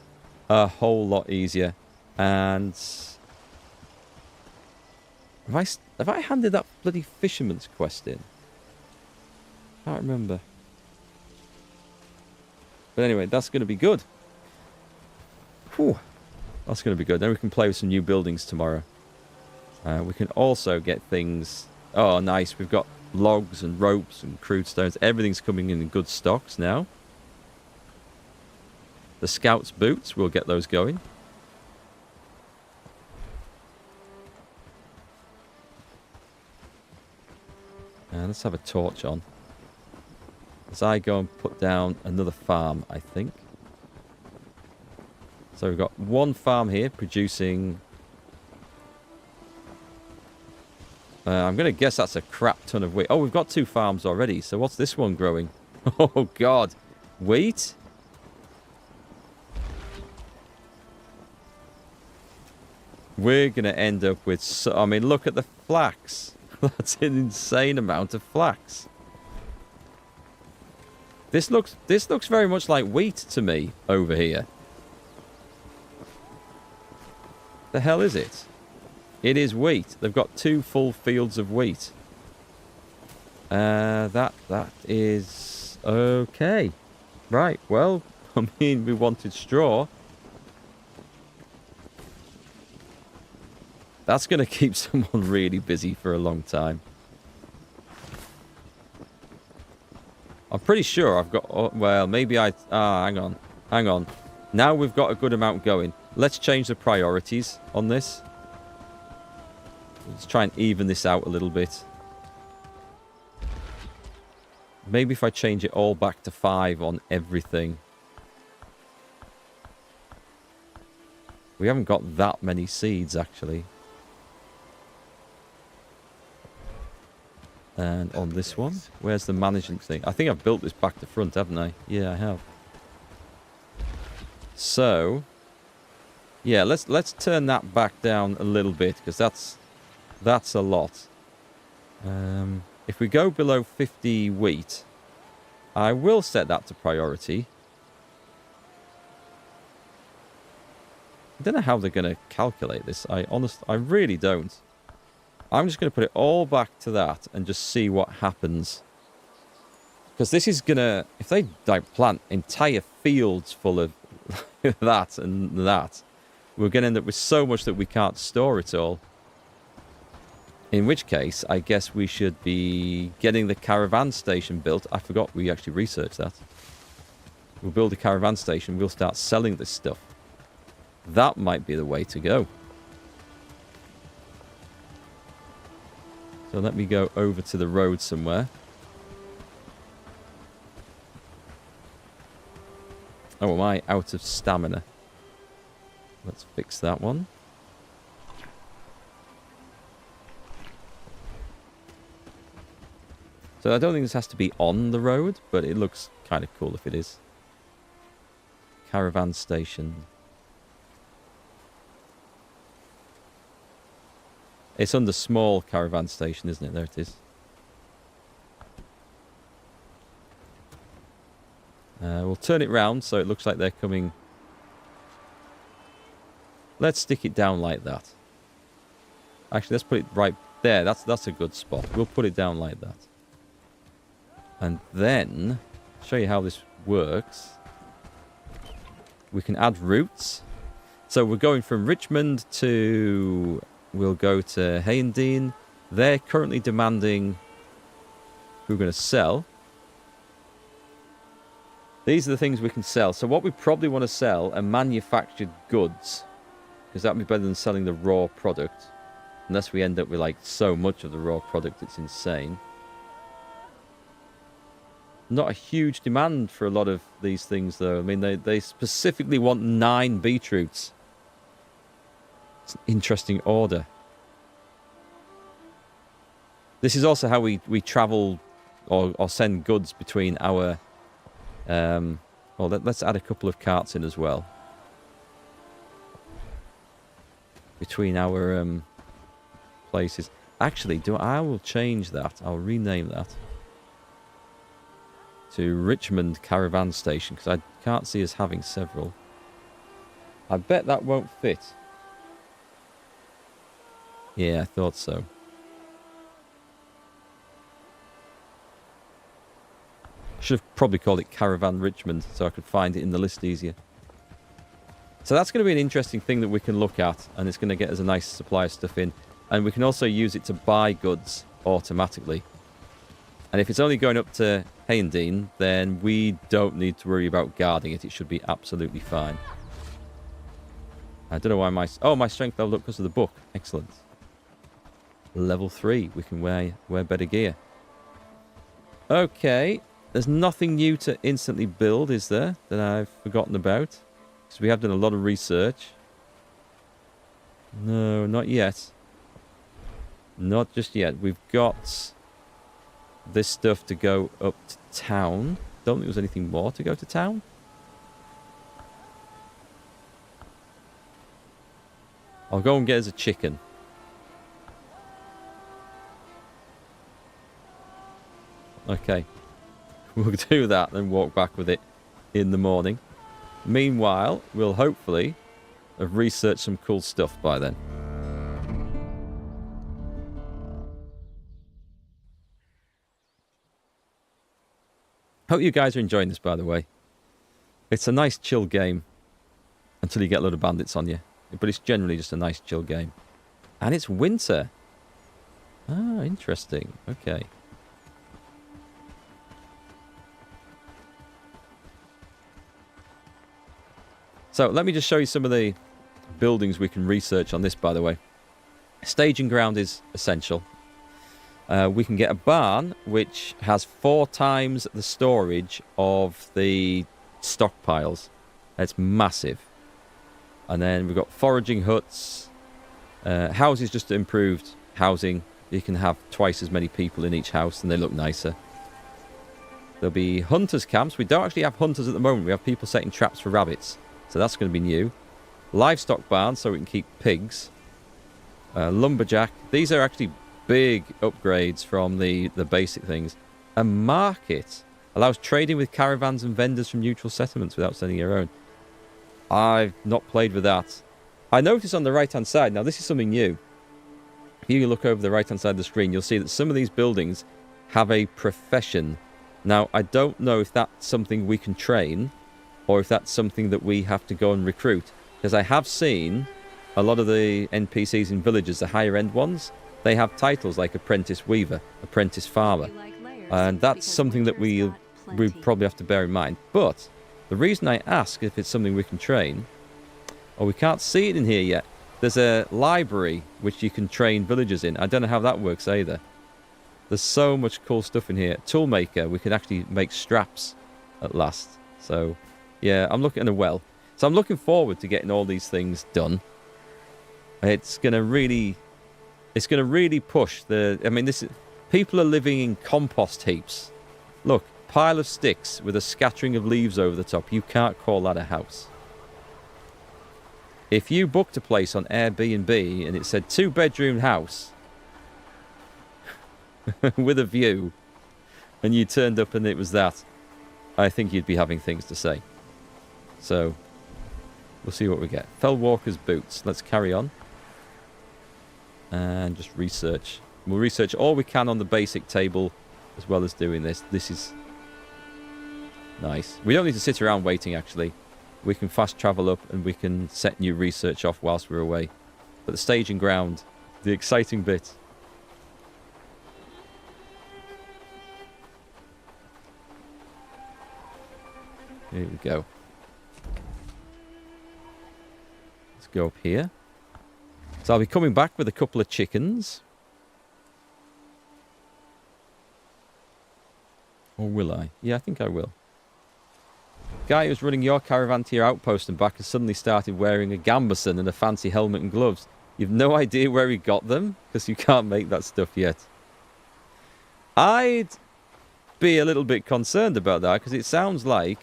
a whole lot easier. And have I handed that bloody fisherman's quest in? I can't remember. But anyway, that's going to be good. Whew. That's going to be good. Then we can play with some new buildings tomorrow. We can also get things... Oh, nice. We've got logs and ropes and crude stones. Everything's coming in good stocks now. the scout's boots. We'll get those going. Let's have a torch on. As I go and put down another farm, I think. So we've got one farm here producing... I'm going to guess that's a crap ton of wheat. Oh, we've got 2 farms already. So what's this one growing? Oh, God. Wheat? We're going to end up with... I mean, look at the flax. That's an insane amount of flax. This looks very much like wheat to me over here. The hell is it? It is wheat. They've got 2 full fields of wheat. That is okay. Right. Well, I mean, we wanted straw. That's going to keep someone really busy for a long time. I'm pretty sure I've got... Oh, well, maybe I... hang on. Hang on. Now we've got a good amount going. Let's change the priorities on this. Let's try and even this out a little bit. Maybe if I change it all back to 5 on everything. We haven't got that many seeds, actually. And on this one, where's the management thing? I think I've built this back to front, haven't I? Yeah, I have. So, yeah, let's turn that back down a little bit, because that's a lot. If we go below 50 wheat, I will set that to priority. I don't know how they're going to calculate this. I really don't. I'm just going to put it all back to that and just see what happens. Because this is going to... If they like, plant entire fields full of that and that, we're going to end up with so much that we can't store it all. In which case, I guess we should be getting the caravan station built. I forgot we actually researched that. We'll build a caravan station. We'll start selling this stuff. That might be the way to go. So let me go over to the road somewhere. Oh, am I out of stamina? Let's fix that one. So I don't think this has to be on the road, but it looks kind of cool if it is. Caravan station. It's under small caravan station, isn't it? There it is. We'll turn it round so it looks like they're coming. Let's stick it down like that. Actually, let's put it right there. That's a good spot. We'll put it down like that. And then, show you how this works. We can add routes. So we're going from Richmond to... We'll go to Hayendine. They're currently demanding who we're going to sell. These are the things we can sell. So what we probably want to sell are manufactured goods. Because that would be better than selling the raw product. Unless we end up with like so much of the raw product, it's insane. Not a huge demand for a lot of these things though. I mean, they specifically want 9 beetroots. It's an interesting order. This is also how we travel or send goods between our... well, let's add a couple of carts in as well. Between our places. Actually, I will change that. I'll rename that. To Richmond Caravan Station, because I can't see us having several. I bet that won't fit. Yeah, I thought so. Should have probably called it Caravan Richmond so I could find it in the list easier. So that's going to be an interesting thing that we can look at, and it's going to get us a nice supply of stuff in. And we can also use it to buy goods automatically. And if it's only going up to Hayendine, then we don't need to worry about guarding it. It should be absolutely fine. I don't know why my... Oh, my strength leveled up because of the book. Excellent. Level 3. We can wear better gear. Okay. There's nothing new to instantly build, is there? That I've forgotten about. Because we have done a lot of research. No, not yet. Not just yet. We've got this stuff to go up to town. Don't think there's anything more to go to town. I'll go and get us a chicken. Okay. We'll do that and walk back with it in the morning. Meanwhile, we'll hopefully have researched some cool stuff by then. Hope you guys are enjoying this, by the way. It's a nice chill game until you get a load of bandits on you. But it's generally just a nice chill game. And it's winter. Ah, interesting. Okay. So let me just show you some of the buildings we can research on this, by the way. Staging ground is essential. We can get a barn which has 4 times the storage of the stockpiles. It's massive. And then we've got foraging huts. Houses, just improved housing. You can have twice as many people in each house and they look nicer. There'll be hunters camps. We don't actually have hunters at the moment. We have people setting traps for rabbits. So that's going to be new. Livestock barn so we can keep pigs. Lumberjack. These are actually big upgrades from the basic things. A market allows trading with caravans and vendors from neutral settlements without sending your own. I've not played with that. I noticed on the right-hand side, now this is something new. If you look over the right-hand side of the screen, you'll see that some of these buildings have a profession. Now, I don't know if that's something we can train or if that's something that we have to go and recruit. Because I have seen a lot of the NPCs in villages, the higher-end ones, they have titles like Apprentice Weaver, Apprentice Farmer. And that's something that we probably have to bear in mind. But the reason I ask if it's something we can train, we can't see it in here yet. There's a library which you can train villagers in. I don't know how that works either. There's so much cool stuff in here. Toolmaker, we can actually make straps at last. So, yeah, I'm looking at a well. So I'm looking forward to getting all these things done. It's going to really push the... I mean, people are living in compost heaps. Look. Pile of sticks with a scattering of leaves over the top. You can't call that a house. If you booked a place on Airbnb and it said 2-bedroom house with a view and you turned up and it was that, I think you'd be having things to say. So, we'll see what we get. Fellwalker's boots. Let's carry on. And just research. We'll research all we can on the basic table as well as doing this. This is... nice. We don't need to sit around waiting, actually. We can fast travel up and we can set new research off whilst we're away. But the staging ground, the exciting bit. Here we go. Let's go up here. So I'll be coming back with a couple of chickens. Or will I? Yeah, I think I will. Guy who's running your caravan to your outpost and back has suddenly started wearing a gambeson and a fancy helmet and gloves. You've no idea where he got them because you can't make that stuff yet. I'd be a little bit concerned about that because it sounds like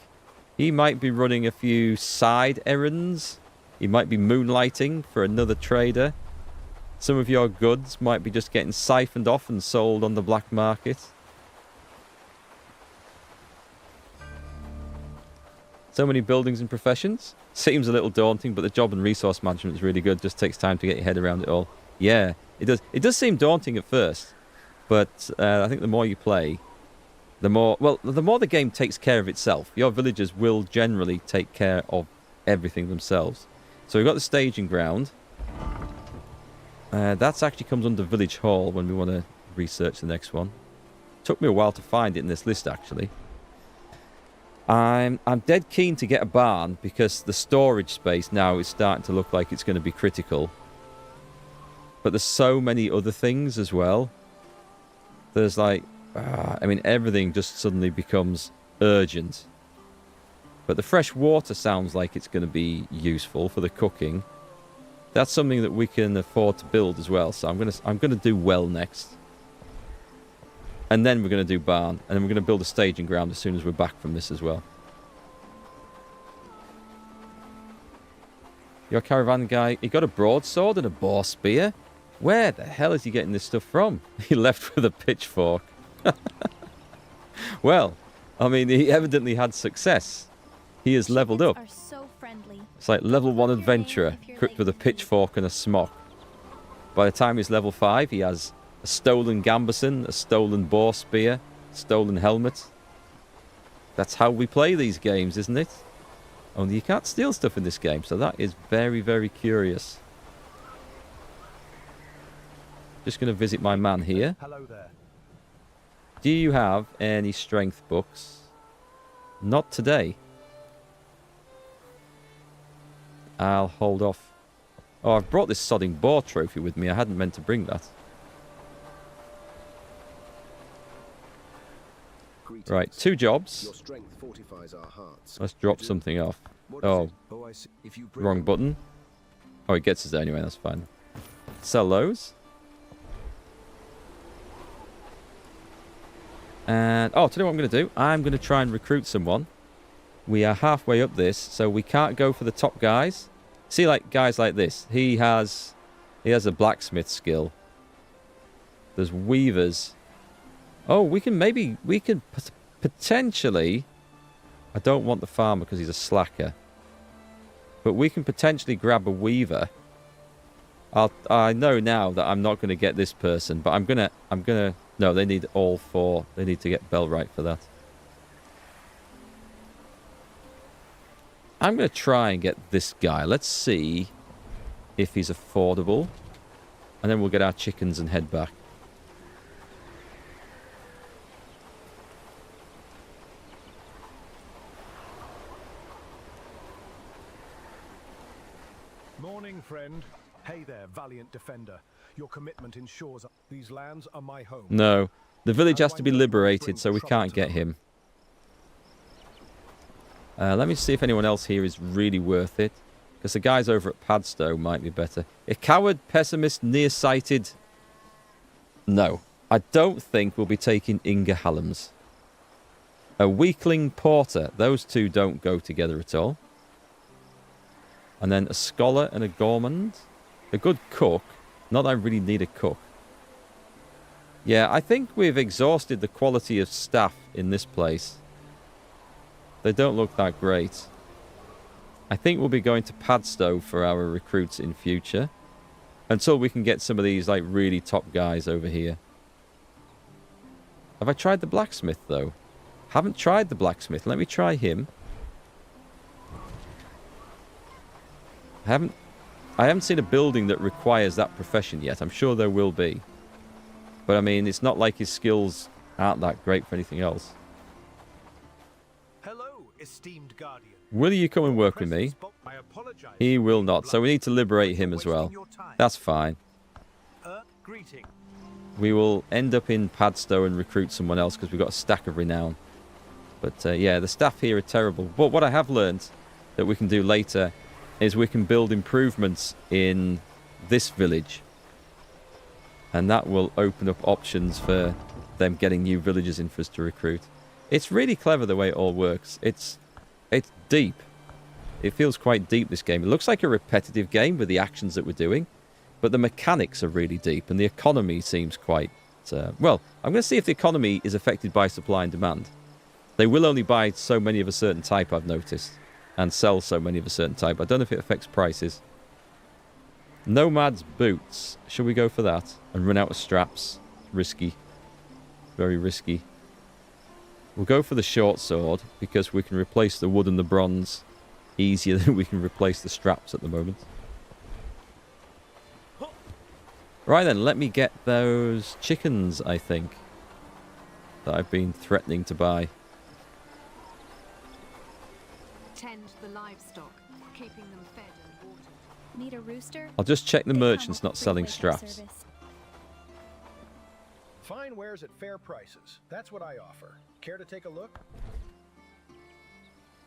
he might be running a few side errands. He might be moonlighting for another trader. Some of your goods might be just getting siphoned off and sold on the black market. So many buildings and professions. Seems a little daunting, but the job and resource management is really good. Just takes time to get your head around it all. Yeah, it does. It does seem daunting at first, but I think the more you play, the more the game takes care of itself. Your villagers will generally take care of everything themselves. So we've got the staging ground. That actually comes under Village Hall when we want to research the next one. Took me a while to find it in this list, actually. I'm dead keen to get a barn because the storage space now is starting to look like it's going to be critical. But there's so many other things as well. There's like, I mean, everything just suddenly becomes urgent. But the fresh water sounds like it's going to be useful for the cooking. That's something that we can afford to build as well. So I'm gonna do well next. And then we're going to do barn. And then we're going to build a staging ground as soon as we're back from this as well. Your caravan guy, he got a broadsword and a boar spear? Where the hell is he getting this stuff from? He left with a pitchfork. Well, I mean, he evidently had success. He has leveled up. Are so friendly. It's like level 1 adventurer, equipped with a pitchfork and a smock. By the time he's level 5, he has a stolen gambeson, a stolen boar spear, a stolen helmet. That's how we play these games, isn't it? Only you can't steal stuff in this game, so that is very, very curious. Just going to visit my man here. Hello there. Do you have any strength books? Not today. I'll hold off. Oh, I've brought this sodding boar trophy with me. I hadn't meant to bring that. Greetings. Right, 2 jobs. Your strength fortifies our hearts. Let's drop something off. Oh, wrong button. Oh, it gets us there anyway, that's fine. Sell those. And, oh, tell you what I'm going to do. I'm going to try and recruit someone. We are halfway up this, so we can't go for the top guys. See, like, guys like this. He has a blacksmith skill. There's weavers. Oh, we can potentially... I don't want the farmer because he's a slacker. But we can potentially grab a weaver. I know now that I'm not going to get this person, but I'm gonna... No, they need all 4. They need to get Bellwright for that. I'm going to try and get this guy. Let's see if he's affordable. And then we'll get our chickens and head back. Morning, friend. Hey there, valiant defender. Your commitment ensures these lands are my home. No, the village has to be liberated, so we can't get him. Let me see if anyone else here is really worth it. Because the guys over at Padstow might be better. A coward, pessimist, nearsighted. No, I don't think we'll be taking Inga Hallams. A weakling porter. Those two don't go together at all. And then a scholar and a gourmand. A good cook. Not that I really need a cook. Yeah, I think we've exhausted the quality of staff in this place. They don't look that great. I think we'll be going to Padstow for our recruits in future. Until we can get some of these like really top guys over here. Have I tried the blacksmith though? Haven't tried the blacksmith. Let me try him. I haven't seen a building that requires that profession yet. I'm sure there will be. But I mean, it's not like his skills aren't that great for anything else. Hello, esteemed guardian. Will you come and work with me? He will not. So we need to liberate him as well. That's fine. Greeting. We will end up in Padstow and recruit someone else because we've got a stack of renown. But yeah, the staff here are terrible. But what I have learned that we can do later is we can build improvements in this village. And that will open up options for them getting new villagers in for us to recruit. It's really clever the way it all works. It's deep. It feels quite deep, this game. It looks like a repetitive game with the actions that we're doing. But the mechanics are really deep. And the economy seems quite... well, I'm going to see if the economy is affected by supply and demand. They will only buy so many of a certain type, I've noticed. And sell so many of a certain type. I don't know if it affects prices. Nomad's boots. Shall we go for that? And run out of straps. Risky. Very risky. We'll go for the short sword. Because we can replace the wood and the bronze easier than we can replace the straps at the moment. Right then, let me get those chickens, I think. that I've been threatening to buy. Tend the livestock, keeping them fed and watered. Need a rooster? I'll just check the They come merchants with not free selling wake-up straps. service. Fine wares at fair prices. That's what I offer. Care to take a look?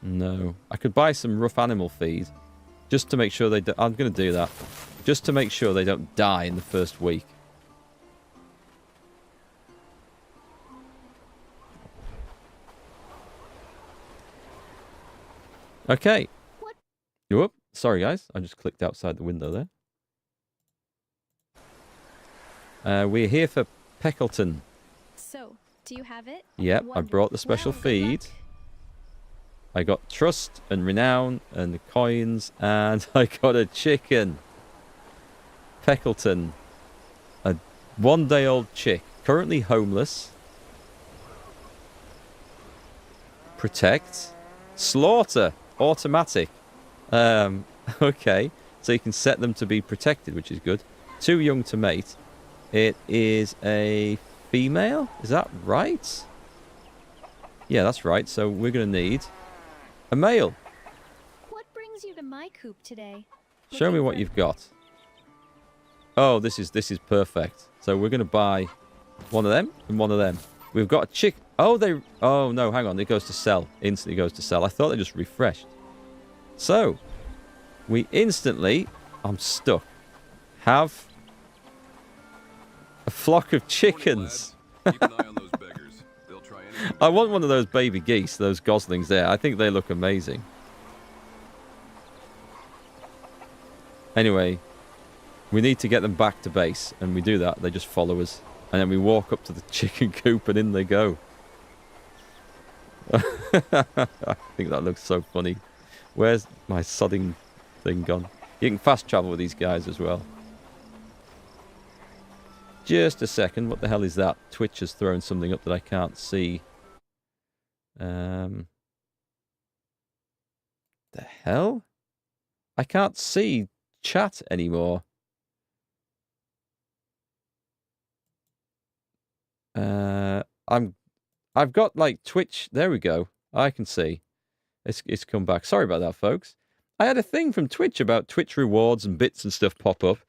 No. I could buy some rough animal feed just to make sure they I'm going to do that. Just to make sure they don't die in the first week. Okay. Whoop. Sorry, guys. I just clicked outside the window there. We're here for Peckleton. So, do you have it? Yep, I brought the special feed. I got trust and renown and the coins, and I got a chicken. Peckleton. A one-day-old chick. Currently homeless. Protect. Slaughter. Automatic. Okay. So you can set them to be protected, which is good. Too young to mate. It is a female? Is that right? Yeah, that's right. So we're going to need a male. What brings you to my coop today? Show me what you've got. Oh, this is perfect. So we're going to buy one of them and one of them. We've got a chick. Oh, no, hang on. It goes to sell. Instantly goes to sell. I thought they just refreshed. So, we instantly, I'm stuck, have a flock of chickens. Keep an eye on those beggars. They'll try anything. I want one of those baby geese, those goslings there. I think they look amazing. Anyway, we need to get them back to base, and we do that. They just follow us, and then we walk up to the chicken coop, and in they go. I think that looks so funny. Where's my sodding thing gone? You can fast travel with these guys as well. Just a second. What the hell is that? Twitch has thrown something up that I can't see. The hell? I can't see chat anymore. I've got like Twitch. There we go. I can see. It's come back. Sorry about that, folks. I had a thing from Twitch about Twitch rewards and bits and stuff pop up,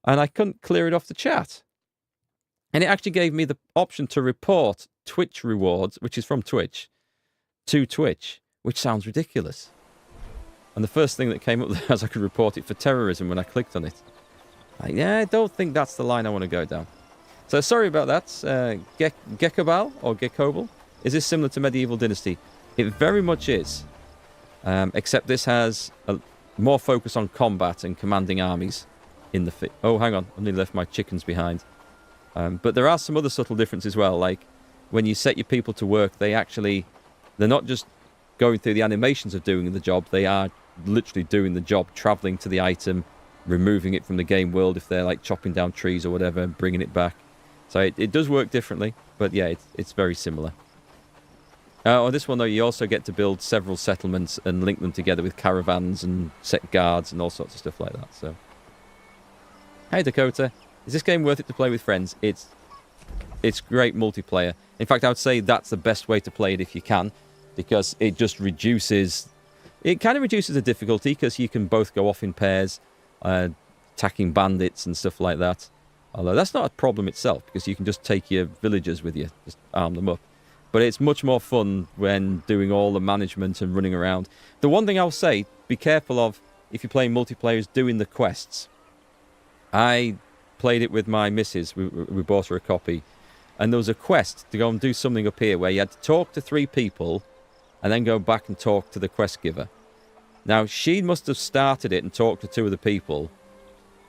and I couldn't clear it off the chat. And it actually gave me the option to report Twitch rewards, which is from Twitch, to Twitch, which sounds ridiculous. And the first thing that came up there was I could report it for terrorism when I clicked on it. Yeah, I don't think that's the line I want to go down. So sorry about that. Gekobal or Gekobal. Is this similar to Medieval Dynasty? It very much is. Except this has a more focus on combat and commanding armies in the oh, hang on. I nearly left my chickens behind. But there are some other subtle differences as well. Like when you set your people to work, they're not just going through the animations of doing the job. They are literally doing the job, traveling to the item, removing it from the game world if they're like chopping down trees or whatever and bringing it back. So it does work differently, but yeah, it's very similar. On this one, though, you also get to build several settlements and link them together with caravans and set guards and all sorts of stuff like that. So, hey Dakota, is this game worth it to play with friends? It's great multiplayer. In fact, I would say that's the best way to play it if you can, because it just reduces... It kind of reduces the difficulty because you can both go off in pairs, attacking bandits and stuff like that. Although that's not a problem itself, because you can just take your villagers with you, just arm them up. But it's much more fun when doing all the management and running around. The one thing I'll say, be careful of, if you're playing multiplayer, is doing the quests. I played it with my missus. We bought her a copy. And there was a quest to go and do something up here where you had to talk to 3 people and then go back and talk to the quest giver. Now, she must have started it and talked to 2 of the people.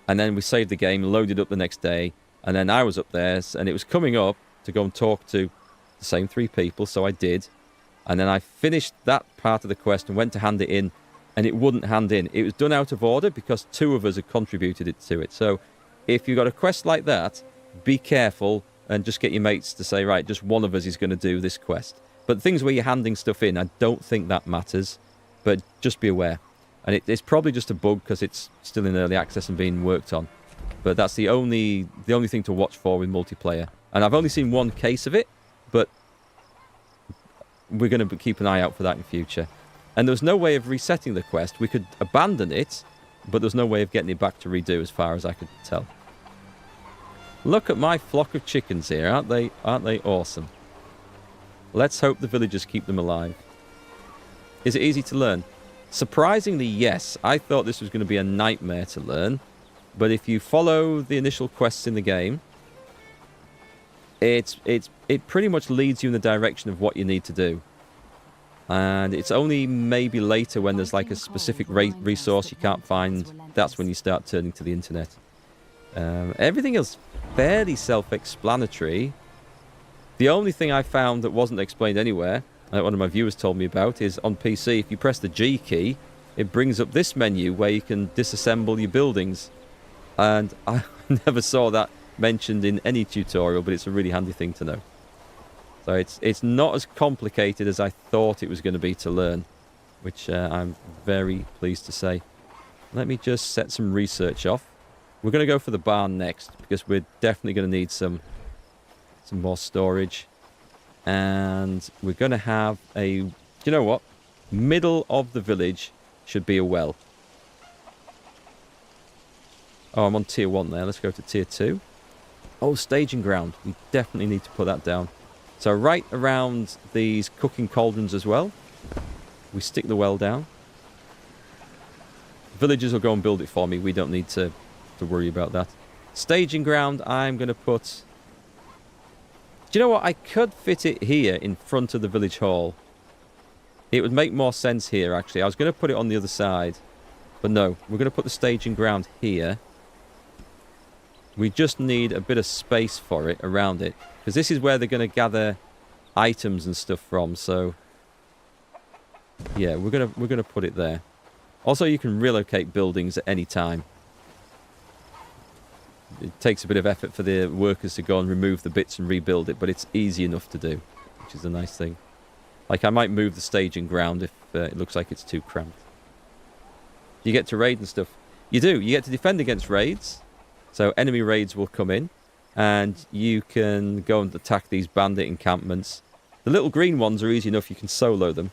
And then we saved the game, loaded up the next day. And then I was up there, and it was coming up to go and talk to the same 3 people, so I did. And then I finished that part of the quest and went to hand it in, and it wouldn't hand in. It was done out of order because 2 of us had contributed it to it. So if you've got a quest like that, be careful and just get your mates to say, right, just one of us is going to do this quest. But things where you're handing stuff in, I don't think that matters, but just be aware. And it's probably just a bug because it's still in early access and being worked on. But that's the only thing to watch for with multiplayer. And I've only seen one case of it, but we're going to keep an eye out for that in future. And there was no way of resetting the quest. We could abandon it, but there's no way of getting it back to redo as far as I could tell. Look at my flock of chickens here. Aren't they awesome? Let's hope the villagers keep them alive. Is it easy to learn? Surprisingly, yes. I thought this was going to be a nightmare to learn. But if you follow the initial quests in the game, it pretty much leads you in the direction of what you need to do. And it's only maybe later when there's like a specific resource you can't find, that's when you start turning to the internet. Everything is fairly self-explanatory. The only thing I found that wasn't explained anywhere, one of my viewers told me about, is on PC, if you press the G key, it brings up this menu where you can disassemble your buildings. And I never saw that mentioned in any tutorial, but it's a really handy thing to know. So it's not as complicated as I thought it was going to be to learn, which I'm very pleased to say. Let me just set some research off. We're going to go for the barn next, because we're definitely going to need some more storage. And we're going to have a... You know what? Middle of the village should be a well. Oh, I'm on tier 1 there. Let's go to tier 2. Oh, staging ground. We definitely need to put that down. So right around these cooking cauldrons as well, we stick the well down. Villagers will go and build it for me. We don't need to worry about that. Staging ground, I'm going to put... Do you know what? I could fit it here in front of the village hall. It would make more sense here, actually. I was going to put it on the other side. But no, we're going to put the staging ground here. We just need a bit of space for it, around it. Because this is where they're going to gather items and stuff from, so... Yeah, we're gonna put it there. Also, you can relocate buildings at any time. It takes a bit of effort for the workers to go and remove the bits and rebuild it, but it's easy enough to do, which is a nice thing. Like, I might move the staging ground if it looks like it's too cramped. You get to raid and stuff. You do. You get to defend against raids. So enemy raids will come in, and you can go and attack these bandit encampments. The little green ones are easy enough. You can solo them.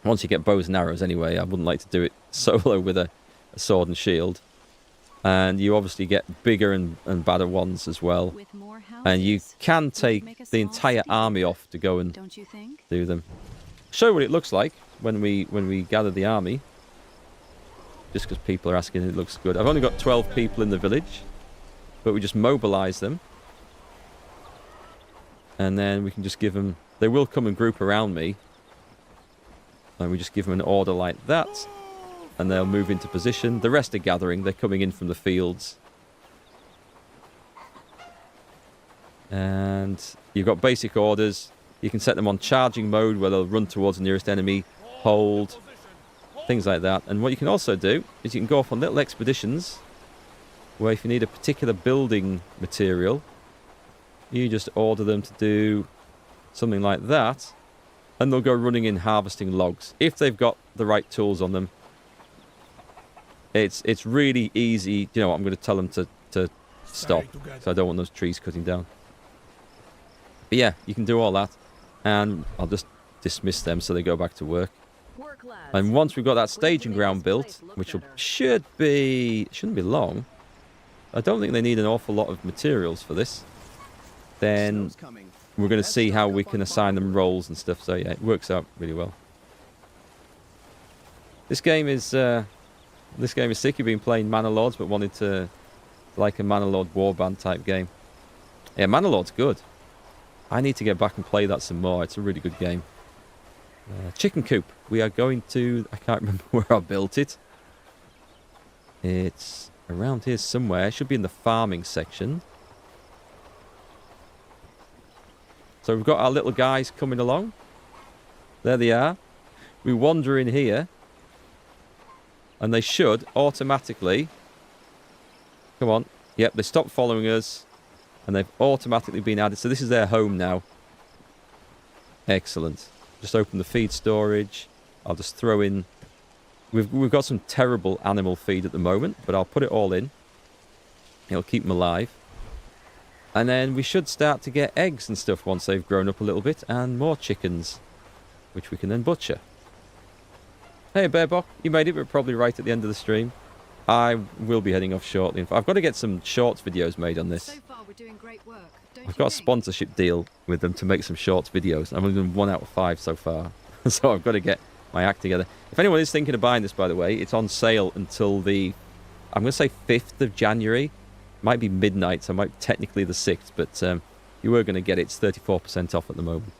Once you get bows and arrows anyway. I wouldn't like to do it solo with a sword and shield. And you obviously get bigger and badder ones as well. And you can take the entire army off to go and do them. Show you what it looks like when we gather the army. Just because people are asking, it looks good. I've only got 12 people in the village, but we just mobilize them. And then we can just give them... They will come and group around me. And we just give them an order like that. And they'll move into position. The rest are gathering. They're coming in from the fields. And you've got basic orders. You can set them on charging mode where they'll run towards the nearest enemy. Hold. Things like that. And what you can also do is you can go off on little expeditions where if you need a particular building material, you just order them to do something like that. And they'll go running in harvesting logs. If they've got the right tools on them. It's really easy. You know what? I'm going to tell them to stop. So I don't want those trees cutting down. But yeah, you can do all that. And I'll just dismiss them so they go back to work. And once we've got that staging ground built, which shouldn't be long. I don't think they need an awful lot of materials for this. Then we're going to see how we can assign them roles and stuff. So yeah, it works out really well. This game is sick. You've been playing Manor Lords, but wanted to like a Manor Lord Warband type game. Yeah, Manor Lord's good. I need to get back and play that some more. It's a really good game. Chicken coop. We are going to... I can't remember where I built it. It's around here somewhere. It should be in the farming section. So we've got our little guys coming along. There they are. We wander in here. And they should automatically... Come on. Yep, they stopped following us. And they've automatically been added. So this is their home now. Excellent. Just open the feed storage. I'll just throw in... We've got some terrible animal feed at the moment. But I'll put it all in. It'll keep them alive. And then we should start to get eggs and stuff once they've grown up a little bit. And more chickens. which we can then butcher. Hey, Bearbok, you made it, but probably right at the end of the stream. I will be heading off shortly. I've got to get some shorts videos made on this. So far, we're doing great work. I've got a sponsorship deal with them to make some shorts videos. I've only done 1 out of 5 so far. So I've got to get my act together. If anyone is thinking of buying this, by the way, it's on sale until the, I'm going to say 5th of January. Might be midnight, so might technically the 6th, but you were going to get it. It's 34% off at the moment.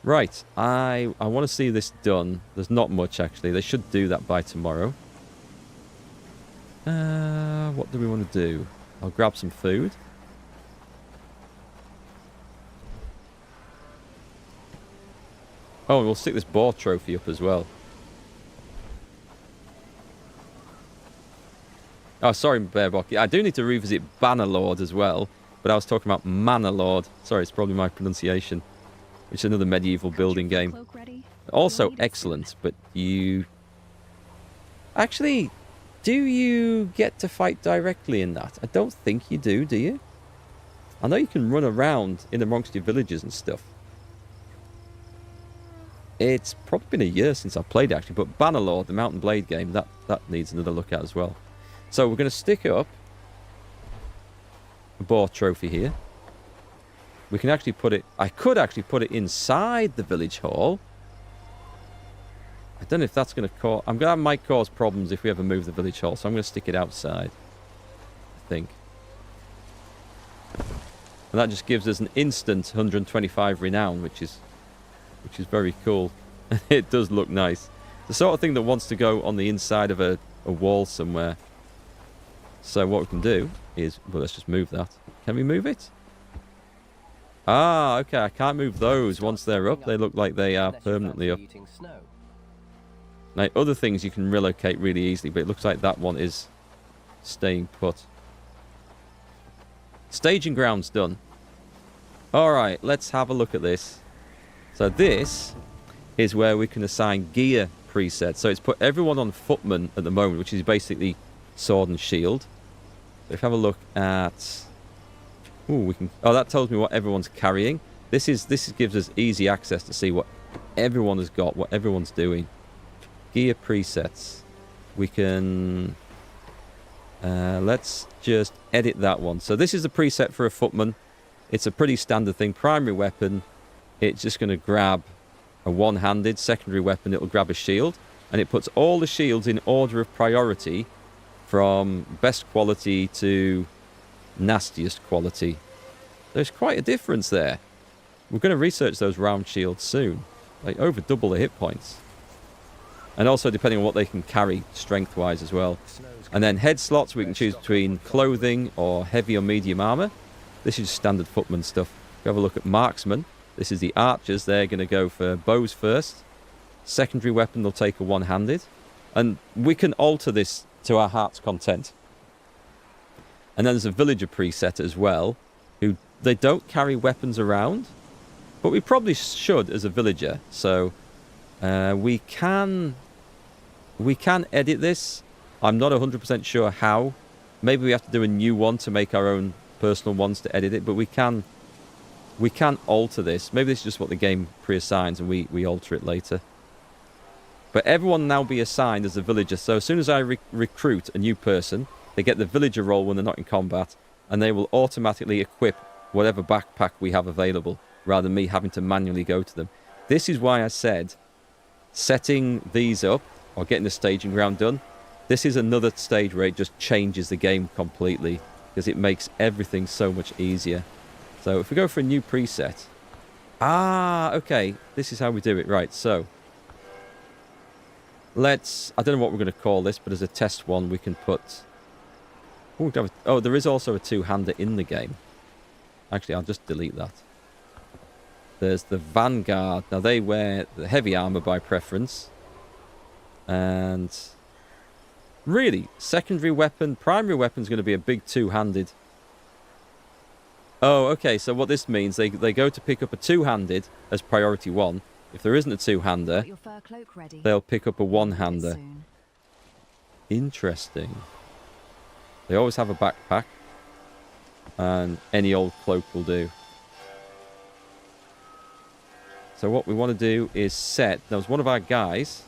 Right, I want to see this done. There's not much, actually. They should do that by tomorrow. What do we want to do? I'll grab some food. Oh, and we'll stick this boar trophy up as well. Oh, sorry, Bearbok. I do need to revisit Bannerlord as well, but I was talking about Manor-Lord. Sorry, it's probably my pronunciation. Which is another medieval building game. Also excellent, but you... Actually, do you get to fight directly in that? I don't think you do you? I know you can run around in amongst your villages and stuff. It's probably been a year since I played it, actually, but Bannerlord, the Mountain Blade game, that needs another look at as well. So we're going to stick up a boar trophy here. We can actually put it... I could actually put it inside the village hall. I don't know if that's going to cause... That might cause problems if we ever move the village hall, so I'm going to stick it outside. I think. And that just gives us an instant 125 renown, which is very cool. It does look nice. The sort of thing that wants to go on the inside of a wall somewhere. So what we can do is... Well, let's just move that. Can we move it? Ah, okay. I can't move those once they're up. They look like they are permanently up. Now, other things you can relocate really easily, but it looks like that one is staying put. Staging ground's done. Alright, let's have a look at this. So this is where we can assign gear presets. So it's put everyone on footman at the moment, which is basically sword and shield. So if we have a look at... Ooh, we can... Oh, that tells me what everyone's carrying. This gives us easy access to see what everyone has got, what everyone's doing. Gear presets. We can... let's just edit that one. So this is the preset for a footman. It's a pretty standard thing. Primary weapon, it's just going to grab a one-handed. Secondary weapon, it'll grab a shield. And it puts all the shields in order of priority from best quality to nastiest quality. There's quite a difference there. We're going to research those round shields soon. Like over double the hit points. And also depending on what they can carry strength-wise as well. And then head slots, we can choose between clothing or heavy or medium armor. This is standard footman stuff. If you have a look at marksman, this is the archers. They're going to go for bows first. Secondary weapon, they'll take a one-handed. And we can alter this to our heart's content. And then there's a villager preset as well, who they don't carry weapons around, but we probably should as a villager. So we can edit this. I'm not 100% sure how. Maybe we have to do a new one to make our own personal ones to edit it, but we can alter this. Maybe this is just what the game pre-assigns and we alter it later. But everyone now be assigned as a villager. So as soon as I recruit a new person, they get the villager role when they're not in combat, and they will automatically equip whatever backpack we have available, rather than me having to manually go to them. This is why I said setting these up, or getting the staging ground done, this is another stage where it just changes the game completely, because it makes everything so much easier. So if we go for a new preset... Ah, okay, this is how we do it. Right, so... Let's... I don't know what we're going to call this, but as a test one, we can put... Oh, there is also a two-hander in the game. Actually, I'll just delete that. There's the Vanguard. Now, they wear the heavy armor by preference. And... Really, secondary weapon... Primary weapon's going to be a big two-handed. Oh, okay, so what this means, they go to pick up a two-handed as priority one. If there isn't a two-hander, they'll pick up a one-hander. Interesting. They always have a backpack. And any old cloak will do. So what we want to do is set... There was one of our guys.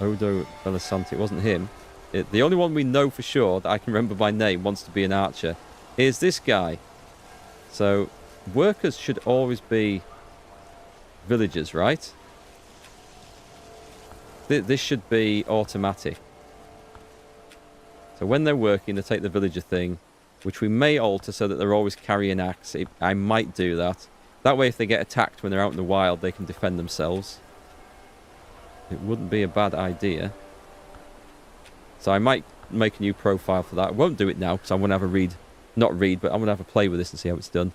Odo Belasanti. It wasn't him. The only one we know for sure that I can remember by name wants to be an archer is this guy. So workers should always be villagers, right? This should be automatic. So when they're working, they take the villager thing, which we may alter so that they're always carrying an axe. I might do that. That way, if they get attacked when they're out in the wild, they can defend themselves. It wouldn't be a bad idea. So I might make a new profile for that. I won't do it now, because I want to have a read. Not read, but I want to have a play with this and see how it's done.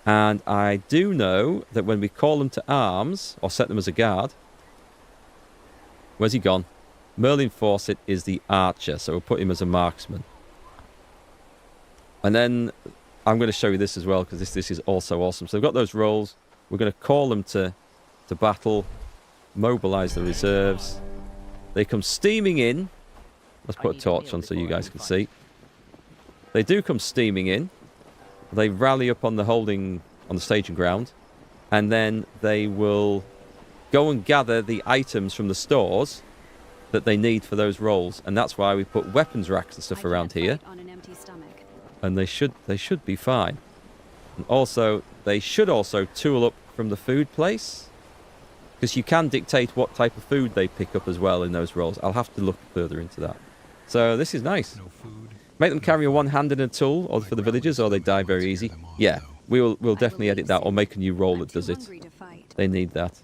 And I do know that when we call them to arms, or set them as a guard... Where's he gone? Merlin Fawcett is the archer, so we'll put him as a marksman. And then I'm going to show you this as well, because this is also awesome. So we've got those roles. We're going to call them to battle, mobilize the reserves. They come steaming in. Let's put a torch on so you guys can see. They do come steaming in. They rally up on the staging ground, and then they will go and gather the items from the stores that they need for those roles, and that's why we put weapons racks and stuff around here. And they should be fine. And also, they should also tool up from the food place, because you can dictate what type of food they pick up as well in those roles. I'll have to look further into that. So this is nice. Make them carry a one-handed and a tool, or for the villagers, or they die very easy. Yeah, we'll definitely edit that, or make a new role that does it. They need that.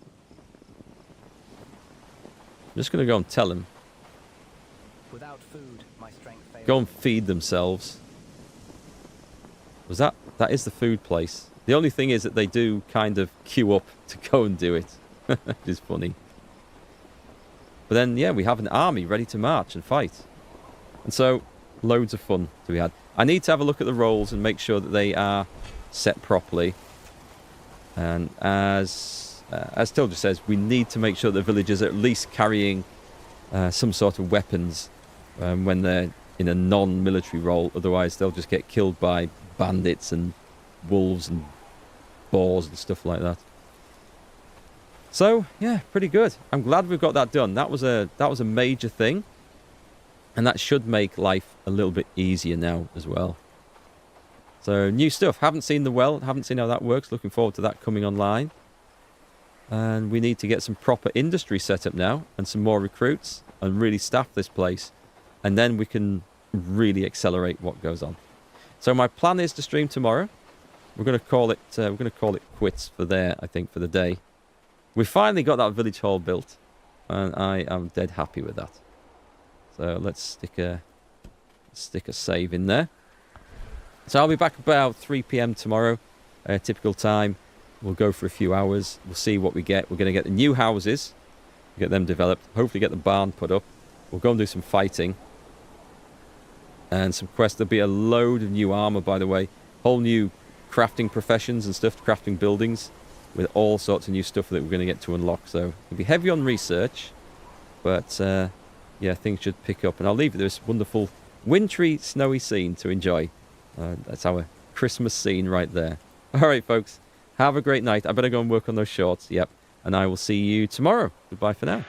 I'm just going to go and tell them. Without food, my strength fails. Go and feed themselves. Was that is the food place. The only thing is that they do kind of queue up to go and do it. Which is funny. But then, yeah, we have an army ready to march and fight. And so, loads of fun to be had. I need to have a look at the roles and make sure that they are set properly. And as Tilda says, we need to make sure the villagers are at least carrying some sort of weapons when they're in a non-military role. Otherwise, they'll just get killed by bandits and wolves and boars and stuff like that. So, yeah, pretty good. I'm glad we've got that done. That was a major thing. And that should make life a little bit easier now as well. So, new stuff. Haven't seen the well. Haven't seen how that works. Looking forward to that coming online. And we need to get some proper industry set up now. And some more recruits. And really staff this place. And then we can really accelerate what goes on. So, my plan is to stream tomorrow. We're going to call it quits for there, I think, for the day. We finally got that village hall built. And I am dead happy with that. So let's stick a save in there. So I'll be back about 3 PM tomorrow, typical time. We'll go for a few hours. We'll see what we get. We're going to get the new houses, get them developed. Hopefully get the barn put up. We'll go and do some fighting. And some quests. There'll be a load of new armor, by the way. Whole new crafting professions and stuff, crafting buildings. With all sorts of new stuff that we're going to get to unlock. So it'll be heavy on research. But... yeah, things should pick up. And I'll leave this wonderful wintry, snowy scene to enjoy. That's our Christmas scene right there. All right, folks. Have a great night. I better go and work on those shorts. Yep. And I will see you tomorrow. Goodbye for now.